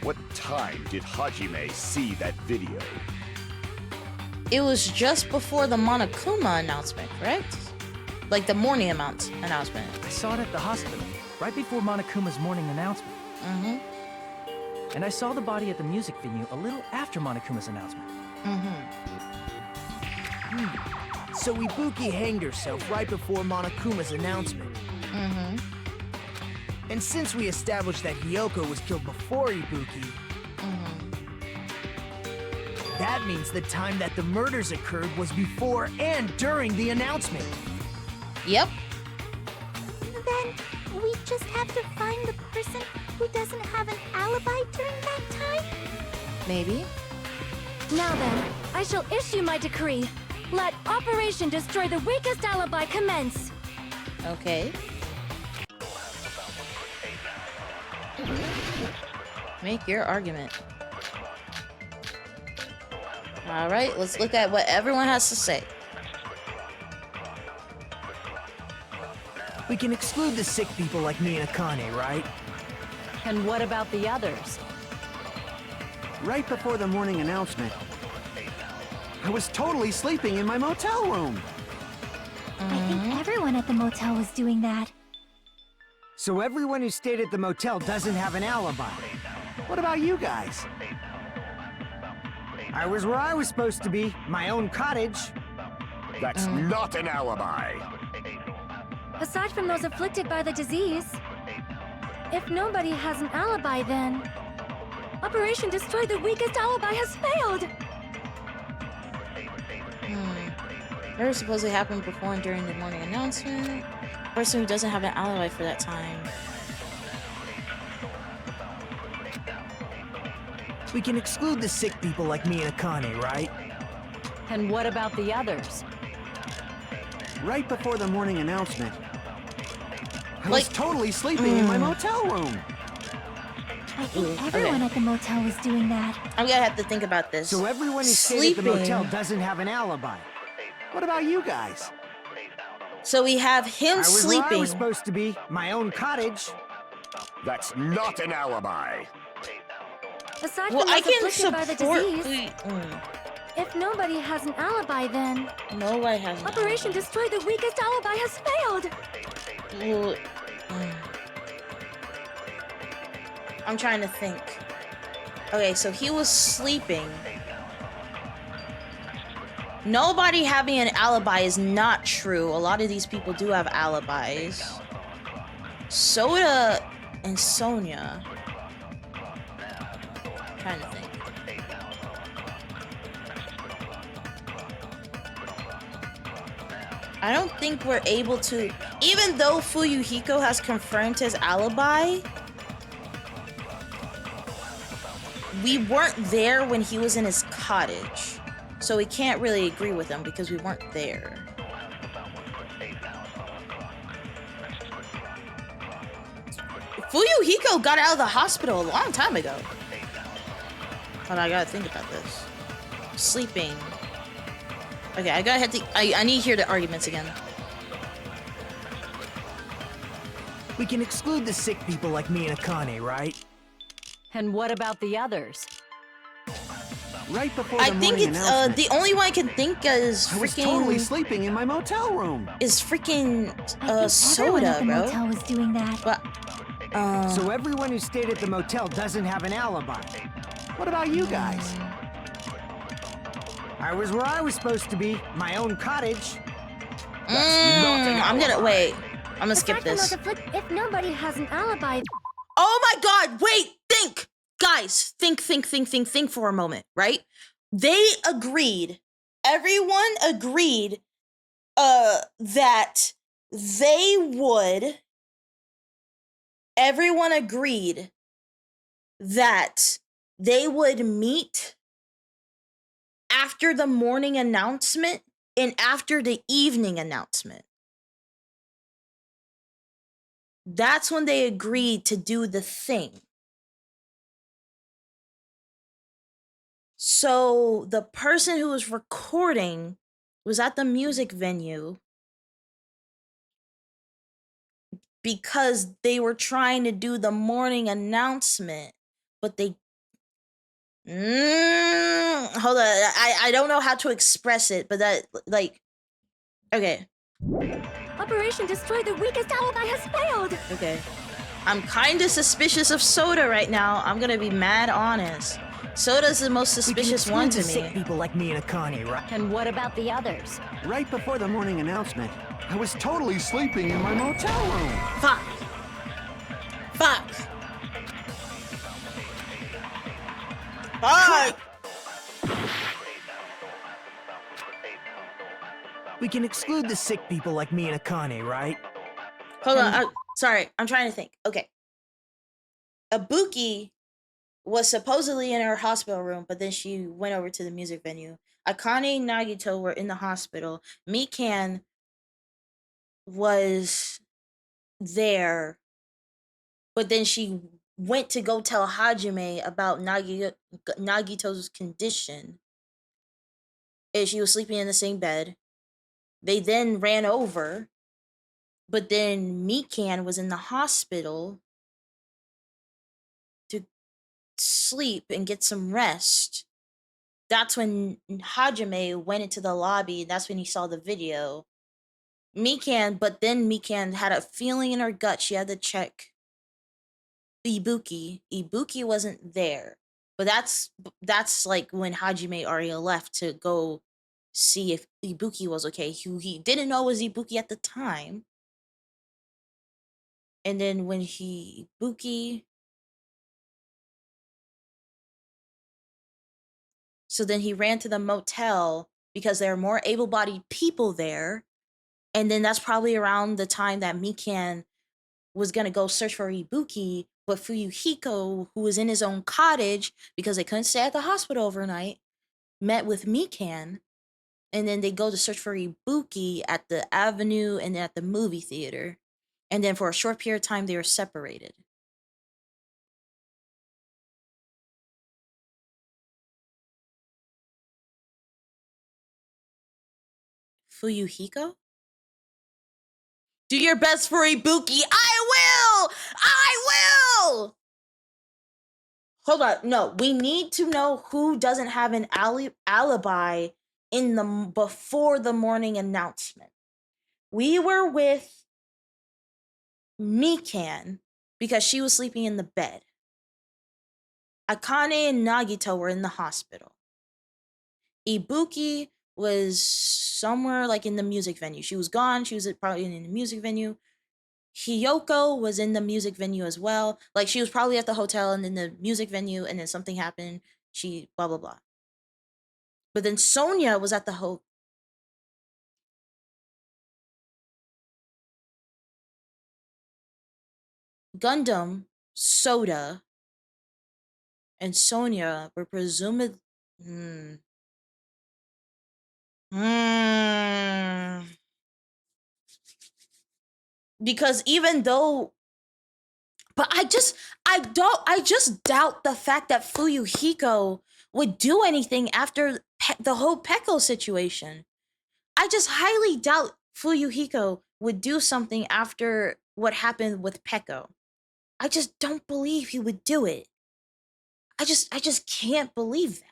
What time did Hajime see that video? It was just before the Monokuma announcement, correct? Like the morning announcement. I saw it at the hospital, right before Monokuma's morning announcement. And I saw the body at the music venue a little after Monokuma's announcement. So Ibuki hanged herself right before Monokuma's announcement. And since we established that Hiyoko was killed before Ibuki, that means the time that the murders occurred was before and during the announcement. Yep. Maybe. Now then, I shall issue my decree. Let Operation Destroy the Weakest Alibi commence. Okay. Make your argument. All right, let's look at what everyone has to say. We can exclude the sick people like me and Akane, right? And what about the others? Right before the morning announcement, I was totally sleeping in my motel room. I think everyone at the motel was doing that. So everyone who stayed at the motel doesn't have an alibi. What about you guys? I was where I was supposed to be, my own cottage. That's not an alibi. Aside from those afflicted by the disease, if nobody has an alibi, then Operation Destroy the Weakest Alibi has failed. Murder supposedly happened before and during the morning announcement. Person who doesn't have an alibi for that time. We can exclude the sick people like me and Akane, right? And what about the others? Right before the morning announcement, I was totally sleeping in my motel room. I think everyone at the motel was doing that. I'm gonna have to think about this. So everyone who stayed at the motel doesn't have an alibi. What about you guys? So we have him I was where sleeping. I was supposed to be, my own cottage. That's not an alibi. Aside Well, from I those can afflicted by the support. disease, if nobody has an alibi, then Nobody has an Operation Destroy the Weakest Alibi has failed. Well, I'm trying to think. Okay, so he was sleeping. Nobody having an alibi is not true. A lot of these people do have alibis. Soda and Sonia. I'm trying to think. I don't think we're able to, even though Fuyuhiko has confirmed his alibi, we weren't there when he was in his cottage. So we can't really agree with him because we weren't there. Fuyuhiko got out of the hospital a long time ago. But I gotta think about this. Sleeping. Okay, I need to hear the arguments again. We can exclude the sick people like me and Akane, right? And what about the others? Right before I the think morning it's announcement, the only one I can think is I was totally freaking sleeping in my motel room. is freaking I think everyone Soda, at the bro. motel was doing that. But So everyone who stayed at the motel doesn't have an alibi. What about you guys? I was where I was supposed to be, my own cottage. I'm gonna wait. I'm gonna skip Aside from this. those if nobody has an alibi, Oh my god, wait, think! Guys, think for a moment, right? They agreed, everyone agreed, that they would, everyone agreed that they would meet after the morning announcement and after the evening announcement. That's when they agreed to do the thing. So the person who was recording was at the music venue because they were trying to do the morning announcement, but they hold on, I don't know how to express it, but that, like, okay. Operation Destroy the Weakest Alibi has failed. Okay. I'm kind of suspicious of Soda right now. I'm gonna be mad honest. Soda's the most suspicious one to the sick me. people like me and Akane, right? And what about the others? Right before the morning announcement, I was totally sleeping in my motel room. Fuck. Fuck. Fuck. We can exclude the sick people like me and Akane, right? Hold on. Sorry, I'm trying to think. Okay. Ibuki was supposedly in her hospital room, but then she went over to the music venue. Akane and Nagito were in the hospital. Mikan was there, but then she went to go tell Hajime about Nagito's condition. And she was sleeping in the same bed. They then ran over, but then Mikan was in the hospital to sleep and get some rest. That's when Hajime went into the lobby. That's when he saw the video. But then Mikan had a feeling in her gut. She had to check Ibuki. Ibuki wasn't there. But that's like when Hajime already left to go see if Ibuki was okay. Who he didn't know was Ibuki at the time. And then when Ibuki... So then he ran to the motel because there are more able-bodied people there. And then that's probably around the time that Mikan was going to go search for Ibuki, but Fuyuhiko, who was in his own cottage because they couldn't stay at the hospital overnight, met with Mikan, and then they go to search for Ibuki at the avenue and at the movie theater. And then for a short period of time, they were separated. Fuyuhiko? Do your best for Ibuki. I will! I will! Hold on. No, we need to know who doesn't have an alibi in the before the morning announcement. We were with Mikan because she was sleeping in the bed. Akane and Nagito were in the hospital. Ibuki was somewhere like in the music venue. She was gone. She was probably in the music venue. Hiyoko was in the music venue as well. Like, she was probably at the hotel and in the music venue, and then something happened. She blah, blah, blah. But then Sonia was at the Gundam, Soda, and Sonia were presumably... Because even though... But I just doubt the fact that Fuyuhiko would do anything after the whole Peko situation. I just highly doubt Fuyuhiko would do something after what happened with Peko. I just don't believe he would do it. I just can't believe that.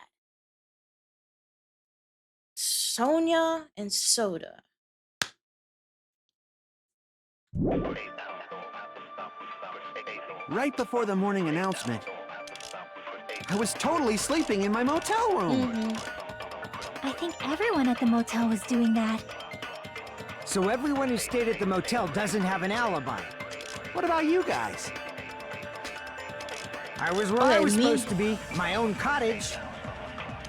Sonia and Soda. Right before the morning announcement, I was totally sleeping in my motel room. I think everyone at the motel was doing that. So everyone who stayed at the motel doesn't have an alibi. What about you guys? I was where I was supposed to be, my own cottage.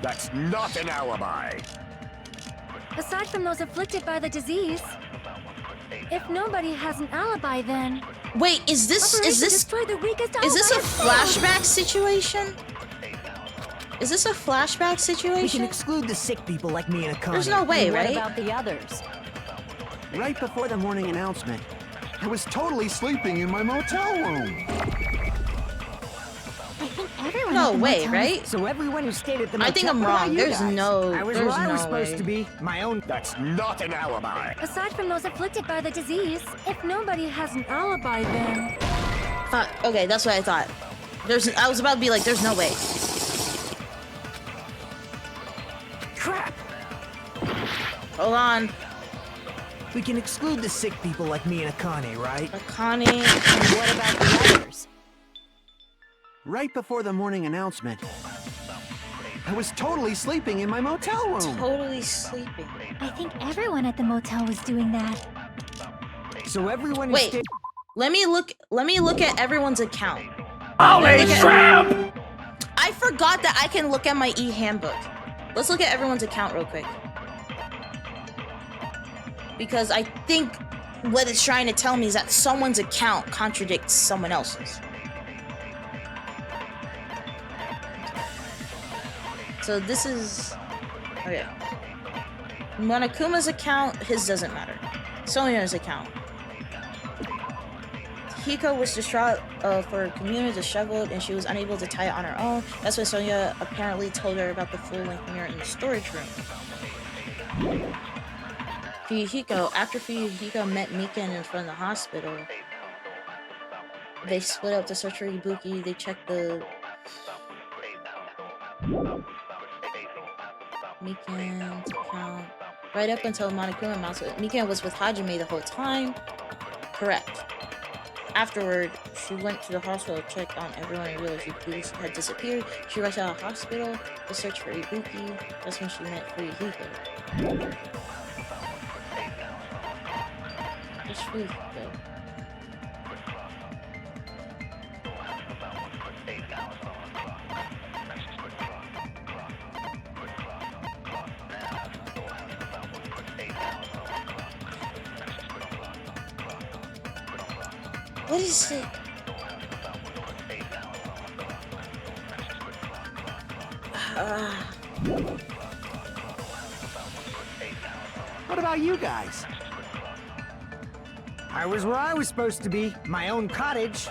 That's not an alibi. Aside from those afflicted by the disease, if nobody has an alibi, then... Wait, is this a flashback situation? Is this a flashback situation? We can exclude the sick people like me and Akane. There's no way, right? What about the others? Right before the morning announcement, I was totally sleeping in my motel room. I think everyone No at the way, motel right? so everyone who stayed at the motel... I think I'm what about wrong. you There's guys? no... I was there's where I was no supposed way. to be, my own... That's not an alibi. Aside from those afflicted by the disease, if nobody has an alibi, then... Okay, that's what I thought. I was about to be like, there's no way. Crap! Hold on. We can exclude the sick people like me and Akane, right? Akane. And what about the others? Right before the morning announcement, I was totally sleeping in my motel room. Totally sleeping. I think everyone at the motel was doing that. So everyone who Wait. stayed... Let me look at everyone's account. Holy crap! I forgot that I can look at my e-handbook. Let's look at everyone's account real quick. Because I think what it's trying to tell me is that someone's account contradicts someone else's. So this is okay. Monokuma's account, his doesn't matter. Sonya's account. Hiko was distraught for Community disheveled and she was unable to tie it on her own. That's when Sonya apparently told her about the full-length mirror in the storage room. After Fuyuhiko met Mikan in front of the hospital, they split up to search for Ibuki. They checked the Mikan's account right up until Monokuma announced it. Mikan was with Hajime the whole time. Correct. Afterward, she went to the hospital, checked on everyone, and realized Ibuki had disappeared. She rushed out of the hospital to search for Ibuki. That's when she met Fuyuhiko. Where's Fuyuhiko? What is it? What about you guys? I was where I was supposed to be, my own cottage.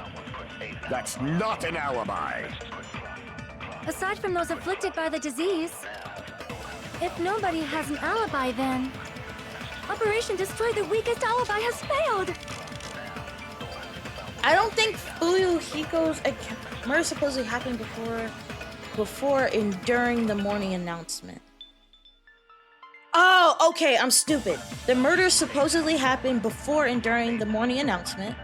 That's not an alibi. Aside from those afflicted by the disease, if nobody has an alibi, then Operation Destroy the Weakest Alibi has failed. I don't think Fuyuhiko's murder supposedly happened before and during the morning announcement. Oh, okay, I'm stupid. The murder supposedly happened before and during the morning announcement.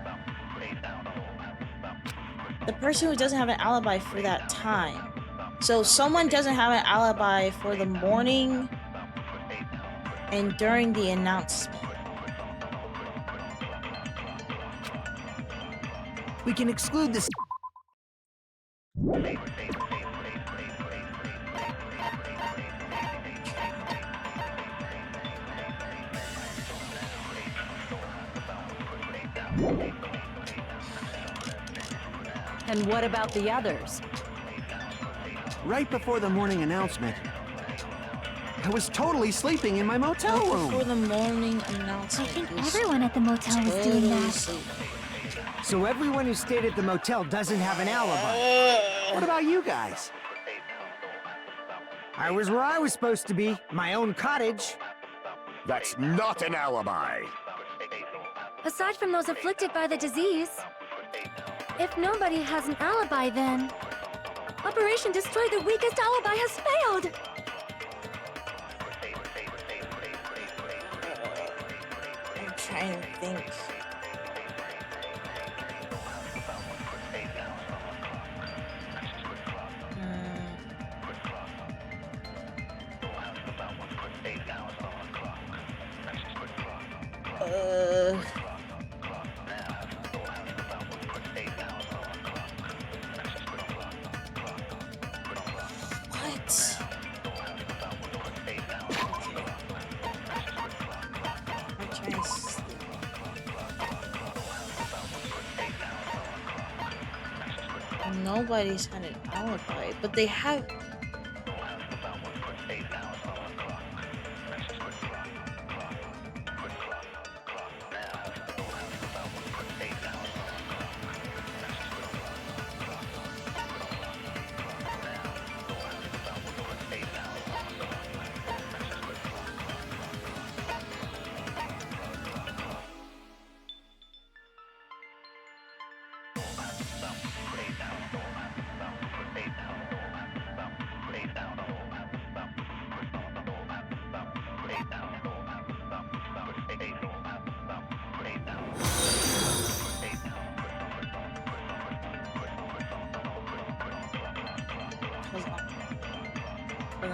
The person who doesn't have an alibi for that time. So someone doesn't have an alibi for the morning and during the announcement. We can exclude this. And what about the others? Right before the morning announcement, I was totally sleeping in my motel room. Before the morning announcement. I think everyone at the motel was doing that. So everyone who stayed at the motel doesn't have an alibi. What about you guys? I was where I was supposed to be, my own cottage. That's not an alibi. Aside from those afflicted by the disease, if nobody has an alibi, then Operation Destroy the Weakest Alibi has failed. I'm trying to think. Nobody's had an alibi, but they have.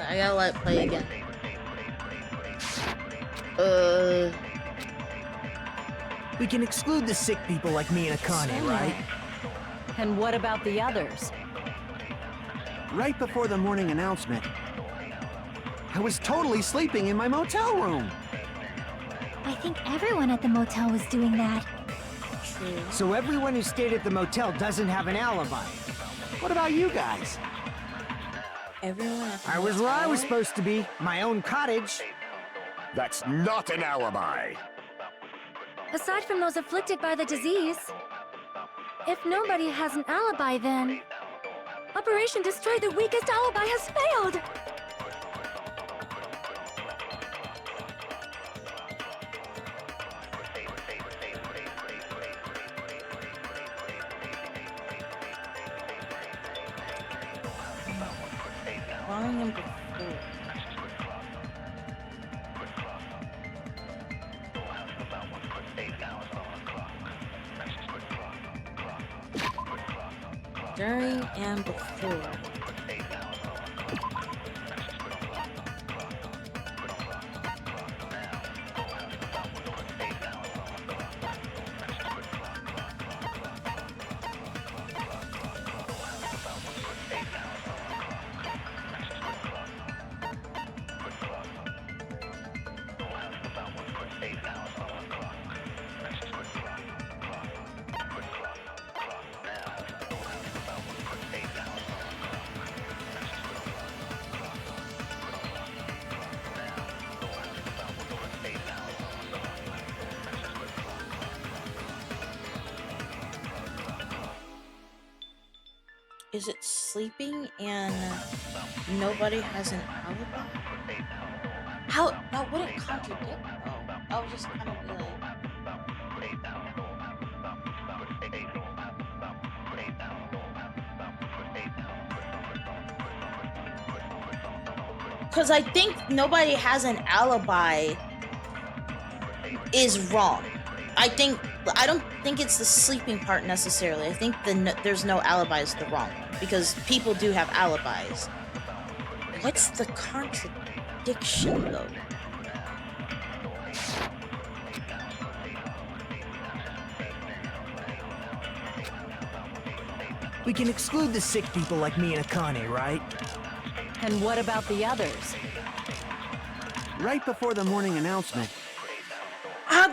I gotta let it play again. We can exclude the sick people like me and Akane, right? And what about the others? Right before the morning announcement, I was totally sleeping in my motel room. I think everyone at the motel was doing that. True. So everyone who stayed at the motel doesn't have an alibi. What about you guys? Everyone at the I was where I was hotel? supposed to be. My own cottage. That's not an alibi. Aside from those afflicted by the disease, if nobody has an alibi, then Operation Destroy the Weakest Alibi has failed! Wrong number 4. During and before. Is it sleeping and nobody has an alibi? How? That wouldn't contradict though. I would just kind of be like... Because I think nobody has an alibi is wrong. I don't think it's the sleeping part necessarily. I think there's no alibi is the wrong one, because people do have alibis. What's the contradiction though? We can exclude the sick people like me and Akane, right? And what about the others? Right before the morning announcement,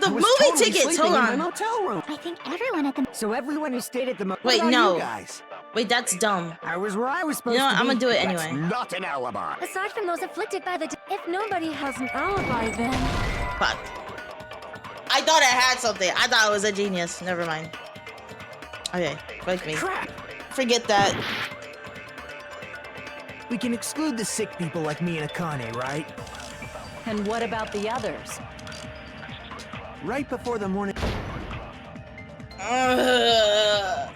The I was movie totally tickets. sleeping Hold in my on. motel room. I think everyone at the... So everyone who stayed at the motel. Wait, What about no. you guys? Wait, that's dumb. I was where I was supposed You know what? to I'm be. gonna do it That's anyway. not an alibi. Aside from those afflicted by the if nobody has an alibi, then... Fuck. I thought I had something. I thought I was a genius. Never mind. Okay, fuck me. Crap! Forget that. We can exclude the sick people like me and Akane, right? And what about the others? right before the morning... I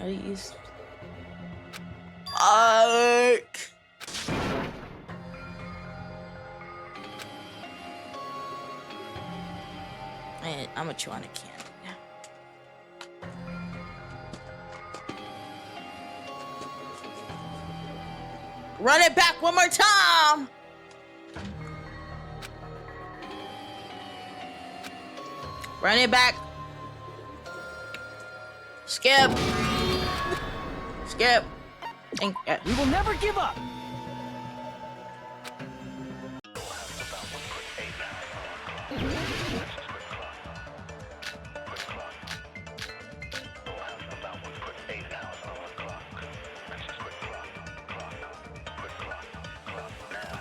used... Fuck. I'm gonna chew on a can. Run it back one more time. Run it back. Skip. Skip. We will never give up.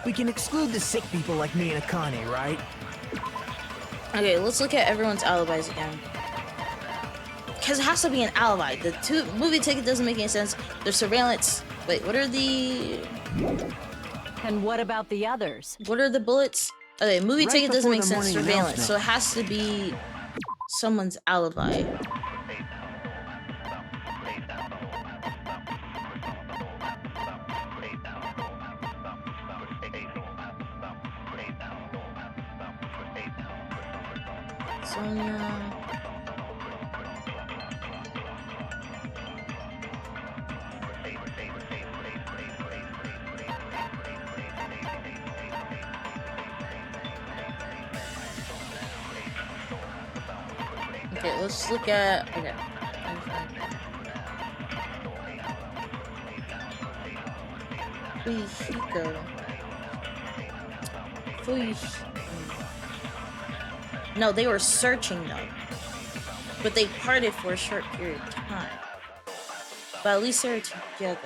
We can exclude the sick people like me and Akane, right? Okay, let's look at everyone's alibis again. Because it has to be an alibi. The movie ticket doesn't make any sense. There's surveillance. Wait, what are the... And what about the others? What are the bullets? Okay, movie Right ticket doesn't before make the sense. morning Surveillance. So it has to be someone's alibi. Sonia. Okay, let's look at... Okay. Fuyihiko. No, they were searching though. But they parted for a short period of time. But at least they're together.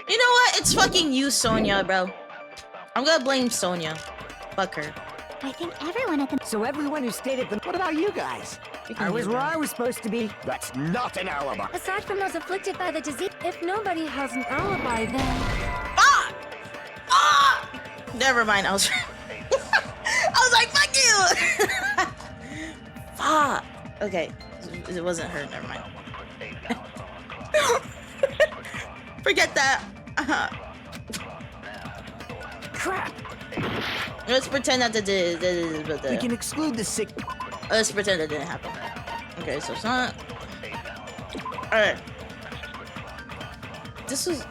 You know what? It's fucking you, Sonia, bro. I'm gonna blame Sonia. Fuck her. I think everyone at the... So everyone who stayed at the... What about you guys? I was where I was supposed to be. That's not an alibi. Aside from those afflicted by the disease, if nobody has an alibi, then... Ah! Ah! Never mind, I was I was like, fuck you! Fuck. Okay, it wasn't her, never mind. Forget that. Crap! Let's pretend that We can exclude the sick. Let's pretend that didn't happen. Okay, so it's not. Alright. This was.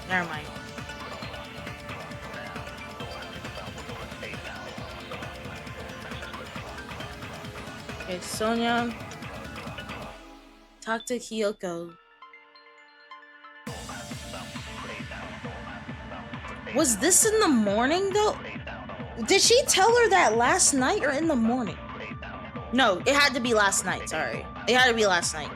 Never mind. Okay, Sonia. Talk to Kyoko. Was this in the morning though? Did she tell her that last night or in the morning? No, it had to be last night, sorry. It had to be last night.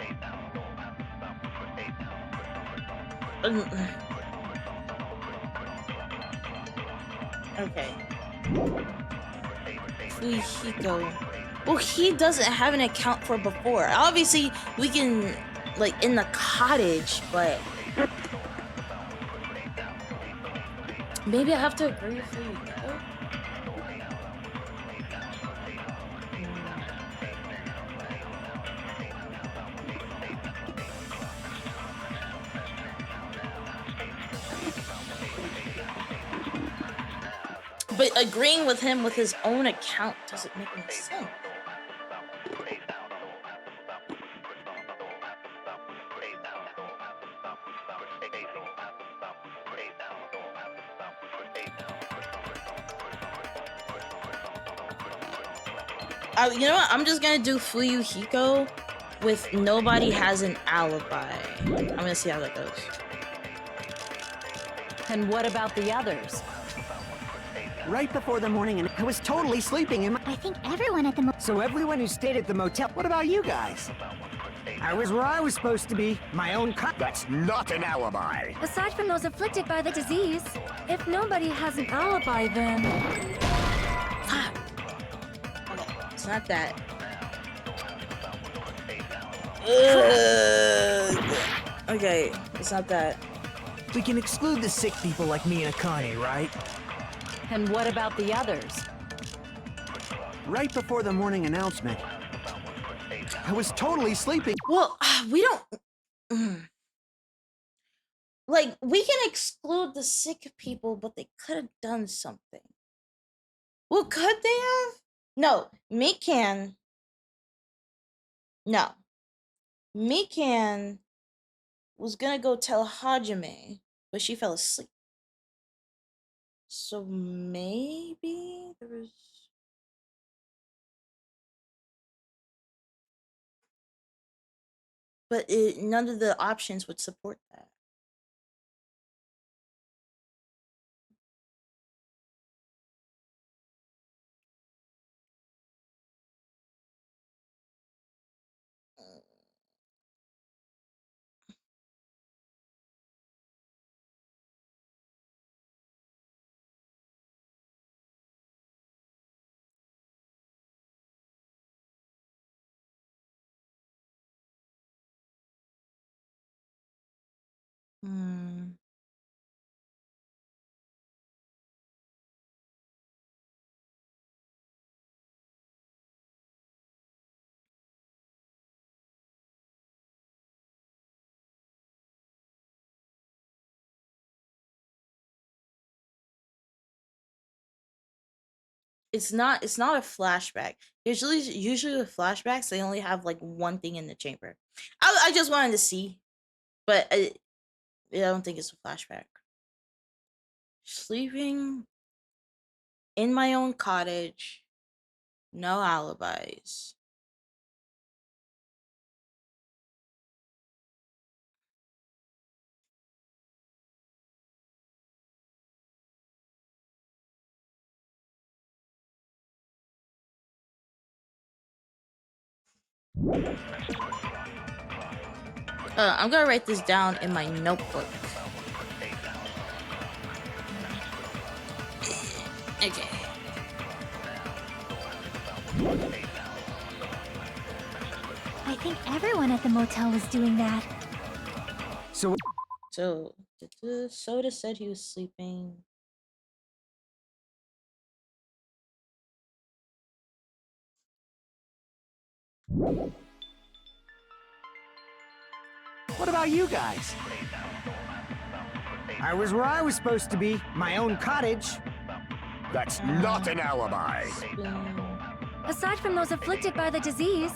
Okay. Fuyuhiko. Well, he doesn't have an account for before. Obviously, we can, like, in the cottage, but... Maybe I have to agree with Fuyuhiko? But agreeing with him with his own account doesn't make any sense. You know what? I'm just gonna do Fuyuhiko with nobody has an alibi. I'm gonna see how that goes. And what about the others? Right before the morning, and I was totally sleeping in my... I think everyone at the... So everyone who stayed at the motel... What about you guys? I was where I was supposed to be. My own That's not an alibi. Aside from those afflicted by the disease, if nobody has an alibi, then... Fuck. Okay, it's not that. Okay, it's not that. We can exclude the sick people like me and Akane, right? And what about the others? Right before the morning announcement, I was totally sleeping. Well, we don't... Like, we can exclude the sick people, but they could have done something. Well, could they have? No, Mikan... No. Mikan was gonna go tell Hajime, but she fell asleep. So maybe there was... But none of the options would support that. Hmm. It's not a flashback. Usually with flashbacks, they only have like one thing in the chamber. I just wanted to see, but I don't think it's a flashback. Sleeping in my own cottage. No alibis. I'm gonna write this down in my notebook. Okay. I think everyone at the motel was doing that. So Soda said he was sleeping. what about you guys? I was where I was supposed to be, my own cottage. That's not an alibi. Aside from those afflicted by the disease,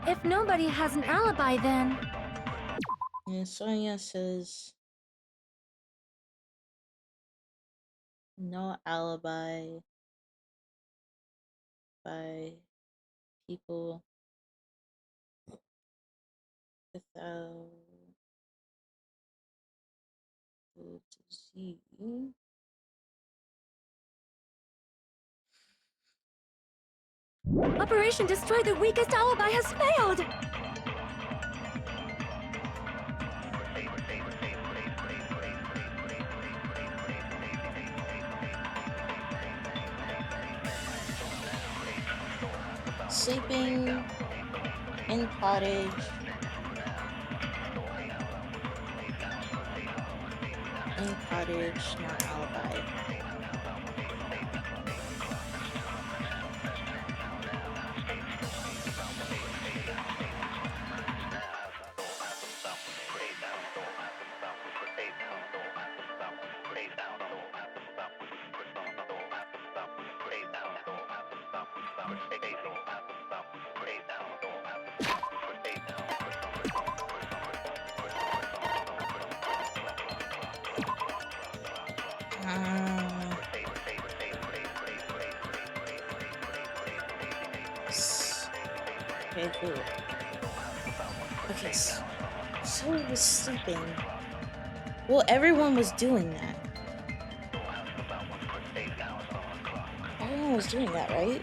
if nobody has an alibi, then... Yeah, Sonia says no alibi by people without the disease. Operation Destroy the Weakest Alibi has failed! Sleeping in cottage. In cottage, not alibi. Okay, cool. Okay, so he was sleeping. Well, everyone was doing that. Everyone was doing that, right?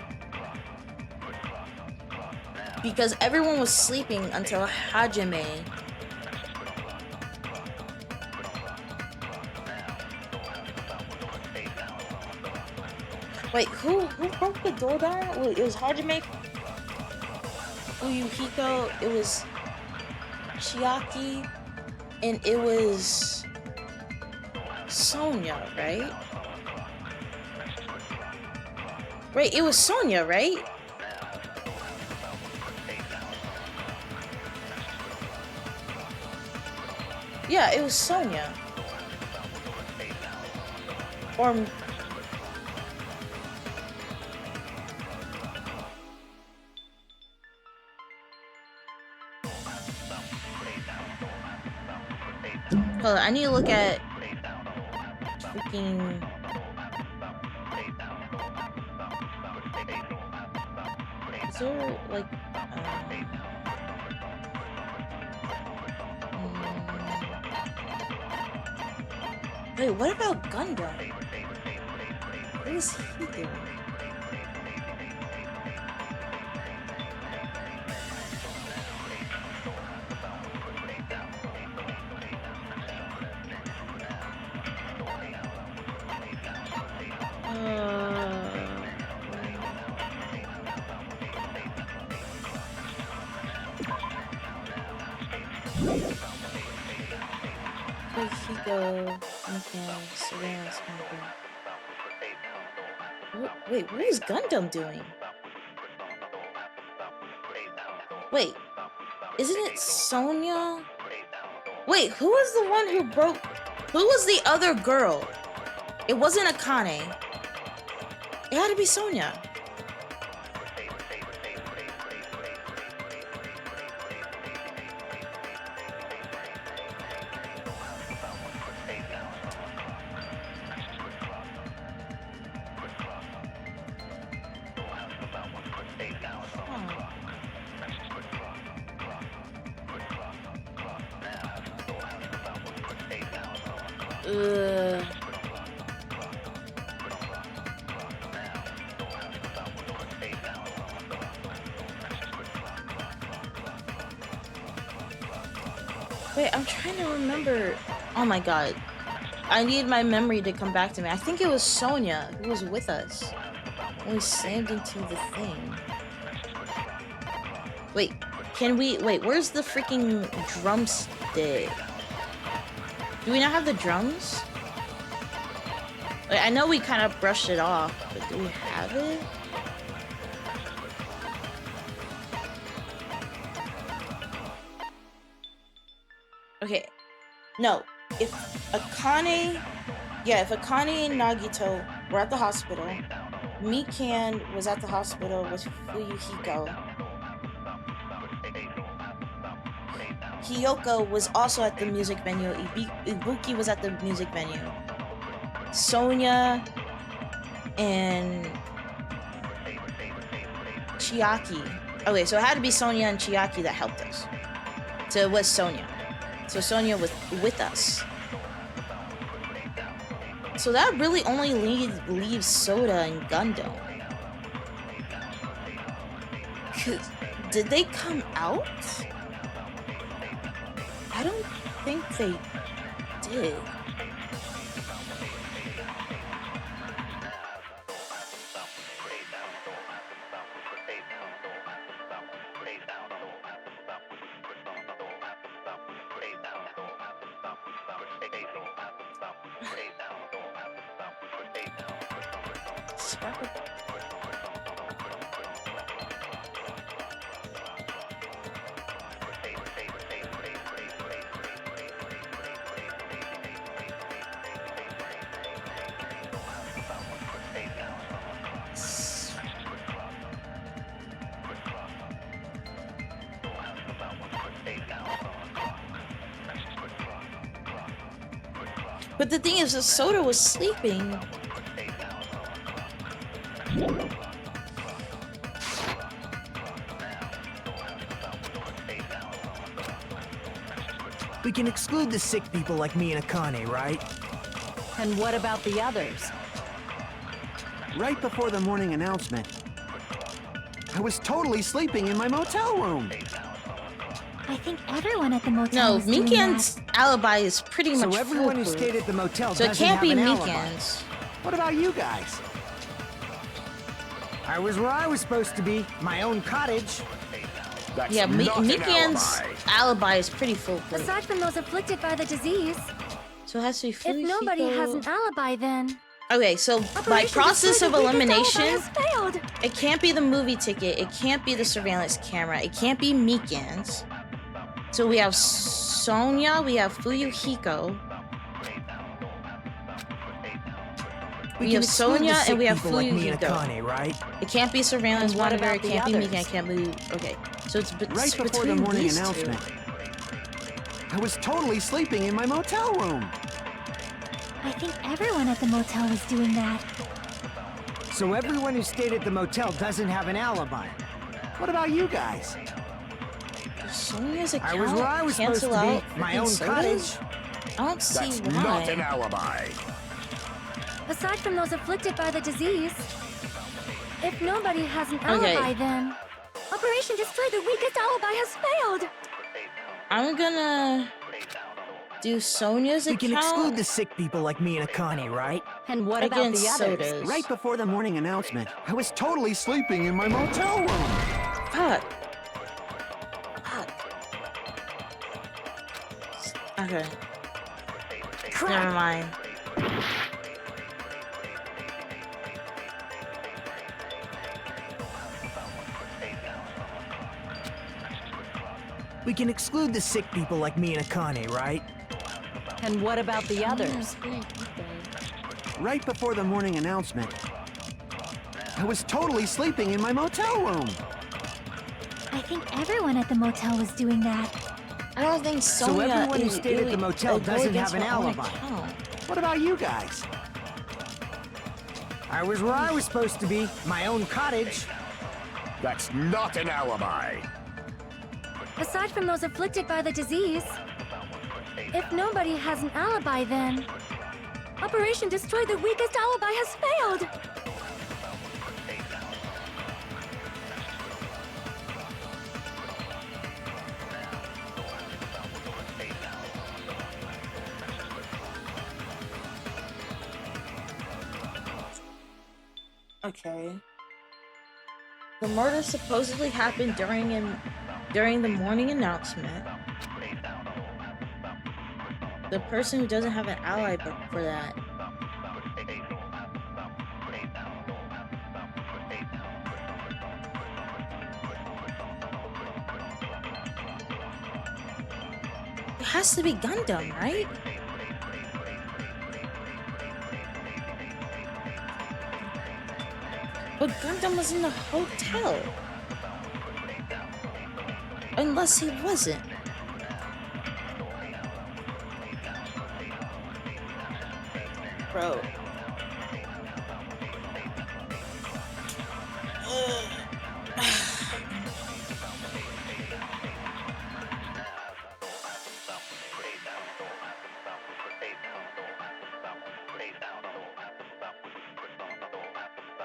Because everyone was sleeping until Hajime. Wait, who broke the door down? Wait, it was Hajime, Uyuhiko, it was Chiaki, and it was Sonia, right? Right, it was Sonia, right? Yeah, it was Sonia. Or... Hold on, I need to look at freaking... Is there, like, Wait, what about Gundam? What is he doing? Surveillance Wait, what is Gundam doing? Wait, isn't it Sonia? Wait, who was the one who broke? Who was the other girl? It wasn't Akane. It had to be Sonia. Wait, I'm trying to remember. Oh my god. I need my memory to come back to me. I think it was Sonia who was with us when we slammed into the thing. Wait, wait, where's the freaking drumstick? Do we not have the drums? Wait, I know we kind of brushed it off, but do we have it? Okay, no. If Akane and Nagito were at the hospital, Mikan was at the hospital with Fuyuhiko. Hiyoko was also at the music venue. Ibuki was at the music venue. Sonia and Chiaki. Okay, so it had to be Sonia and Chiaki that helped us. So it was Sonia. So Sonia was with us. So that really only leaves Soda and Gundam. Did they come out? I don't think they did. But the thing is, that Soda was sleeping. We can exclude the sick people like me and Akane, right? And what about the others? Right before the morning announcement, I was totally sleeping in my motel room. I think everyone at the motel No, was doing Mikan's that. alibi is pretty much So everyone who foolproof. stayed at the motel So it doesn't can't have be an alibi. Mikan's. What about you guys? I was where I was supposed to be, my own cottage. That's Yeah, not an Mikan's alibi. alibi is pretty foolproof. Aside from those afflicted by the disease, So it has to be if nobody Fuyuhiko. has an alibi, then Okay, so by Operation process Destroy of the Weakest elimination, alibi has failed. it can't be the movie ticket, it can't be the surveillance camera, it can't be Mikan's. So we have Sonia, we have Fuyuhiko, we can have exclude the Sonia, sick and we have people like me and Fuyuhiko. Akane, right? It can't be surveillance And what monitor, about it the can't be others? Mikan, it can't be... Okay, so it's Right before between the morning these announcement, two. I was totally sleeping in my motel room. I think everyone at the motel was doing that. So everyone who stayed at the motel doesn't have an alibi. What about you guys? Does Sonia's account I was where I was supposed cancel to out be, my freaking own sodas? cottage. I don't see That's why. not an alibi. Aside from those afflicted by the disease, if nobody has an Okay. alibi, then Operation Destroy the Weakest alibi has failed. I'm gonna do Sonia's We account can exclude the sick people like me and Akane, right? And what about against the others? sodas. Right before the morning announcement, I was totally sleeping in my motel room. Fuck. Fuck. Okay. Never mind. We can exclude the sick people like me and Akane, right? And what about the others? Right before the morning announcement, I was totally sleeping in my motel room. I think everyone at the motel was doing that. I don't think So Sonia everyone who is stayed at the really motel go doesn't against have an her own alibi. account. What about you guys? I was where I was supposed to be, my own cottage. That's not an alibi. Aside from those afflicted by the disease, if nobody has an alibi, then Operation Destroy the Weakest Alibi has failed! Okay. The murder supposedly happened during the morning announcement. The person who doesn't have an ally book for that. It has to be Gundam, right? But Gundam was in the hotel. Unless he wasn't. Bro.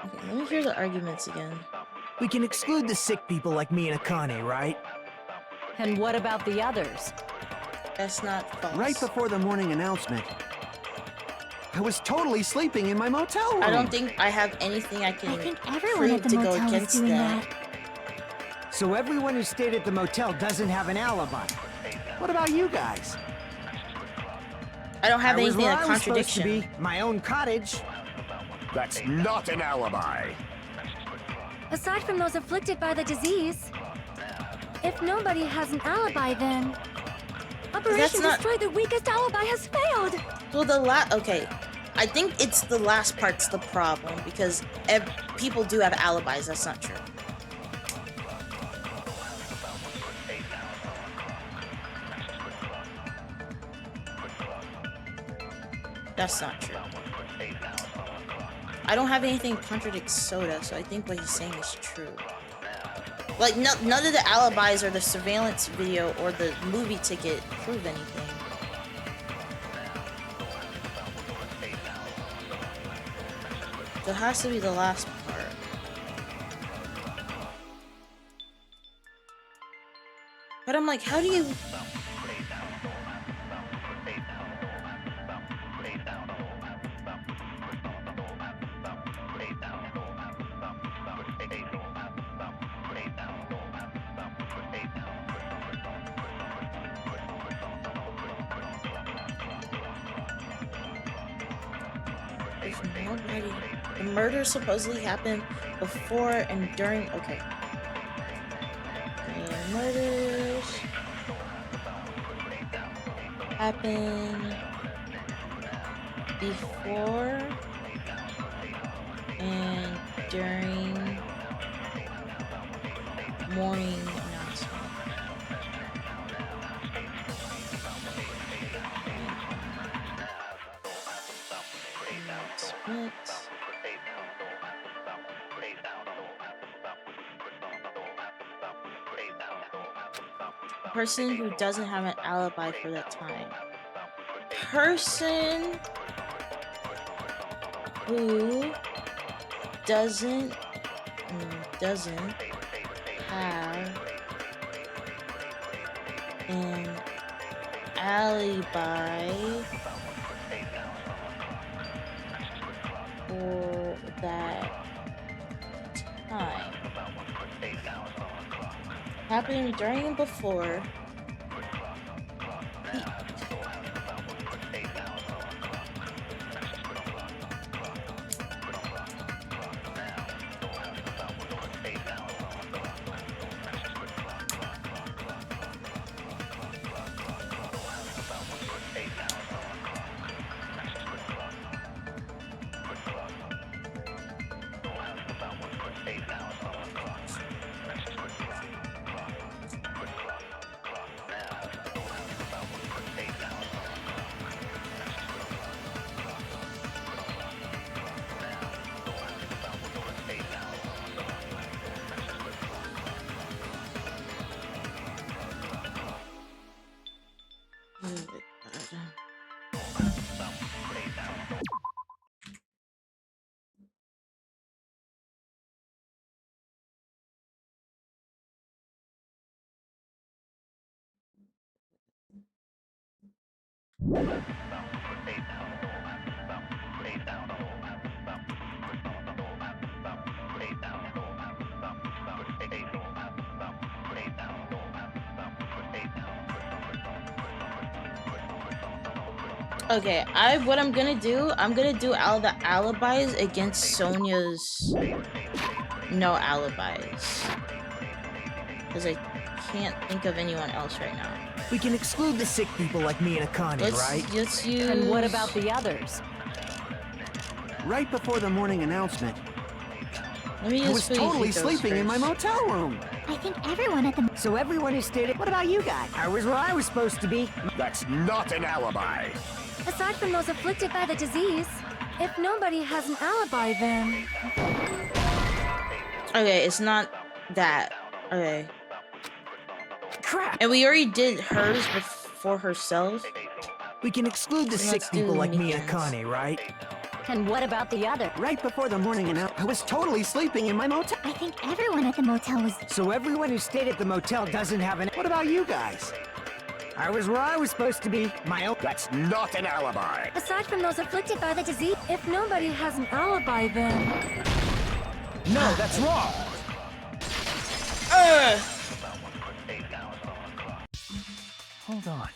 Okay, let me hear the arguments again. We can exclude the sick people like me and Akane, right? And what about the others? That's not false. Right before the morning announcement, I was totally sleeping in my motel room. I don't think I have anything I can I think everyone prove at the to go motel is against doing that. So everyone who stayed at the motel doesn't have an alibi. What about you guys? I don't have I was anything where in I was supposed to contradiction. be, my own cottage. That's not an alibi. Aside from those afflicted by the disease, if nobody has an alibi, then Operation not- Destroy the Weakest Alibi has failed! Well, okay. I think it's the last part's the problem because people do have alibis. That's not true. That's not true. I don't have anything contradicts Soda, so I think what he's saying is true. Like, none of the alibis or the surveillance video or the movie ticket prove anything. So it has to be the last part. But I'm like, how do you... There's nobody. The murder supposedly happened before and during. Okay. The murders happened before and during morning announcement. Person who doesn't have an alibi for that time. Person who doesn't have an alibi for that time. Happening during and before. Okay, what I'm gonna do all the alibis against Sonia's no alibis. Because I can't think of anyone else right now. We can exclude the sick people like me and Akane, right? Let's use... And what about the others? Right before the morning announcement, Let me I was use totally Fujiko's sleeping in my first. motel room. I think everyone at the... So everyone who stayed at... What about you guys? I was where I was supposed to be. That's not an alibi. Aside from those afflicted by the disease, if nobody has an alibi, then... Okay, it's not that. Okay. Crap! And we already did hers before herself. We can exclude the sick Let's do people like me and Mikans. Akane, right? And what about the others? Right before the morning announcement, I was totally sleeping in my motel. I think everyone at the motel was... So everyone who stayed at the motel doesn't have an... What about you guys? I was where I was supposed to be. My own... That's not an alibi. Aside from those afflicted by the disease, if nobody has an alibi, then... No, that's wrong! Hold on.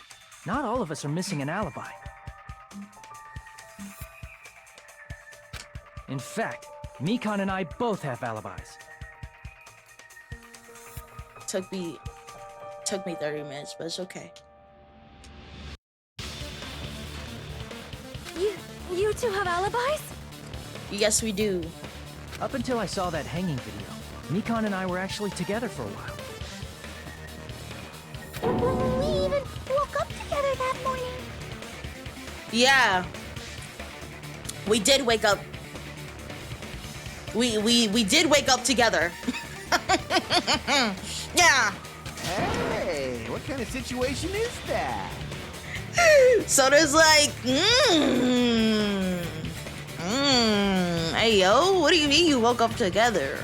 Not all of us are missing an alibi. In fact, Mikan and I both have alibis. Took me 30 minutes, but it's okay. You two have alibis? Yes, we do. Up until I saw that hanging video, Mikan and I were actually together for a while. We even woke up together that morning. Yeah. We did wake up. We did wake up together. Yeah. Hey, what kind of situation is that? So there's like, hey yo, what do you mean you woke up together?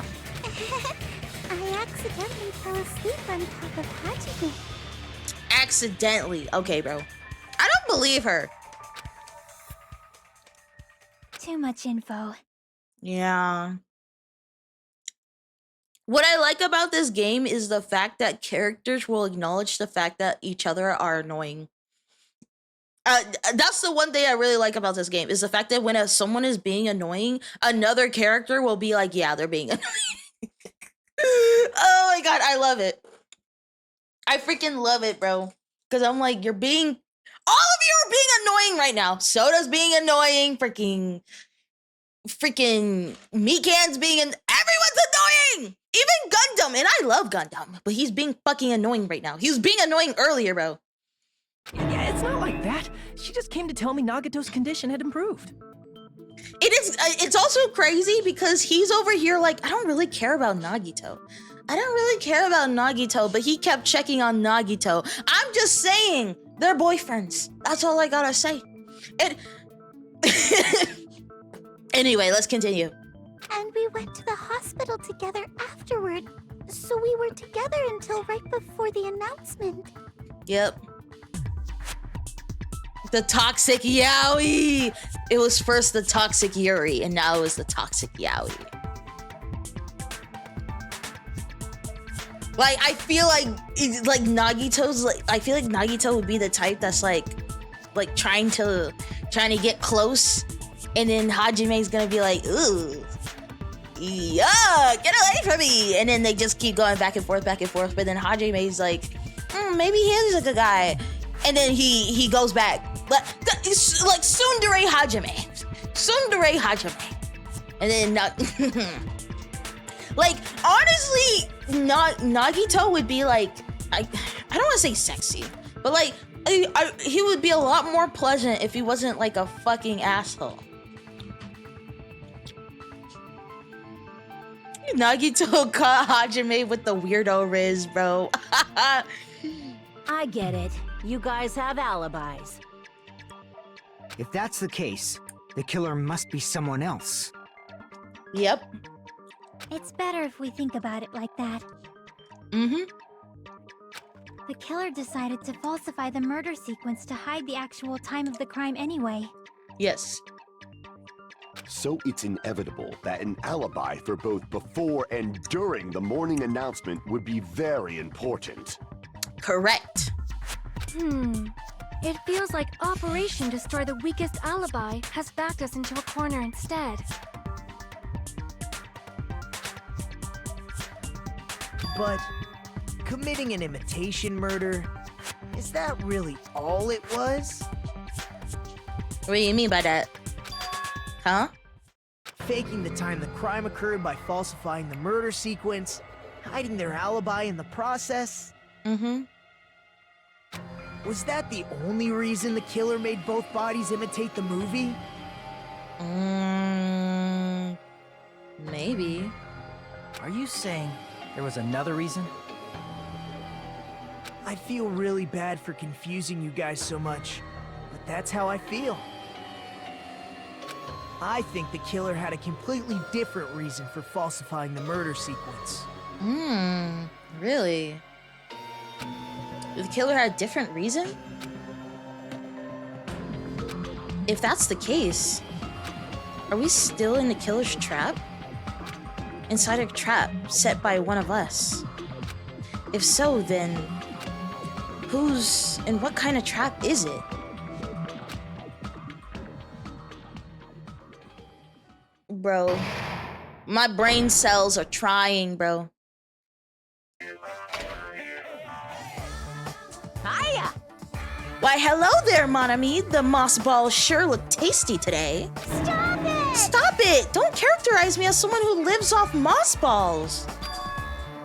I accidentally fell asleep on top of Hajime. Accidentally. Okay, bro. I don't believe her. Too much info. Yeah. What I like about this game is the fact that characters will acknowledge the fact that each other are annoying. That's the one thing I really like about this game, is the fact that when someone is being annoying, another character will be like, yeah, they're being annoying. Oh my god, I love it. I freaking love it, bro. Because I'm like, all of you are being annoying right now. Soda's being annoying, freaking Mikan's everyone's annoying! Even Gundam, and I love Gundam, but he's being fucking annoying right now. He was being annoying earlier, bro. Yeah, it's not like that. She just came to tell me Nagato's condition had improved. It's also crazy because he's over here like, I don't really care about Nagito. But he kept checking on Nagito. I'm just saying, they're boyfriends. That's all I gotta say. Anyway, let's continue. And we went to the hospital together afterward. So we were together until right before the announcement. Yep. The toxic yaoi. It was first the toxic Yuri, and now it was the toxic yaoi. Like, I feel like Nagito's like, I feel like Nagito would be the type that's like trying to get close, and then Hajime's gonna be like, ooh, yeah, get away from me, and then they just keep going back and forth, but then Hajime's like, maybe he is a good guy, and then he goes back. It's like Tsundere Hajime, and then like, honestly, Nagito would be like, I don't want to say sexy, but like, he would be a lot more pleasant if he wasn't like a fucking asshole. Nagito caught Hajime with the weirdo riz, bro. I get it. You guys have alibis. If that's the case, the killer must be someone else. Yep. It's better if we think about it like that. Mm-hmm. The killer decided to falsify the murder sequence to hide the actual time of the crime anyway. Yes. So it's inevitable that an alibi for both before and during the morning announcement would be very important. Correct. It feels like Operation Destroy the Weakest Alibi has backed us into a corner instead. But committing an imitation murder, is that really all it was? What do you mean by that? Huh? Faking the time the crime occurred by falsifying the murder sequence, hiding their alibi in the process. Mm-hmm. Was that the only reason the killer made both bodies imitate the movie? Maybe. Are you saying there was another reason? I feel really bad for confusing you guys so much, but that's how I feel. I think the killer had a completely different reason for falsifying the murder sequence. Really? The killer had a different reason? If that's the case, are we still in the killer's trap? Inside a trap set by one of us? If so, then whose and what kind of trap is it? Bro, my brain cells are trying, bro. Hiya! Why, hello there, mon ami. The moss balls sure look tasty today. Stop it! Stop it! Don't characterize me as someone who lives off moss balls.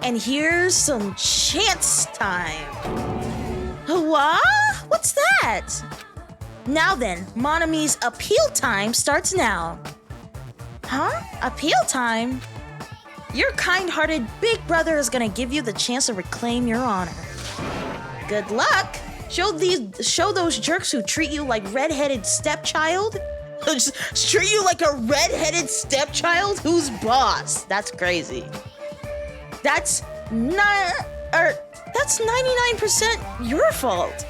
And here's some chance time. What? What's that? Now then, mon ami's appeal time starts now. Huh? Appeal time? Your kind-hearted big brother is gonna give you the chance to reclaim your honor. Good luck! Show those jerks who treat you like redheaded stepchild. Treat you like a redheaded stepchild? Who's boss? That's crazy. That's 99% your fault.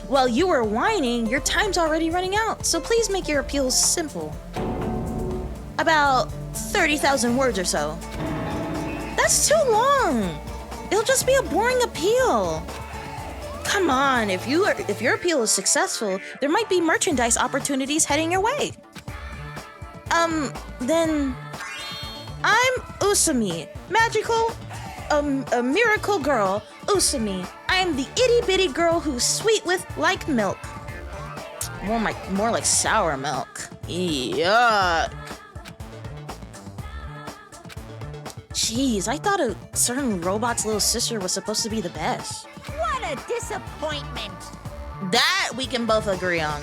While you were whining, your time's already running out, so please make your appeals simple. About 30,000 words or so. That's too long. It'll just be a boring appeal. Come on, if your appeal is successful, there might be merchandise opportunities heading your way. Then I'm Usami, magical, a miracle girl, Usami. I'm the itty bitty girl who's sweet with like milk. More like sour milk. Yuck. Jeez, I thought a certain robot's little sister was supposed to be the best. What a disappointment! That we can both agree on.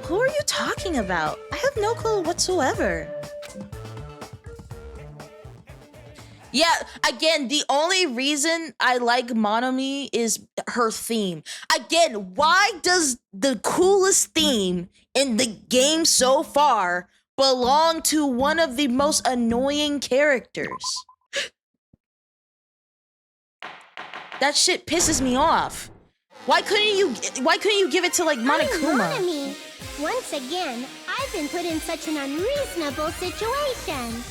Who are you talking about? I have no clue whatsoever. Yeah, again, the only reason I like Monomi is her theme. Again, why does the coolest theme in the game so far belong to one of the most annoying characters? That shit pisses me off. Why couldn't you give it to like Monokuma? I'm Monami. Once again, I've been put in such an unreasonable situation.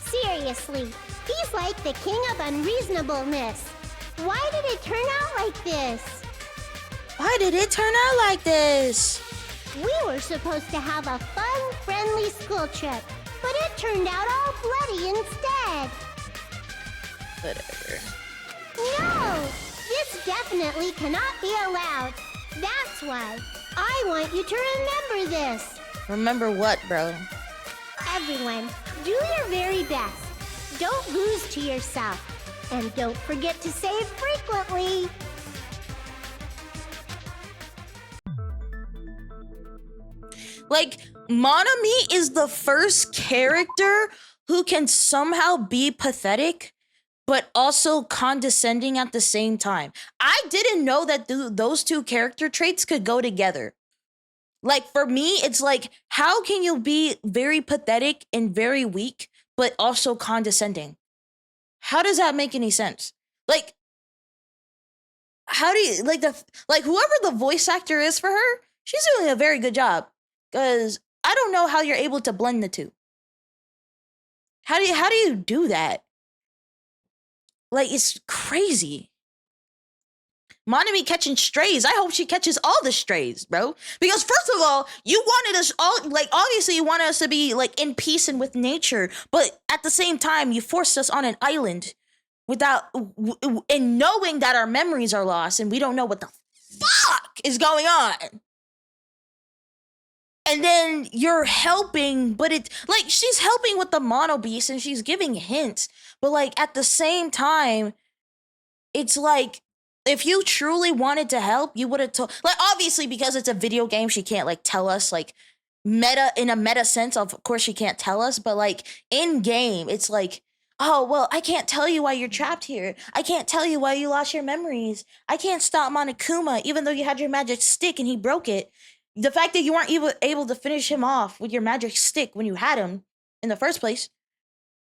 Seriously, he's like the king of unreasonableness. Why did it turn out like this? Why did it turn out like this? We were supposed to have a fun, friendly school trip, but it turned out all bloody instead. Whatever. No! This definitely cannot be allowed. That's why I want you to remember this. Remember what, bro? Everyone, do your very best. Don't lose to yourself. And don't forget to save frequently. Like, Monomi is the first character who can somehow be pathetic, but also condescending at the same time. I didn't know that those two character traits could go together. Like, for me, it's like, how can you be very pathetic and very weak, but also condescending. How does that make any sense? Like, how do you whoever the voice actor is for her, she's doing a very good job. Cause I don't know how you're able to blend the two. How do you do that? Like, it's crazy. Monami catching strays. I hope she catches all the strays, bro. Because first of all, you wanted us all, like, obviously you wanted us to be like in peace and with nature, but at the same time, you forced us on an island without, and knowing that our memories are lost and we don't know what the fuck is going on. And then you're helping, but it's like she's helping with the mono beast and she's giving hints, but like at the same time, it's like, if you truly wanted to help, you would have told, like, obviously because it's a video game, she can't like tell us, like, in a meta sense, of course she can't tell us, but like in game, it's like, oh, well, I can't tell you why you're trapped here. I can't tell you why you lost your memories. I can't stop Monokuma, even though you had your magic stick and he broke it. The fact that you weren't even able to finish him off with your magic stick when you had him in the first place,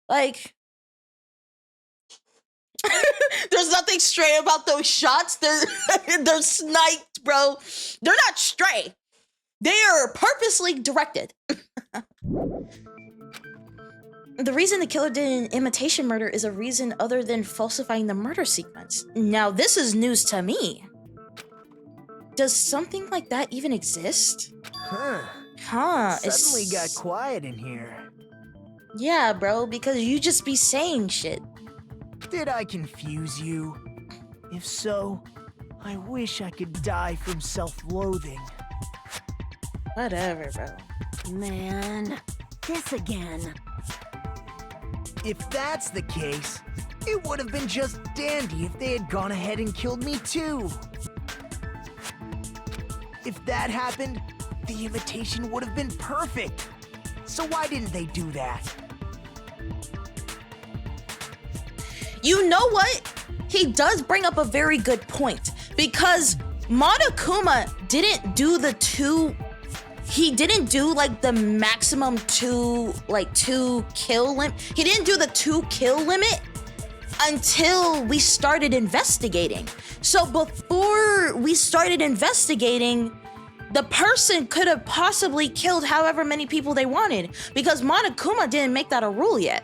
like, there's nothing stray about those shots. They're sniped, bro. They're not stray. They are purposely directed. The reason the killer did an imitation murder is a reason other than falsifying the murder sequence. Now, this is news to me. Does something like that even exist? Suddenly got quiet in here. Yeah, bro, because you just be saying shit. Did I confuse you? If so, I wish I could die from self-loathing. Whatever, bro. Man, this again. If that's the case, it would have been just dandy if they had gone ahead and killed me too. If that happened, the imitation would have been perfect. So why didn't they do that? You know what? He does bring up a very good point, because Monokuma didn't do the two. He didn't do like the maximum two kill limit. He didn't do the 2 kill limit until we started investigating. So before we started investigating, the person could have possibly killed however many people they wanted, because Monokuma didn't make that a rule yet.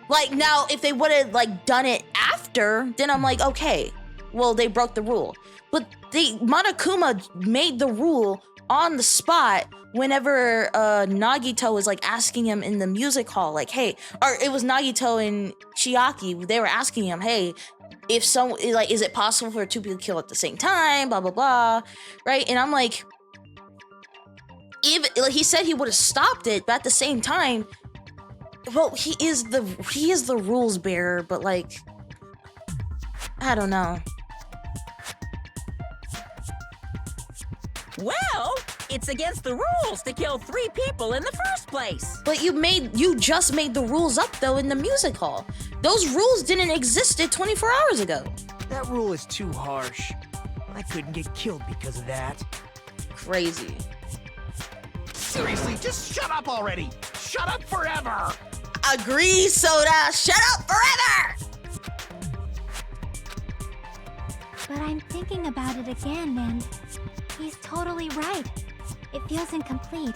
Like, now, if they would have, like, done it after, then I'm like, okay, well, they broke the rule. But Monokuma made the rule on the spot whenever Nagito was, like, asking him in the music hall, like, hey, or it was Nagito and Chiaki, they were asking him, hey, if someone, like, is it possible for 2 people to kill at the same time, blah, blah, blah, right? And I'm like, even, like, he said he would have stopped it, but at the same time, well, he is the rules bearer, but like, I don't know. Well, it's against the rules to kill 3 people in the first place. But you just made the rules up though in the music hall. Those rules didn't exist 24 hours ago. That rule is too harsh. I couldn't get killed because of that. Crazy. Seriously, just shut up already! Shut up forever! Agree, Soda. Shut up forever! But I'm thinking about it again, and he's totally right. It feels incomplete.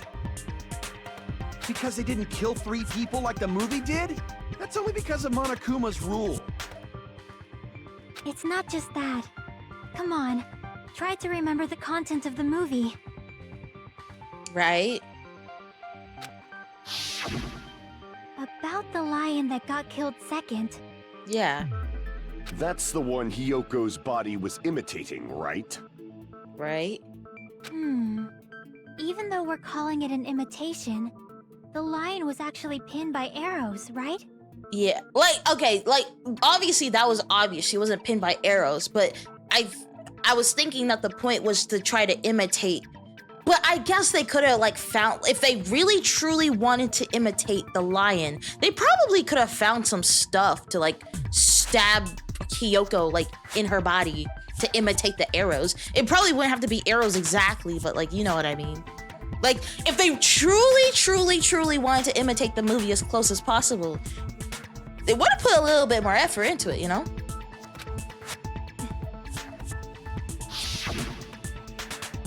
Because they didn't kill 3 people like the movie did? That's only because of Monokuma's rule. It's not just that. Come on, try to remember the content of the movie. Right? About the lion that got killed second. Yeah. That's the one Hyoko's body was imitating, right? Right? Even though we're calling it an imitation, the lion was actually pinned by arrows, right? Yeah. Like, okay, like, obviously that was obvious. She wasn't pinned by arrows, but I was thinking that the point was to try to imitate. But I guess they could have, like, found, if they really truly wanted to imitate the lion, they probably could have found some stuff to, like, stab Kyoko, like, in her body to imitate the arrows. It probably wouldn't have to be arrows exactly, but, like, you know what I mean. Like, if they truly wanted to imitate the movie as close as possible, they would have put a little bit more effort into it, you know?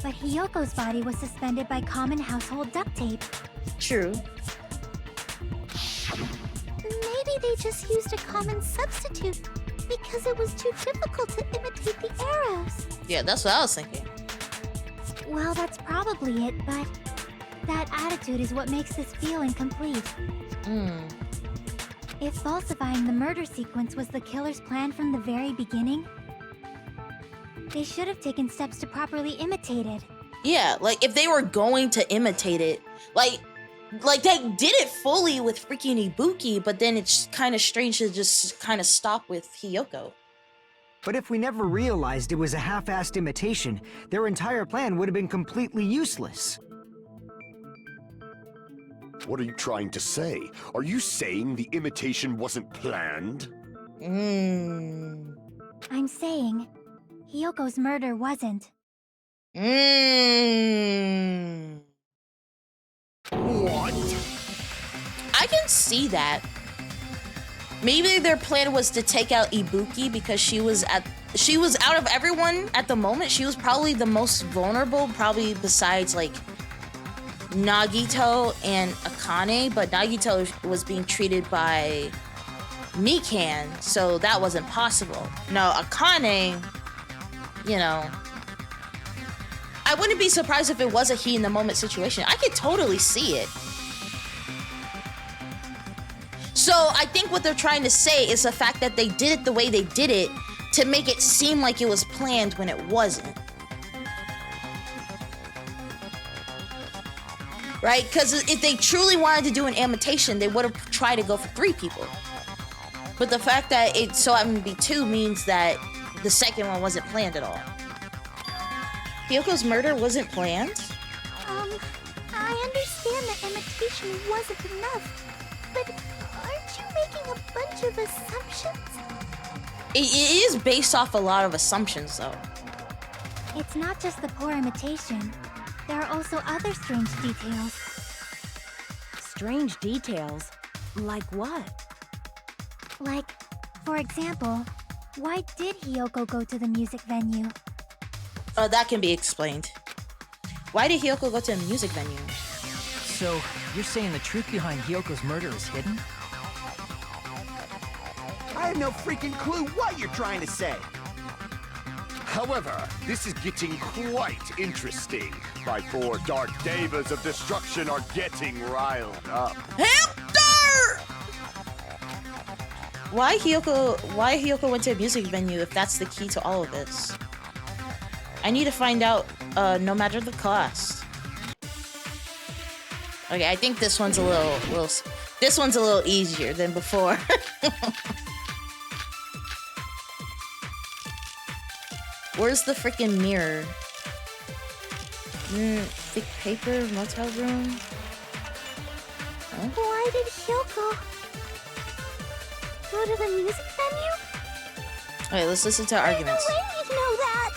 But Hiyoko's body was suspended by common household duct tape. True. Maybe they just used a common substitute because it was too difficult to imitate the arrows. Yeah, that's what I was thinking. Well, that's probably it, but that attitude is what makes this feel incomplete. If falsifying the murder sequence was the killer's plan from the very beginning, they should have taken steps to properly imitate it. Yeah, like if they were going to imitate it, like they did it fully with freaking Ibuki, but then it's kind of strange to just kind of stop with Hiyoko. But if we never realized it was a half-assed imitation, their entire plan would have been completely useless. What are you trying to say? Are you saying the imitation wasn't planned? I'm saying Hiyoko's murder wasn't. What? I can see that. Maybe their plan was to take out Ibuki because she was out of everyone at the moment. She was probably the most vulnerable, probably besides like Nagito and Akane, but Nagito was being treated by Mikan, so that wasn't possible. No, Akane, you know, I wouldn't be surprised if it was a he in the moment situation. I could totally see it. So I think what they're trying to say is the fact that they did it the way they did it to make it seem like it was planned when it wasn't. Right? Because if they truly wanted to do an imitation, they would have tried to go for 3 people. But the fact that it so happened to be 2 means that the second one wasn't planned at all. Hiyoko's murder wasn't planned? I understand that imitation wasn't enough, but aren't you making a bunch of assumptions? It is based off a lot of assumptions, though. It's not just the poor imitation. There are also other strange details. Strange details? Like what? Like, for example, why did Hiyoko go to the music venue? That can be explained. Why did Hiyoko go to a music venue? So, you're saying the truth behind Hyoko's murder is hidden? I have no freaking clue what you're trying to say. However, this is getting quite interesting. My 4 dark devas of destruction are getting riled up. Hamster! Why Hiyoko went to a music venue if that's the key to all of this? I need to find out, no matter the cost. Okay, I think this one's a little easier than before. Where's the freaking mirror? Thick paper, motel room. Huh? Why did Hiyoko go to the music venue? Alright, let's listen to arguments. There's no way we'd know that.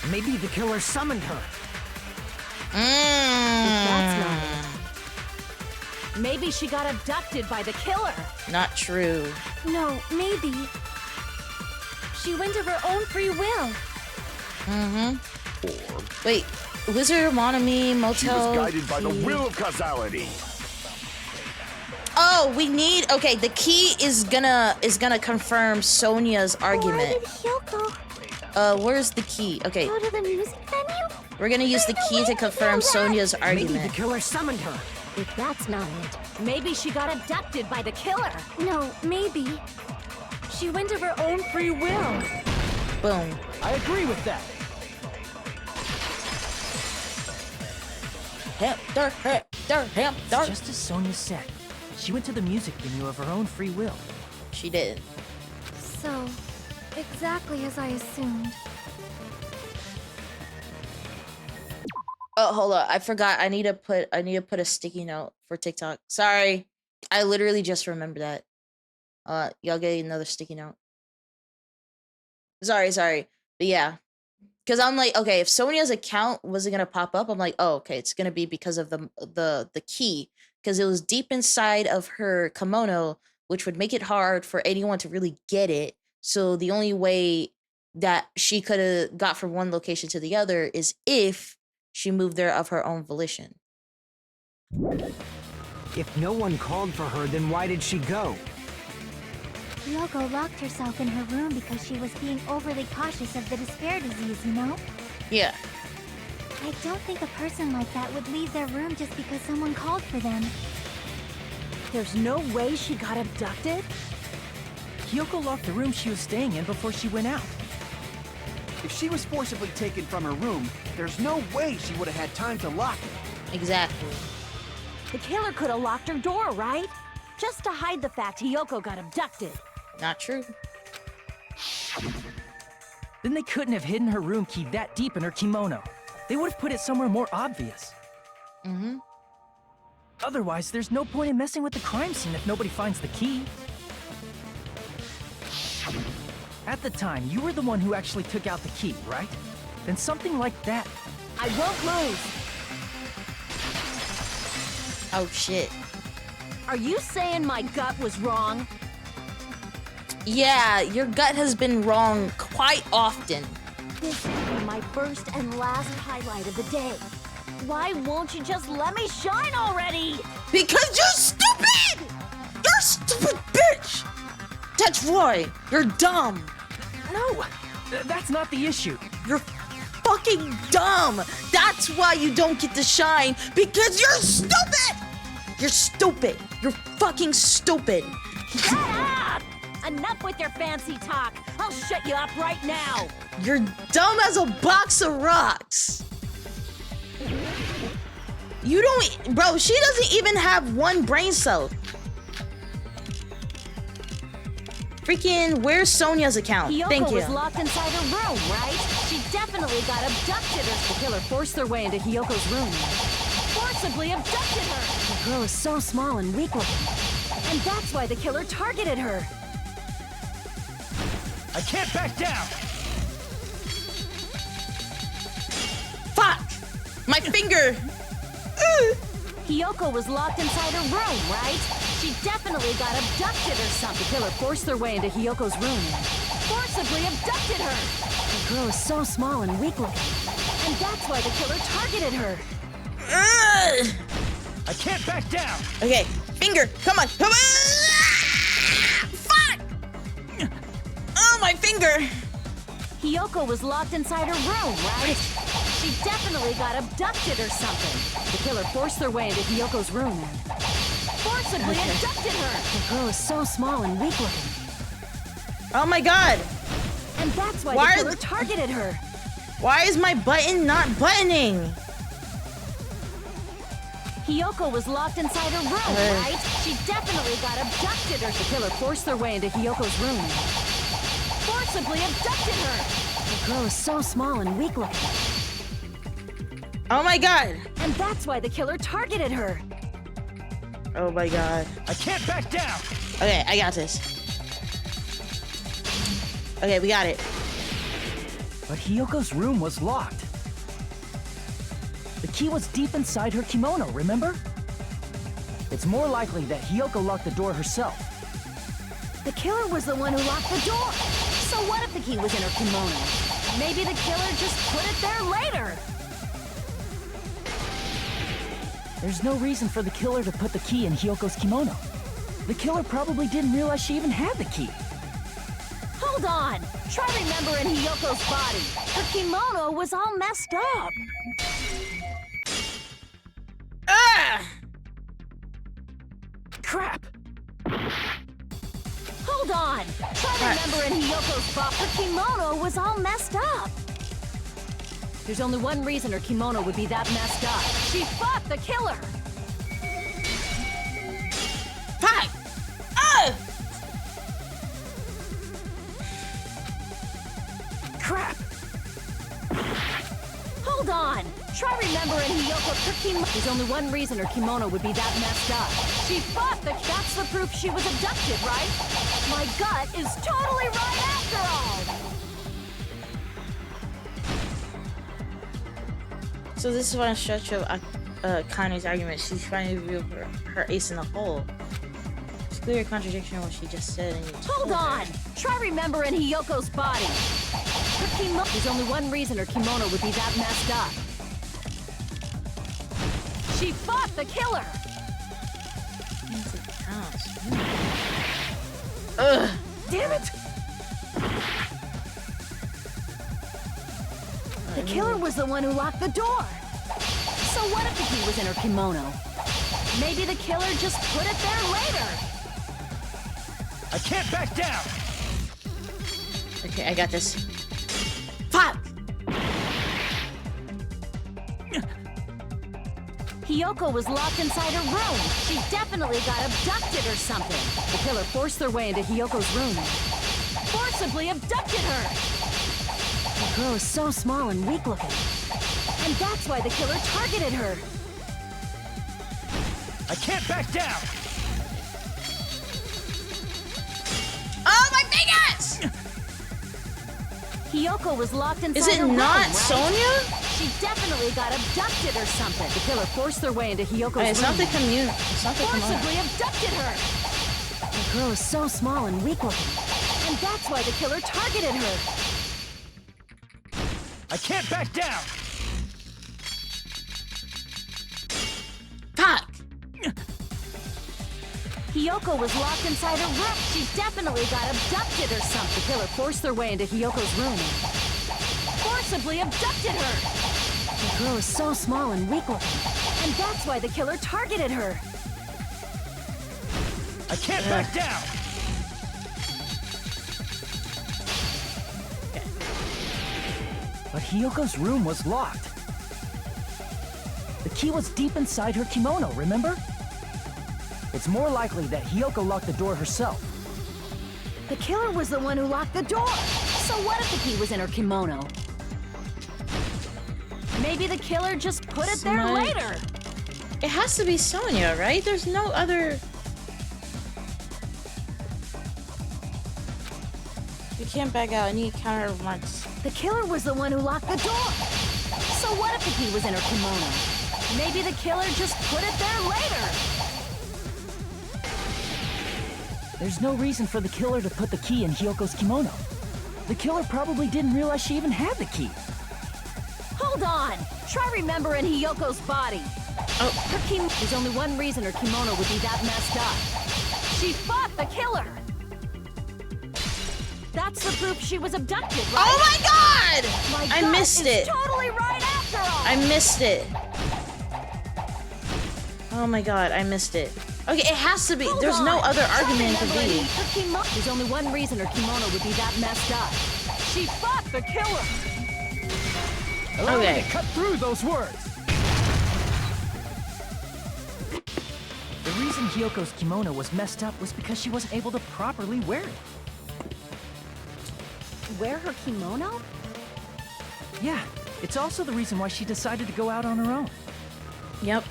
Maybe the killer summoned her. That's not it. Maybe she got abducted by the killer. Not true. No, maybe. She went of her own free will. Wait, Wizard of Monami Motel. She was guided by the will of causality. Oh, we need. Okay, the key is gonna confirm Sonia's argument. Why did Hiyoko where's the key? Okay, go to the music venue? we're gonna use the key to confirm Sonia's Maybe argument. the killer summoned her. If that's not it, maybe she got abducted by the killer. No, maybe. She went of her own free will. Boom. I agree with that. Hamster. It's just as Sonia said. She went to the music venue of her own free will. She did. So, exactly as I assumed. Oh, hold on. I forgot. I need to put a sticky note for TikTok. Sorry. I literally just remembered that. Y'all get another sticky note. Sorry. But yeah. Because I'm like, okay, if Sonia's account wasn't gonna pop up, I'm like, oh, okay, it's gonna be because of the key, because it was deep inside of her kimono, which would make it hard for anyone to really get it. So the only way that she could have got from one location to the other is if she moved there of her own volition. If no one called for her, then why did she go? Yoko locked herself in her room because she was being overly cautious of the despair disease, you know? Yeah. I don't think a person like that would leave their room just because someone called for them. There's no way she got abducted? Kyoko locked the room she was staying in before she went out. If she was forcibly taken from her room, there's no way she would have had time to lock it. Exactly. The killer could have locked her door, right? Just to hide the fact Hiyoko got abducted. Not true. Then they couldn't have hidden her room key that deep in her kimono. They would have put it somewhere more obvious. Mm-hmm. Otherwise, there's no point in messing with the crime scene if nobody finds the key. At the time, you were the one who actually took out the key, right? Then something like that. I won't lose. Oh, shit. Are you saying my gut was wrong? Yeah, your gut has been wrong quite often. This will be my first and last highlight of the day. Why won't you just let me shine already? Because you're stupid! You're a stupid bitch! That's why. You're dumb. No, that's not the issue. You're fucking dumb. That's why you don't get to shine, because you're stupid! You're stupid. You're fucking stupid. Shut up! Enough with your fancy talk. I'll shut you up right now. You're dumb as a box of rocks. You don't, bro, she doesn't even have one brain cell. Freaking, where's Sonia's account? Hiyoko Thank you. was locked inside her room, right? She definitely got abducted, or the killer forced their way into Hiyoko's room. Forcibly abducted her. The girl is so small and weak-looking. And that's why the killer targeted her. I can't back down! Fuck! My finger! Hiyoko was locked inside her room, right? She definitely got abducted or something. The killer forced their way into Hiyoko's room and forcibly abducted her. The girl is so small and weak-looking. And that's why the killer targeted her. I can't back down! Okay, finger, come on, come on! Fuck! Oh, my finger! Hiyoko was locked inside her room, right? She definitely got abducted or something. The killer forced their way into Hiyoko's room and forcibly abducted her. The girl is so small and weak-looking. Oh my god! And that's why the killer targeted her. Why is my button not buttoning? Hiyoko was locked inside her room, right? She definitely got abducted or the killer forced their way into Hiyoko's room and forcibly abducted her. The girl is so small and weak-looking. Oh my god! And that's why the killer targeted her. Oh my god. I can't back down! Okay, I got this. Okay, we got it. But Hiyoko's room was locked. The key was deep inside her kimono, remember? It's more likely that Hiyoko locked the door herself. The killer was the one who locked the door. So what if the key was in her kimono? Maybe the killer just put it there later. There's no reason for the killer to put the key in Hiyoko's kimono. The killer probably didn't realize she even had the key. Hold on! Try remembering Hiyoko's body. Her kimono was all messed up. Ah! Crap! Hold on! Try remembering Hiyoko's body. Her kimono was all messed up. There's only one reason her kimono would be that messed up. She fought the killer! Fuck! Ah! Crap! Hold on! Try remembering her kimono. There's only one reason her kimono would be that messed up. She fought the... That's the proof she was abducted, right? My gut is totally right after all! So this is one stretch of Kane's argument. She's trying to reveal her ace in the hole. It's clear contradiction in what she just said. And Hold on! Try remembering Hiyoko's body. Her kimono. There's only one reason her kimono would be that messed up. She fought the killer! Ugh! Damn it! The killer was the one who locked the door. So what if the key was in her kimono? Maybe the killer just put it there later. I can't back down! Okay, I got this. Fuck! Hiyoko was locked inside her room. She definitely got abducted or something. The killer forced their way into Hiyoko's room and forcibly abducted her. The girl is so small and weak looking. And that's why the killer targeted her. I can't back down! Oh my fingers! Hiyoko was locked inside Is it her room, not right? Sonya? She definitely got abducted or something. The killer forced their way into Hiyoko's room. It's not the commune. It's not the Forcibly abducted her. The girl is so small and weak looking. And that's why the killer targeted her. I can't back down! Fuck! Hiyoko was locked inside her room. She definitely got abducted or something. The killer forced their way into Hiyoko's room and forcibly abducted her. The girl is so small and weak looking. And that's why the killer targeted her. I can't back down! But Hiyoko's room was locked. The key was deep inside her kimono, remember? It's more likely that Hiyoko locked the door herself. The killer was the one who locked the door. So what if the key was in her kimono? Maybe the killer just put it there later. It has to be Sonya, right? There's no other... You can't back out. I need counter once. The killer was the one who locked the door. So what if the key was in her kimono? Maybe the killer just put it there later. There's no reason for the killer to put the key in Hiyoko's kimono. The killer probably didn't realize she even had the key. Hold on! Try remembering Hiyoko's body. Oh. Her kimono. There's only one reason her kimono would be that messed up. She fought the killer. That's the proof she was abducted, right? Oh my god! My I gut missed is it. Totally right after all. I missed it. Oh my god, I missed it. Okay, it has to be. Hold There's on. no other Try argument to remembering be. her kimono. There's only one reason her kimono would be that messed up. She fought the killer. Allow me Okay. to cut through those words. The reason Hiyoko's kimono was messed up was because she wasn't able to properly wear it. Wear her kimono? Yeah, it's also the reason why she decided to go out on her own. Yep.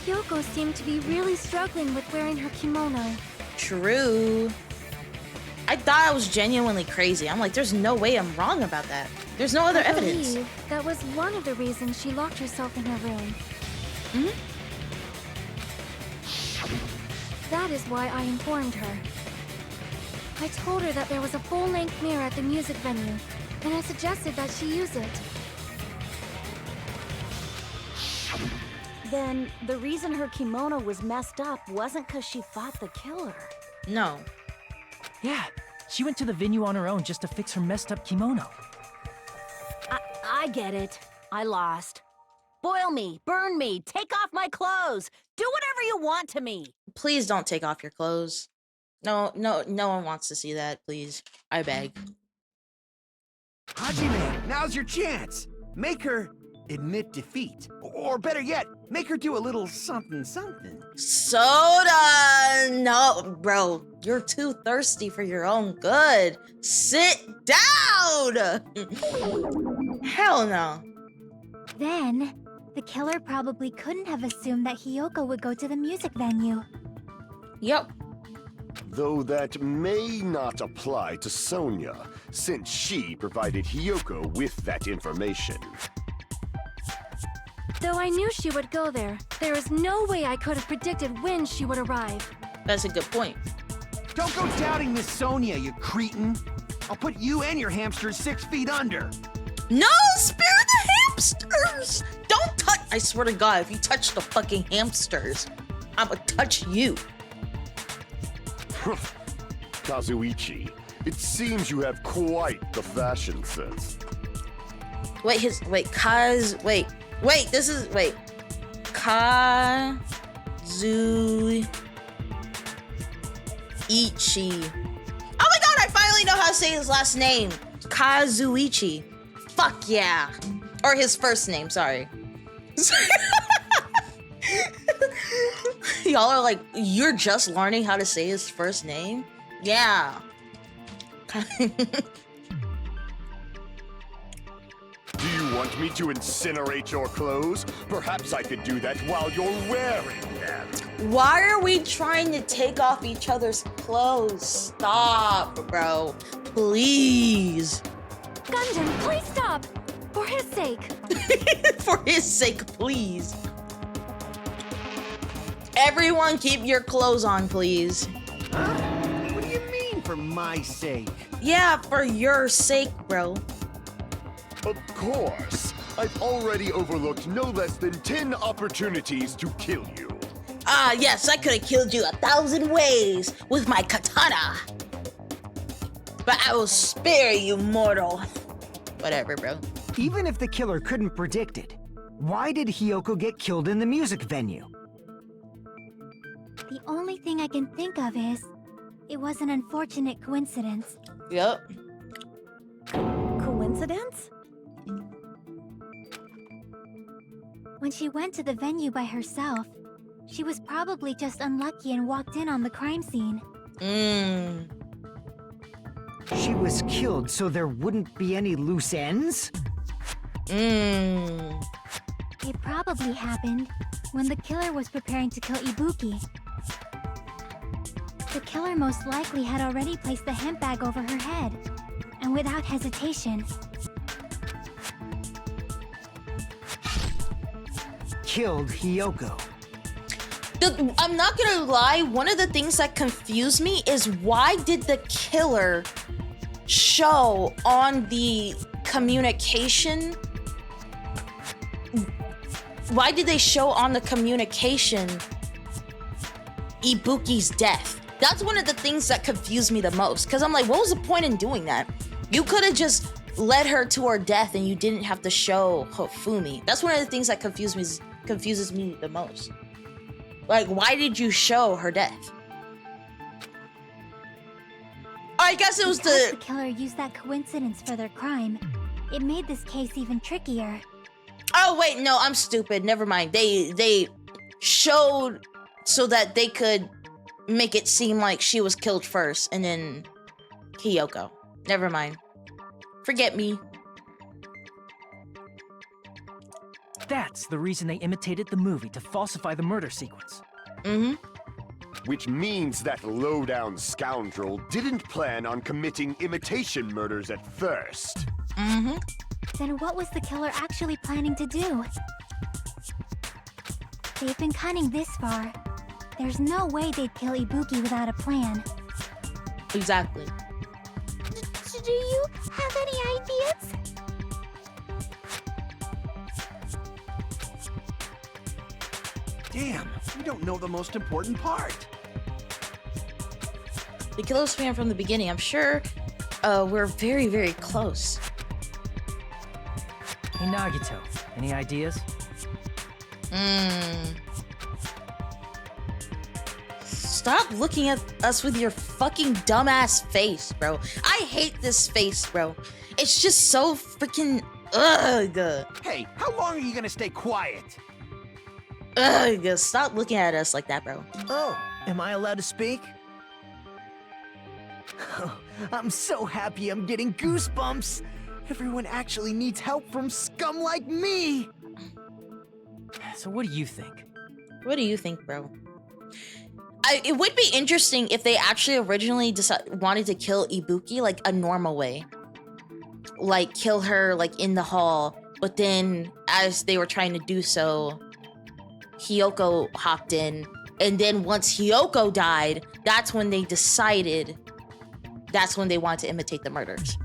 Yoko seemed to be really struggling with wearing her kimono. True. I thought I was genuinely crazy. I'm like, there's no way I'm wrong about that. There's no other I evidence. believe that was one of the reasons she locked herself in her room. Hmm? That is why I informed her. I told her that there was a full-length mirror at the music venue, and I suggested that she use it. Then the reason her kimono was messed up wasn't because she fought the killer. No. Yeah, she went to the venue on her own just to fix her messed up kimono. I get it. I lost. Boil me, burn me, take off my clothes. Do whatever you want to me. Please don't take off your clothes. No one wants to see that, please. I beg. Hajime, now's your chance. Make her admit defeat. Or better yet, make her do a little something something. Soda! No, bro. You're too thirsty for your own good. Sit down! Hell no. Then, the killer probably couldn't have assumed that Hiyoko would go to the music venue. Yep. Though that may not apply to Sonya, since she provided Hiyoko with that information. Though I knew she would go there, there is no way I could have predicted when she would arrive. That's a good point. Don't go doubting Miss Sonia, you cretin. I'll put you and your hamsters 6 feet under. No, spare the hamsters! Don't touch. I swear to God, if you touch the fucking hamsters, I'ma touch you. Kazuichi, it seems you have quite the fashion sense. Wait, Kazuichi. Oh my God, I finally know how to say his last name. Kazuichi. Fuck yeah. Or his first name, sorry. Y'all are like, you're just learning how to say his first name? Yeah. Do you want me to incinerate your clothes? Perhaps I could do that while you're wearing them. Why are we trying to take off each other's clothes? Stop, bro. Please. Gundam, please stop! For his sake. For his sake, please. Everyone keep your clothes on, please. Huh? What do you mean, for my sake? Yeah, for your sake, bro. Of course. I've already overlooked no less than 10 opportunities to kill you. Ah, yes, I could have killed you 1,000 ways with my katana. But I will spare you, mortal. Whatever, bro. Even if the killer couldn't predict it, why did Hiyoko get killed in the music venue? The only thing I can think of is, it was an unfortunate coincidence. Yep. Coincidence? When she went to the venue by herself, she was probably just unlucky and walked in on the crime scene. She was killed so there wouldn't be any loose ends? It probably happened when the killer was preparing to kill Ibuki. The killer most likely had already placed the hemp bag over her head, and without hesitation, killed Hiyoko. I'm not gonna lie, one of the things that confused me is why did the killer show on the communication? Why did they show on the communication Ibuki's death? That's one of the things that confused me the most. Because I'm like, what was the point in doing that? You could have just led her to her death and you didn't have to show Hofumi. That's one of the things that confuses me the most. Like, why did you show her death? I guess it was because the killer used that coincidence for their crime. It made this case even trickier. Oh wait, no, I'm stupid. Never mind. They showed so that they could make it seem like she was killed first and then Hiyoko. Never mind. Forget me. That's the reason they imitated the movie to falsify the murder sequence. Which means that low-down scoundrel didn't plan on committing imitation murders at first. Then what was the killer actually planning to do? They've been cunning this far. There's no way they'd kill Ibuki without a plan. Exactly. Do you have any ideas? Damn, we don't know the most important part. The killer's fan from the beginning. I'm sure we're very, very close. Hey, Nagito, any ideas? Stop looking at us with your fucking dumbass face, bro. I hate this face, bro. It's just so freaking ugh. Hey, how long are you gonna stay quiet? Ugh, stop looking at us like that, bro. Oh, am I allowed to speak? I'm so happy I'm getting goosebumps. Everyone actually needs help from scum like me. So what do you think? What do you think, bro? It would be interesting if they actually originally wanted to kill Ibuki like a normal way. Like kill her like in the hall But then, as they were trying to do so, Hiyoko hopped in. And then once Hiyoko died, that's when they decided that's when they wanted to imitate the murders.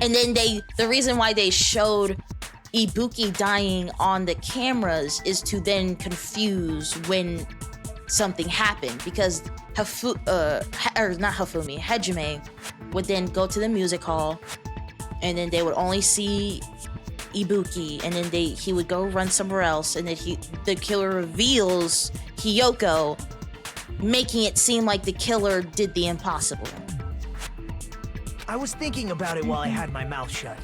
And then the reason why they showed Ibuki dying on the cameras is to then confuse when something happened, because Hajime would then go to the music hall, and then they would only see Ibuki, and then he would go run somewhere else, and then the killer reveals Hiyoko, making it seem like the killer did the impossible. I was thinking about it while I had my mouth shut,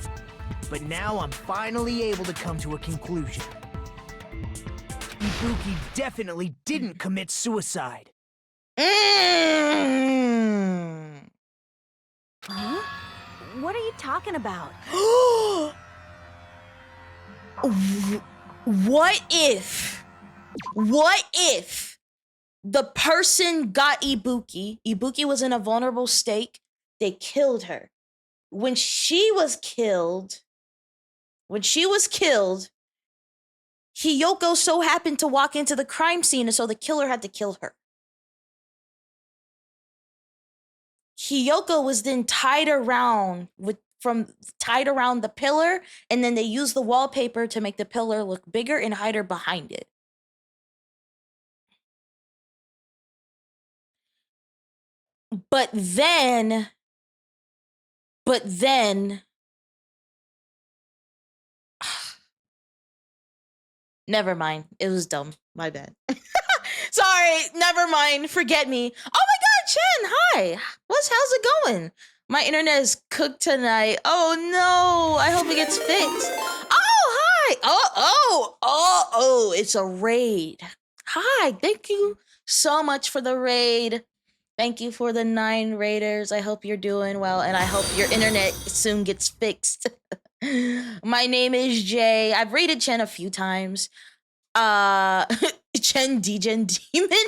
but now I'm finally able to come to a conclusion. Ibuki definitely didn't commit suicide. Huh? What are you talking about? What if the person got Ibuki? Ibuki was in a vulnerable state. They killed her. When she was killed, Hiyoko so happened to walk into the crime scene, and so the killer had to kill her. Hiyoko was then tied around the pillar, and then they used the wallpaper to make the pillar look bigger and hide her behind it. But then never mind. It was dumb. My bad. Sorry, never mind. Forget me. Oh my god, Chen, hi. How's it going? My internet is cooked tonight. Oh no, I hope it gets fixed. Oh, hi. Oh, it's a raid. Hi, thank you so much for the raid. Thank you for the 9 raiders. I hope you're doing well, and I hope your internet soon gets fixed. My name is Jay. I've raided Chen a few times. Chen Degen Demon.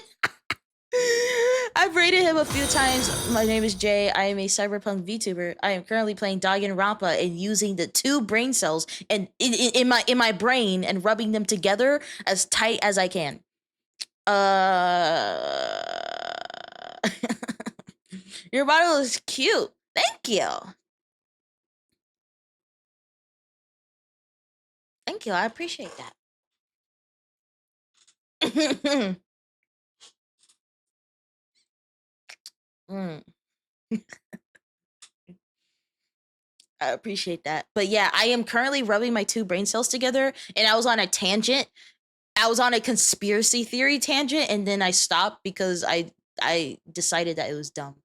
I've raided him a few times. My name is Jay. I am a cyberpunk VTuber. I am currently playing Danganronpa and using the 2 brain cells and in my brain and rubbing them together as tight as I can. Your bottle is cute. Thank you. Thank you. I appreciate that. I appreciate that. But yeah, I am currently rubbing my 2 brain cells together, and I was on a tangent. I was on a conspiracy theory tangent, and then I stopped because I decided that it was dumb.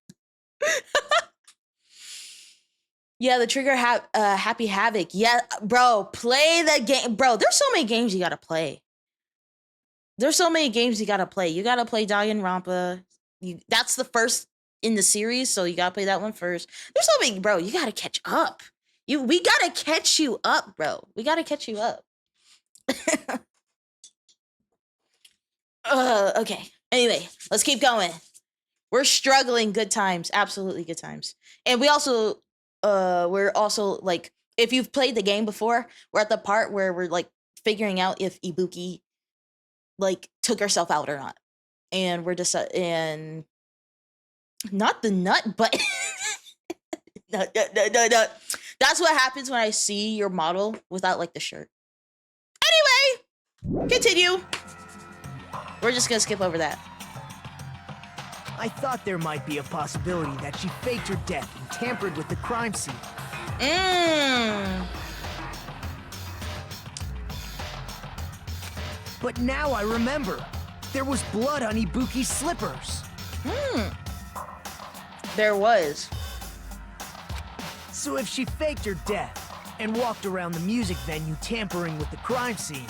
Yeah, the trigger Happy Havoc. Yeah, bro, play the game. Bro, there's so many games you gotta play. You gotta play Danganronpa. That's the first in the series, so you gotta play that one first. There's so many, bro. You gotta catch up. We gotta catch you up, bro. We gotta catch you up. Okay. Anyway, let's keep going. We're struggling. Good times. Absolutely good times. And we're also like, if you've played the game before, we're at the part where we're like figuring out if Ibuki like took herself out or not. And we're just and not the nut, but no. That's what happens when I see your model without like the shirt. Anyway, continue. We're just gonna skip over that. I thought there might be a possibility that she faked her death and tampered with the crime scene. But now I remember. There was blood on Ibuki's slippers. There was. So if she faked her death and walked around the music venue tampering with the crime scene,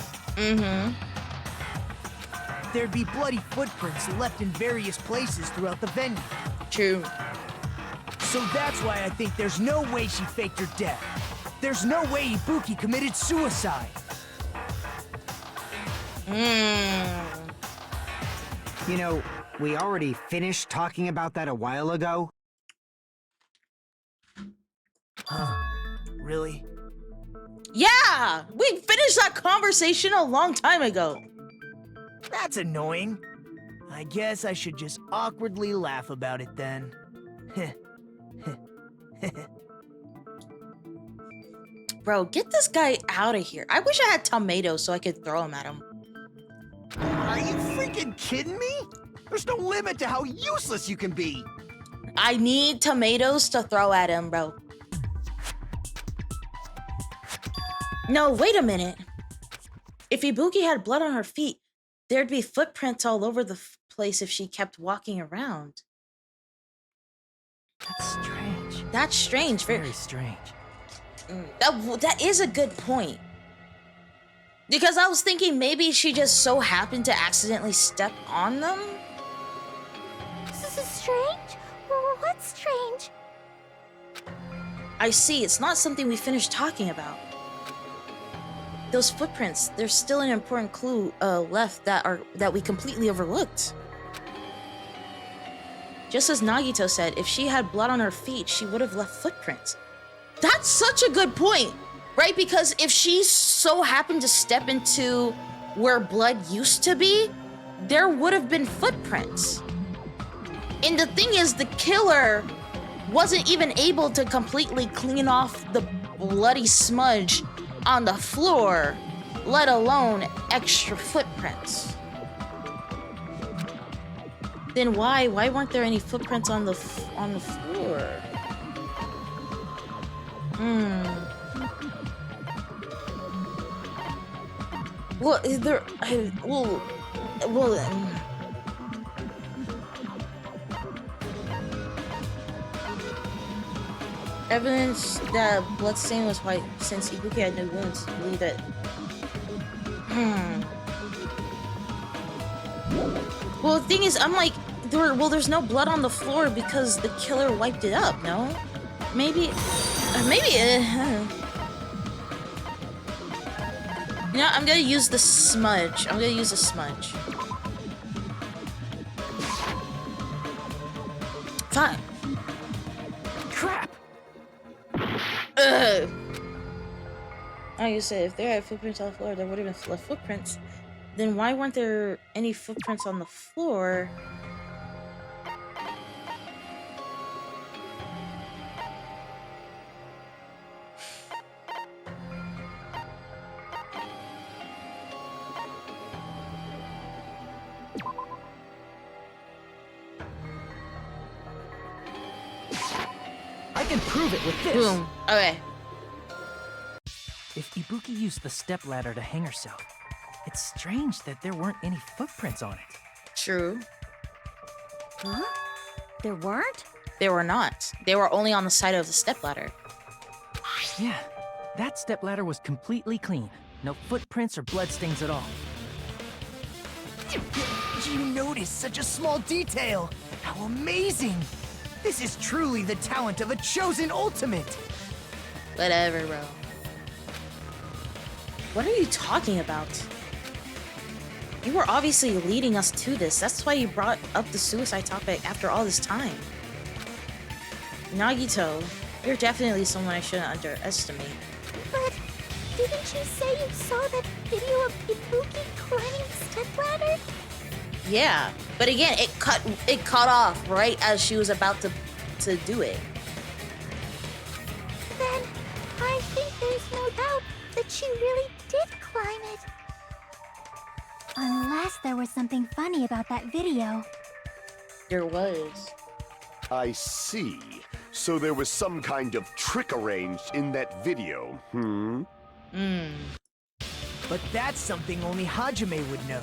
there'd be bloody footprints left in various places throughout the venue. True. So that's why I think there's no way she faked her death. There's no way Ibuki committed suicide. You know, we already finished talking about that a while ago. Huh? Really? Yeah! We finished that conversation a long time ago. That's annoying. I guess I should just awkwardly laugh about it then. Bro, get this guy out of here. I wish I had tomatoes so I could throw him at him. Are you freaking kidding me? There's no limit to how useless you can be. I need tomatoes to throw at him, bro. No, wait a minute. If Ibuki had blood on her feet, there'd be footprints all over the place if she kept walking around. That's strange. That's strange. Very strange. That is a good point. Because I was thinking maybe she just so happened to accidentally step on them. This is strange? What's strange? I see, it's not something we finished talking about. Those footprints, there's still an important clue left that we completely overlooked. Just as Nagito said, if she had blood on her feet, she would have left footprints. That's such a good point, right? Because if she so happened to step into where blood used to be, there would have been footprints. And the thing is, the killer wasn't even able to completely clean off the bloody smudge on the floor, let alone extra footprints. Then why weren't there any footprints on the floor? Well, there. Evidence that blood stain was white since Ibuki had no wounds. Believe that. Well, the thing is, I'm like, there's no blood on the floor because the killer wiped it up. No, maybe. You know, I'm gonna use the smudge. I'm gonna use a smudge. Fine. Crap! Like you said, if there had footprints on the floor, there would have been left footprints. Then why weren't there any footprints on the floor? I can prove it with this. Boom. Okay. If Ibuki used the stepladder to hang herself, it's strange that there weren't any footprints on it. True. Huh? There weren't? They were not. They were only on the side of the stepladder. Yeah, that stepladder was completely clean. No footprints or bloodstains at all. You noticed such a small detail! How amazing! This is truly the talent of a chosen ultimate! Whatever, bro. What are you talking about? You were obviously leading us to this. That's why you brought up the suicide topic after all this time. Nagito, you're definitely someone I shouldn't underestimate. But didn't you say you saw that video of Ibuki climbing the stepladder? Yeah, but again, it cut off right as she was about to do it. Then I think there's no doubt that she really did climb it. Unless there was something funny about that video. There was. I see. So there was some kind of trick arranged in that video, But that's something only Hajime would know,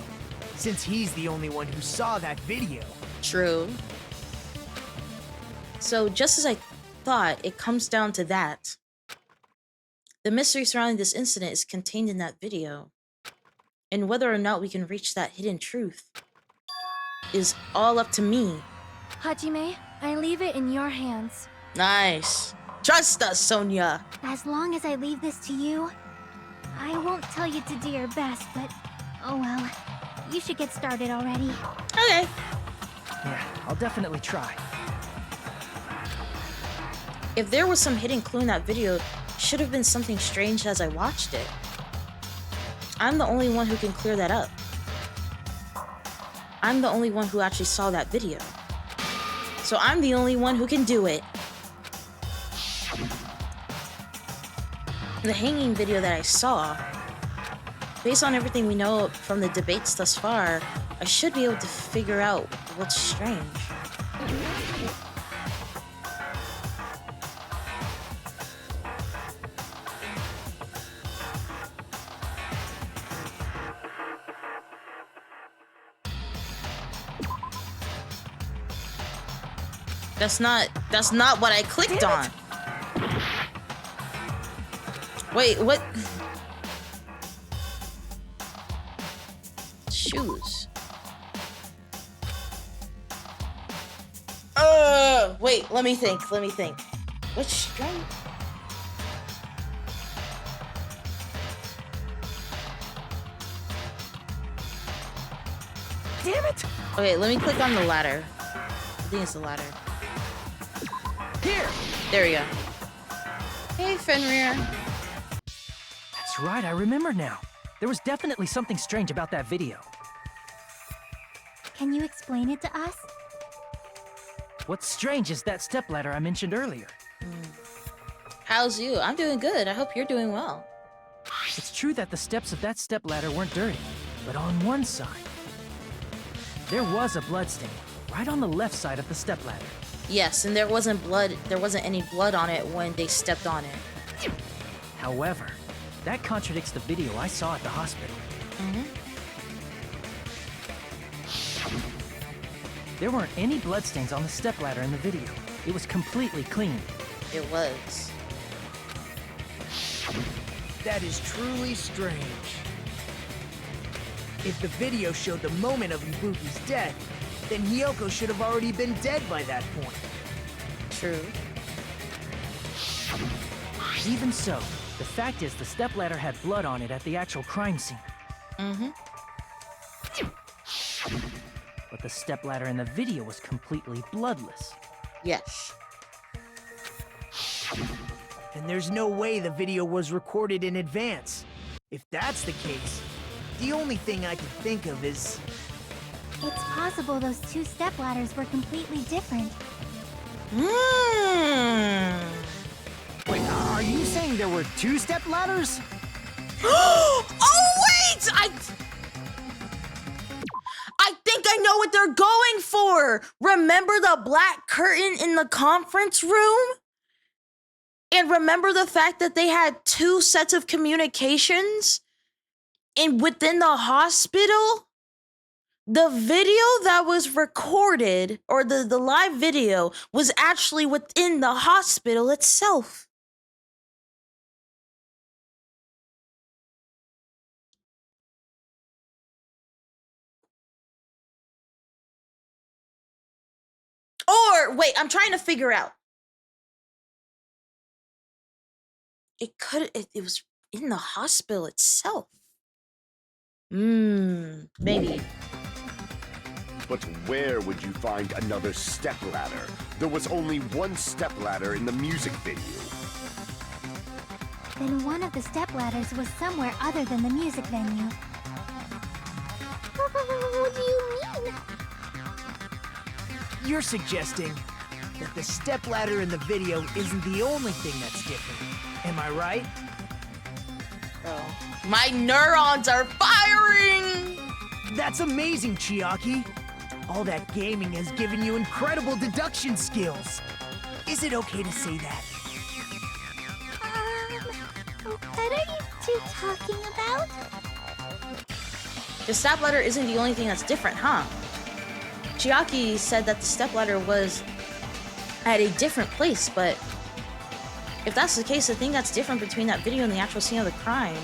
since he's the only one who saw that video. True. So just as I thought, it comes down to that. The mystery surrounding this incident is contained in that video. And whether or not we can reach that hidden truth is all up to me. Hajime, I leave it in your hands. Nice. Trust us, Sonia. As long as I leave this to you, I won't tell you to do your best, but oh well. You should get started already. Okay. Yeah, I'll definitely try. If there was some hidden clue in that video, should have been something strange as I watched it. I'm the only one who can clear that up. I'm the only one who actually saw that video. So I'm the only one who can do it. The hanging video that I saw, based on everything we know from the debates thus far, I should be able to figure out what's strange. That's not what I clicked on. Wait, what? Shoes. Wait, let me think. What's strange? Damn it! Okay, let me click on the ladder. I think it's the ladder. Here! There we go. Hey, Fenrir. That's right, I remember now. There was definitely something strange about that video. Can you explain it to us? What's strange is that stepladder I mentioned earlier. How's you? I'm doing good. I hope you're doing well. It's true that the steps of that stepladder weren't dirty, but on one side, there was a bloodstain, right on the left side of the stepladder. Yes, and there wasn't any blood on it when they stepped on it. However, that contradicts the video I saw at the hospital. There weren't any bloodstains on the stepladder in the video. It was completely clean. It was. That is truly strange. If the video showed the moment of Ibuki's death, then Hiyoko should have already been dead by that point. True. Even so, the fact is the stepladder had blood on it at the actual crime scene. But the stepladder in the video was completely bloodless. Yes. And there's no way the video was recorded in advance. If that's the case, the only thing I can think of is... It's possible those two stepladders were completely different. Wait, are you saying there were two stepladders? Oh wait! I think I know what they're going for! Remember the black curtain in the conference room? And remember the fact that they had two sets of communications within the hospital? The video that was recorded, or the live video, was actually within the hospital itself. Or, wait, I'm trying to figure out. It was in the hospital itself. Maybe. But where would you find another stepladder? There was only one stepladder in the music video. Then one of the stepladders was somewhere other than the music venue. What do you mean? You're suggesting that the stepladder in the video isn't the only thing that's different. Am I right? Oh. My neurons are firing! That's amazing, Chiaki. All that gaming has given you incredible deduction skills. Is it okay to say that? What are you two talking about? The stepladder isn't the only thing that's different, huh? Chiaki said that the stepladder was at a different place, but if that's the case, the thing that's different between that video and the actual scene of the crime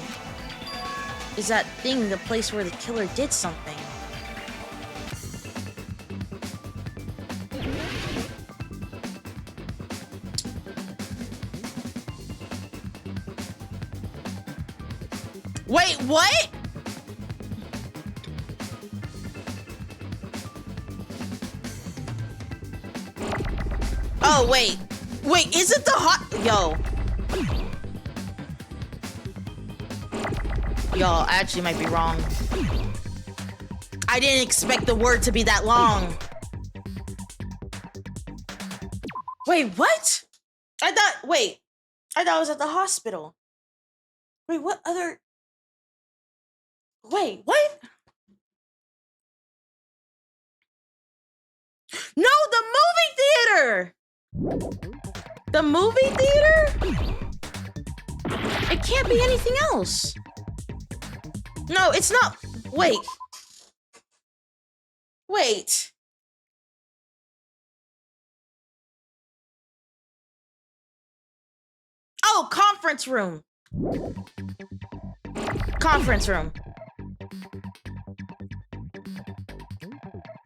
is that thing, the place where the killer did something. Wait, what? Oh, wait. Wait, is it the hot... Yo. Y'all, I actually might be wrong. I didn't expect the word to be that long. Wait, what? I thought I was at the hospital. Wait, what other? Wait, what? No, the movie theater! The movie theater? It can't be anything else. No, it's not. Wait. Wait. Oh, conference room. Conference room.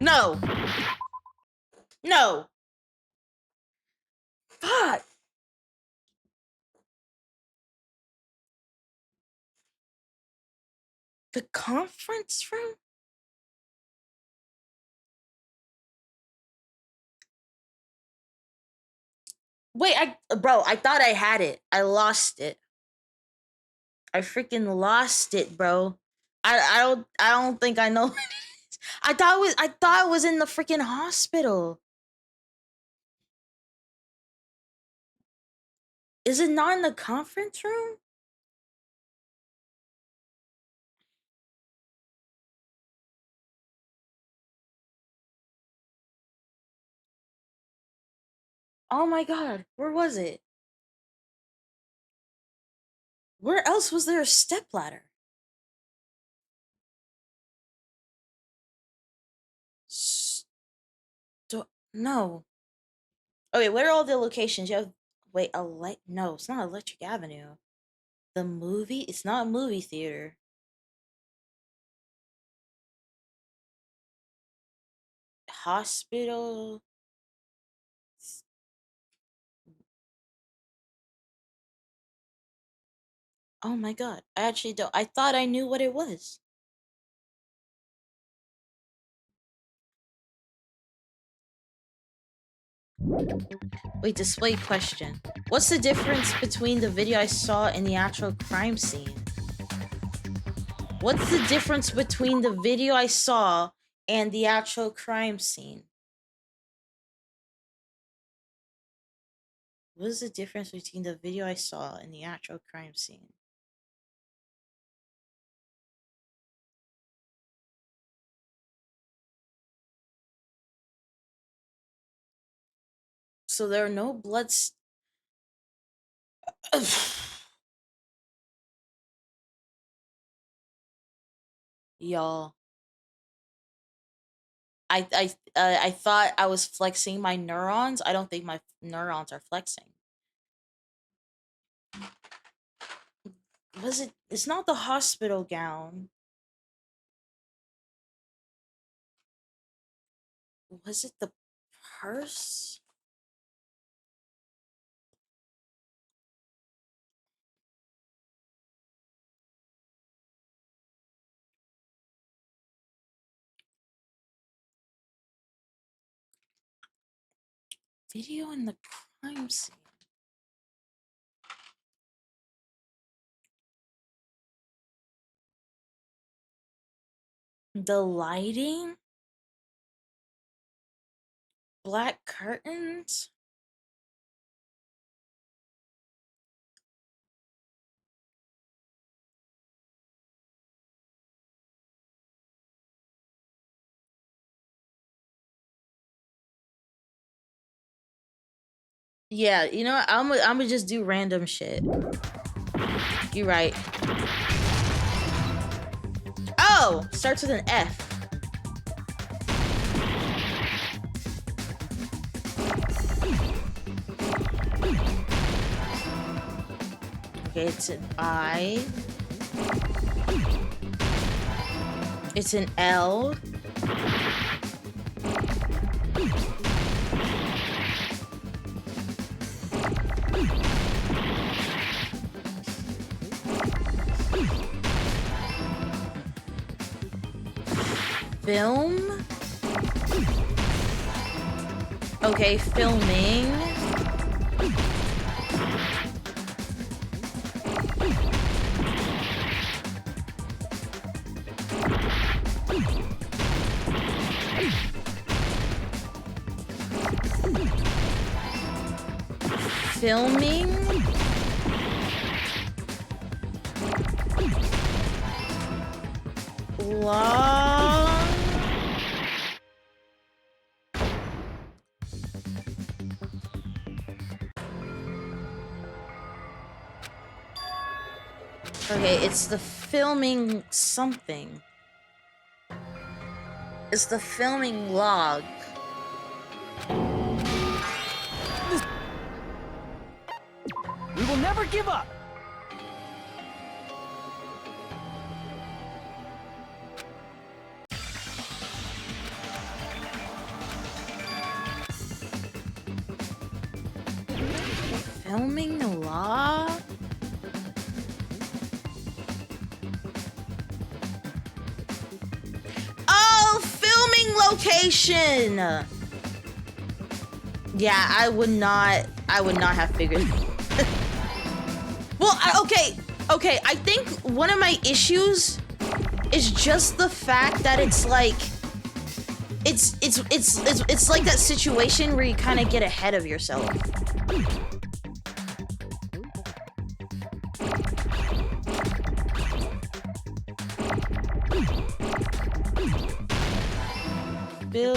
No. No. Fuck. The conference room? Wait, bro, I thought I had it. I lost it. I freaking lost it, bro. I don't think I know what it is. I thought it was in the freaking hospital. Is it not in the conference room? Oh my god, where was it? Where else was there a stepladder? No. Oh wait, what are all the locations? You have wait, no, it's not Electric Avenue. The movie? It's not a movie theater. Hospital. Oh my god. I actually don't. I thought I knew what it was. Wait, display question. What's the difference between the video I saw and the actual crime scene? What's the difference between the video I saw and the actual crime scene? What is the difference between the video I saw and the actual crime scene? So there are no bloods. Y'all. I thought I was flexing my neurons. I don't think my neurons are flexing. Was it? It's not the hospital gown. Was it the purse? Video in the crime scene. The lighting? Black curtains? Yeah, you know what? I'm gonna just do random shit. You're right. Oh, starts with an F. Okay, it's an I. It's an L. Film? Okay, filming. filming log. Okay, it's the filming something. It's the filming log. We will never give up! Filming log? Oh, filming location! Yeah, I would not have figured. Well, okay, I think one of my issues is just the fact that it's like it's like that situation where you kind of get ahead of yourself. Bill.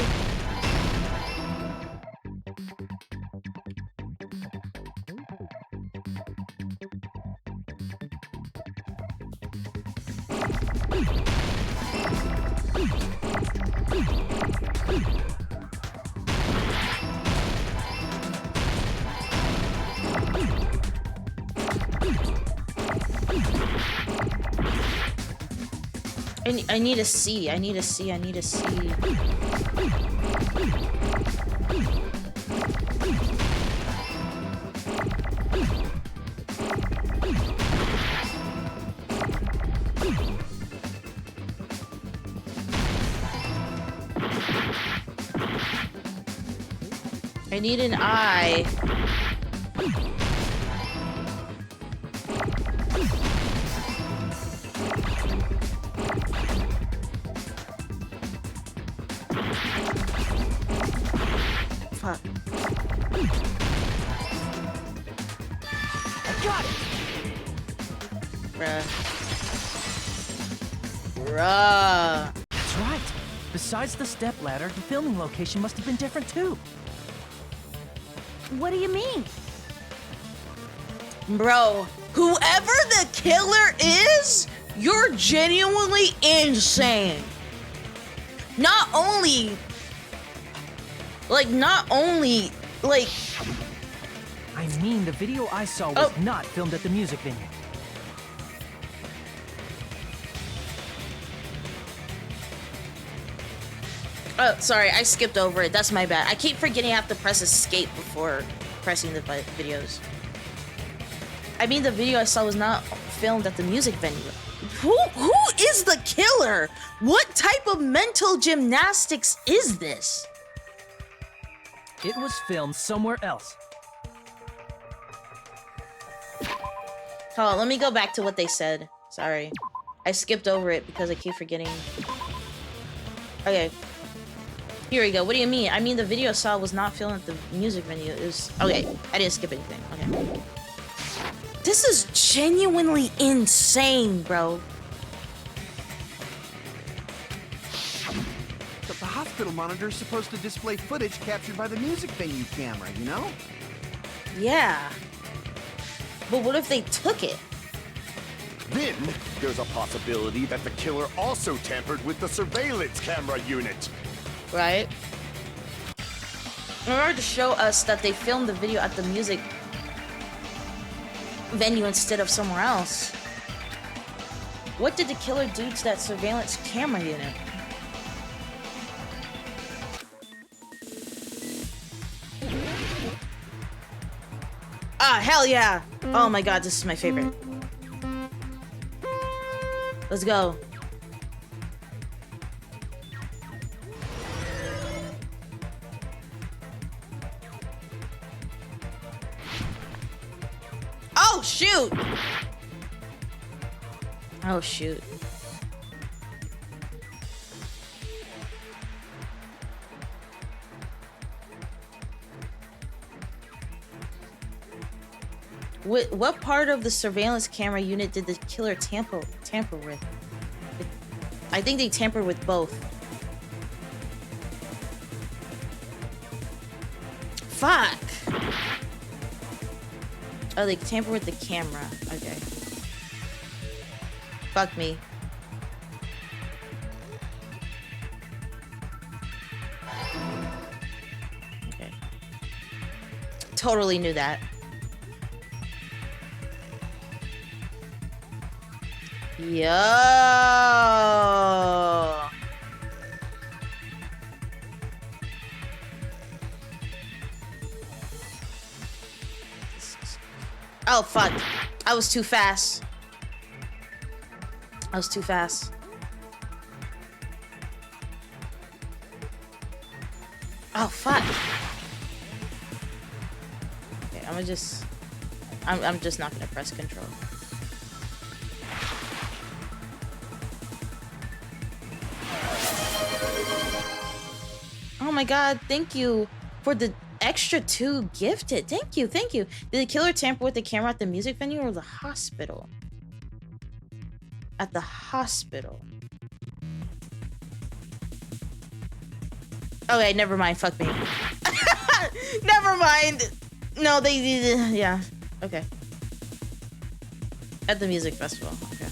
I need to see. I need to see. I need an eye. Fuck. I got it! Bruh. That's right. Besides the step ladder, the filming location must have been different too. What do you mean? Bro, whoever the killer is, you're genuinely insane. Not only, like, I mean, the video I saw was not filmed at the music venue. oh, sorry, I skipped over it. That's my bad. I keep forgetting I have to press escape before pressing the videos. I mean, the video I saw was not filmed at the music venue. Who is the killer? What type of mental gymnastics is this? It was filmed somewhere else. Hold on, let me go back to what they said. Sorry. I skipped over it because I keep forgetting. Okay. Here we go. What do you mean? I mean, the video I saw was not filmed at the music venue. It was... Okay, I didn't skip anything. Okay. This is genuinely insane, bro. But the hospital monitor is supposed to display footage captured by the music venue camera, you know? Yeah. But what if they took it? Then, there's a possibility that the killer also tampered with the surveillance camera unit. Right? In order to show us that they filmed the video at the music venue instead of somewhere else. What did the killer do to that surveillance camera unit? Ah, hell yeah! Oh my god, this is my favorite. Let's go. Oh, shoot! Oh, shoot. What part of the surveillance camera unit did the killer tamper with? I think they tampered with both. Fuck! Oh, they tampered with the camera. Okay. Fuck me. Okay. Totally knew that. Yo. Oh, fuck. I was too fast. I was too fast. Oh, fuck. Okay, I'm just not gonna press control. Oh my god, thank you for the extra 2 gifted. Thank you, thank you. Did the killer tamper with the camera at the music venue or the hospital? At the hospital. Okay, never mind. Fuck me. Never mind. No, they did. Yeah. Okay. At the music festival. Okay.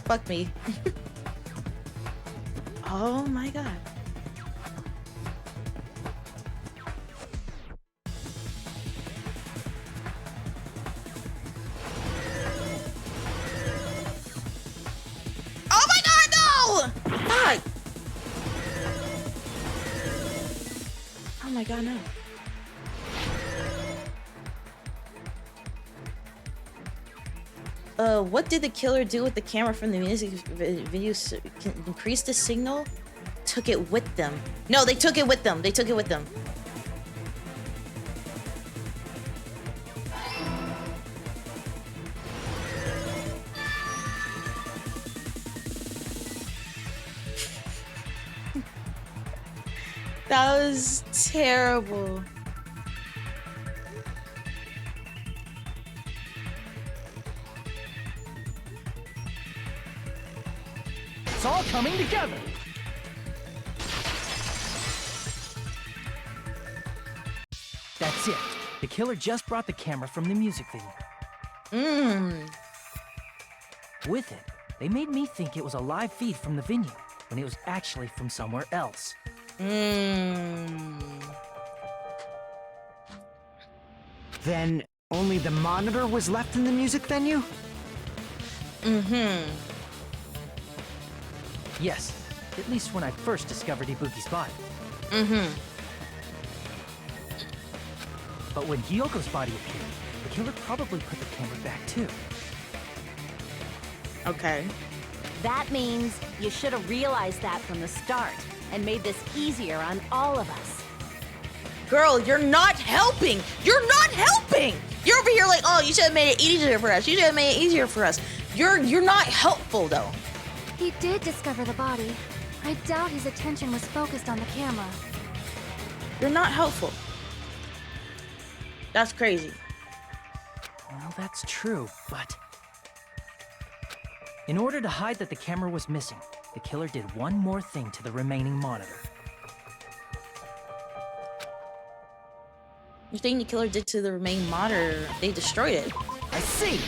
Fuck me. Oh my god. Oh my god, no! Fuck! Oh my god, no. What did the killer do with the camera from the music video? Increase the signal? Took it with them. No, they took it with them. They took it with them. That was terrible. It's all coming together. That's it. The killer just brought the camera from the music venue. With it, they made me think it was a live feed from the venue, when it was actually from somewhere else. Then only the monitor was left in the music venue? Yes, at least when I first discovered Ibuki's body. But when Hyoko's body appeared, the killer probably put the camera back too. Okay. That means you should have realized that from the start and made this easier on all of us. Girl, you're not helping. You're not helping. You're over here like, oh, you should have made it easier for us. You should have made it easier for us. You're not helpful though. He did discover the body. I doubt his attention was focused on the camera. You're not helpful. That's crazy. Well, that's true, but... in order to hide that the camera was missing, the killer did one more thing to the remaining monitor. The thing the killer did to the remaining monitor, they destroyed it. I see!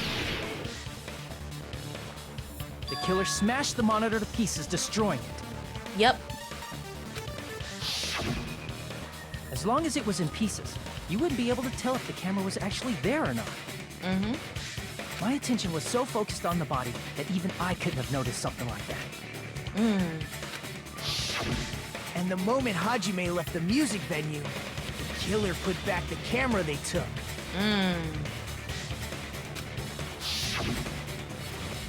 The killer smashed the monitor to pieces, destroying it. Yep. As long as it was in pieces, you wouldn't be able to tell if the camera was actually there or not. My attention was so focused on the body that even I couldn't have noticed something like that. And the moment Hajime left the music venue, the killer put back the camera they took.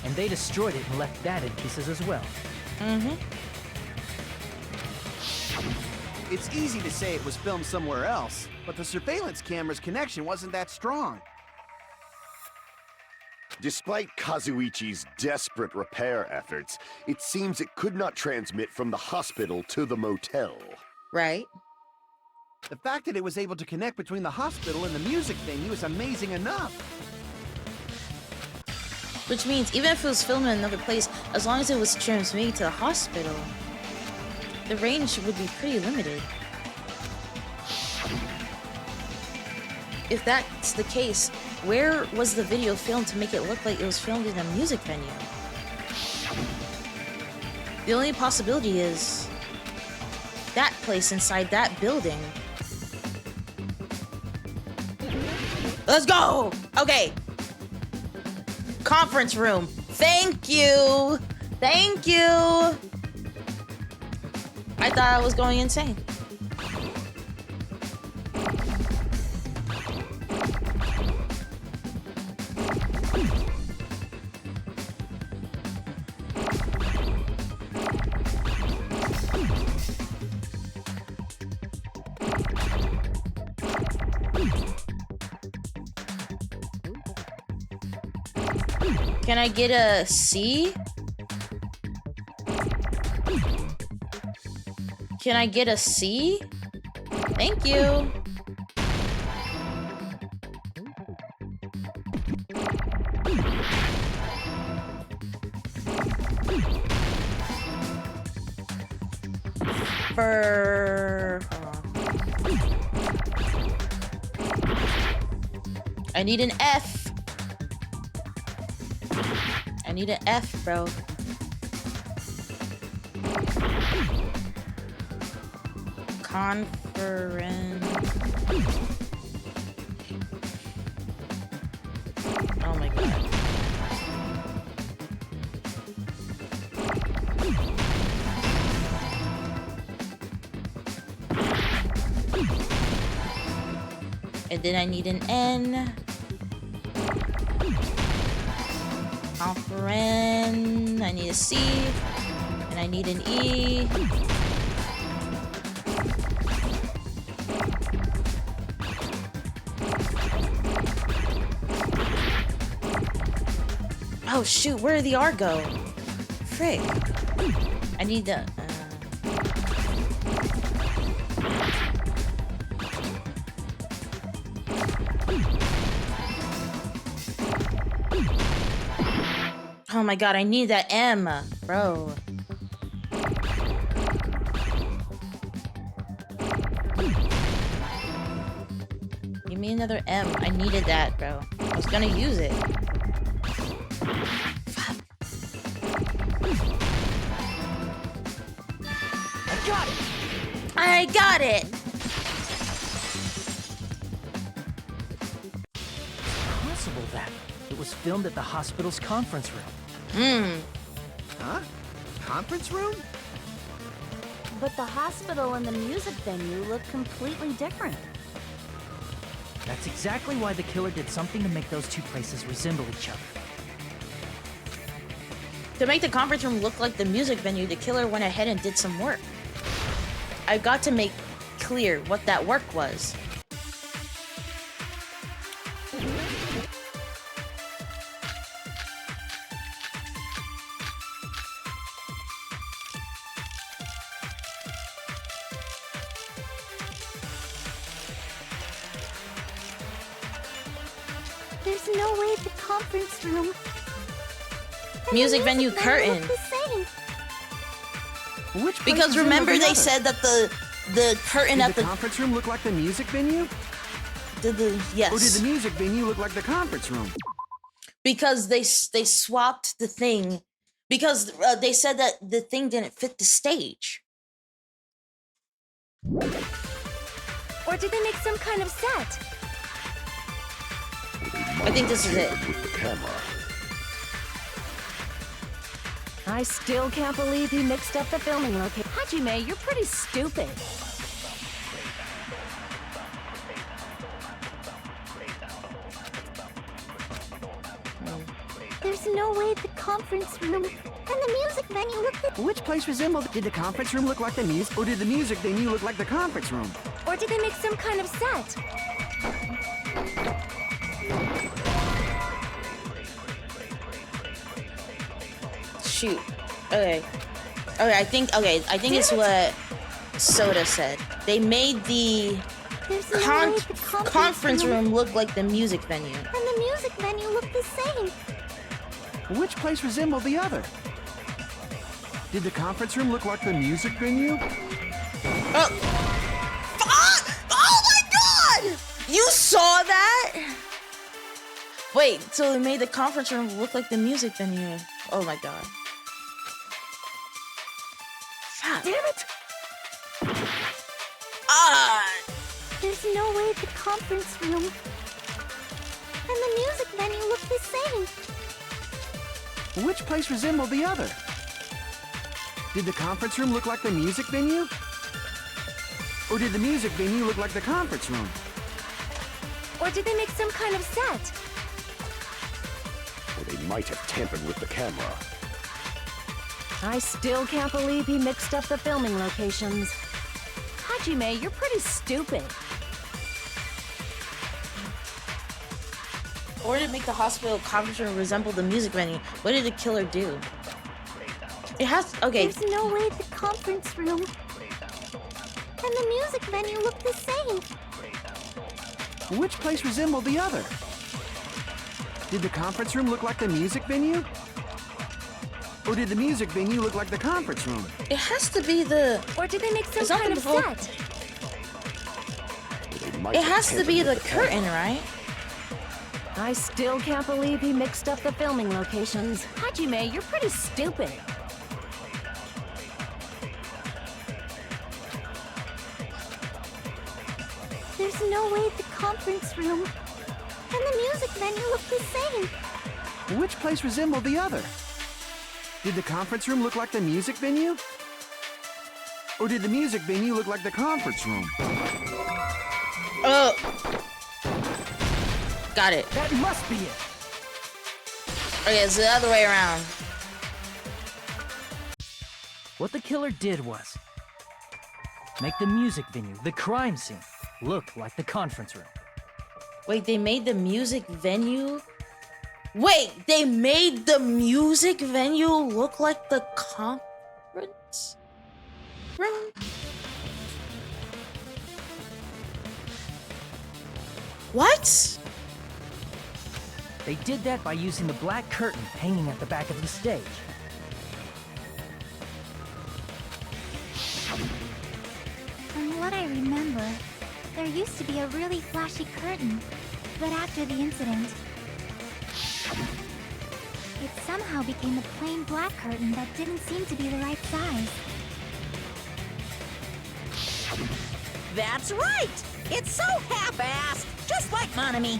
And they destroyed it and left that in pieces as well. It's easy to say it was filmed somewhere else, but the surveillance camera's connection wasn't that strong. Despite Kazuichi's desperate repair efforts, it seems it could not transmit from the hospital to the motel. Right. The fact that it was able to connect between the hospital and the music venue is amazing enough. Which means even if it was filmed in another place, as long as it was transmitted to the hospital, the range would be pretty limited. If that's the case, where was the video filmed to make it look like it was filmed in a music venue? The only possibility is that place inside that building. Let's go! Okay. Conference room. Thank you! Thank you! I thought I was going insane. Can I get a C? Can I get a C? Thank you. I need an F. I need an F, bro. Conference. Oh my god. And then I need an N. Conference. I need a C. And I need an E. Oh shoot, where did the R go? Frick. I need the... Oh my god, I need that M, bro. Give me another M. I needed that, bro. I was gonna use it. I got it! Possible that it was filmed at the hospital's conference room. Huh? Conference room? But the hospital and the music venue look completely different. That's exactly why the killer did something to make those two places resemble each other. To make the conference room look like the music venue, the killer went ahead and did some work. I got to make clear what that work was. There's no way the conference room... Music venue curtain. Which Because remember they said that the curtain at the conference room look like the music venue? Yes. Or did the music venue look like the conference room? Because they swapped the thing. Because they said that the thing didn't fit the stage. Or did they make some kind of set? I think this is it. With the camera. I still can't believe you mixed up the filming location. Hajime, you're pretty stupid. There's no way the conference room and the music venue look the... Which place resembled? Did the conference room look like the music, or did the music venue look like the conference room? Or did they make some kind of set? Shoot. Okay. I think it's what Soda said. They made the There's no way the conference room looked like the music venue. and the music venue looked the same. Which place resembled the other? Did the conference room look like the music venue? Oh my god! You saw that? Wait, so they made the conference room look like the music venue. Oh my god. Fuck. Damn it! There's no way the conference room and the music venue look the same. Which place resembled the other? Did the conference room look like the music venue? Or did the music venue look like the conference room? Or did they make some kind of set? Or they might have tampered with the camera. I still can't believe he mixed up the filming locations. Hajime, you're pretty stupid. Or did it make the hospital conference room resemble the music venue? What did the killer do? It has, okay. There's no way the conference room and the music venue look the same. Which place resembled the other? Did the conference room look like the music venue? Or did the music venue look like the conference room? It has to be the... Or did they make some Is that kind the of whole- set? It has to be the curtain, right? I still can't believe he mixed up the filming locations. Hajime, you're pretty stupid. There's no way the conference room and the music venue look the same. Which place resembled the other? Did the conference room look like the music venue? Or did the music venue look like the conference room? Oh. Got it. That must be it. Okay, it's the other way around. What the killer did was make the music venue, the crime scene, look like the conference room. Wait, they made the music venue? Wait, they made the music venue look like the conference room? What? They did that by using the black curtain hanging at the back of the stage. From what I remember, there used to be a really flashy curtain, but after the incident, it somehow became a plain black curtain that didn't seem to be the right size. That's right! It's so half-assed, just like Monami.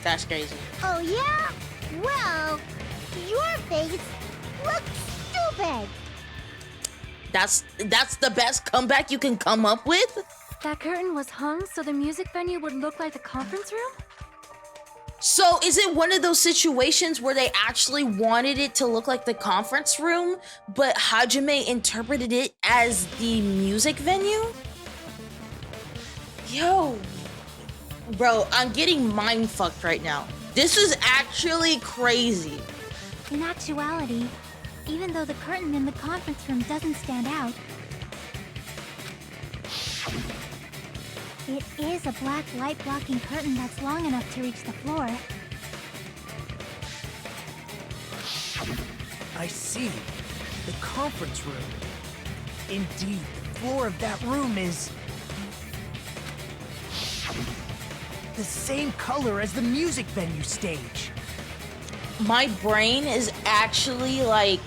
That's crazy. Oh yeah? Well, your face looks stupid! That's the best comeback you can come up with? That curtain was hung so the music venue would look like the conference room? So is it one of those situations where they actually wanted it to look like the conference room, but Hajime interpreted it as the music venue? Yo. Bro, I'm getting mind fucked right now. This is actually crazy. In actuality, even though the curtain in the conference room doesn't stand out, it is a black light-blocking curtain that's long enough to reach the floor. I see. The conference room. Indeed, the floor of that room is the same color as the music venue stage. My brain is actually like...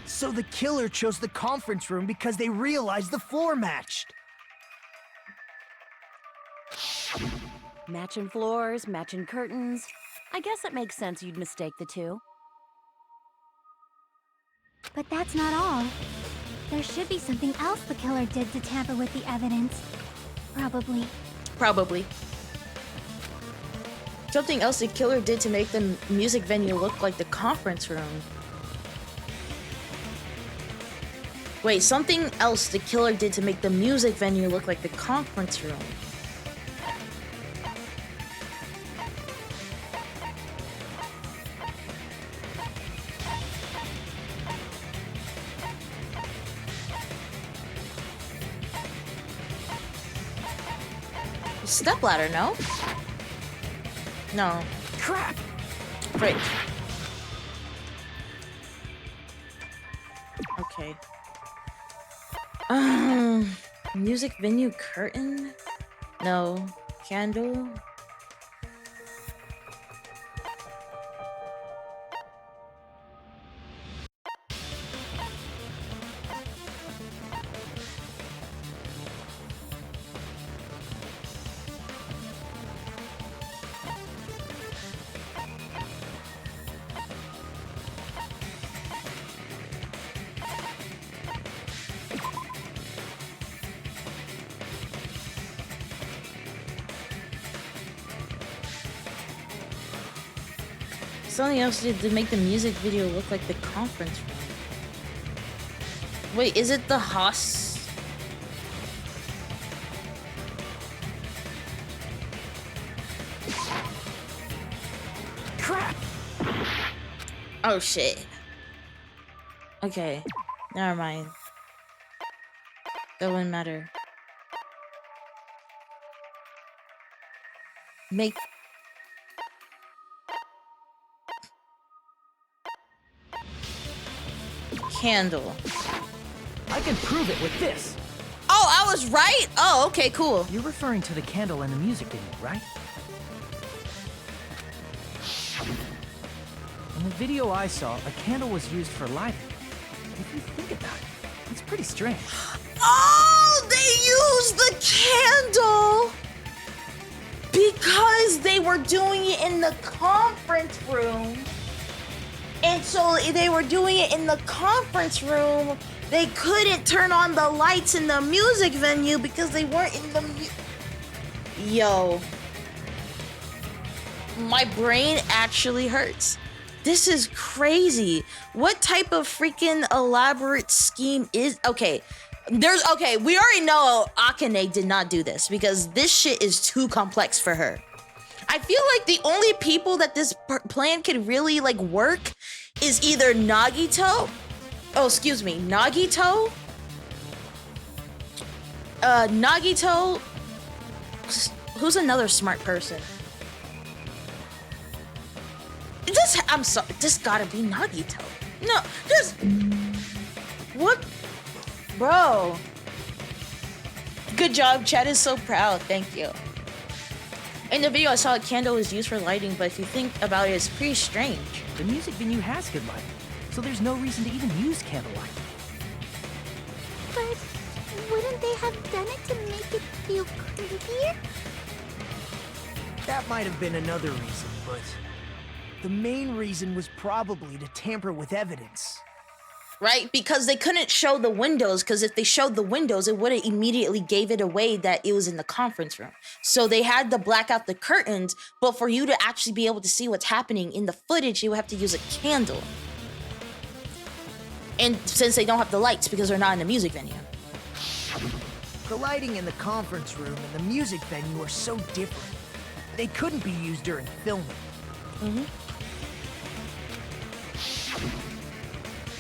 So the killer chose the conference room because they realized the floor matched. Matching floors, matching curtains. I guess it makes sense you'd mistake the two. But that's not all. There should be something else the killer did to tamper with the evidence. Probably. Something else the killer did to make the music venue look like the conference room. Wait, something else the killer did to make the music venue look like the conference room. Stepladder, no? No. Crap! Frick. Okay. Music venue curtain? No. Candle? Something else did to make the music video look like the conference room. Wait, is it the Crap! Oh shit. Okay, never mind. That wouldn't matter. Make candle. I can prove it with this. Oh, I was right? Oh, okay, cool. You're referring to the candle in the music video, right? In the video I saw, a candle was used for lighting. If you think about it, it's pretty strange. Oh, they used the candle because they were doing it in the conference room. And so they were doing it in the conference room. They couldn't turn on the lights in the music venue because they weren't in the Yo. My brain actually hurts. This is crazy. What type of freaking elaborate scheme is... Okay, we already know Akane did not do this because this shit is too complex for her. I feel like the only people that this plan could really like work is either Nagito. Oh, excuse me, Nagito. Nagito. Who's another smart person? I'm sorry. This gotta be Nagito. No, there's. What, bro? Good job. Chad is so proud. Thank you. In the video, I saw a candle was used for lighting, but if you think about it, it's pretty strange. The music venue has good lighting, so there's no reason to even use candlelight. But wouldn't they have done it to make it feel creepier? That might have been another reason, but the main reason was probably to tamper with evidence. Right? Because they couldn't show the windows, because if they showed the windows, it would have immediately gave it away that it was in the conference room. So they had to black out the curtains, but for you to actually be able to see what's happening in the footage, you would have to use a candle. And since they don't have the lights, because they're not in the music venue. The lighting in the conference room and the music venue are so different. They couldn't be used during filming. Mm-hmm.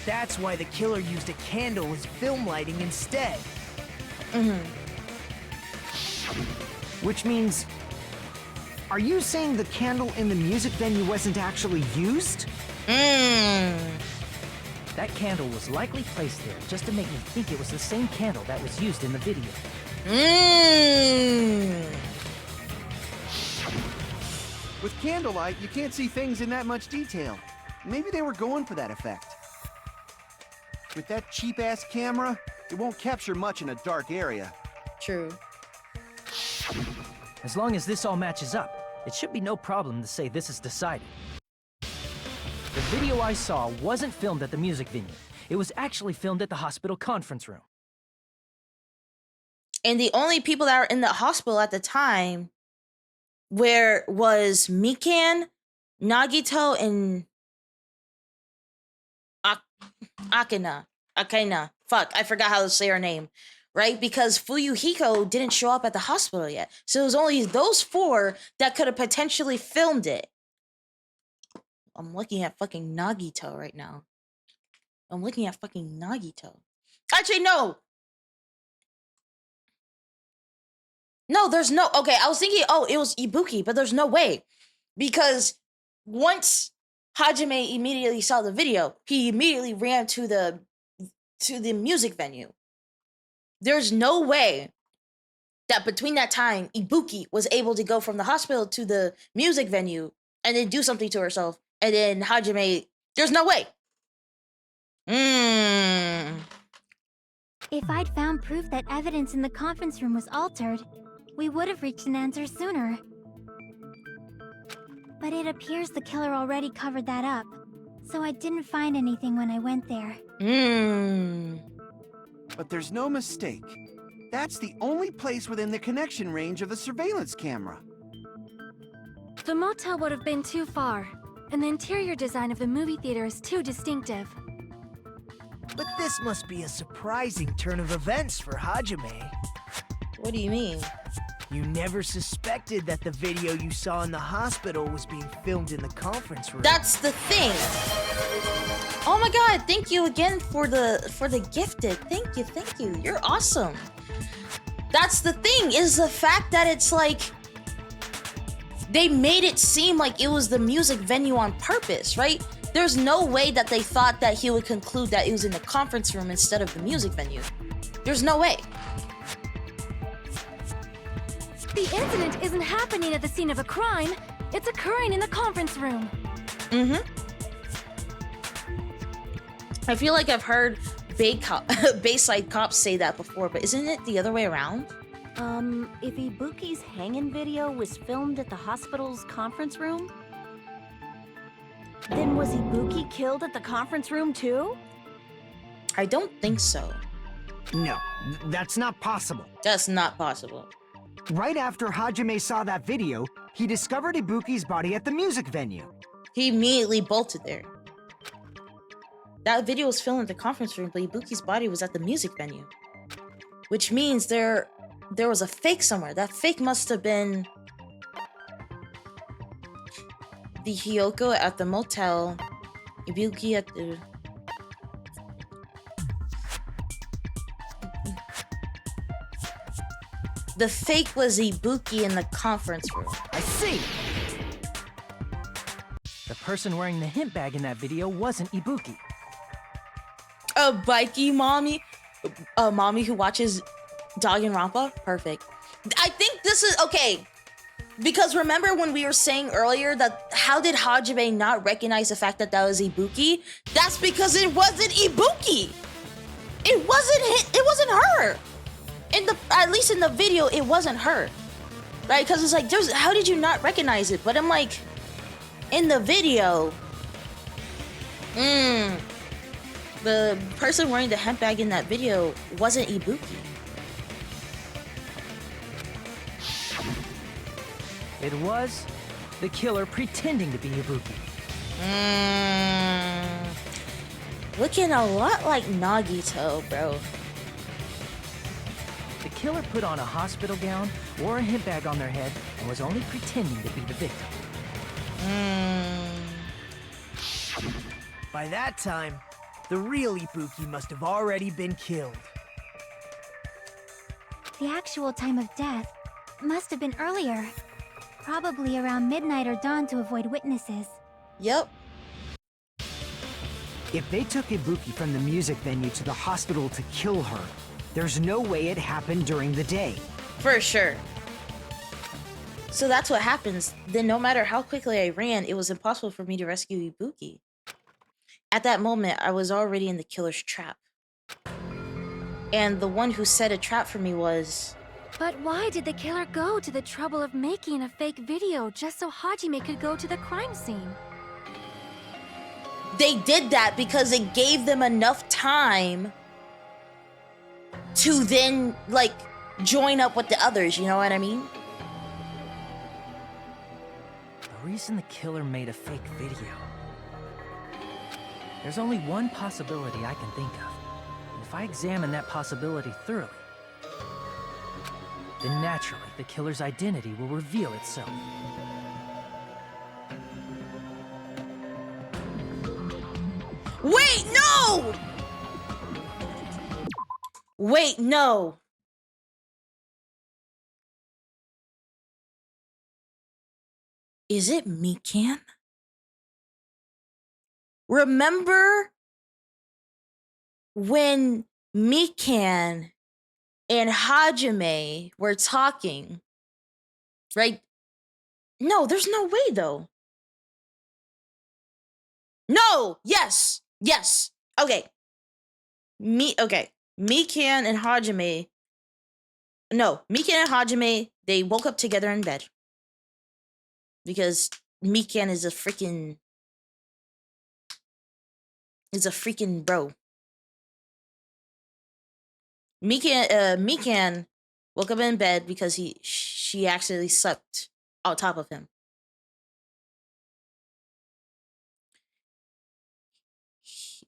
That's why the killer used a candle as film lighting instead. Mm-hmm. Which means... Are you saying the candle in the music venue wasn't actually used? Mmm. That candle was likely placed there just to make me think it was the same candle that was used in the video. Mmm. With candlelight, you can't see things in that much detail. Maybe they were going for that effect. With that cheap-ass camera, it won't capture much in a dark area. True. As long as this all matches up, it should be no problem to say this is decided. The video I saw wasn't filmed at the music venue. It was actually filmed at the hospital conference room. And the only people that were in the hospital at the time was Mikan, Nagito, and Akena. Fuck, I forgot how to say her name. Right? Because Fuyuhiko didn't show up at the hospital yet. So it was only those four that could have potentially filmed it. I'm looking at fucking Nagito right now. Actually, no! No, there's no. Okay, I was thinking, oh, it was Ibuki, but there's no way, because once Hajime immediately saw the video, he immediately ran to the music venue. There's no way that between that time, Ibuki was able to go from the hospital to the music venue and then do something to herself, and then Hajime. There's no way. If I'd found proof that evidence in the conference room was altered, we would have reached an answer sooner. But it appears the killer already covered that up, so I didn't find anything when I went there. But there's no mistake. That's the only place within the connection range of the surveillance camera. The motel would have been too far, and the interior design of the movie theater is too distinctive. But this must be a surprising turn of events for Hajime. What do you mean? You never suspected that the video you saw in the hospital was being filmed in the conference room. That's the thing. Oh my god, thank you again for the gifted. Thank you. You're awesome. That's the thing, is the fact that it's like they made it seem like it was the music venue on purpose, right? There's no way that they thought that he would conclude that it was in the conference room instead of the music venue. There's no way. The incident isn't happening at the scene of a crime. It's occurring in the conference room. I feel like I've heard Bayside cops say that before, but isn't it the other way around? If Ibuki's hanging video was filmed at the hospital's conference room, then was Ibuki killed at the conference room too? I don't think so. No, that's not possible. That's not possible. Right after Hajime saw that video, he discovered Ibuki's body at the music venue. He immediately bolted there. That video was filmed at the conference room, but Ibuki's body was at the music venue. Which means there was a fake somewhere. That fake must have been the Hiyoko at the motel, Ibuki at the... The fake was Ibuki in the conference room. I see! The person wearing the hint bag in that video wasn't Ibuki. A bikey mommy? A mommy who watches Danganronpa? Perfect. I think this is... Okay. Because remember when we were saying earlier that how did Hajime not recognize the fact that that was Ibuki? That's because it wasn't Ibuki. It wasn't her. At least in the video, it wasn't her. Right? Because it's like, how did you not recognize it? But I'm like, in the video, the person wearing the hemp bag in that video wasn't Ibuki. It was the killer pretending to be Ibuki. Looking a lot like Nagito, bro. The killer put on a hospital gown, wore a hint bag on their head, and was only pretending to be the victim. By that time, the real Ibuki must have already been killed. The actual time of death must have been earlier. Probably around midnight or dawn to avoid witnesses. Yep. If they took Ibuki from the music venue to the hospital to kill her, there's no way it happened during the day. For sure. So that's what happens. Then no matter how quickly I ran, it was impossible for me to rescue Ibuki. At that moment, I was already in the killer's trap. And the one who set a trap for me was... But why did the killer go to the trouble of making a fake video just so Hajime could go to the crime scene? They did that because it gave them enough time to then, like, join up with the others, you know what I mean? The reason the killer made a fake video. There's only one possibility I can think of. And if I examine that possibility thoroughly, then naturally the killer's identity will reveal itself. Wait, no! Wait, no! Is it Mikan? Remember when Mikan and Hajime were talking, right? No, there's no way though. No, yes. Okay. Mikan and Hajime. No, Mikan and Hajime, they woke up together in bed. Because Mikan is a freaking bro. Mikan woke up in bed because she accidentally slept on top of him.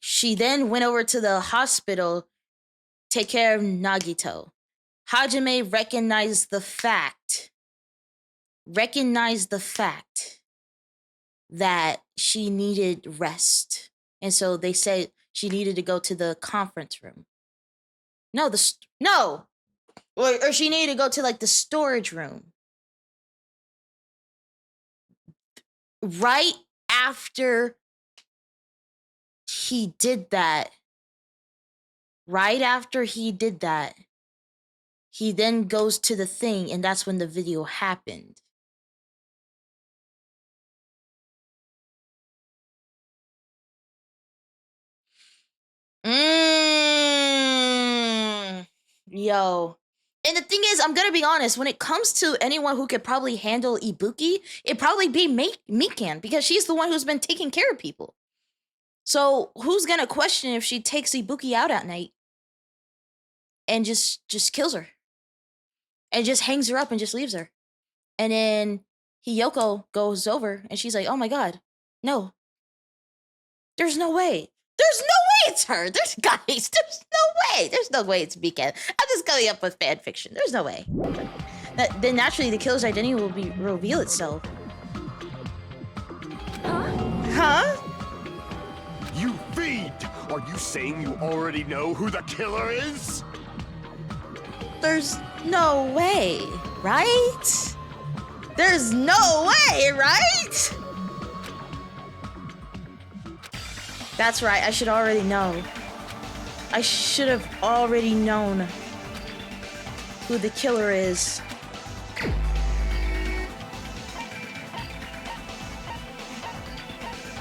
She then went over to the hospital, take care of Nagito. Hajime recognized the fact that she needed rest. And so they said she needed to go to the conference room. Or she needed to go to like the storage room. Right after he did that, he then goes to the thing, and that's when the video happened. Yo. And the thing is, I'm gonna be honest, when it comes to anyone who could probably handle Ibuki, it'd probably be Mikan, because she's the one who's been taking care of people. So who's gonna question if she takes Ibuki out at night and just kills her? And just hangs her up and just leaves her. And then Hiyoko goes over and she's like, oh my god, no. There's no way. There's no way it's her. There's no way. There's no way it's Mikan. I'm just coming up with fan fiction. There's no way. Then naturally the killer's identity will reveal itself. Huh? You fiend! Are you saying you already know who the killer is? There's no way, right? There's no way, right? That's right, I should already know. I should have already known who the killer is.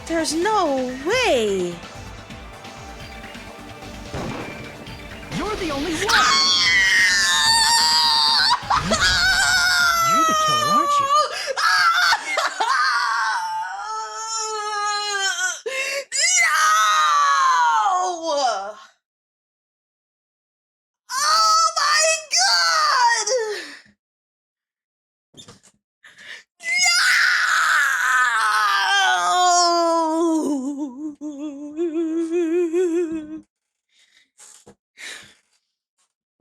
There's no way. You're the only one! You're the killer, aren't you? No! Oh my god! No!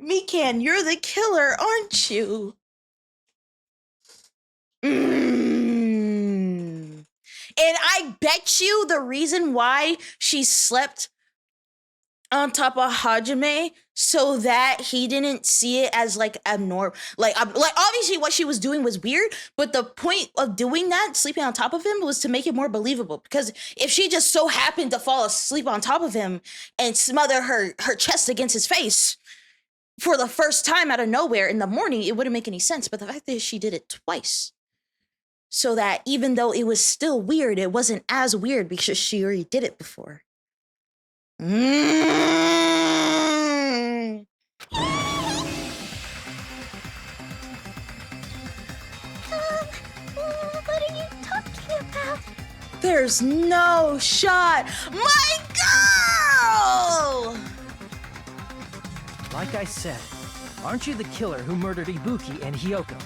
Mikan, you're the killer, aren't you? And I bet you the reason why she slept on top of Hajime so that he didn't see it as like abnormal. Like obviously what she was doing was weird, but the point of doing that, sleeping on top of him, was to make it more believable. Because if she just so happened to fall asleep on top of him and smother her chest against his face for the first time out of nowhere in the morning, it wouldn't make any sense. But the fact that she did it twice, so that even though it was still weird, it wasn't as weird because she already did it before. What are you talking about? There's no shot. My girl! Like I said, aren't you the killer who murdered Ibuki and Hiyoko?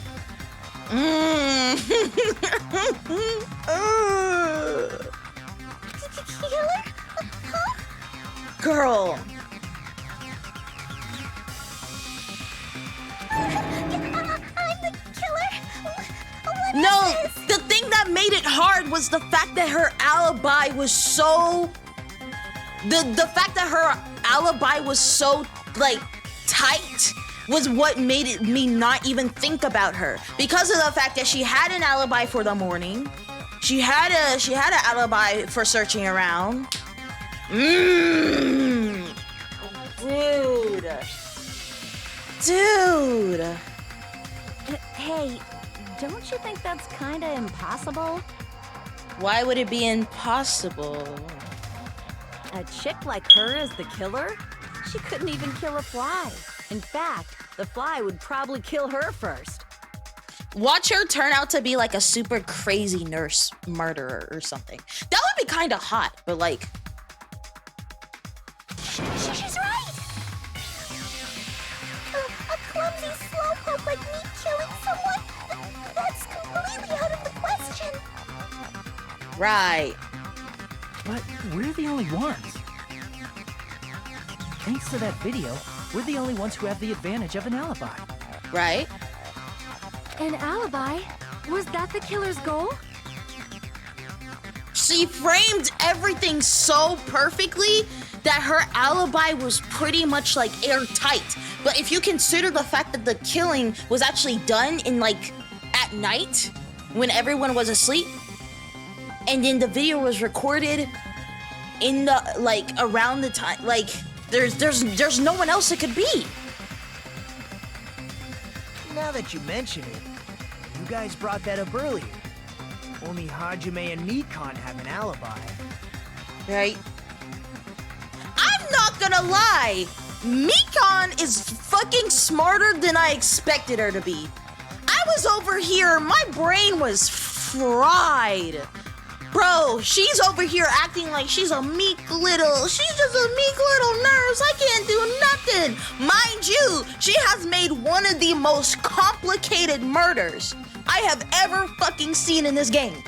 Killer? Huh? Girl. I'm the killer? No, the thing that made it hard was the fact that her alibi was so... The fact that her alibi was so, like, tight was what made me not even think about her, because of the fact that she had an alibi for the morning. She had an alibi for searching around. Dude. Hey, don't you think that's kinda impossible? Why would it be impossible? A chick like her as the killer? She couldn't even kill a fly. In fact, the fly would probably kill her first. Watch her turn out to be like a super crazy nurse murderer or something. That would be kind of hot, but like... She's right! A clumsy slowpoke like me killing someone? That's completely out of the question. Right. But we're the only ones. Thanks to that video, we're the only ones who have the advantage of an alibi. Right? An alibi? Was that the killer's goal? She framed everything so perfectly that her alibi was pretty much like airtight. But if you consider the fact that the killing was actually done in like at night when everyone was asleep, and then the video was recorded in the like around the time, like there's no one else it could be. Now that you mention it, you guys brought that up earlier. Only Hajime and Mikan have an alibi. Right? I'm not gonna lie, Mikan is fucking smarter than I expected her to be. I was over here, my brain was fried. Bro, she's over here acting like she's just a meek little nurse. I can't do nothing. Mind you, she has made one of the most complicated murders I have ever fucking seen in this game.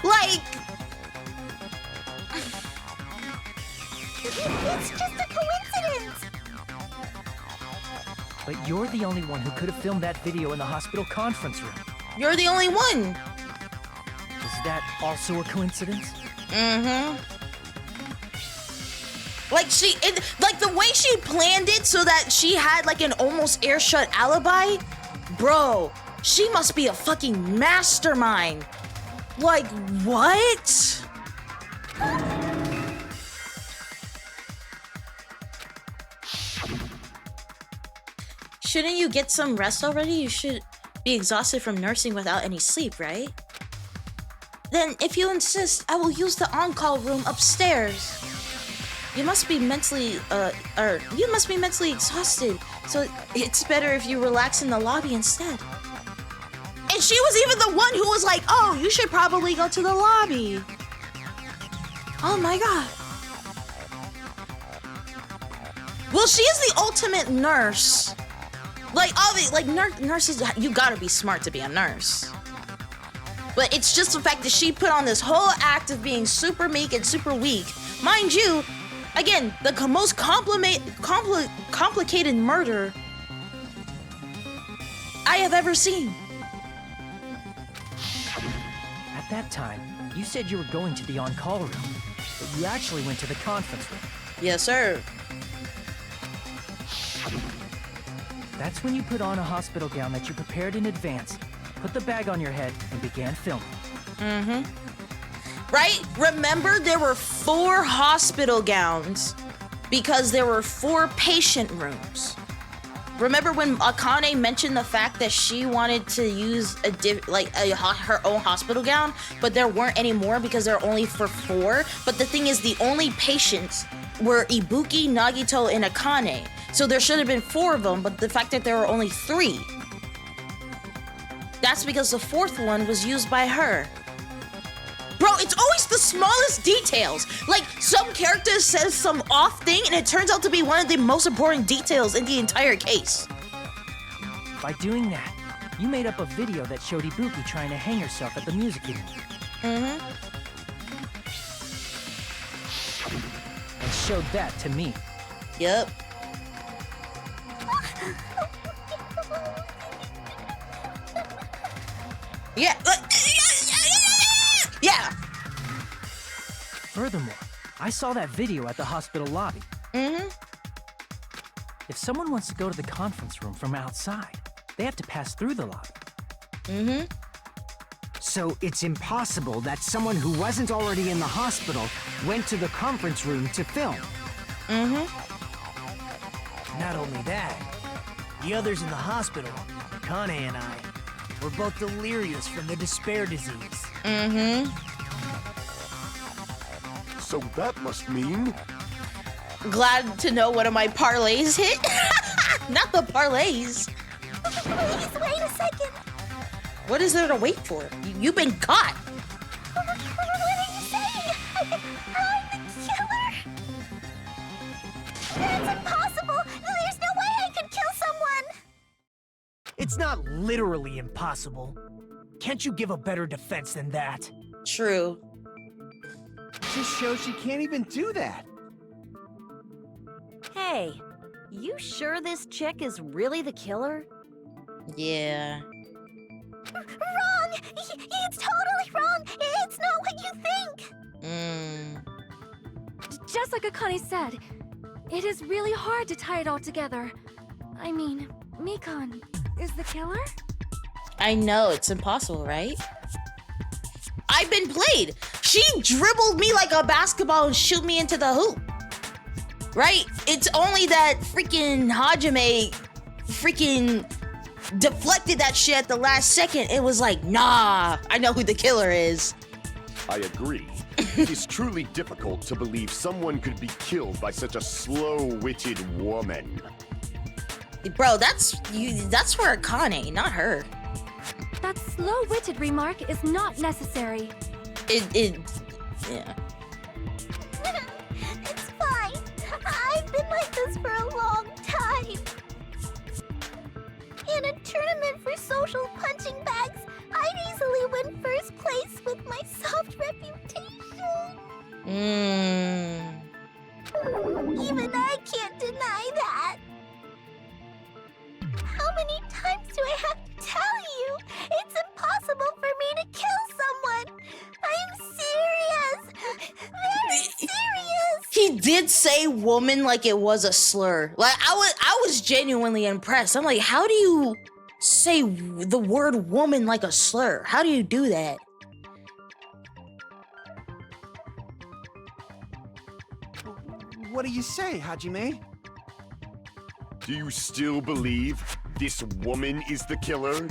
Like... It's just a coincidence. But you're the only one who could have filmed that video in the hospital conference room. You're the only one. Is that also a coincidence? Mm-hmm. Like like the way she planned it so that she had like an almost air shut alibi, bro, she must be a fucking mastermind. Like, what? Shouldn't you get some rest already? You should be exhausted from nursing without any sleep, right? Then, if you insist, I will use the on-call room upstairs. You must be mentally, exhausted, so it's better if you relax in the lobby instead. And she was even the one who was like, oh, you should probably go to the lobby. Oh my god. Well, she is the ultimate nurse. Like, nurses, you gotta be smart to be a nurse. But it's just the fact that she put on this whole act of being super meek and super weak. Mind you, again, the most complicated murder I have ever seen. At that time, you said you were going to the on-call room, but you actually went to the conference room. Yes, sir. That's when you put on a hospital gown that you prepared in advance, put the bag on your head, and began filming. Mm-hmm. Right? Remember, there were 4 hospital gowns because there were 4 patient rooms. Remember when Akane mentioned the fact that she wanted to use her own hospital gown, but there weren't any more because there were only for 4? But the thing is, the only patients were Ibuki, Nagito, and Akane. So there should have been 4 of them, but the fact that there were only 3, that's because the 4th one was used by her. Bro, it's always the smallest details. Like, some character says some off thing, and it turns out to be one of the most important details in the entire case. By doing that, you made up a video that showed Ibuki trying to hang herself at the music video. Mm-hmm. And showed that to me. Yep. Yeah. Yeah. Furthermore, I saw that video at the hospital lobby. Mm-hmm. If someone wants to go to the conference room from outside, they have to pass through the lobby. So it's impossible that someone who wasn't already in the hospital went to the conference room to film. Not only that, the others in the hospital, Kane and I, were both delirious from the despair disease. So that must mean... Glad to know one of my parlays hit. Not the parlays. Please wait a second. What is there to wait for? You've been caught. What are you saying? I'm the killer? That's impossible. There's no way I could kill someone. It's not literally impossible. Can't you give a better defense than that? True. Just shows she can't even do that. Hey, you sure this chick is really the killer? Yeah. Wrong! It's totally wrong! It's not what you think! Just like Akane said, it is really hard to tie it all together. I mean, Mikan is the killer? I know, it's impossible, right? I've been played. She dribbled me like a basketball and shoot me into the hoop. Right? It's only that freaking Hajime freaking deflected that shit at the last second. It was like, nah, I know who the killer is. I agree. It is truly difficult to believe someone could be killed by such a slow-witted woman. Bro, that's for Akane, not her. That slow-witted remark is not necessary. Yeah. It's fine. I've been like this for a long time. In a tournament for social punching bags, I'd easily win first place with my soft reputation. Even I can't deny that. How many times do I have to tell you? It's impossible for me to kill someone. I'm serious. Very serious. He did say woman like it was a slur. Like I was genuinely impressed. I'm like, how do you say the word woman like a slur? How do you do that? What do you say, Hajime? Do you still believe this woman is the killer?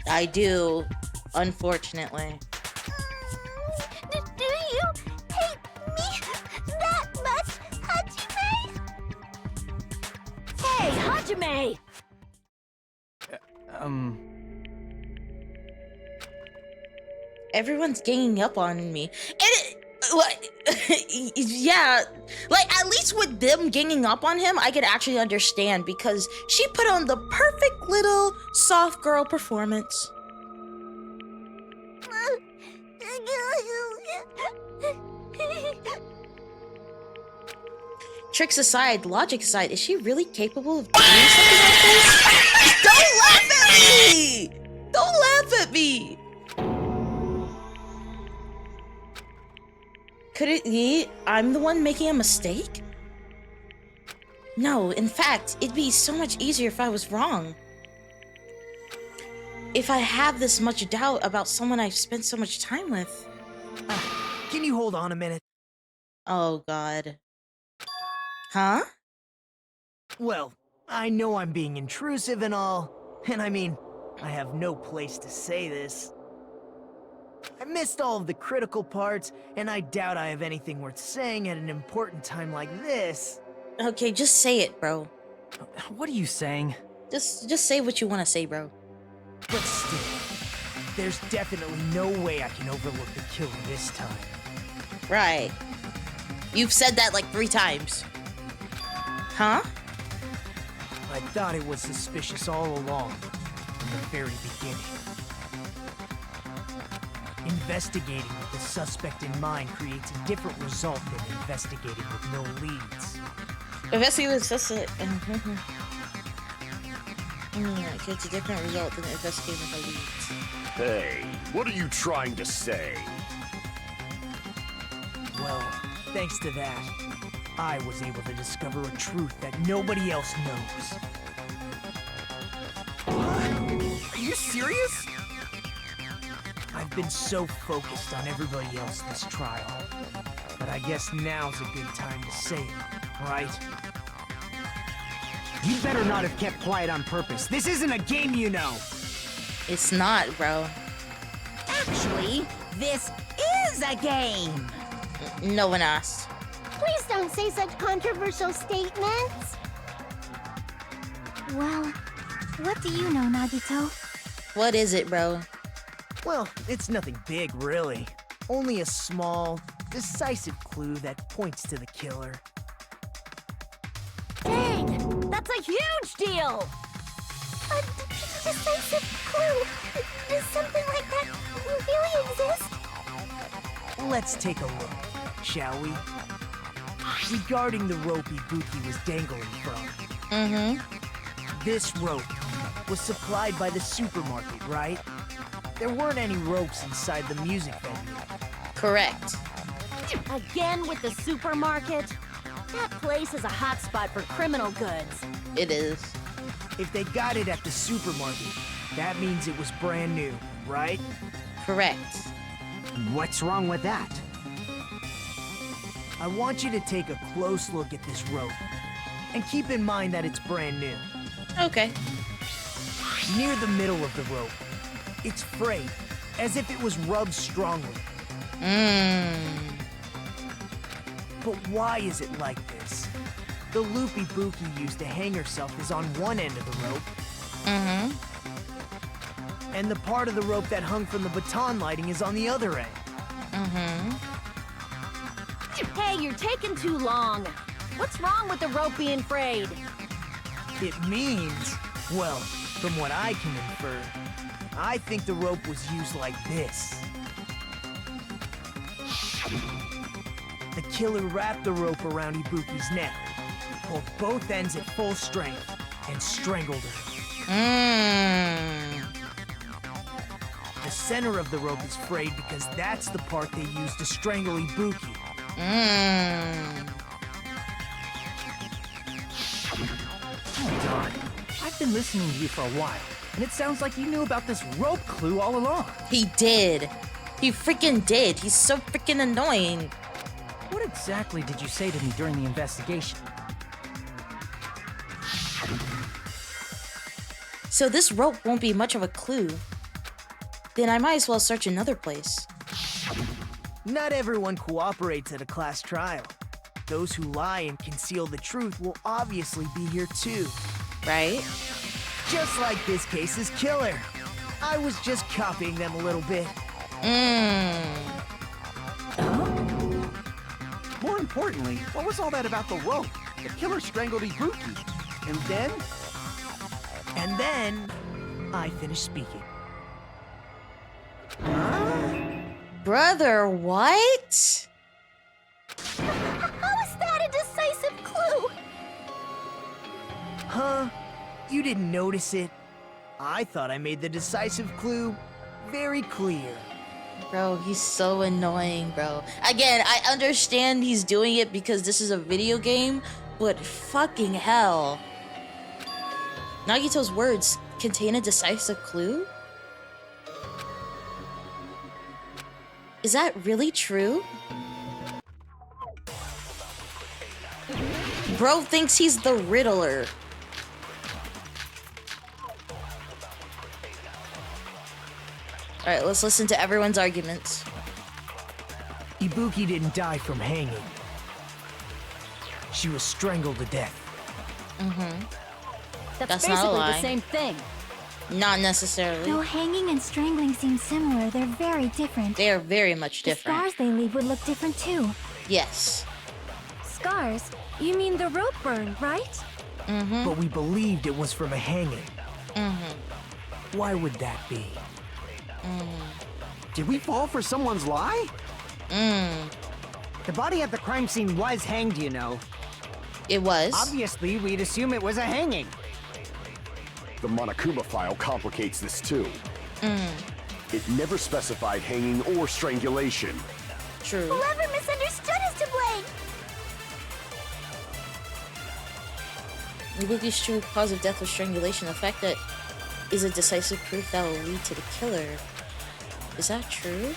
I do, unfortunately. Do you hate me that much, Hajime? Hey, Hajime! Everyone's ganging up on me. Yeah, like at least with them ganging up on him, I could actually understand because she put on the perfect little soft girl performance. Tricks aside, logic aside, is she really capable of doing something like this? Don't laugh at me! Don't laugh at me! Could it be I'm the one making a mistake? No, in fact, it'd be so much easier if I was wrong. If I have this much doubt about someone I've spent so much time with. Can you hold on a minute? Oh, God. Huh? Well, I know I'm being intrusive and all, and I mean, I have no place to say this. I missed all of the critical parts, and I doubt I have anything worth saying at an important time like this. Okay, just say it, bro. What are you saying? Just say what you want to say, bro. But still, there's definitely no way I can overlook the killer this time. Right. You've said that like 3 times. Huh? I thought it was suspicious all along, from the very beginning. Investigating with the suspect in mind creates a different result than investigating with no leads. Investigating with suspect. It's a different result than investigating with no leads. Hey, what are you trying to say? Well, thanks to that, I was able to discover a truth that nobody else knows. Are you serious? I've been so focused on everybody else this trial, but I guess now's a good time to say it, right? You better not have kept quiet on purpose. This isn't a game, you know. It's not, bro. Actually, this is a game. No one asked. Please don't say such controversial statements. Well, what do you know, Nagito? What is it, bro? Well, it's nothing big, really. Only a small, decisive clue that points to the killer. Dang! That's a huge deal! A decisive clue. Does something like that really exist? Let's take a look, shall we? Regarding the rope Ibuki was dangling from. This rope was supplied by the supermarket, right? There weren't any ropes inside the music venue. Correct. Again with the supermarket? That place is a hotspot for criminal goods. It is. If they got it at the supermarket, that means it was brand new, right? Correct. What's wrong with that? I want you to take a close look at this rope, and keep in mind that it's brand new. Okay. Near the middle of the rope, it's frayed, as if it was rubbed strongly. But why is it like this? The loop Ibuki used to hang herself is on one end of the rope. And the part of the rope that hung from the baton lighting is on the other end. Hey, you're taking too long. What's wrong with the rope being frayed? It means, well, from what I can infer, I think the rope was used like this. The killer wrapped the rope around Ibuki's neck, pulled both ends at full strength, and strangled her. The center of the rope is frayed because that's the part they used to strangle Ibuki. Hold on. I've been listening to you for a while, and it sounds like you knew about this rope clue all along. He did. He freaking did. He's so freaking annoying. What exactly did you say to me during the investigation? So this rope won't be much of a clue. Then I might as well search another place. Not everyone cooperates at a class trial. Those who lie and conceal the truth will obviously be here too. Right? Just like this case's killer. I was just copying them a little bit. More importantly, what was all that about the rope? The killer strangled Ibuki. And then? And then, I finished speaking. Brother, what? How is that a decisive clue? Huh? You didn't notice it? I thought I made the decisive clue very clear. Bro, he's so annoying, bro. Again, I understand he's doing it because this is a video game, but fucking hell. Nagito's words contain a decisive clue? Is that really true? Bro thinks he's the Riddler. Alright, let's listen to everyone's arguments. Ibuki didn't die from hanging. She was strangled to death. That's basically not a lie. the same thing. Not necessarily. Though hanging and strangling seem similar, they're very different. They are very much The different. scars they leave would look different too. Yes. Scars? You mean the rope burn, right? But we believed it was from a hanging. Why would that be? Did we fall for someone's lie? The body at the crime scene was hanged, you know. It was. Obviously, we'd assume it was a hanging. The Monokuma file complicates this too. It never specified hanging or strangulation. True. Whoever misunderstood is to blame. Ibuki's true cause of death was strangulation. The fact that is a decisive proof that will lead to the killer. Is that true?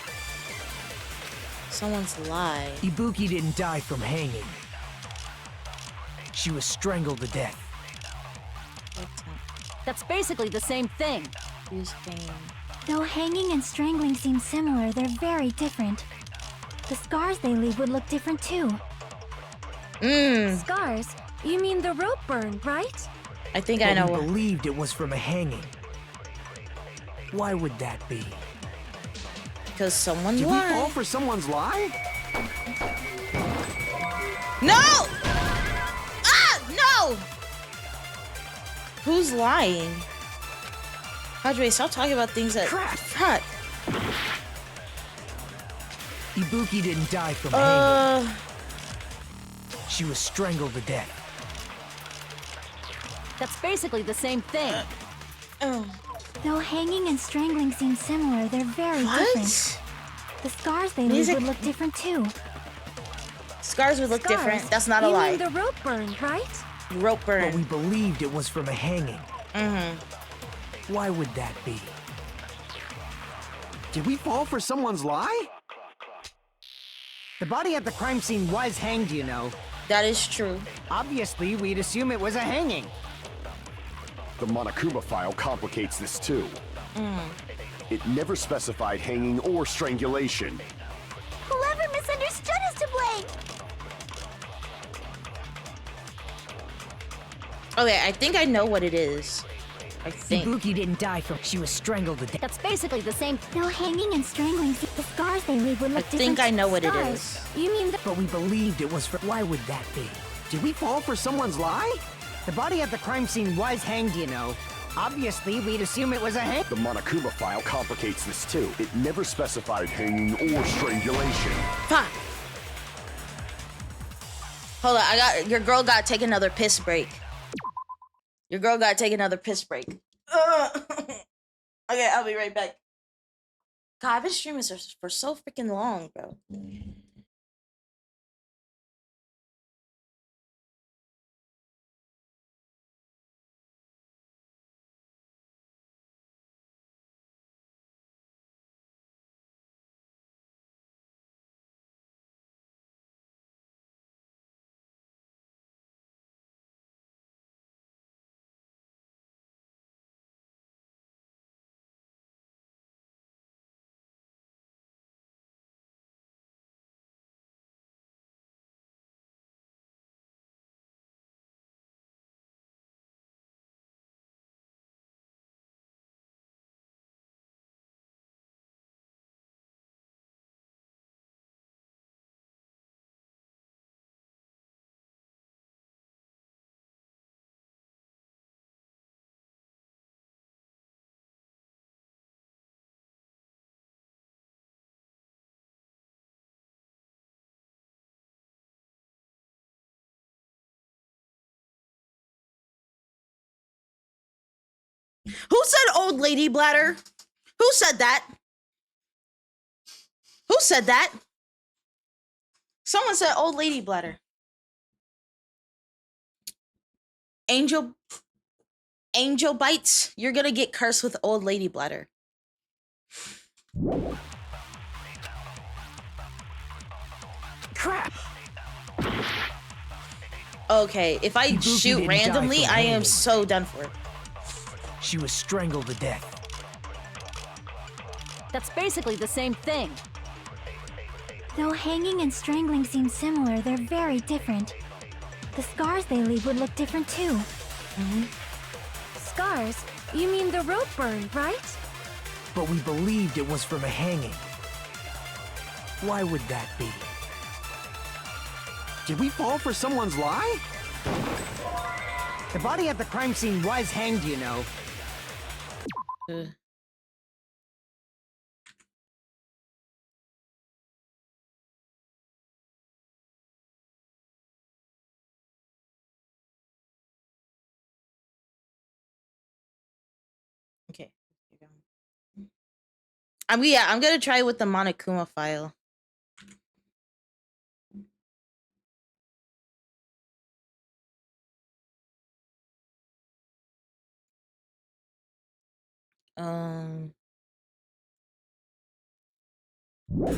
Someone's lie. Ibuki didn't die from hanging. She was strangled to death. That's basically the same thing. Who's hanging? Though hanging and strangling seem similar, they're very different. The scars they leave would look different too. Scars? You mean the rope burn, right? I think I know. We believed it was from a hanging. Why would that be? Because someone Did we lied. fall for someone's lie? No! Ah! No! Who's lying? Padre, stop talking about things that... Crap! Ibuki didn't die from hanging. She was strangled to death. That's basically the same thing. Though hanging and strangling seem similar, they're very different. The scars they leave would look different too. Scars would look Scars? different. That's not a You lie. mean the rope burn, right? Rope burn. But we believed it was from a hanging. Why would that be? Did we fall for someone's lie? The body at the crime scene was hanged, you know. That is true. Obviously, we'd assume it was a hanging. The Monokuma file complicates this too. It never specified hanging or strangulation. Whoever misunderstood is to blame! Okay, I think I know what it is. I think. Ibuki didn't die from... She was strangled to death. That's basically the same. Though hanging and strangling, the scars they leave would I look different. think I know what it Scars. is. You mean the... But we believed it was from... Why would that be? Did we fall for someone's lie? The body at the crime scene was hanged, you know. Obviously, we'd assume it was a hang. The Monokuma file complicates this too. It never specified hanging or strangulation. Fuck. Hold on, your girl got to take another piss break. Your girl got to take another piss break. Okay, I'll be right back. God, I've been streaming for so freaking long, bro. Who said old lady bladder? Who said that? Who said that? Someone said old lady bladder. Angel bites, you're gonna get cursed with old lady bladder. Crap! Okay, if I Ibuki shoot didn't die randomly, from I am hanging. so done for. She was strangled to death. That's basically the same thing. Though hanging and strangling seem similar, they're very different. The scars they leave would look different too. Scars? You mean the rope burn, right? But we believed it was from a hanging. Why would that be? Did we fall for someone's lie? The body at the crime scene was hanged, you know. Okay. I'm gonna try with the Monokuma file.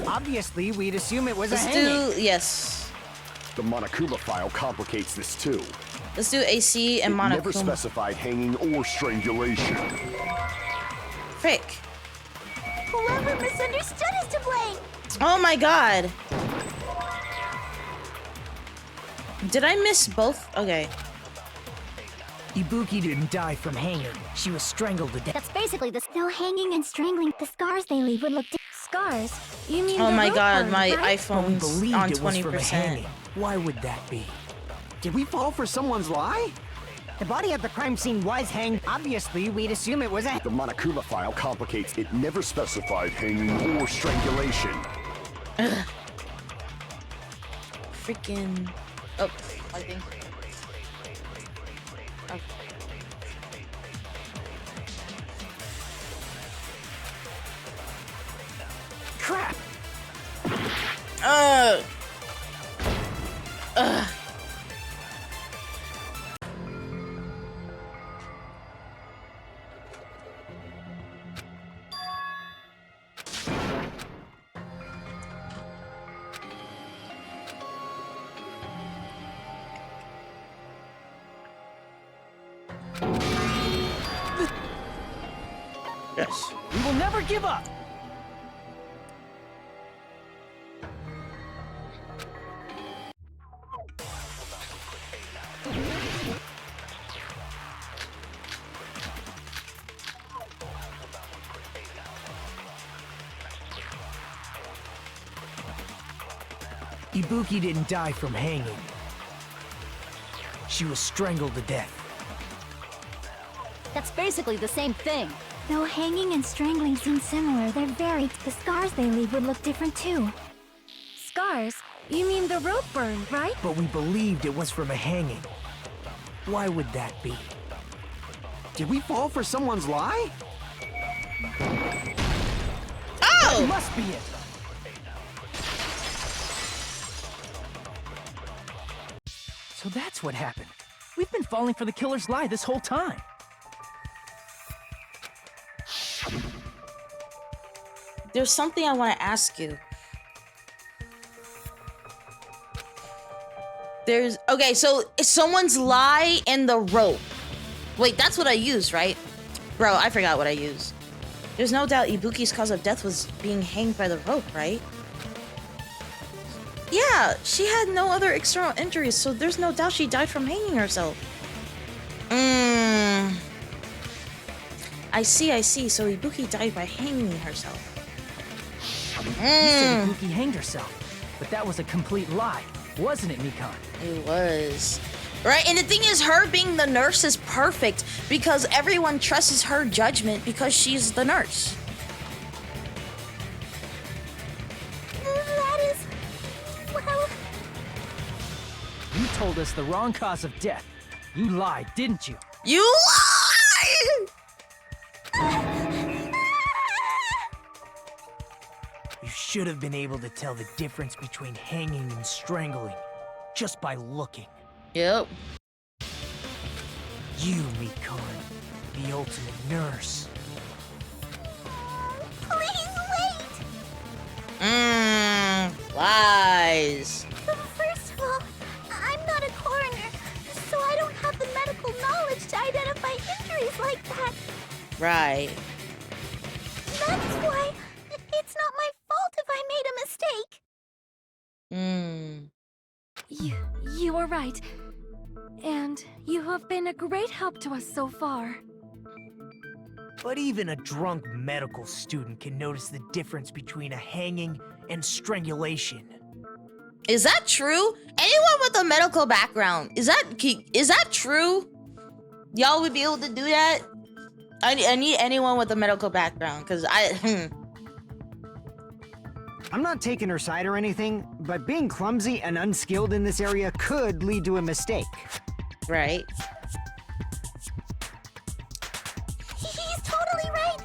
Obviously, we'd assume it was Let's a hanging. do yes. The Monokuma file complicates this too. Let's do AC and It never Monokuma. specified hanging or strangulation. Frick. Whoever misunderstood is to blame. Oh my god. Did I miss both? Okay. Ibuki didn't die from hanging. She was strangled to death. That's basically the no hanging and strangling. The scars they leave would look. Scars? You mean Oh the my rope god, burn, my right? But we iPhone's believed on it was from a 20%. hanging. Why would that be? Did we fall for someone's lie? The body at the crime scene was hanged. Obviously, we'd assume it was a. The Monokuma file complicates. It never specified hanging or strangulation. Freaking. Oh, I think. Okay. Crap! Ugh. Yes. We will never give up! Ibuki didn't die from hanging. She was strangled to death. That's basically the same thing. Though hanging and strangling seem similar, they're very. The scars they leave would look different too. Scars? You mean the rope burn, right? But we believed it was from a hanging. Why would that be? Did we fall for someone's lie? Oh! That must be it! So that's what happened. We've been falling for the killer's lie this whole time. There's something I want to ask you. There's okay, so is someone's lie in the rope? Wait, that's what I used, right? Bro, I forgot what I used. There's no doubt Ibuki's cause of death was being hanged by the rope, right? Yeah, she had no other external injuries, so there's no doubt she died from hanging herself. I see. So Ibuki died by hanging herself. You said Ibuki hanged herself, but that was a complete lie, wasn't it, Mikan? It was. Right, and the thing is, her being the nurse is perfect because everyone trusts her judgment because she's the nurse. That is. Well. You told us the wrong cause of death. You lied, didn't you? You lied! You should have been able to tell the difference between hanging and strangling just by looking. Yep. You, Mikan, the ultimate nurse. Please wait! Lies. First of all, I'm not a coroner, so I don't have the medical knowledge to identify injuries like that. Right. That's why it's not my fault if I made a mistake. You are right. And you have been a great help to us so far. But even a drunk medical student can notice the difference between a hanging and strangulation. Is that true? Anyone with a medical background, is that true? Y'all would be able to do that? I need anyone with a medical background, because I'm not taking her side or anything, but being clumsy and unskilled in this area could lead to a mistake. Right. He's totally right.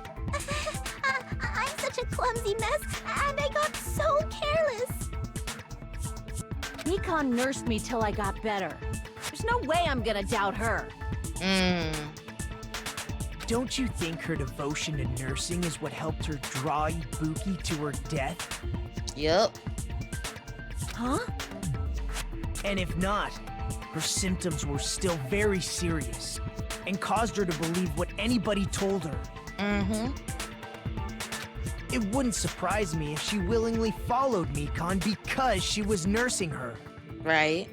I'm such a clumsy mess, and I got so careless. Mikan nursed me till I got better. There's no way I'm gonna doubt her. Don't you think her devotion to nursing is what helped her draw Ibuki to her death? Yep. Huh? And if not, her symptoms were still very serious and caused her to believe what anybody told her. Mm-hmm. It wouldn't surprise me if she willingly followed Mikan because she was nursing her. Right.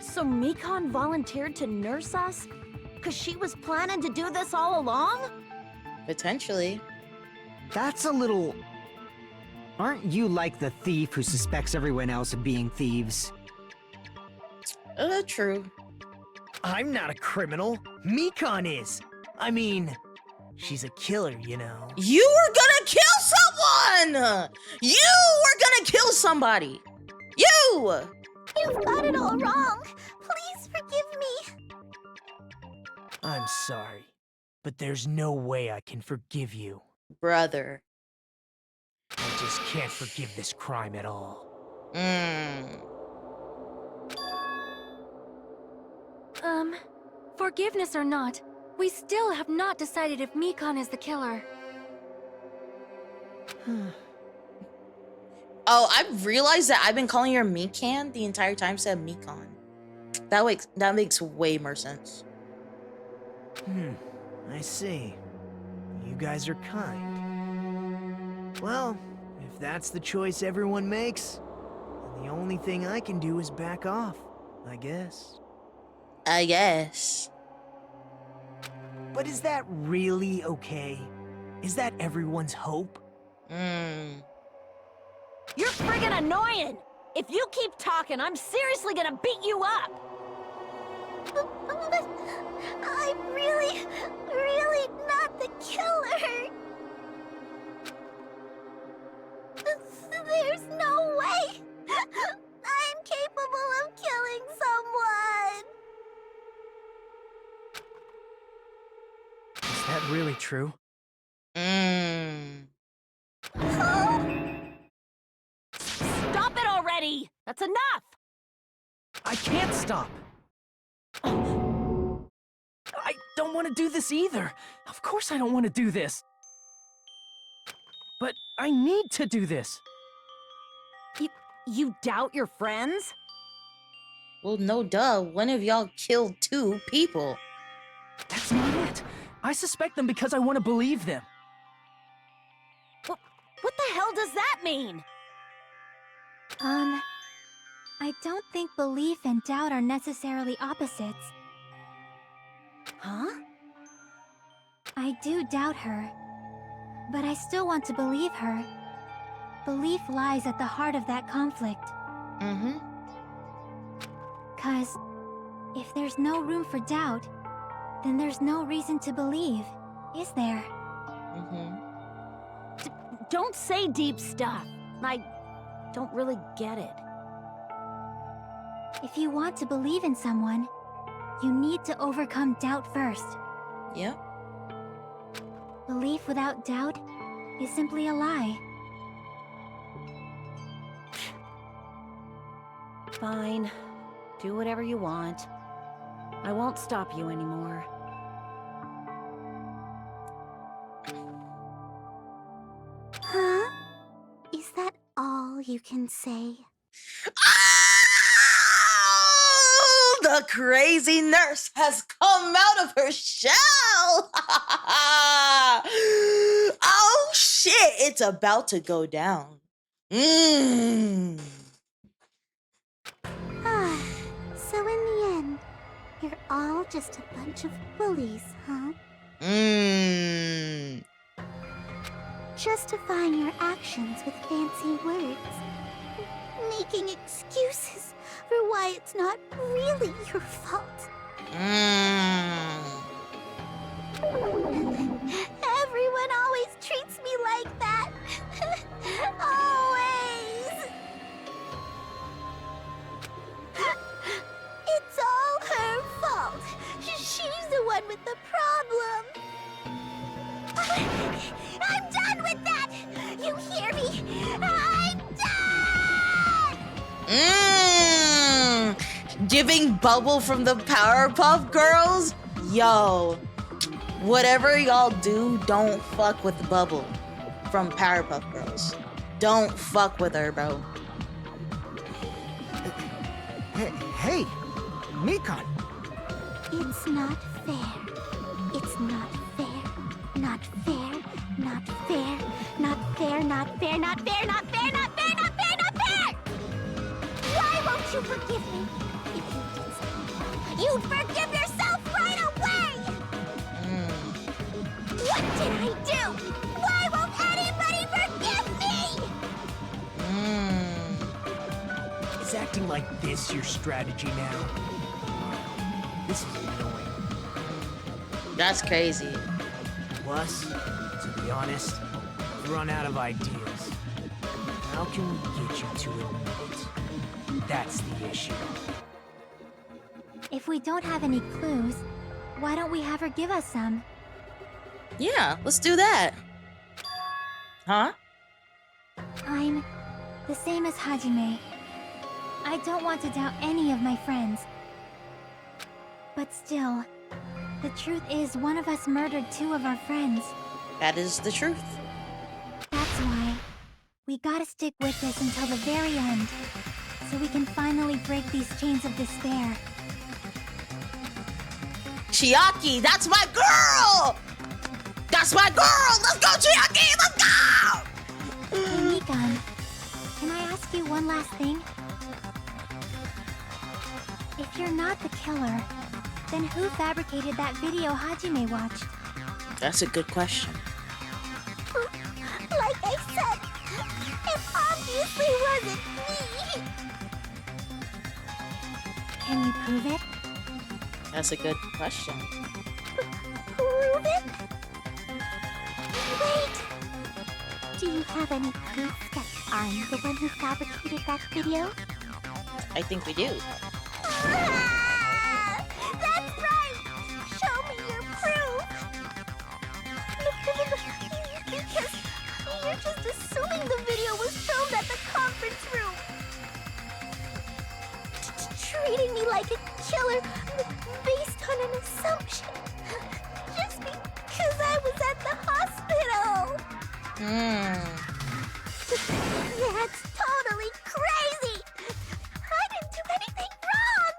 So Mikan volunteered to nurse us? Because she was planning to do this all along? Potentially. That's a little... Aren't you like the thief who suspects everyone else of being thieves? True. I'm not a criminal. Mikan is. I mean, she's a killer, you know. You were gonna kill someone! You were gonna kill somebody! You! You've got it all wrong. Please forgive me. I'm sorry, but there's no way I can forgive you. Brother. I just can't forgive this crime at all. Forgiveness or not, we still have not decided if Mikan is the killer. Oh, I realized that I've been calling her Mikan the entire time instead of Mikan. That makes way more sense. I see. You guys are kind. Well, if that's the choice everyone makes, then the only thing I can do is back off, I guess. I guess. But is that really okay? Is that everyone's hope? You're friggin' annoying! If you keep talking, I'm seriously gonna beat you up! But I'm really not the killer. There's no way I'm capable of killing someone. Is that really true? Stop it already! That's enough! I can't stop. I don't want to do this either. Of course I don't want to do this. But I need to do this. You doubt your friends? Well, no duh. One of y'all killed 2 people. That's not it. I suspect them because I want to believe them. What the hell does that mean? I don't think belief and doubt are necessarily opposites. Huh? I do doubt her, but I still want to believe her. Belief lies at the heart of that conflict. 'Cause if there's no room for doubt, then there's no reason to believe, is there? Don't say deep stuff. I don't really get it. If you want to believe in someone, you need to overcome doubt first. Yep. Belief without doubt is simply a lie. Fine. Do whatever you want. I won't stop you anymore. Huh? Is that all you can say? Oh, the crazy nurse has come out of her shell. Oh shit, it's about to go down. So in the end, you're all just a bunch of bullies, huh? Justifying your actions with fancy words. Making excuses for why it's not really your fault. Everyone always treats me like that. Always. It's all her fault. She's the one with the problem. I'm done with that! You hear me? I'm done! Giving Bubble from the Powerpuff Girls? Yo, Whatever y'all do, don't fuck with the Bubble from Powerpuff Girls. Don't fuck with her, bro. Hey, Mikan. It's not fair. It's not fair. Not fair. Not fair. Not fair. Not fair. Not fair. Not fair. Not fair. Not fair. Not fair. Why won't you forgive me? If you did something, you'd forgive yourself right away. What did I do? Why won't anybody forgive me? Is acting like this your strategy now? This is annoying. That's crazy. Plus, to be honest, I've run out of ideas. How can we get you to admit it? That's the issue. If we don't have any clues, why don't we have her give us some? Yeah, let's do that. Huh? I'm the same as Hajime. I don't want to doubt any of my friends. But still, the truth is one of us murdered 2 of our friends. That is the truth. That's why we gotta stick with this until the very end, so we can finally break these chains of despair. Chiaki, that's my girl! That's my girl! Let's go, Chiaki! Let's go! Hey, Mikan, can I ask you one last thing? If you're not the killer, then who fabricated that video Hajime watched? That's a good question. Like I said, it obviously wasn't me. Can you prove it? That's a good question. Prove it? Wait. Do you have any proof that I'm the one who fabricated that video? I think we do. That's right! Show me your proof! Because you're just assuming the video was filmed at the conference room. Treating me like a killer based on an assumption. Just because I was at the hospital. That's totally crazy! I didn't do anything wrong!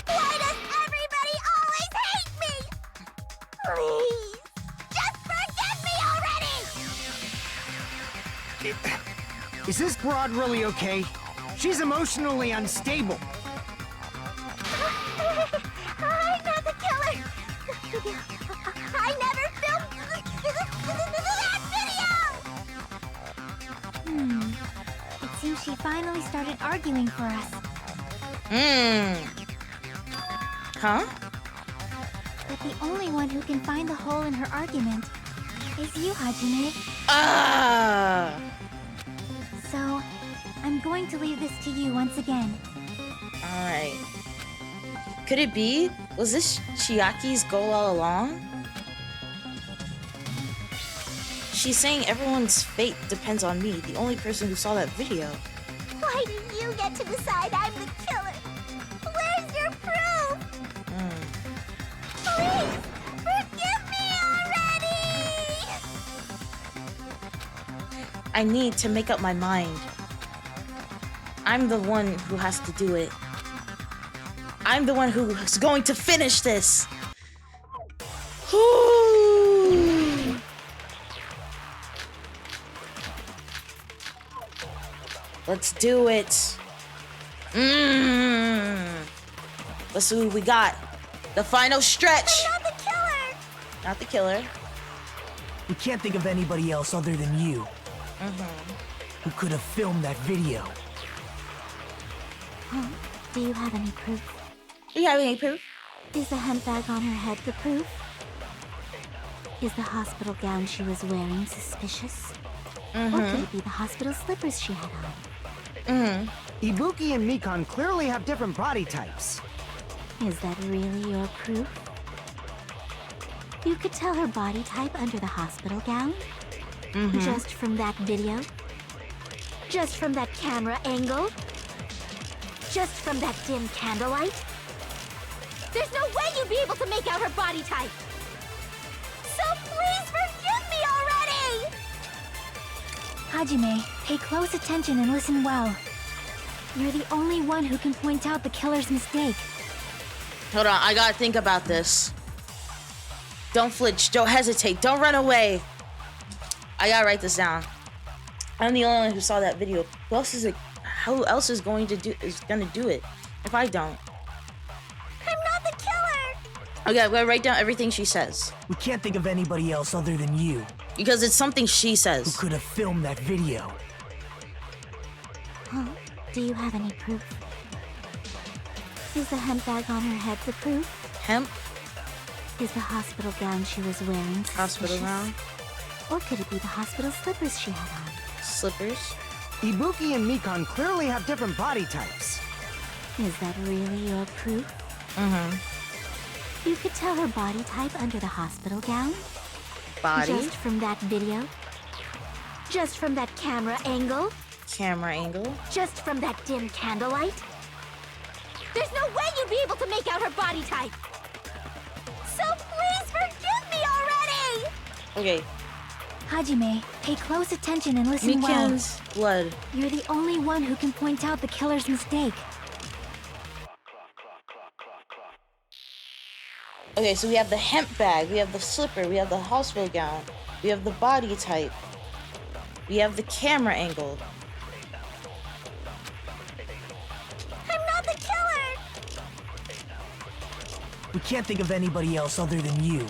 Why does everybody always hate me? Please, just forgive me already! Is this broad really okay? She's emotionally unstable. I'm not the killer! I never filmed that video! It seems she finally started arguing for us. Huh? But the only one who can find the hole in her argument is you, Hajime. So, I'm going to leave this to you once again. Alright. Could it be? Was this Chiaki's goal all along? She's saying everyone's fate depends on me, the only person who saw that video. Why do you get to decide I'm the killer? Where's your proof? Please, forgive me already! I need to make up my mind. I'm the one who has to do it. I'm the one who's going to finish this. Let's do it. Let's see what we got. The final stretch. I'm not the killer! Not the killer. We can't think of anybody else other than you who could have filmed that video. Do you have any proof? Do you have any proof? Is the handbag on her head the proof? Is the hospital gown she was wearing suspicious? Or could it be the hospital slippers she had on? Ibuki and Mikan clearly have different body types. Is that really your proof? You could tell her body type under the hospital gown? Just from that video? Just from that camera angle? Just from that dim candlelight? There's no way you'd be able to make out her body type! So please forgive me already! Hajime, pay close attention and listen well. You're the only one who can point out the killer's mistake. Hold on, I gotta think about this. Don't flinch, don't hesitate, don't run away. I gotta write this down. I'm the only one who saw that video. Who else is going to do it if I don't? I'm not the killer! Okay, I'm gonna write down everything she says. We can't think of anybody else other than you Because it's something she who says. could have filmed that video. Huh? Do you have any proof? Is the hemp bag on her head the proof? Hemp? Is the hospital gown she was wearing Hospital suspicious? gown? Or could it be the hospital slippers she had on? Slippers? Ibuki and Mikon clearly have different body types. Is that really your proof? Mm-hmm. You could tell her body type under the hospital gown? Body? Just from that video? Just from that camera angle? Camera angle? Just from that dim candlelight? There's no way you'd be able to make out her body type! So please forgive me already! Okay. Hajime, pay close attention and listen Mikan's blood. well. You're the only one who can point out the killer's mistake. Okay, so we have the hemp bag, we have the slipper, we have the hospital gown, we have the body type, we have the camera angle. I'm not the killer! We can't think of anybody else other than you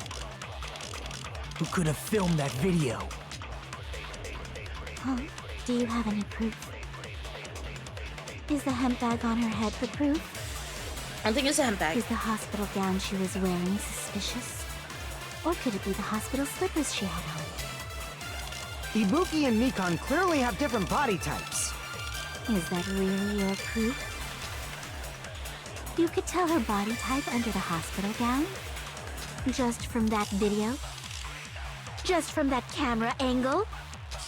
who could have filmed that video. Huh? Do you have any proof? Is the hemp bag on her head the proof? I don't think it's a hemp bag. Is the hospital gown she was wearing suspicious? Or could it be the hospital slippers she had on? Ibuki and Mikon clearly have different body types. Is that really your proof? You could tell her body type under the hospital gown? Just from that video? Just from that camera angle?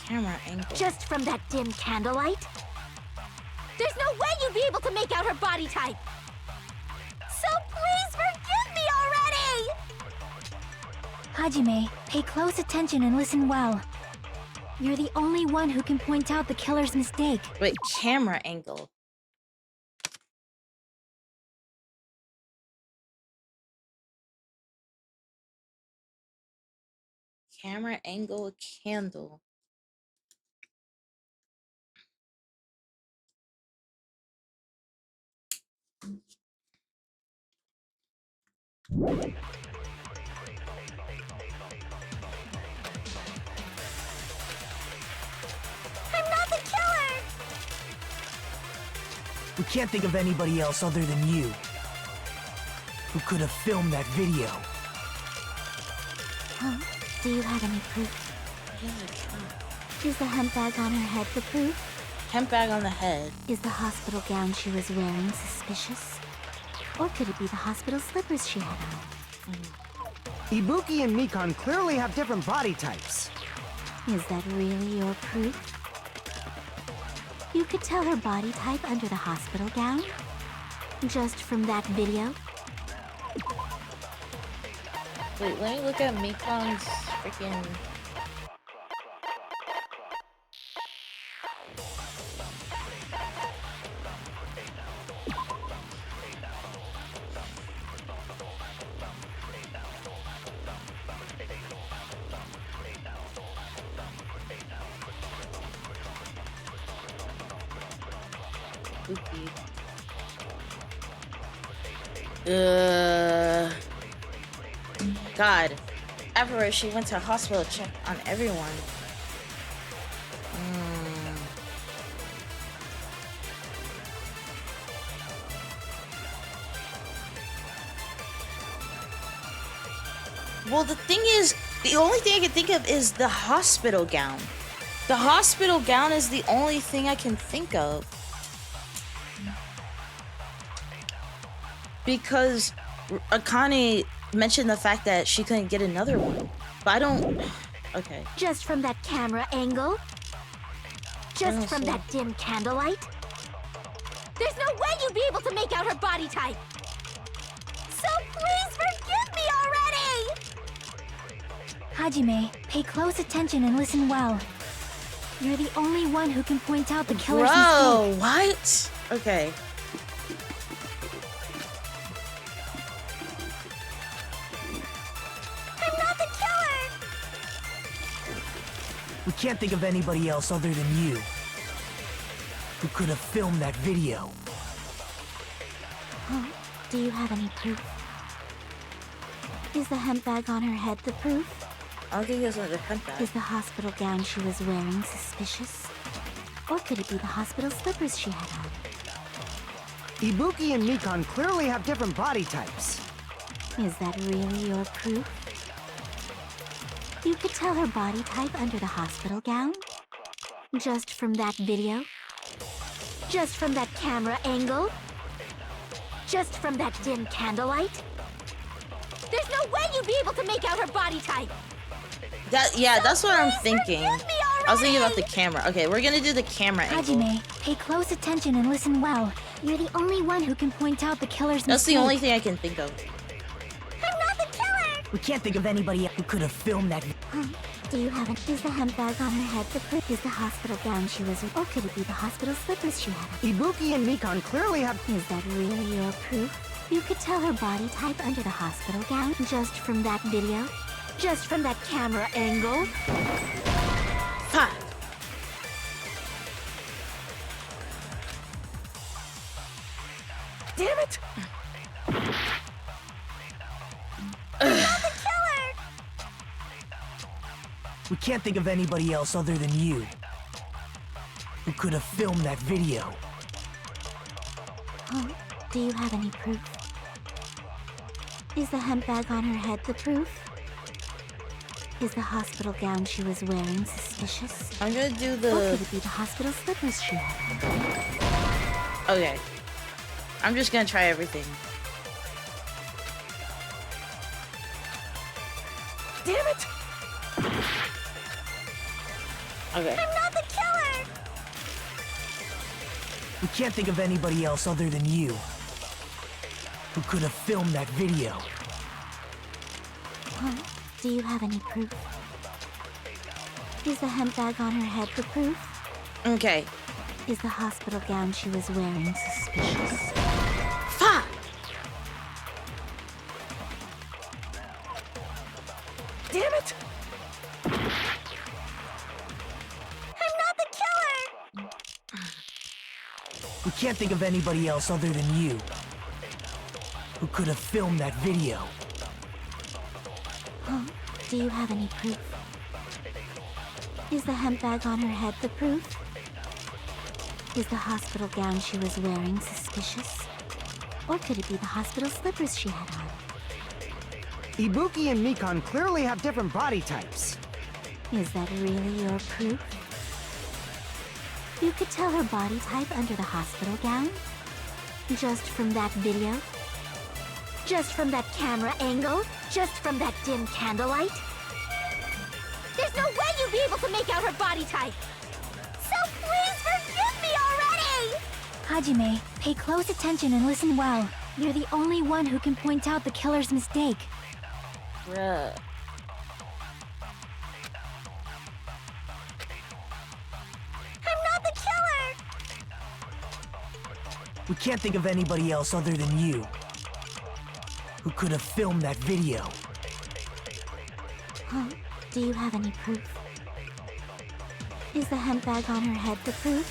Camera angle. Just from that dim candlelight? There's no way you'd be able to make out her body type! So please forgive me already! Hajime, pay close attention and listen well. You're the only one who can point out the killer's mistake. Wait, camera angle. Camera angle candle. I'm not the killer! We can't think of anybody else other than you who could have filmed that video. Huh? Do you have any proof? Is the hemp bag on her head the proof? Hemp bag on the head. Is the hospital gown she was wearing suspicious? Or could it be the hospital slippers she had on? Ibuki and Mikon clearly have different body types. Is that really your proof? You could tell her body type under the hospital gown? Just from that video? Wait, let me look at Mikon's freaking... God. Afterwards, she went to a hospital to check on everyone. Well, the thing is, the only thing I can think of is the hospital gown. The hospital gown is the only thing I can think of. Because Akane mentioned the fact that she couldn't get another one. But I don't... Okay. Just from that camera angle? Just from that dim candlelight? There's no way you'd be able to make out her body type! So please forgive me already! Hajime, pay close attention and listen well. You're the only one who can point out the killer's Bro, mistake. what? Okay. I'm not the killer! We can't think of anybody else other than you who could have filmed that video. Huh? Do you have any proof? Is the hemp bag on her head the proof? I don't think it's a hemp bag. Is the hospital gown she was wearing suspicious? Or could it be the hospital slippers she had on? Ibuki and Mikon clearly have different body types. Is that really your proof? You could tell her body type under the hospital gown? Just from that video? Just from that camera angle? Just from that dim candlelight? There's no way you'd be able to make out her body type! That's what I'm thinking. Forgive me already! I was thinking about the camera. Okay, we're gonna do the camera angle. Hajime, pay close attention and listen well. You're the only one who can point out the killer's That's mistake. the only thing I can think of. I'm not the killer! We can't think of anybody who could have filmed that. Huh? Do you have an... Is the hemp bag on her head the proof? Is the hospital gown she was... Or could it be the hospital slippers she had on? Ibuki and Mikon clearly have... Is that really your proof? You could tell her body type under the hospital gown just from that video? Just from that camera angle? Ha! Damn it! We can't think of anybody else other than you who could have filmed that video. Huh? Do you have any proof? Is the hemp bag on her head the proof? Is the hospital gown she was wearing suspicious? I'm gonna do Or the... could it be the hospital slippers she had? Okay. I'm just gonna try everything. Damn it! Okay. I'm not the killer! We can't think of anybody else other than you who could have filmed that video. Huh? Do you have any proof? Is the hemp bag on her head the proof? Okay. Is the hospital gown she was wearing suspicious? Fuck! Damn it! I'm not the killer! We can't think of anybody else other than you who could have filmed that video. Huh? Do you have any proof? Is the hemp bag on her head the proof? Is the hospital gown she was wearing suspicious? Or could it be the hospital slippers she had on? Ibuki and Mikon clearly have different body types. Is that really your proof? You could tell her body type under the hospital gown? Just from that video? Just from that camera angle? Just from that dim candlelight? There's no way you'd be able to make out her body type! So please forgive me already! Hajime, pay close attention and listen well. You're the only one who can point out the killer's mistake. Bruh. I'm not the killer! We can't think of anybody else other than you who could have filmed that video. Huh? Do you have any proof? Is the hemp bag on her head the proof?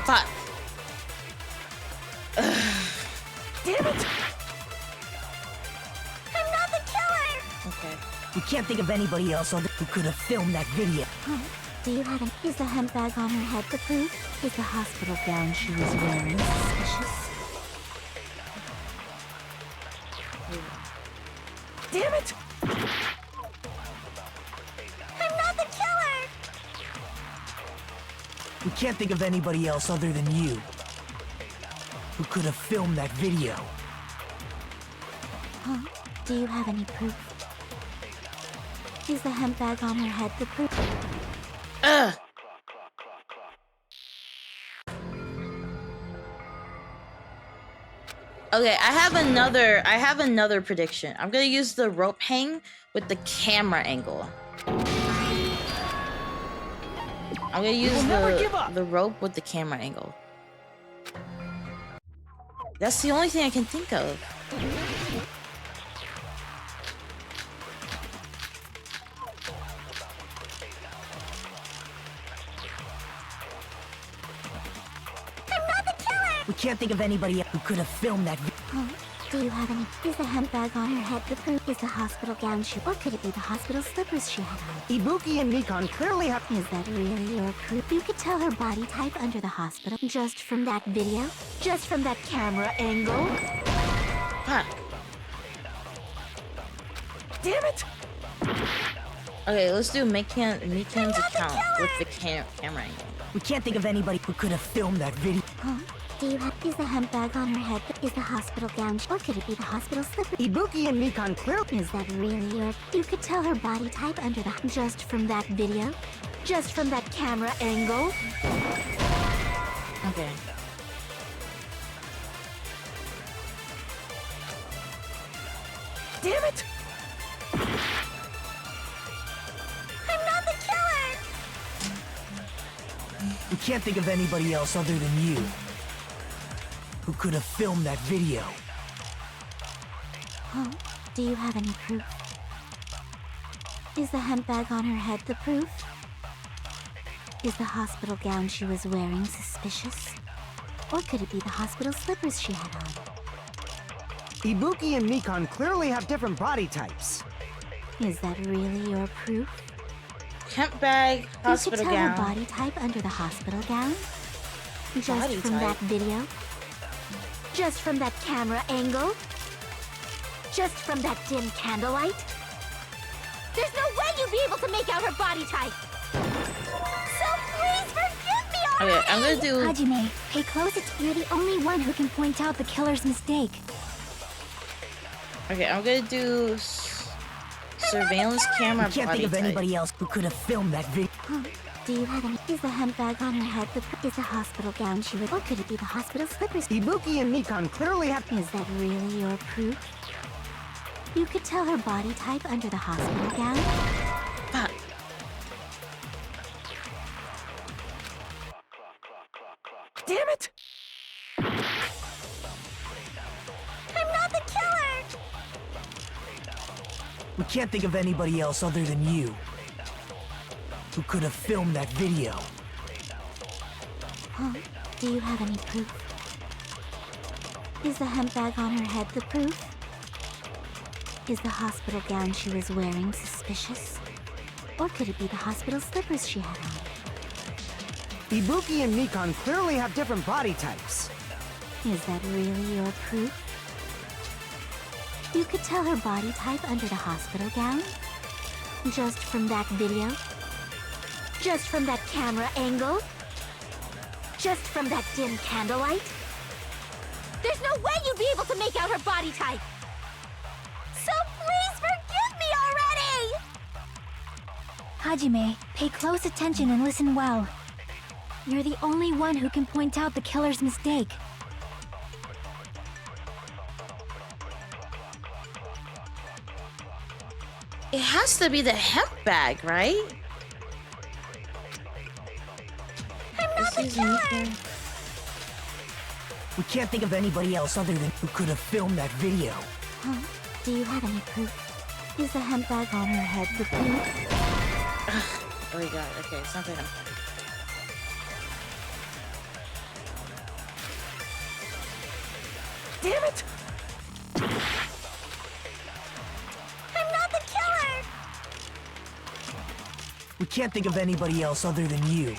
Fuck. Damn it! I'm not the killer! Okay. We can't think of anybody else other who could have filmed that video. Huh? Do you have an... Is the hemp bag on her head the proof? Is the hospital gown she was wearing suspicious? Damn it! I'm not the killer! We can't think of anybody else other than you who could have filmed that video. Huh? Do you have any proof? Is the hemp bag on her head the proof? Ugh. Okay, I have another prediction. I'm gonna use the rope hang with the camera angle. I'm gonna use the rope with the camera angle. That's the only thing I can think of. We can't think of anybody else who could have filmed that video. Oh, do you have any? Is the hemp bag on her head the proof? Is the hospital gown she... Or could it be the hospital slippers she had on? Ibuki and Nikon clearly have... Is that really your proof? You could tell her body type under the hospital just from that video? Just from that camera angle? Huh. Damn it! Okay, let's do Mikan's account with the camera angle. We can't think of anybody who could have filmed that video. Huh? Do you have... Is the hemp bag on her head? Is the hospital gown... Or could it be the hospital slipper? Ibuki and Nikon clearly... Is that really your... You could tell her body type under the... Just from that video? Just from that camera angle? Okay. Damn it! I'm not the killer! We can't think of anybody else other than you who could have filmed that video. Huh? Do you have any proof? Is the hemp bag on her head the proof? Is the hospital gown she was wearing suspicious? Or could it be the hospital slippers she had on? Ibuki and Nikon clearly have different body types. Is that really your proof? Hemp bag, hospital gown. You could tell gown. her body type under the hospital gown? Just Body from type? that video? Just from that camera angle? Just from that dim candlelight? There's no way you'd be able to make out her body type! So please forgive me already! Okay, I'm gonna do... Hajime, pay close attention. You're the only one who can point out the killer's mistake. Okay, I'm gonna do... Surveillance camera We can't body think of type. anybody else who could have filmed that video. Huh? Do you have any? Is the hemp bag on her head is the hospital gown she was? Or could it be the hospital slippers? Ibuki and Nikon clearly have... Is that really your proof? You could tell her body type under the hospital gown? Fuck. Damn it! I'm not the killer! We can't think of anybody else other than you who could have filmed that video. Huh? Do you have any proof? Is the hemp bag on her head the proof? Is the hospital gown she was wearing suspicious? Or could it be the hospital slippers she had on? Ibuki and Nikon clearly have different body types. Is that really your proof? You could tell her body type under the hospital gown? Just from that video? Just from that camera angle? Just from that dim candlelight? There's no way you'd be able to make out her body type! So please forgive me already! Hajime, pay close attention and listen well. You're the only one who can point out the killer's mistake. It has to be the hemp bag, right? I'm not the killer! We can't think of anybody else other than who could have filmed that video. Huh? Do you have any proof? Is the hemp bag on her head the proof? Oh my god, okay, it's not the hemp bag. Damn it! I'm not the killer! We can't think of anybody else other than you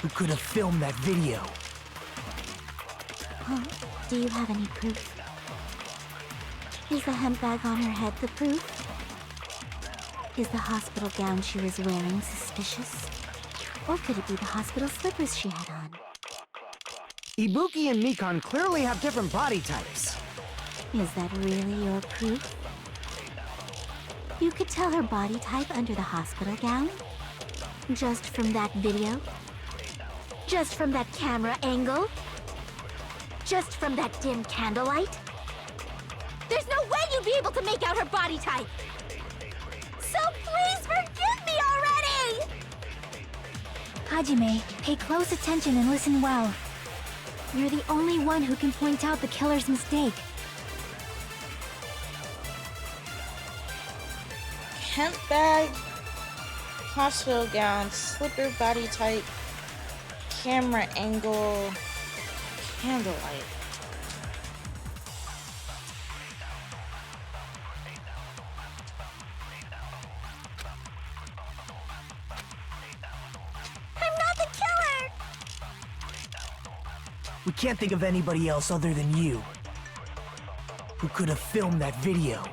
who could have filmed that video. Huh? Do you have any proof? Is the hemp bag on her head the proof? Is the hospital gown she was wearing suspicious? Or could it be the hospital slippers she had on? Ibuki and Nikon clearly have different body types. Is that really your proof? You could tell her body type under the hospital gown? Just from that video? Just from that camera angle? Just from that dim candlelight? There's no way you'd be able to make out her body type! So please forgive me already! Hajime, pay close attention and listen well. You're the only one who can point out the killer's mistake. Hemp bag, hospital gown, slipper body type, camera angle, candlelight. I'm not the killer! We can't think of anybody else other than you who could have filmed that video.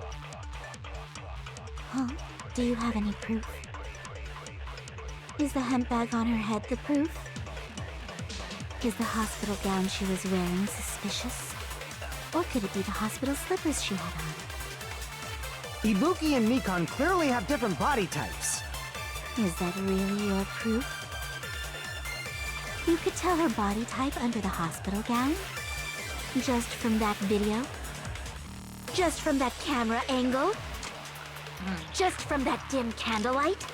Huh? Do you have any proof? Is the hemp bag on her head the proof? Is the hospital gown she was wearing suspicious? Or could it be the hospital slippers she had on? Ibuki and Mikon clearly have different body types. Is that really your proof? You could tell her body type under the hospital gown? Just from that video? Just from that camera angle? Just from that dim candlelight?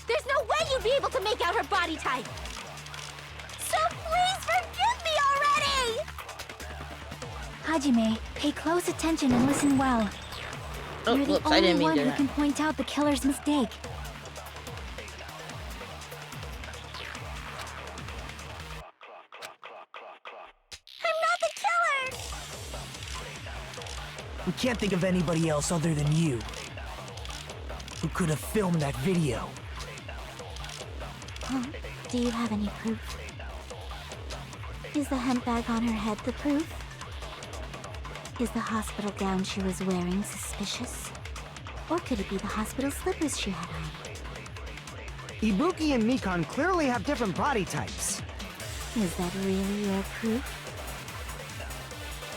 There's no way you'd be able to make out her body type! So please forgive me already! Hajime, pay close attention and listen well. Oh, You're the whoops, I didn't only mean one to do who that. can point out the killer's mistake. I'm not the killer! We can't think of anybody else other than you who could have filmed that video. Huh? Do you have any proof? Is the hemp bag on her head the proof? Is the hospital gown she was wearing suspicious? Or could it be the hospital slippers she had on? Ibuki and Mikon clearly have different body types. Is that really your proof?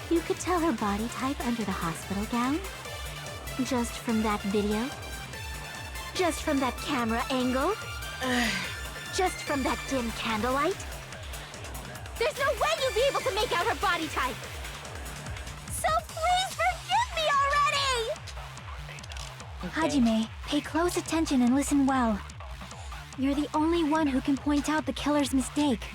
You could tell her body type under the hospital gown? Just from that video? Just from that camera angle? Just from that dim candlelight? There's no way you'd be able to make out her body type! So please forgive me already! Hajime, pay close attention and listen well. You're the only one who can point out the killer's mistake.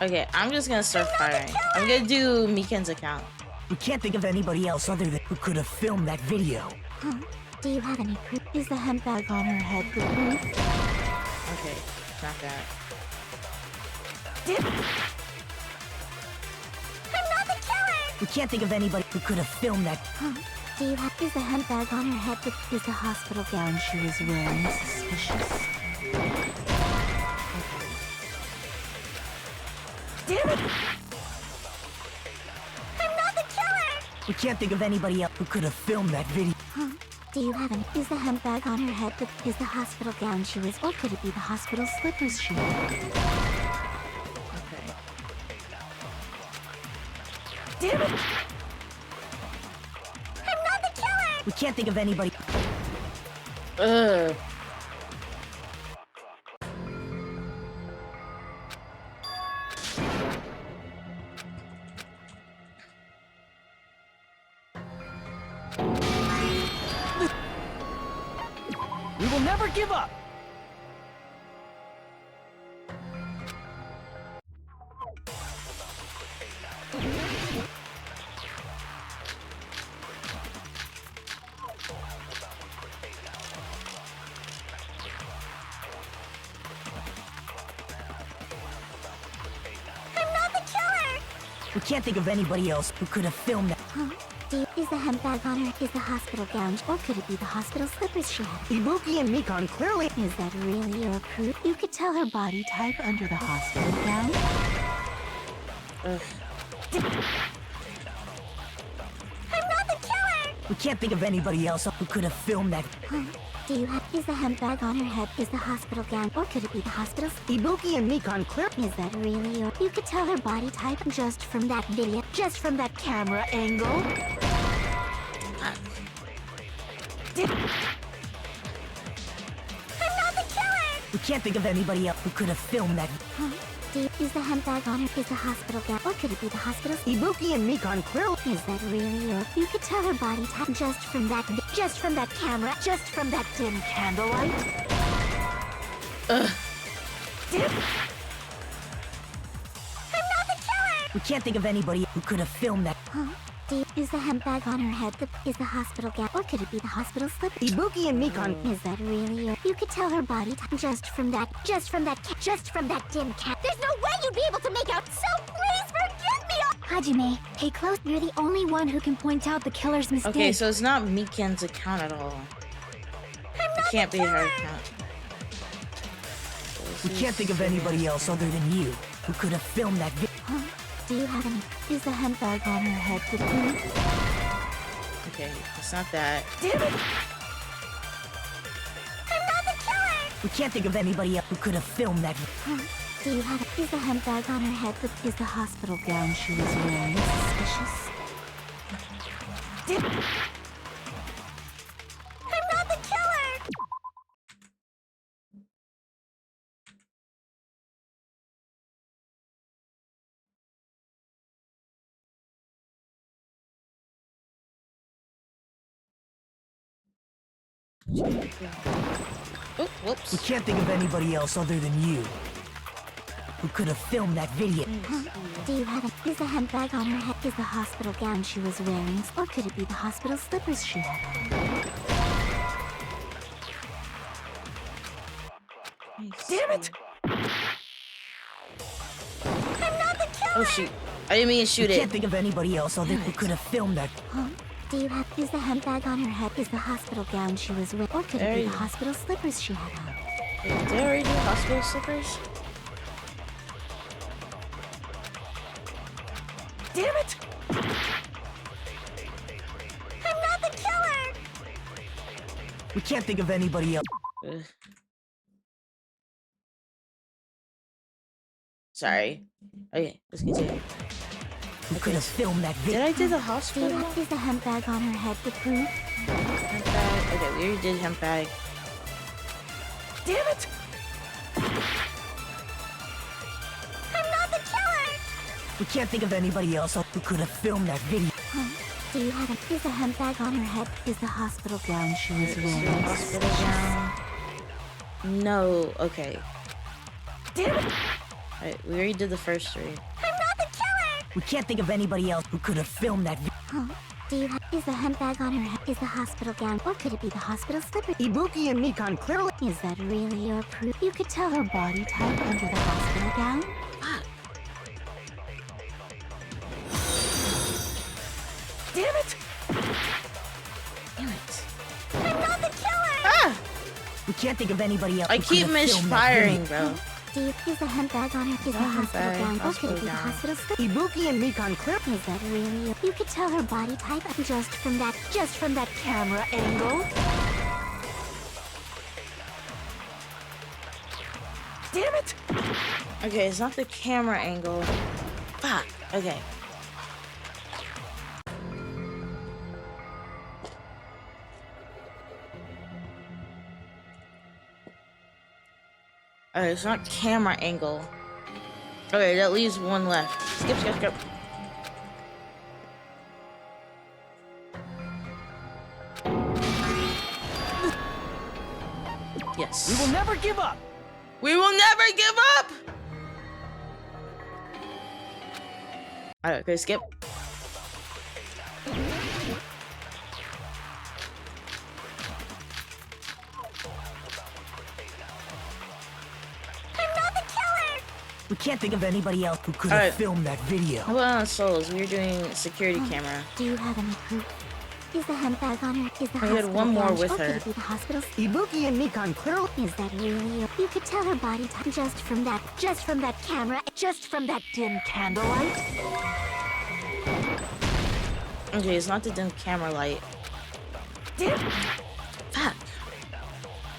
Okay, I'm just gonna start firing. I'm gonna do Miken's account. We can't think of anybody else other than who could have filmed that video. Huh? Do you have any proof? Is the hemp bag on her head the proof? Okay, not that. I'm not the killer! We can't think of anybody who could have filmed that. Huh? Do you have... Is the hemp bag on her head the... Is the hospital gown she was wearing suspicious? Damn it! I'm not the killer! We can't think of anybody else who could have filmed that video. Huh? Do you have any... Is the hemp bag on her head the... Is the hospital gown she was... Or could it be the hospital slippers she had? Okay. Damn it! I'm not the killer! We can't think of anybody. Ugh. We will never give up! I'm not the killer! We can't think of anybody else who could have filmed that. Huh? Is the hemp bag on her? Is the hospital gown? Or could it be the hospital slippers she had? Ibuki and Mikon clearly... Is that really your proof? You could tell her body type under the hospital gown? Ugh. I'm not the killer! We can't think of anybody else who could have filmed that. Huh? Do you have... Is the hemp bag on her head? Is the hospital gown? Or could it be the hospital... Ibuki and Mikon clearly... Is that really your... You could tell her body type just from that video. Just from that camera angle? I'm not the killer! We can't think of anybody else who could have filmed that. Huh? Is the handbag on her? Is the hospital gown? Or could it be the hospital? Ibuki and Mikon clearly. Is that really her? You could tell her body type just from that camera, just from that dim candlelight. Ugh. Dim. I'm not the killer! We can't think of anybody who could have filmed that. Huh? Is the handbag on her head is the hospital gown? Or could it be the hospital slip? Ibuki and Mikon. Is that really her? You could tell her body type just from that dim cat. There's no way you'd be able to make out, so please forgive me! Hajime, pay close. You're the only one who can point out the killer's mistake. Okay, so it's not Miken's account at all. It can't be her account. We can't think of anybody else other than you who could have filmed that video. Huh? Do you have any? Is the handbag on her head the proof? Okay, it's not that. Damn it! I'm not the killer! We can't think of anybody else who could have filmed that video. Huh? Do you have? Is the handbag on her head is the hospital gown she was wearing suspicious? I'm not the killer! Oh, whoops. We can't think of anybody else other than you who could have filmed that video. Huh? Do you have is the handbag on her head is the hospital gown she was wearing? Or could it be the hospital slippers she had on? Damn it! I'm not the killer! Oh shoot. I didn't mean to shoot we it. Can't think of anybody else other who could have filmed that. Huh? Do you have is the handbag on her head is the hospital gown she was wearing? Or could it be the hospital slippers she had on? Did they already do hospital slippers? Damn it! I'm not the killer! We can't think of anybody else. Ugh. Sorry. Okay, let's continue. Who could have filmed that video? Did I do the hospital? Is the handbag on her head the proof? Handbag. Okay, we already did handbag. Damn it! I'm not the killer! We can't think of anybody else who could have filmed that video. Huh? Do you have is the handbag on her head is the hospital gown she was wearing? Hospital gown. No. Okay. Damn it! Alright, we already did the first three. I'm not the killer! We can't think of anybody else who could have filmed that video. Huh? Do you have is the handbag on her head is the hospital gown? Or could it be the hospital slipper? Ibuki and Mikon clearly. Is that really your proof? You could tell her body type under the hospital gown? Damn it! Damn it. I'm not the killer! Ah! We can't think of anybody else. I who could keep have filmed that misfiring, video. bro. Do you is the handbag on her is the hospital gown? Or could it be the hospital slipper? Ibuki and Mikon clearly. Is that really your? You could tell her body type just from that camera angle? Damn it! Okay, it's not the camera angle. Fuck. Okay. Alright, it's not camera angle. Okay, that leaves one left. Skip, skip, skip. Yes. We will never give up! We will never give up! Alright, okay, skip. We can't think of anybody else who could have filmed that video. How about on Souls? We were doing security camera. Do you have any proof? Is the handbag on her? Is the I had hospital one more gown? with Or could her. it be the hospital? Ibuki and Mikon clearly. Is that really your? You could tell her body type just from that camera, just from that dim candlelight. Okay, it's not the dim camera light. Damn! Fuck.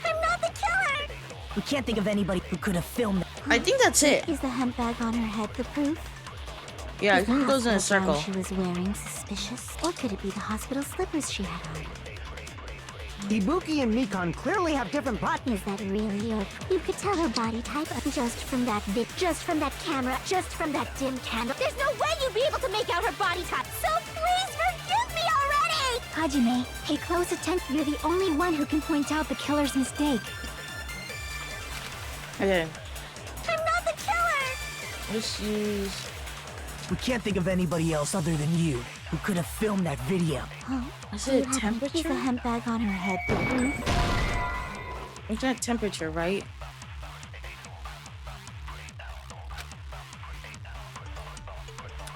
I'm not the killer! We can't think of anybody who could have filmed that. I think that's it. Is the handbag on her head the proof? Yeah, I Is the think it goes in a hospital circle. gown she was wearing suspicious? Or could it be the hospital slippers she had on? Ibuki and Mikon clearly have different Is that really your... You could tell her body type just from that just from that camera, just from that dim candle. There's no way you'd be able to make out her body type. So please forgive me already! Hajime, pay close attention. You're the only one who can point out the killer's mistake. Okay. I'm not the killer! Just use... We can't think of anybody else other than you who could have filmed that video. Oh, Is do you it have any- Is temperature? a hemp bag on her head the proof? It's not temperature, right?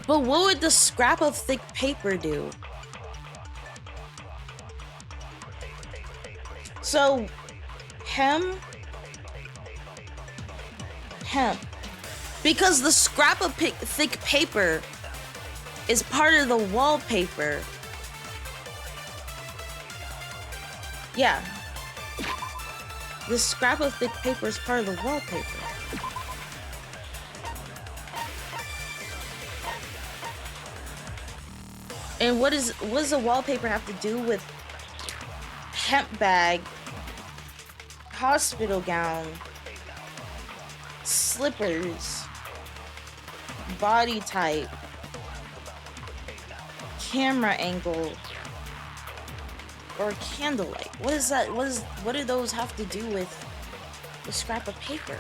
But what would the scrap of thick paper do? So, hemp. Because the scrap of thick paper is part of the wallpaper. Yeah. The scrap of thick paper is part of the wallpaper. And what does the wallpaper have to do with hemp bag, hospital gown, slippers, body type, camera angle, or candlelight? What is that? What do those have to do with the scrap of paper?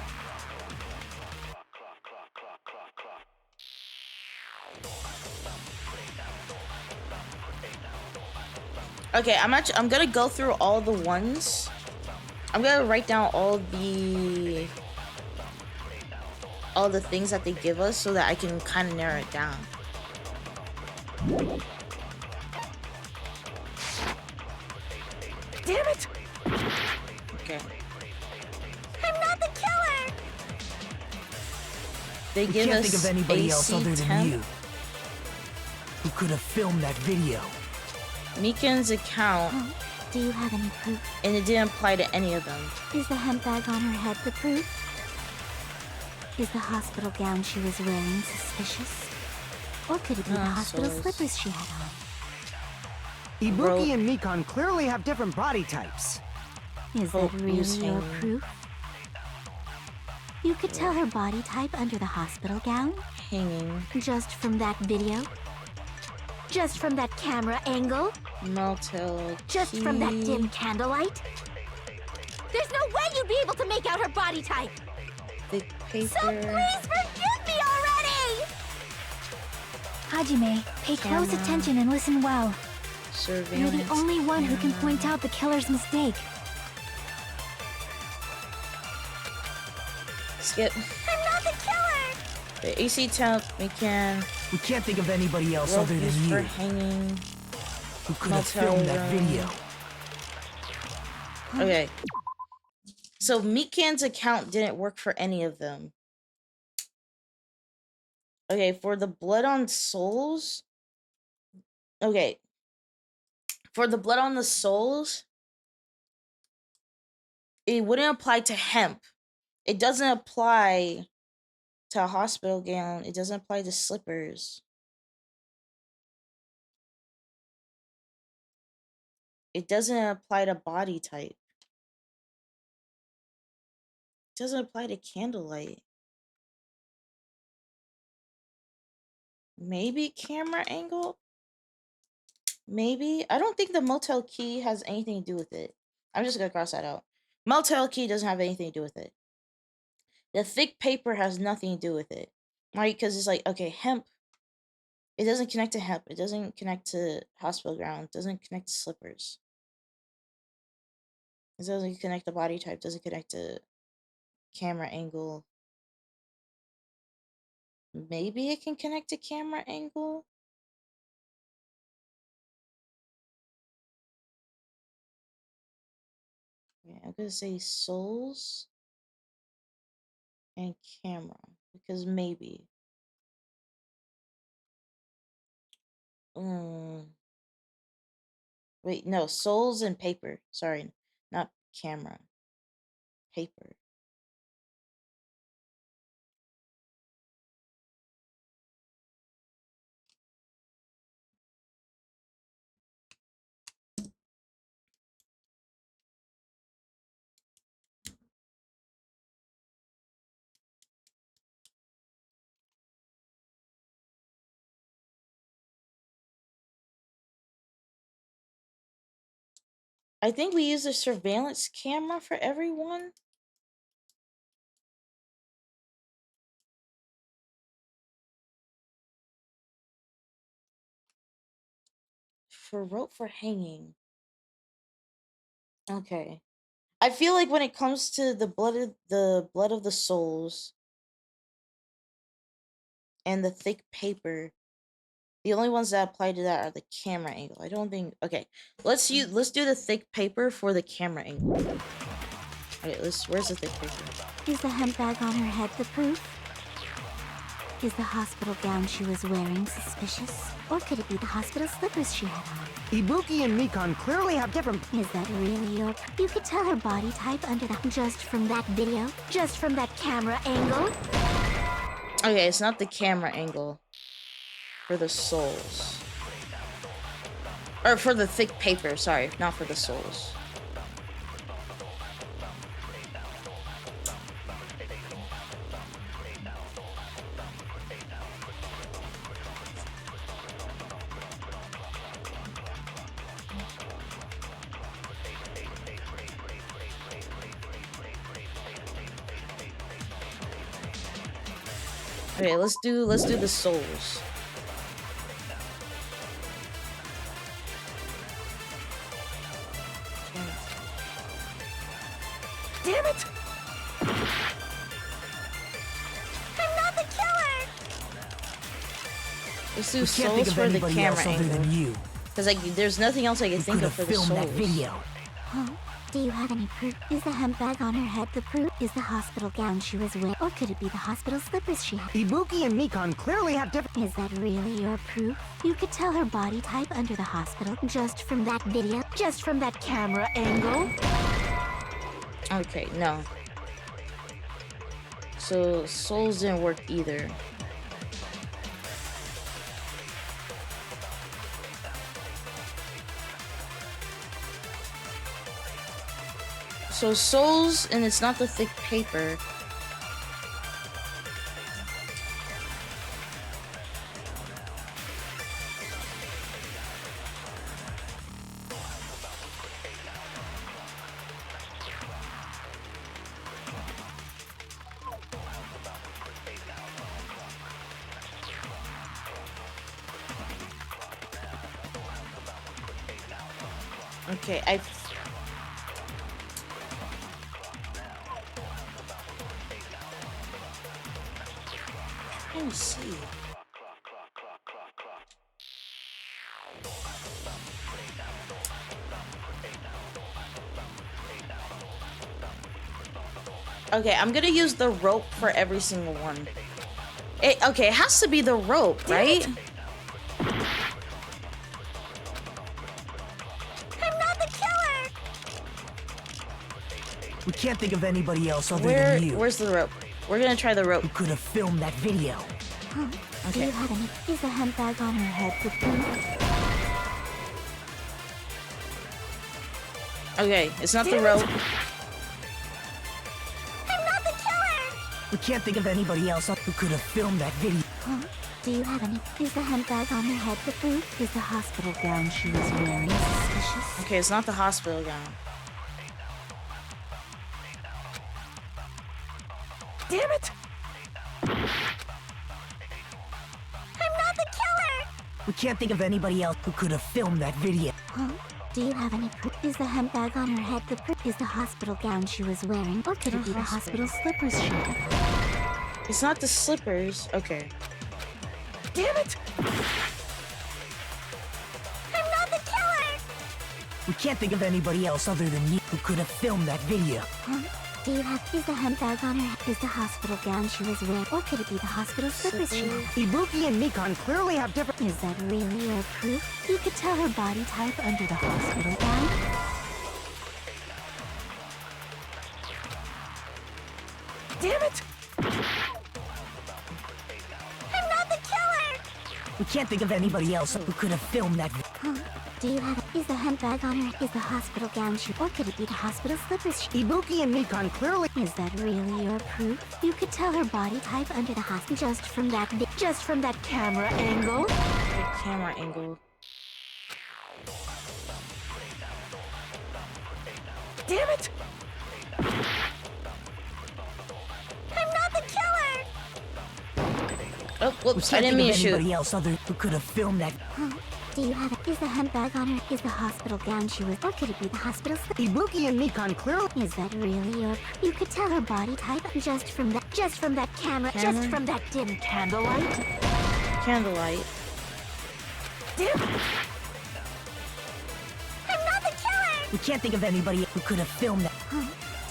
Okay, I'm gonna go through all the ones. I'm gonna write down all the things that they give us so that I can kind of narrow it down. Damn it! Okay. I'm not the killer! They We give can't us think of anybody else AC other than temp. you who could have filmed that video. Mikan's account, Oh, do you have any proof? and it didn't apply to any of them. Is the hemp bag on her head the proof? Is the hospital gown she was wearing suspicious? Or could it be the hospital so slippers she had on? Ibuki and Mikon clearly have different body types. Is Oh, that really use your hanging. proof? You could tell her body type under the hospital gown? Hanging, Just from that video? Just from that camera angle? motel Just from that key, dim candlelight? There's no way you'd be able to make out her body type! thick paper. So please forgive me already! Hajime, pay close Camera. attention and listen well. You're Surveillance. the only one who can camera. point out the killer's mistake. Skip. I'm not the killer! The AC temp, we can We can't think of anybody else rope other use than for you hanging. who could have motel filmed that room. video. Okay. So Mikan's account didn't work for any of them. Okay, for the blood on souls. Okay. For the blood on the souls, it wouldn't apply to hemp. It doesn't apply to a hospital gown. It doesn't apply to slippers. It doesn't apply to body type. It doesn't apply to candlelight. Maybe camera angle? Maybe. I don't think the motel key has anything to do with it. I'm just gonna cross that out. Motel key doesn't have anything to do with it. The thick paper has nothing to do with it. Right? Because it's like, okay, hemp. It doesn't connect to hemp. It doesn't connect to hospital ground. It doesn't connect to slippers. It doesn't connect to body type. It doesn't connect to camera angle. Maybe it can connect to camera angle. Yeah, I'm gonna say souls and camera because maybe. Wait, no, souls and paper. Sorry, not camera. Paper. I think we use a surveillance camera for everyone. For rope for hanging. Okay. I feel like when it comes to the blood of the souls and the thick paper, the only ones that apply to that are the camera angle. I don't think. Okay, let's do the thick paper for the camera angle. Okay, where's the thick paper? Is the hemp bag on her head the proof? Is the hospital gown she was wearing suspicious? Or could it be the hospital slippers she had on? Ibuki and Mikon clearly have different... Is that really your... You could tell her body type under the... Just from that video? Just from that camera angle? Okay, it's not the camera angle. For the souls. Or for the thick paper, sorry. Not for the souls. Okay, let's do the souls. Damn it! I'm not the killer! Let's do souls for the camera angle. Because like, there's nothing else I can think of for the souls. That video. Huh? Do you have any proof? Is the hemp bag on her head the proof? Is the hospital gown she was wearing? Or could it be the hospital slippers she had? Ibuki and Mikon clearly have different... Is that really your proof? You could tell her body type under the hospital just from that video? Just from that camera angle? Okay, no. So, souls didn't work either. So souls, and it's not the thick paper. Okay, let me see. Okay, I'm gonna use the rope for every single one. Okay, it has to be the rope, right? I'm not the killer! We can't think of anybody else other than you. Where's the rope? We're gonna try the rope. Who could have filmed that video? Huh? Okay. Do you have any? Is the hemp bag on her head the proof? Okay, it's not the rope. I'm not the killer! We can't think of anybody else who could have filmed that video. Huh? Do you have any? Is the hemp bag on her head the proof? Is the hospital gown she was wearing suspicious? Okay, it's not the hospital gown. Damn it! I'm not the killer! We can't think of anybody else who could have filmed that video. Huh? Do you have any proof? Is the hemp bag on her head the proof? Is the hospital gown she was wearing? Or could it be the hospital slippers she had? It's not the slippers. Okay. Damn it! I'm not the killer! We can't think of anybody else other than you who could have filmed that video. Huh? Do you have? Is the hemp bag on her head? Is the hospital gown she was wearing? Or could it be the hospital slippers she had? Ibuki and Mikon clearly have different... Is that really your proof? You could tell her body type under the hospital gown? Damn it! I'm not the killer! We can't think of anybody else who could have filmed that video. Huh? Do you have? Is the hemp bag on her? Is the hospital gown she? Or could it be the hospital slippers she? Ibuki and Mikon clearly... Is that really your proof? You could tell her body type under the hospital just from that camera angle? The camera angle. Damn it! I'm not the killer! Oh, whoops! I didn't mean to shoot. Anybody else other who could have filmed that? Do you have it? Is the handbag on her? Is the hospital gown she was? Or could it be the hospital slip? Ibuki and Mikan clearly. Is that really your? You could tell her body type just from that camera, just from that dim candlelight. Candlelight. Dim. I'm not the killer. We can't think of anybody who could have filmed that.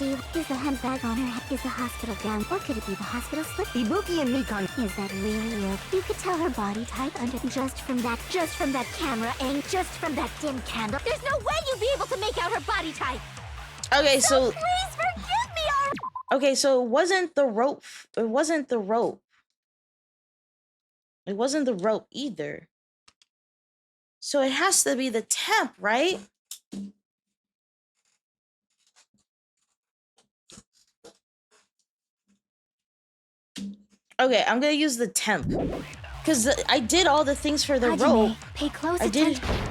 Is the handbag on her head? Is the hospital gown? Or could it be the hospital slip? Ibuki and Mikan. Is that really your? You could tell her body type just from that camera angle, just from that dim candle. There's no way you'd be able to make out her body type. Okay, so Please forgive me, okay, so it wasn't the rope. It wasn't the rope. It wasn't the rope either. So it has to be the temp, right? Okay, I'm gonna use the temp. Because I did all the things for the rope. Pay close attention. attention.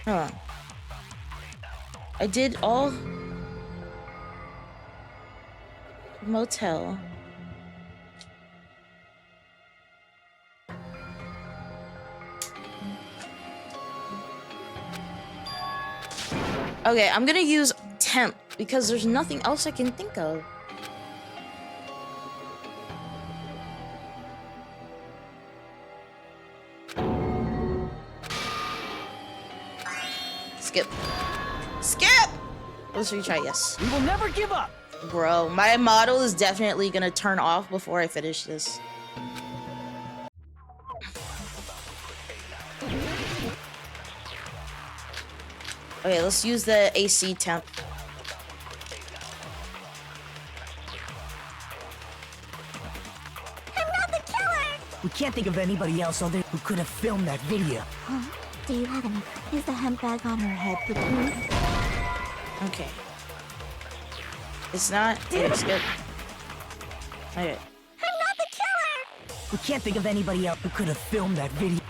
Hold on. I did all... motel. Okay, I'm gonna use temp because there's nothing else I can think of. Skip. Skip! Let's retry, yes. We will never give up! Bro, my model is definitely gonna turn off before I finish this. Okay, let's use the AC temp. I'm not the killer! We can't think of anybody else other who could have filmed that video. Do you have any? Is the handbag on her head the proof? Okay. It's not. It's good. Okay. I'm not the killer! We can't think of anybody else who could have filmed that video.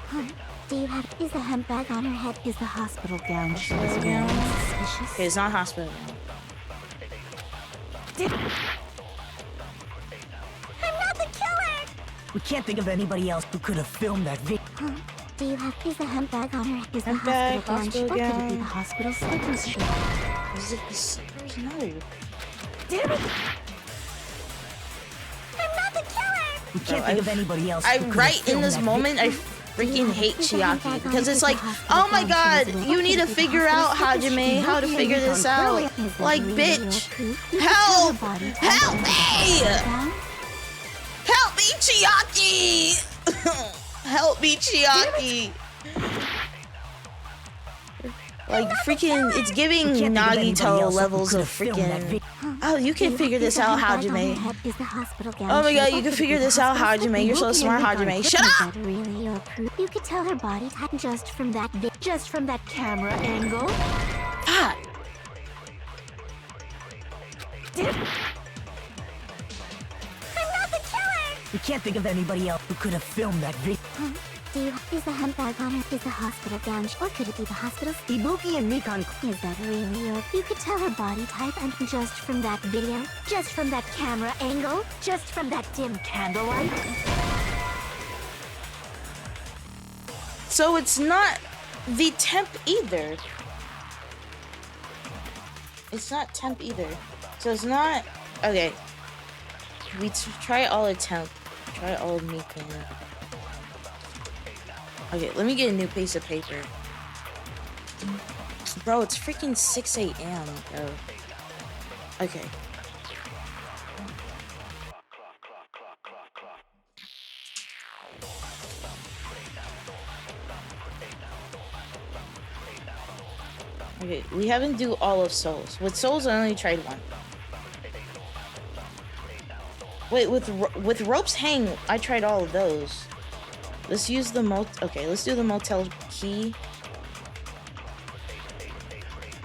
Do you have? Is the handbag on her head? Is the hospital gown she was wearing suspicious? Okay, it's not hospital. I'm not the killer! We can't think of anybody else who could have filmed that video. Do you have? Is the handbag on her? Is the Handbag, hospital gown? hospital Or could it be gown. the hospital slippers? Is it the slippers? No. Damn it! I'm not the killer! We can't think of anybody else. I who could have right in filmed this that moment, I freaking hate Chiaki because it's like, oh my god, you need to figure out, Hajime, how to figure this out. Like, bitch, help! Help me! Help me, Chiaki! Help me, Chiaki! Like, freaking, it's giving Nagito levels of freaking... Oh, you can figure this out, Hajime. Oh my god, you can figure this out, Hajime. You're so smart, Hajime. Shut up! Really your proof? You could tell her body type just from that camera angle. Ah! I'm not the killer! We can't think of anybody else who could have filmed that video. Do you? Is the handbag on her? Is the hospital gown? Or could it be the hospital? Ibuki and Mikan. Is that really your? You could tell her body type and just from that video, just from that camera angle, just from that dim candlelight. So it's not the temp either. It's not temp either. So it's not... Okay. We try all the temp. Try all of Mikan. Okay, let me get a new piece of paper. Bro, it's freaking 6 a.m., bro. Okay. Okay, we haven't do all of Souls. With Souls, I only tried one. Wait, with Ropes Hang, I tried all of those. Let's use the okay, let's do the motel key.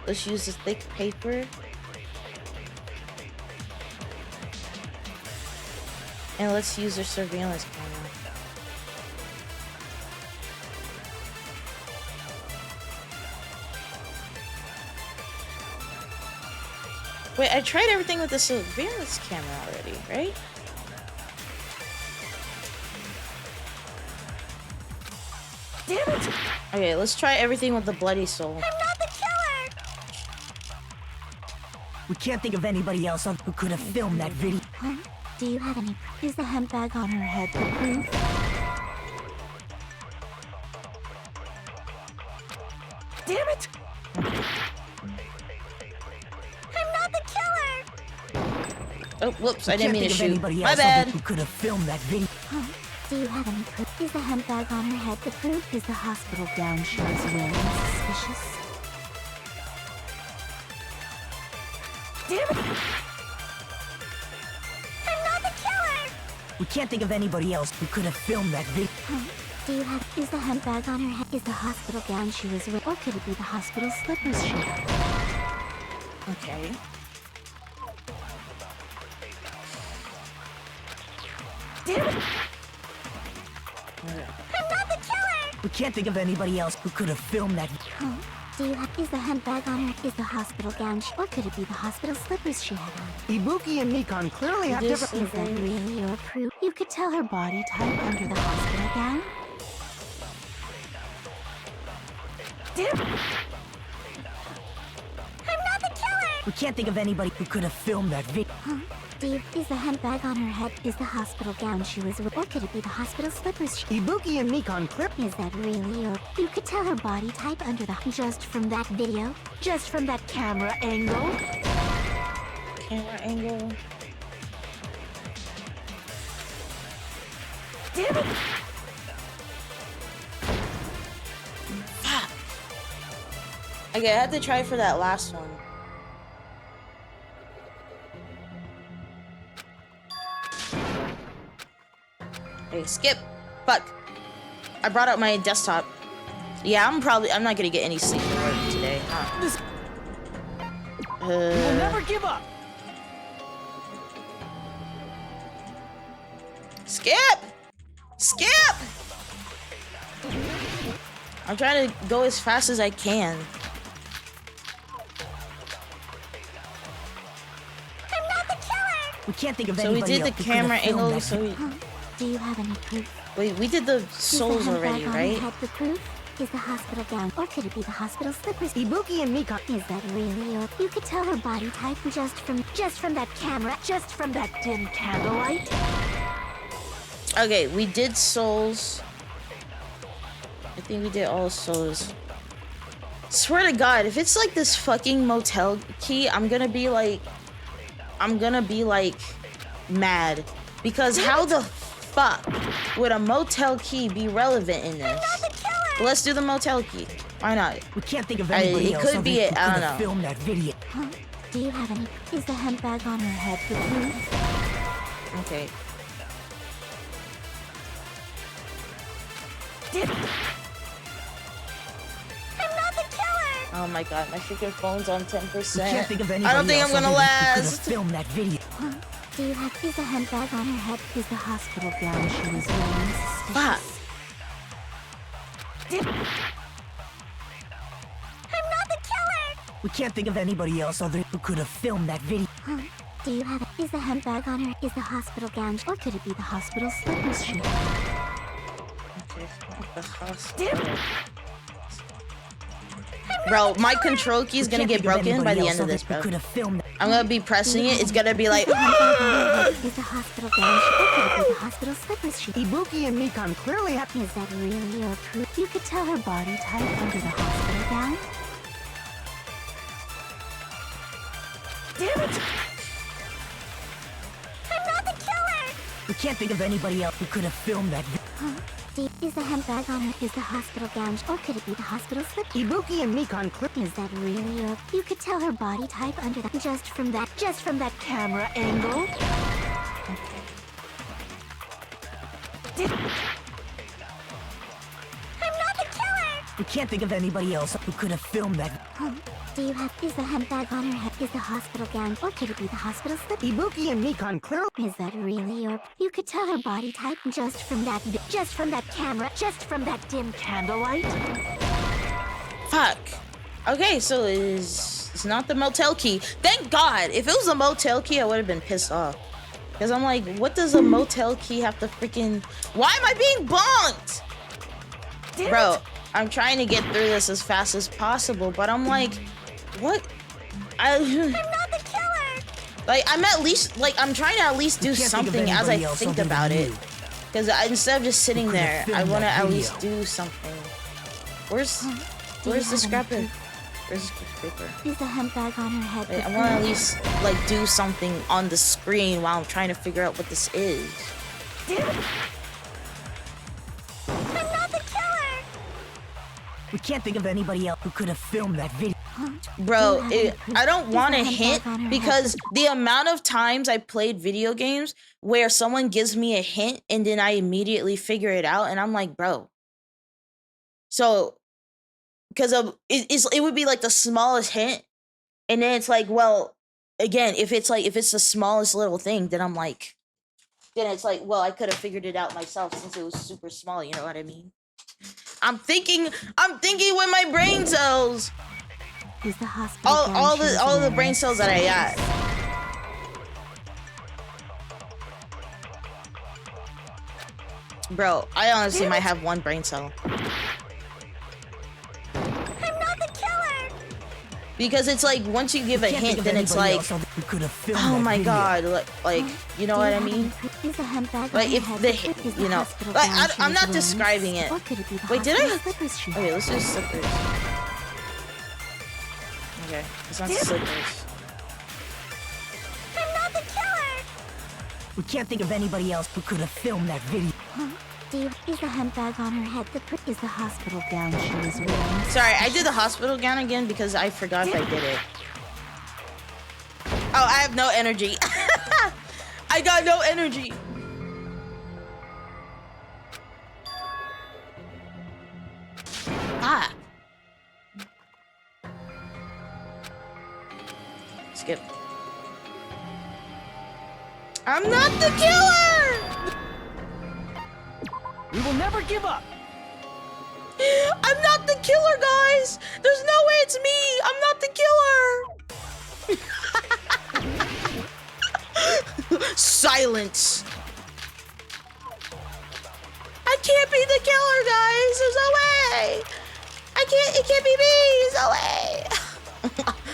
Let's use the thick paper. And let's use the surveillance camera. Wait, I tried everything with the surveillance camera already, right? Damn it! Okay, let's try everything with the bloody soul. I'm not the killer! We can't think of anybody else who could have filmed that video. Huh? Do you have any? Is the hemp bag on her head the proof? Damn it! I'm not the killer! Oh, whoops, I We didn't can't mean to think of shoot. anybody My else bad. who could have filmed that video. Huh? Do you have any proof? Is the hemp bag on her head the proof? Is the hospital gown she was wearing suspicious? Damn it! I'm not the killer! We can't think of anybody else who could have filmed that video. Huh? Do you have? Is the hemp bag on her head? Is the hospital gown she was wearing? Or could it be the hospital slippers she had? Okay. Damn it! I'm not the killer! We can't think of anybody else who could have filmed that. Huh? Do you have? Is the hemp bag on her? Is the hospital gown or could it be the hospital slippers she had on? Ibuki and Nikon clearly have This different. Is that really your proof? You could tell her body type under the hospital gown? Damn it! I'm not the killer! We can't think of anybody who could have filmed that video. Huh? Is the hemp bag on her head? Is the hospital gown she was wearing? Or could it be the hospital slippers she... Ibuki and Nikon clearly. Is that really your... You could tell her body type under the... Just from that video? Just from that camera angle? Camera angle. Damn it! Fuck. Okay, I had to try for that last one. Hey, skip. Fuck. I brought out my desktop. Yeah, I'm not gonna get any sleep today. This... We'll never give up! Skip! Skip! I'm trying to go as fast as I can. I'm not the killer! We can't think of So we anybody did the else who could have camera filmed angle, that so we... Huh? Do you have any proof? Wait, we did the Is the souls hemp already, bag on right? her head the proof? Is the hospital gown? Or could it be the hospital slippers? Ibuki and Nikon. Is that really your... You could tell her body type just from that camera, just from that dim candlelight? Okay, we did souls. I think we did all souls. Swear to God, if it's like this fucking motel key, I'm gonna be like mad. Because how the fuck would a motel key be relevant in this? Let's do the motel key. Why not? We can't think of anybody It else could be who it, could I don't have know. filmed that video. Huh? Do you have any... Is the hemp bag on her head the proof? Okay. I'm not the killer! Oh my God, my freaking phone's on 10%. We can't think of anybody I don't think I'm else gonna who could have last. filmed that video. Huh? Do you have... Is the hemp bag on her head? Is the hospital gown she was wearing suspicious? Fuck. I'm not the killer! We can't think of anybody else who could have filmed that video. Huh? Do you have... Is the hemp bag on her? Is the hospital gown... Or could it be the hospital slippers she had? Okay, the hospital. Bro, my control key is gonna get broken by the end of this, bro. Could have filmed. I'm gonna be pressing it. It's gonna be like. Is the hospital gown she... Or could it be the hospital slippers she... Ibuki and Nikon clearly have. Is that really your proof? You could tell her body type under the hospital gown? Damn it! I'm not the killer! We can't think of anybody else who could have filmed that video. Huh? Is the hemp bag on her? Is the hospital gown? Or could it be the hospital slip? Ibuki and Nikon clearly. Is that really your... You could tell her body type under the... Just from that camera angle? I'm not the killer! We can't think of anybody else who could have filmed that. Huh? Do you have... Is the hemp bag on her head? Is the hospital gown? Or could it be the hospital slip? Ibuki and Nikon clearly. Is that really your... You could tell her body type just from that camera, just from that dim candlelight? Fuck. Okay, so is It's not the motel key. Thank God. If it was a motel key, I would have been pissed off. Because I'm like, what does a motel key have to freaking... Why am I being bonked? Bro, I'm trying to get through this as fast as possible, but I'm like, what? I'm not the killer! Like, I'm trying to at least do something as I think about it. Because instead of just sitting there, I want to at least do something. Where's the scrapper? Where's the paper? Is the handbag on her head? Wait, I want to at least, like, do something on the screen while I'm trying to figure out what this is. I'm not the killer! We can't think of anybody else who could have filmed that video. Bro, I don't want a hint because the amount of times I played video games where someone gives me a hint and then I immediately figure it out and I'm like, bro. So, because it would be like the smallest hint and then it's like, well, again, if it's the smallest little thing, then I'm like, then it's like, well, I could have figured it out myself since it was super small, you know what I mean? I'm thinking with my brain cells. Is the hospital all the brain cells that I got. Bro, I honestly might have one brain cell. I'm not the killer! Because it's like once you give a hint, then it's like, oh my god, like you know what I mean? Is the handbag like if the hint, you know, like I'm not describing it. Wait, did I? Okay, let's do slippers. Okay, it's not slippers. I'm not the killer! We can't think of anybody else who could have filmed that video. Is the handbag on her head? Is the hospital gown she was wearing? Sorry, I did the hospital gown again because I forgot if I did it. Oh, I have no energy. I got no energy. Ah. Skip. I'm not the killer! We will never give up! I'm not the killer, guys! There's no way it's me! I'm not the killer! Silence! I can't be the killer, guys! There's no way! It can't be me! There's no way!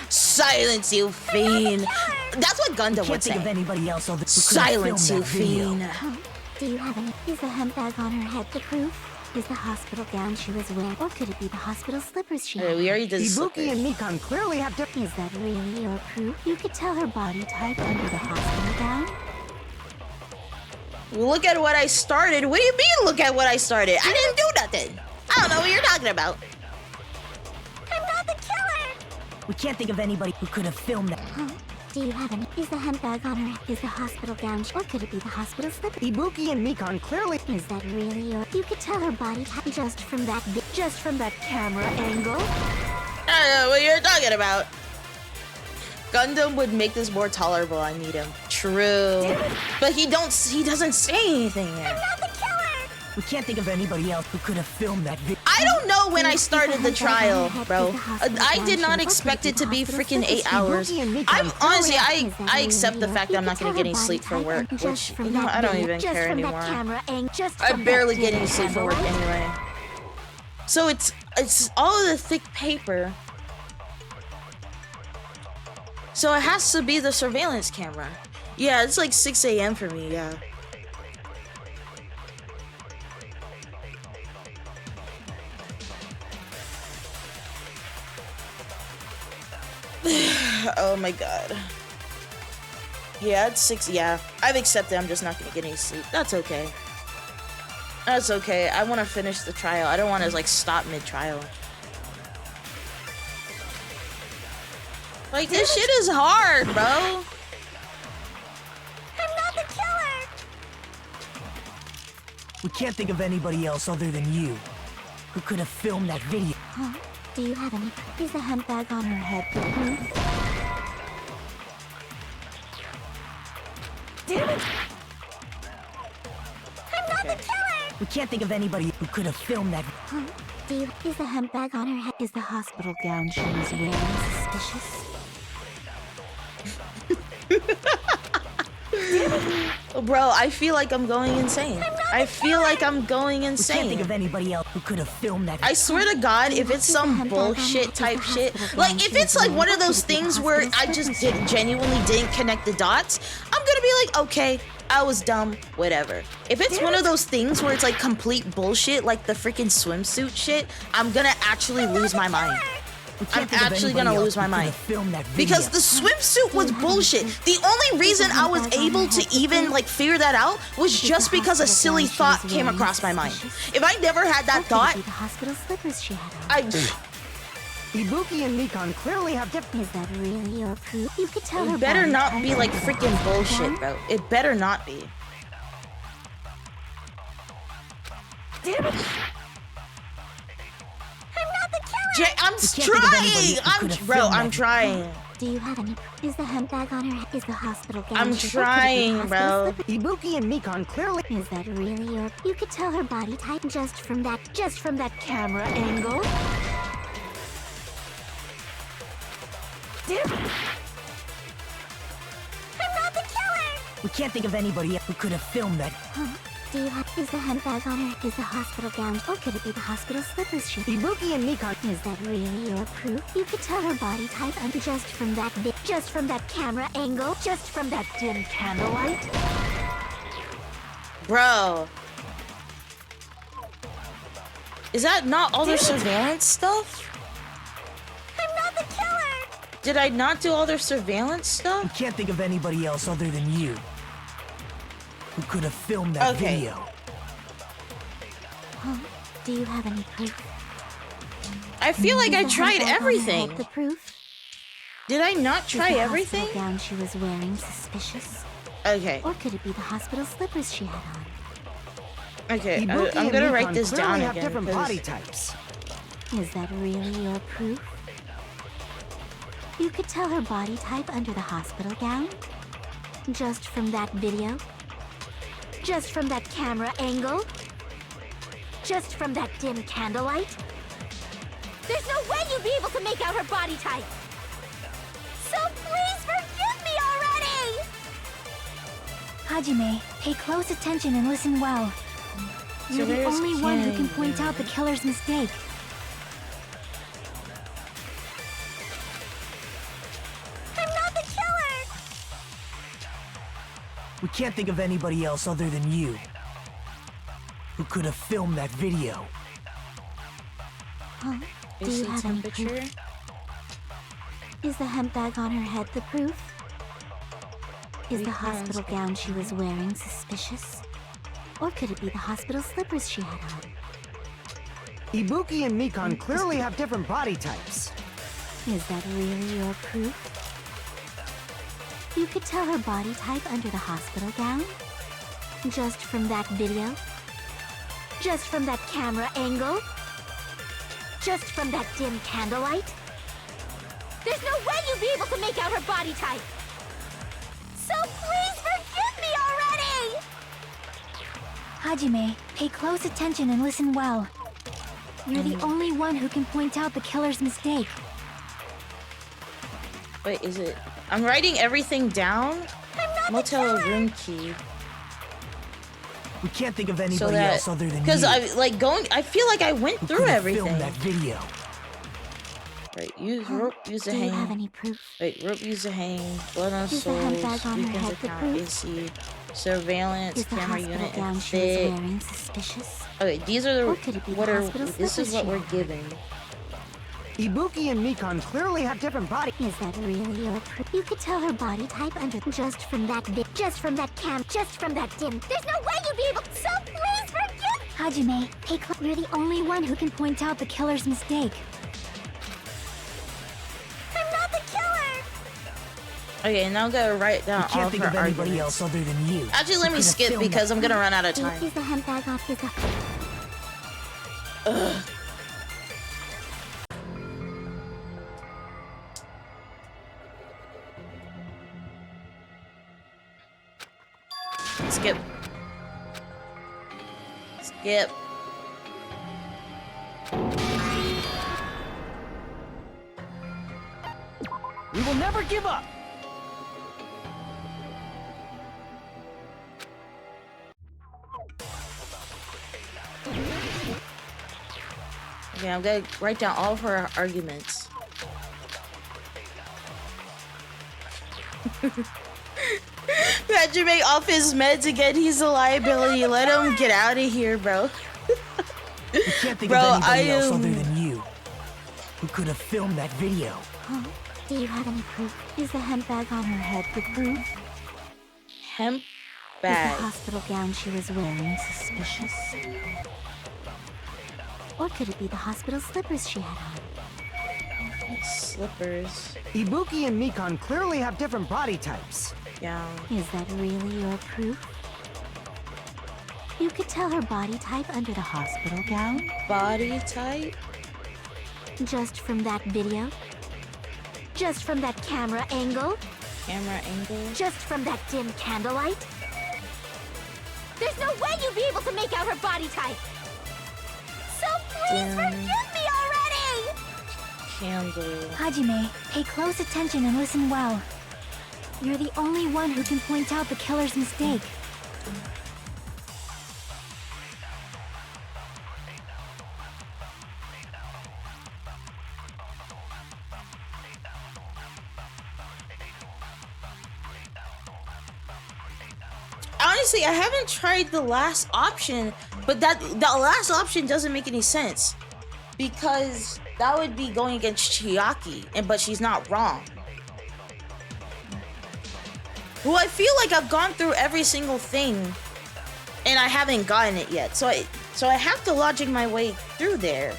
Silence, you fiend! That's what Gundam would say. Think of anybody else who could have Silence, you filmed that video. fiend! Do you have any? Is the handbag on her head the proof? Is the hospital gown she was wearing? Or could it be the hospital slippers she had? We already did Ibuki and Mikan clearly have to... Is that really your proof? You could tell her body type under the hospital gown? Look at what I started. What do you mean, look at what I started? I didn't do nothing. I don't know what you're talking about. I'm not the killer! We can't think of anybody who could have filmed that. Do you have any? Is the handbag on her head? Is the hospital gown? Or could it be the hospital slipper? Ibuki and Mikan clearly... Is that really your... You could tell her body type just from that camera angle? I don't know what you're talking about. Gundam would make this more tolerable. I need him. True. But he doesn't say anything yet. I'm not the killer! We can't think of anybody else who could have filmed that video. I don't know when I started the trial, bro. I did not expect it to be freaking 8 hours. I'm honestly, I accept the fact that I'm not gonna get any sleep for work, which, you know, I don't even care anymore. I barely get any sleep for work anyway. So it's all the thick paper. So it has to be the surveillance camera. Yeah, it's like 6 a.m. for me, yeah. Oh my god. Yeah, it's 6. Yeah, I've accepted I'm just not gonna get any sleep. That's okay. That's okay. I want to finish the trial. I don't want to, like, stop mid-trial. Like, this shit is hard, bro. I'm not the killer! We can't think of anybody else other than you who could have filmed that video. Do you have any? Is the handbag on her head the proof? Damn it! I'm not the killer! We can't think of anybody who could have filmed that. Is the handbag on her head? Is the hospital gown she was wearing suspicious? Bro, I feel like I'm going insane. I feel like I'm going We can't think insane. of anybody else who could have filmed that. I swear to God, if it's some bullshit type shit, like if it's like one of those things where I just genuinely didn't connect the dots, I'm gonna be like, okay, I was dumb, whatever. If it's one of those things where it's like complete bullshit, like the freaking swimsuit shit, I'm gonna actually lose my mind. I'm actually gonna lose my mind. Because the swimsuit was bullshit. The only reason I was able to even like figure that out was just because a silly thought came across my mind. If I never had that thought, The hospital slippers she had on. I Ibuki and Nikon clearly have different. Is that really your proof? You could tell her. it better body not type be like under the freaking hospital bullshit, gown. bro. It better not be. Damn it! I'm not the killer! I'm trying! I'm trying. Do you have any? Is the handbag on her head? Is the hospital gown? I'm she- or could it be the trying, hospital bro. slipper? Ibuki and Nikon clearly. Is that really your? You could tell her body type just from that camera angle. Damn it! I'm not the killer! We can't think of anybody else who could have filmed that. Huh? Do you have? Is the handbag on her? Is the hospital gown? Or could it be the hospital slippers she? Ibuki and Nikon. Is that really your proof? You could tell her body type and just from that camera angle, just from that dim candlelight. Bro. Is that not all their surveillance stuff? I'm not the killer! Did I not do all their surveillance We stuff? can't think of anybody else other than you who could have filmed that Okay. video. Huh? Do you have any proof? I feel like I Is the tried handbag on her everything. head the proof? Did I not Is try the everything? hospital gown she was wearing suspicious? Okay. Or could it be the hospital slippers she had on? Okay, Ibuki I'm and gonna Nikon write this clearly down have again. different 'cause- body types. Is that really your proof? You could tell her body type under the hospital gown? Just from that video? Just from that camera angle? Just from that dim candlelight? There's no way you'd be able to make out her body type! So please forgive me already! Hajime, pay close attention and listen well. You're the where's only one who can Ken? point out the killer's mistake. I'm not the killer! We can't think of anybody else other than you who could have filmed that video. Huh? Do AC you have any temperature? proof? Is the hemp bag on her head the proof? Is the hospital gown she was wearing suspicious? Or could it be the hospital slippers she had on? Ibuki and Nikon clearly have different body types. Is that really your proof? You could tell her body type under the hospital gown? Just from that video? Just from that camera angle? Just from that dim candlelight? There's no way you'd be able to make out her body type! So please forgive me already! Hajime, pay close attention and listen well. You're the only one who can point out the killer's mistake. Wait, is it? I'm writing everything down. Motel room key. We can't think of So anybody that else other than because you. I like going. I feel like I went who through could have everything. filmed that video. Right, use rope, use a Do you have hang. any proof? Wait, rope, use a hang. Blood on Is the souls. handbag on her Weekends head the account. proof? AC. Surveillance. Is the Camera hospital unit gown and she was fit. wearing suspicious? Okay, these are Or the could it be what the are. hospital This is slippers what she we're had on? giving. Ibuki and Nikon clearly have different body. Is that really your proof? You could tell her body type under just from that just from that dim. There's no way you'd be able. So please forgive. Hajime, pay close. You're the only one who can point out the killer's mistake. I'm not the killer. Okay, now I'm gonna write down We all can't of think her of anybody arguments. else other than you. Actually, who let me could have skip filmed because that. I'm gonna run out of time. Is the handbag on? Is the Ugh. Skip. Skip. We will never give up. Okay, I'm gonna write down all of her arguments. Hajime off his meds again. He's a liability. Let him get out of here, bro. We can't think Bro, of anybody else other than you who could have filmed that video. Huh? Do you have any proof? Is the hemp bag on her head the proof? Hemp Is bag. the hospital gown she was wearing suspicious? Or could it be the hospital slippers she had on? Slippers. Ibuki and Mikan clearly have different body types. Yeah. Is that really your proof? You could tell her body type under the hospital gown? Body type? Just from that video? Just from that camera angle? Camera angle? Just from that dim candlelight? There's no way you'd be able to make out her body type! So please forgive me already! Candle. Hajime, pay close attention and listen well. You're the only one who can point out the killer's mistake. Honestly, I haven't tried the last option, but the last option doesn't make any sense because that would be going against Chiaki, but she's not wrong. Well, I feel like I've gone through every single thing, and I haven't gotten it yet. So I have to logic my way through there.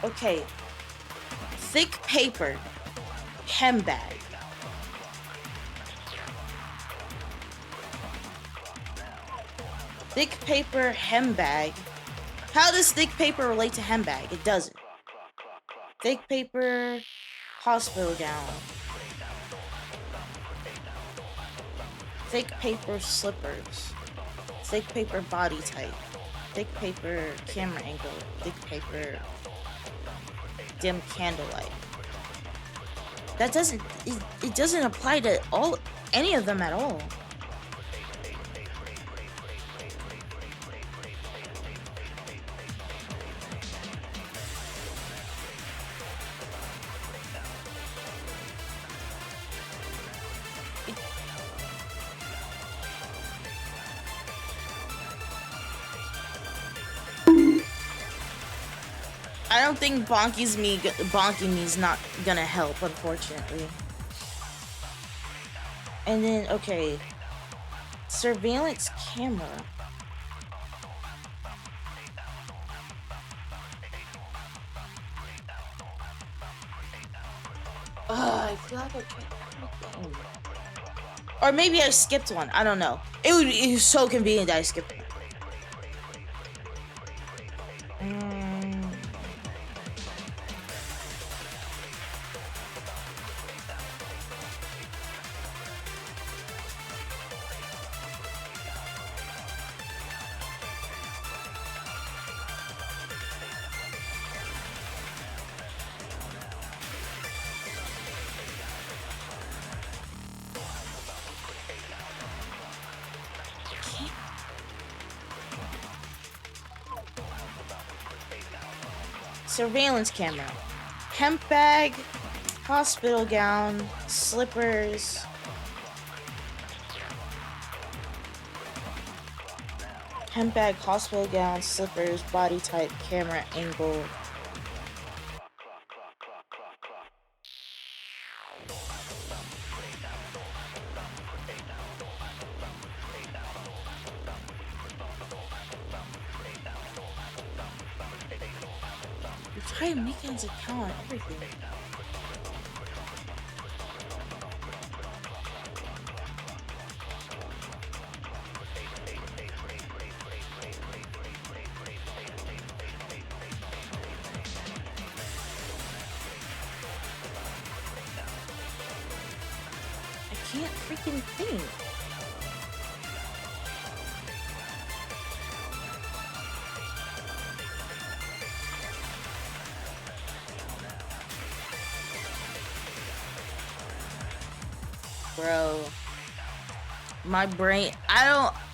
Okay. Thick paper. Hem bag. Thick paper, hem bag. How does thick paper relate to hem bag? It doesn't. Thick paper, hospital gown. Thick paper, slippers. Thick paper, body type. Thick paper, camera angle. Thick paper, dim candlelight. That doesn't, it doesn't apply to any of them at all. I don't think bonking me's not gonna help, unfortunately. And then, okay, surveillance camera. I feel like I tried everything. Or maybe I skipped one. I don't know. It was so convenient that I skipped one. Surveillance camera. Hemp bag, hospital gown, slippers. Hemp bag, hospital gown, slippers, body type, camera angle. Try Mikan's account on everything. I can't freaking think. Bro. My brain,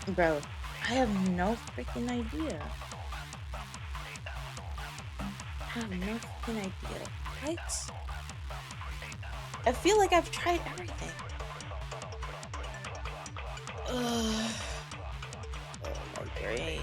bro, I have no freaking idea. I have no freaking idea. What? I feel like I've tried everything. Ugh. Oh, my brain.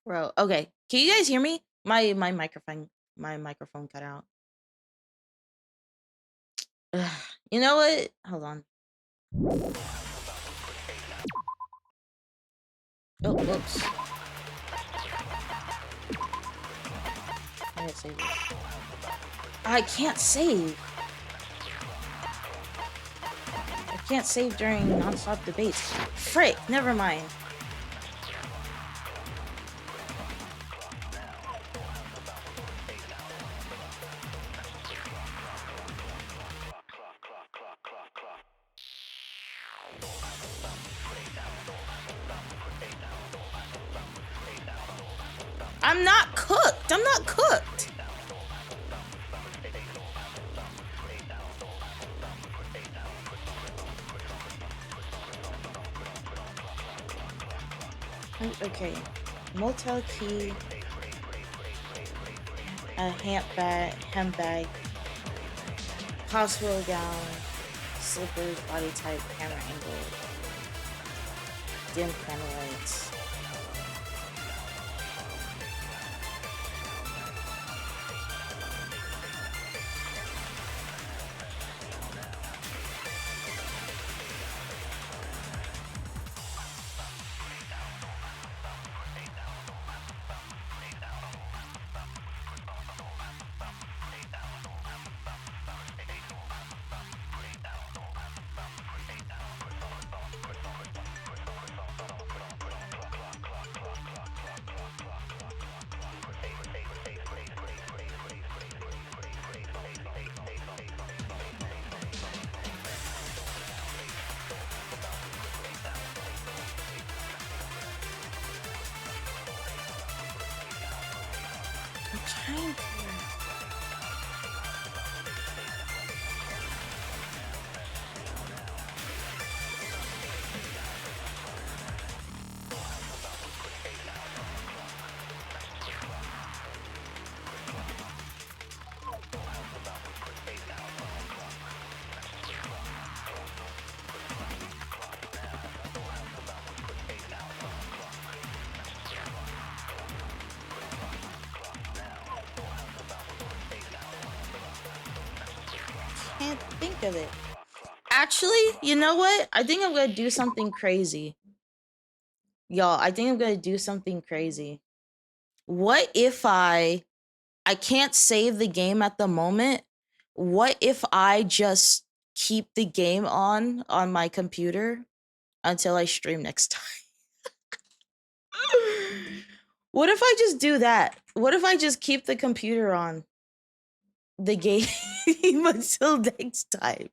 Bro, okay. Can you guys hear me? My microphone cut out. Ugh. You know what? Hold on. Oh, whoops. I gotta save this. I can't save. I can't save during non-stop debates. Frick, never mind. I'm not cooked. I'm not cooked. Okay. Motel key. A handbag. Hospital gown. Slippers, body type, camera angle. Dim camera lights. I'm trying to. Can't think of it. Actually, you know what? I think I'm gonna do something crazy. Y'all, I think I'm gonna do something crazy. What if I can't save the game at the moment? What if I just keep the game on my computer until I stream next time? What if I just do that? What if I just keep the computer on the game until next time?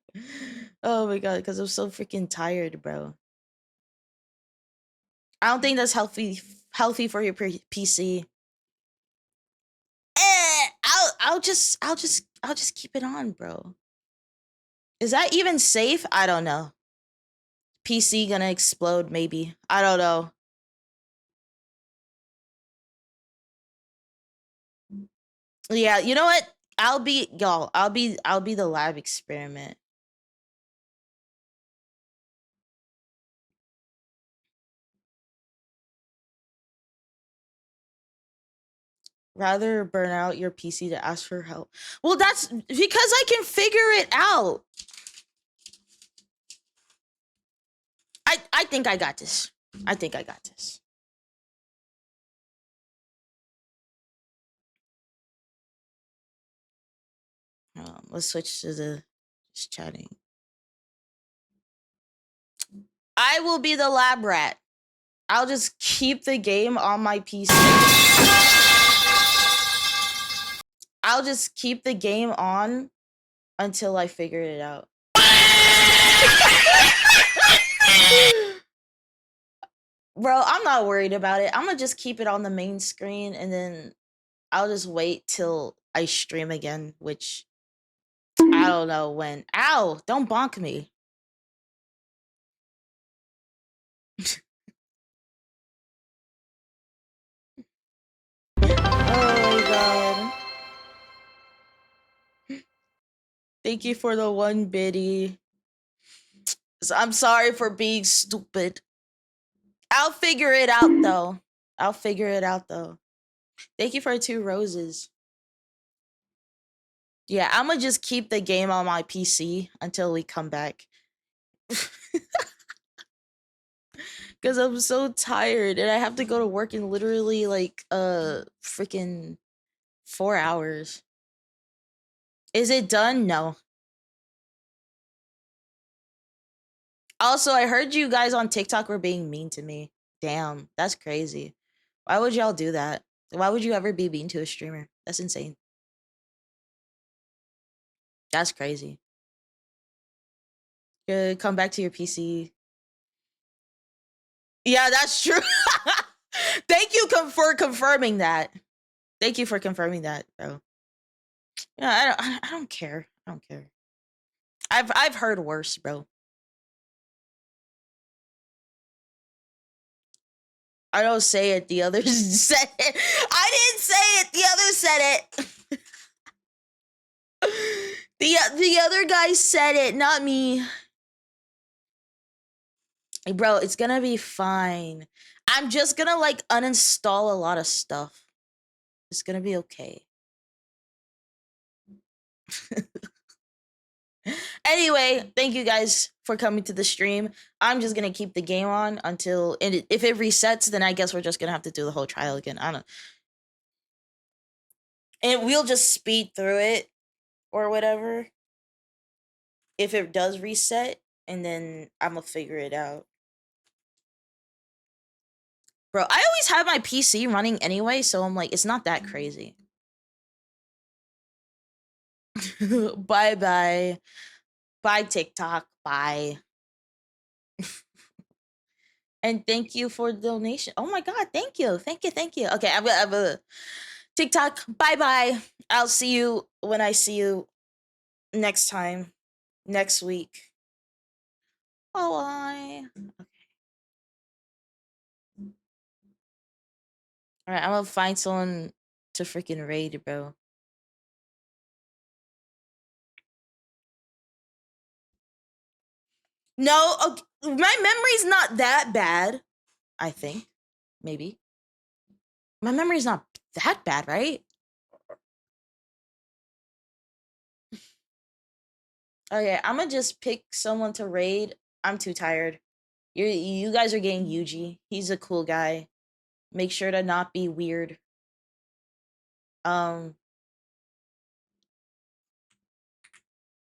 Oh my god, because I'm so freaking tired, bro. I don't think that's healthy for your PC. I'll just keep it on, bro. Is that even safe? I don't know. PC gonna explode maybe. I don't know. Yeah, you know what? I'll be the lab experiment. Rather burn out your PC to ask for help. Well, that's because I can figure it out. I think I got this. I think I got this. Let's switch to the just chatting. I will be the lab rat. I'll just keep the game on my PC. I'll just keep the game on until I figure it out. Bro, I'm not worried about it. I'm gonna just keep it on the main screen and then I'll just wait till I stream again, which I don't know when. Ow! Don't bonk me. Oh my god. Thank you for the one biddy. I'm sorry for being stupid. I'll figure it out though. I'll figure it out though. Thank you for 2 roses. Yeah, I'm gonna just keep the game on my PC until we come back. Because I'm so tired and I have to go to work in literally like freaking 4 hours. Is it done? No. Also, I heard you guys on TikTok were being mean to me. Damn, that's crazy. Why would y'all do that? Why would you ever be mean to a streamer? That's insane. That's crazy. Good, come back to your PC. Yeah, that's true. Thank you for confirming that. Thank you for confirming that, bro. Yeah, I don't care. I don't care. I've heard worse, bro. I don't say it. The others said it. I didn't say it. The others said it. The other guy said it, not me. Hey, bro, it's gonna be fine. I'm just gonna like uninstall a lot of stuff. It's gonna be okay. Anyway, thank you guys for coming to the stream. I'm just gonna keep the game on until if it resets, then I guess we're just gonna have to do the whole trial again. I don't know. And we'll just speed through it or whatever. If it does reset, and then I'm gonna figure it out. Bro, I always have my PC running anyway, so I'm like, it's not that crazy. Bye-bye. Bye, TikTok. Bye. And thank you for the donation. Oh my god, thank you. Thank you, thank you. Okay, I'm a TikTok. Bye-bye. I'll see you when I see you next time. Next week. Oh, bye. Okay. Alright, I'm gonna find someone to freaking raid, bro. No, okay, my memory's not that bad. I think. Maybe. My memory's not that bad, right? Okay, I'm gonna just pick someone to raid. I'm too tired. You guys are getting Yuji. He's a cool guy. Make sure to not be weird.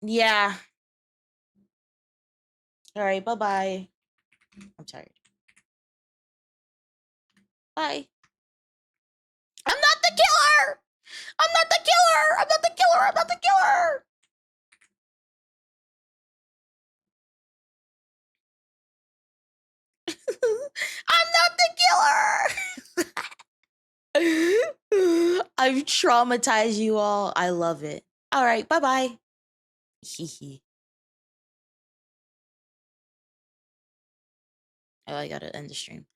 Yeah. All right, bye-bye. I'm tired. Bye. I'm not the killer! I'm not the killer! I'm not the killer! I'm not the killer! I'm not the killer! I've traumatized you all. I love it. All right, bye-bye. Hee. Oh, I gotta end the stream.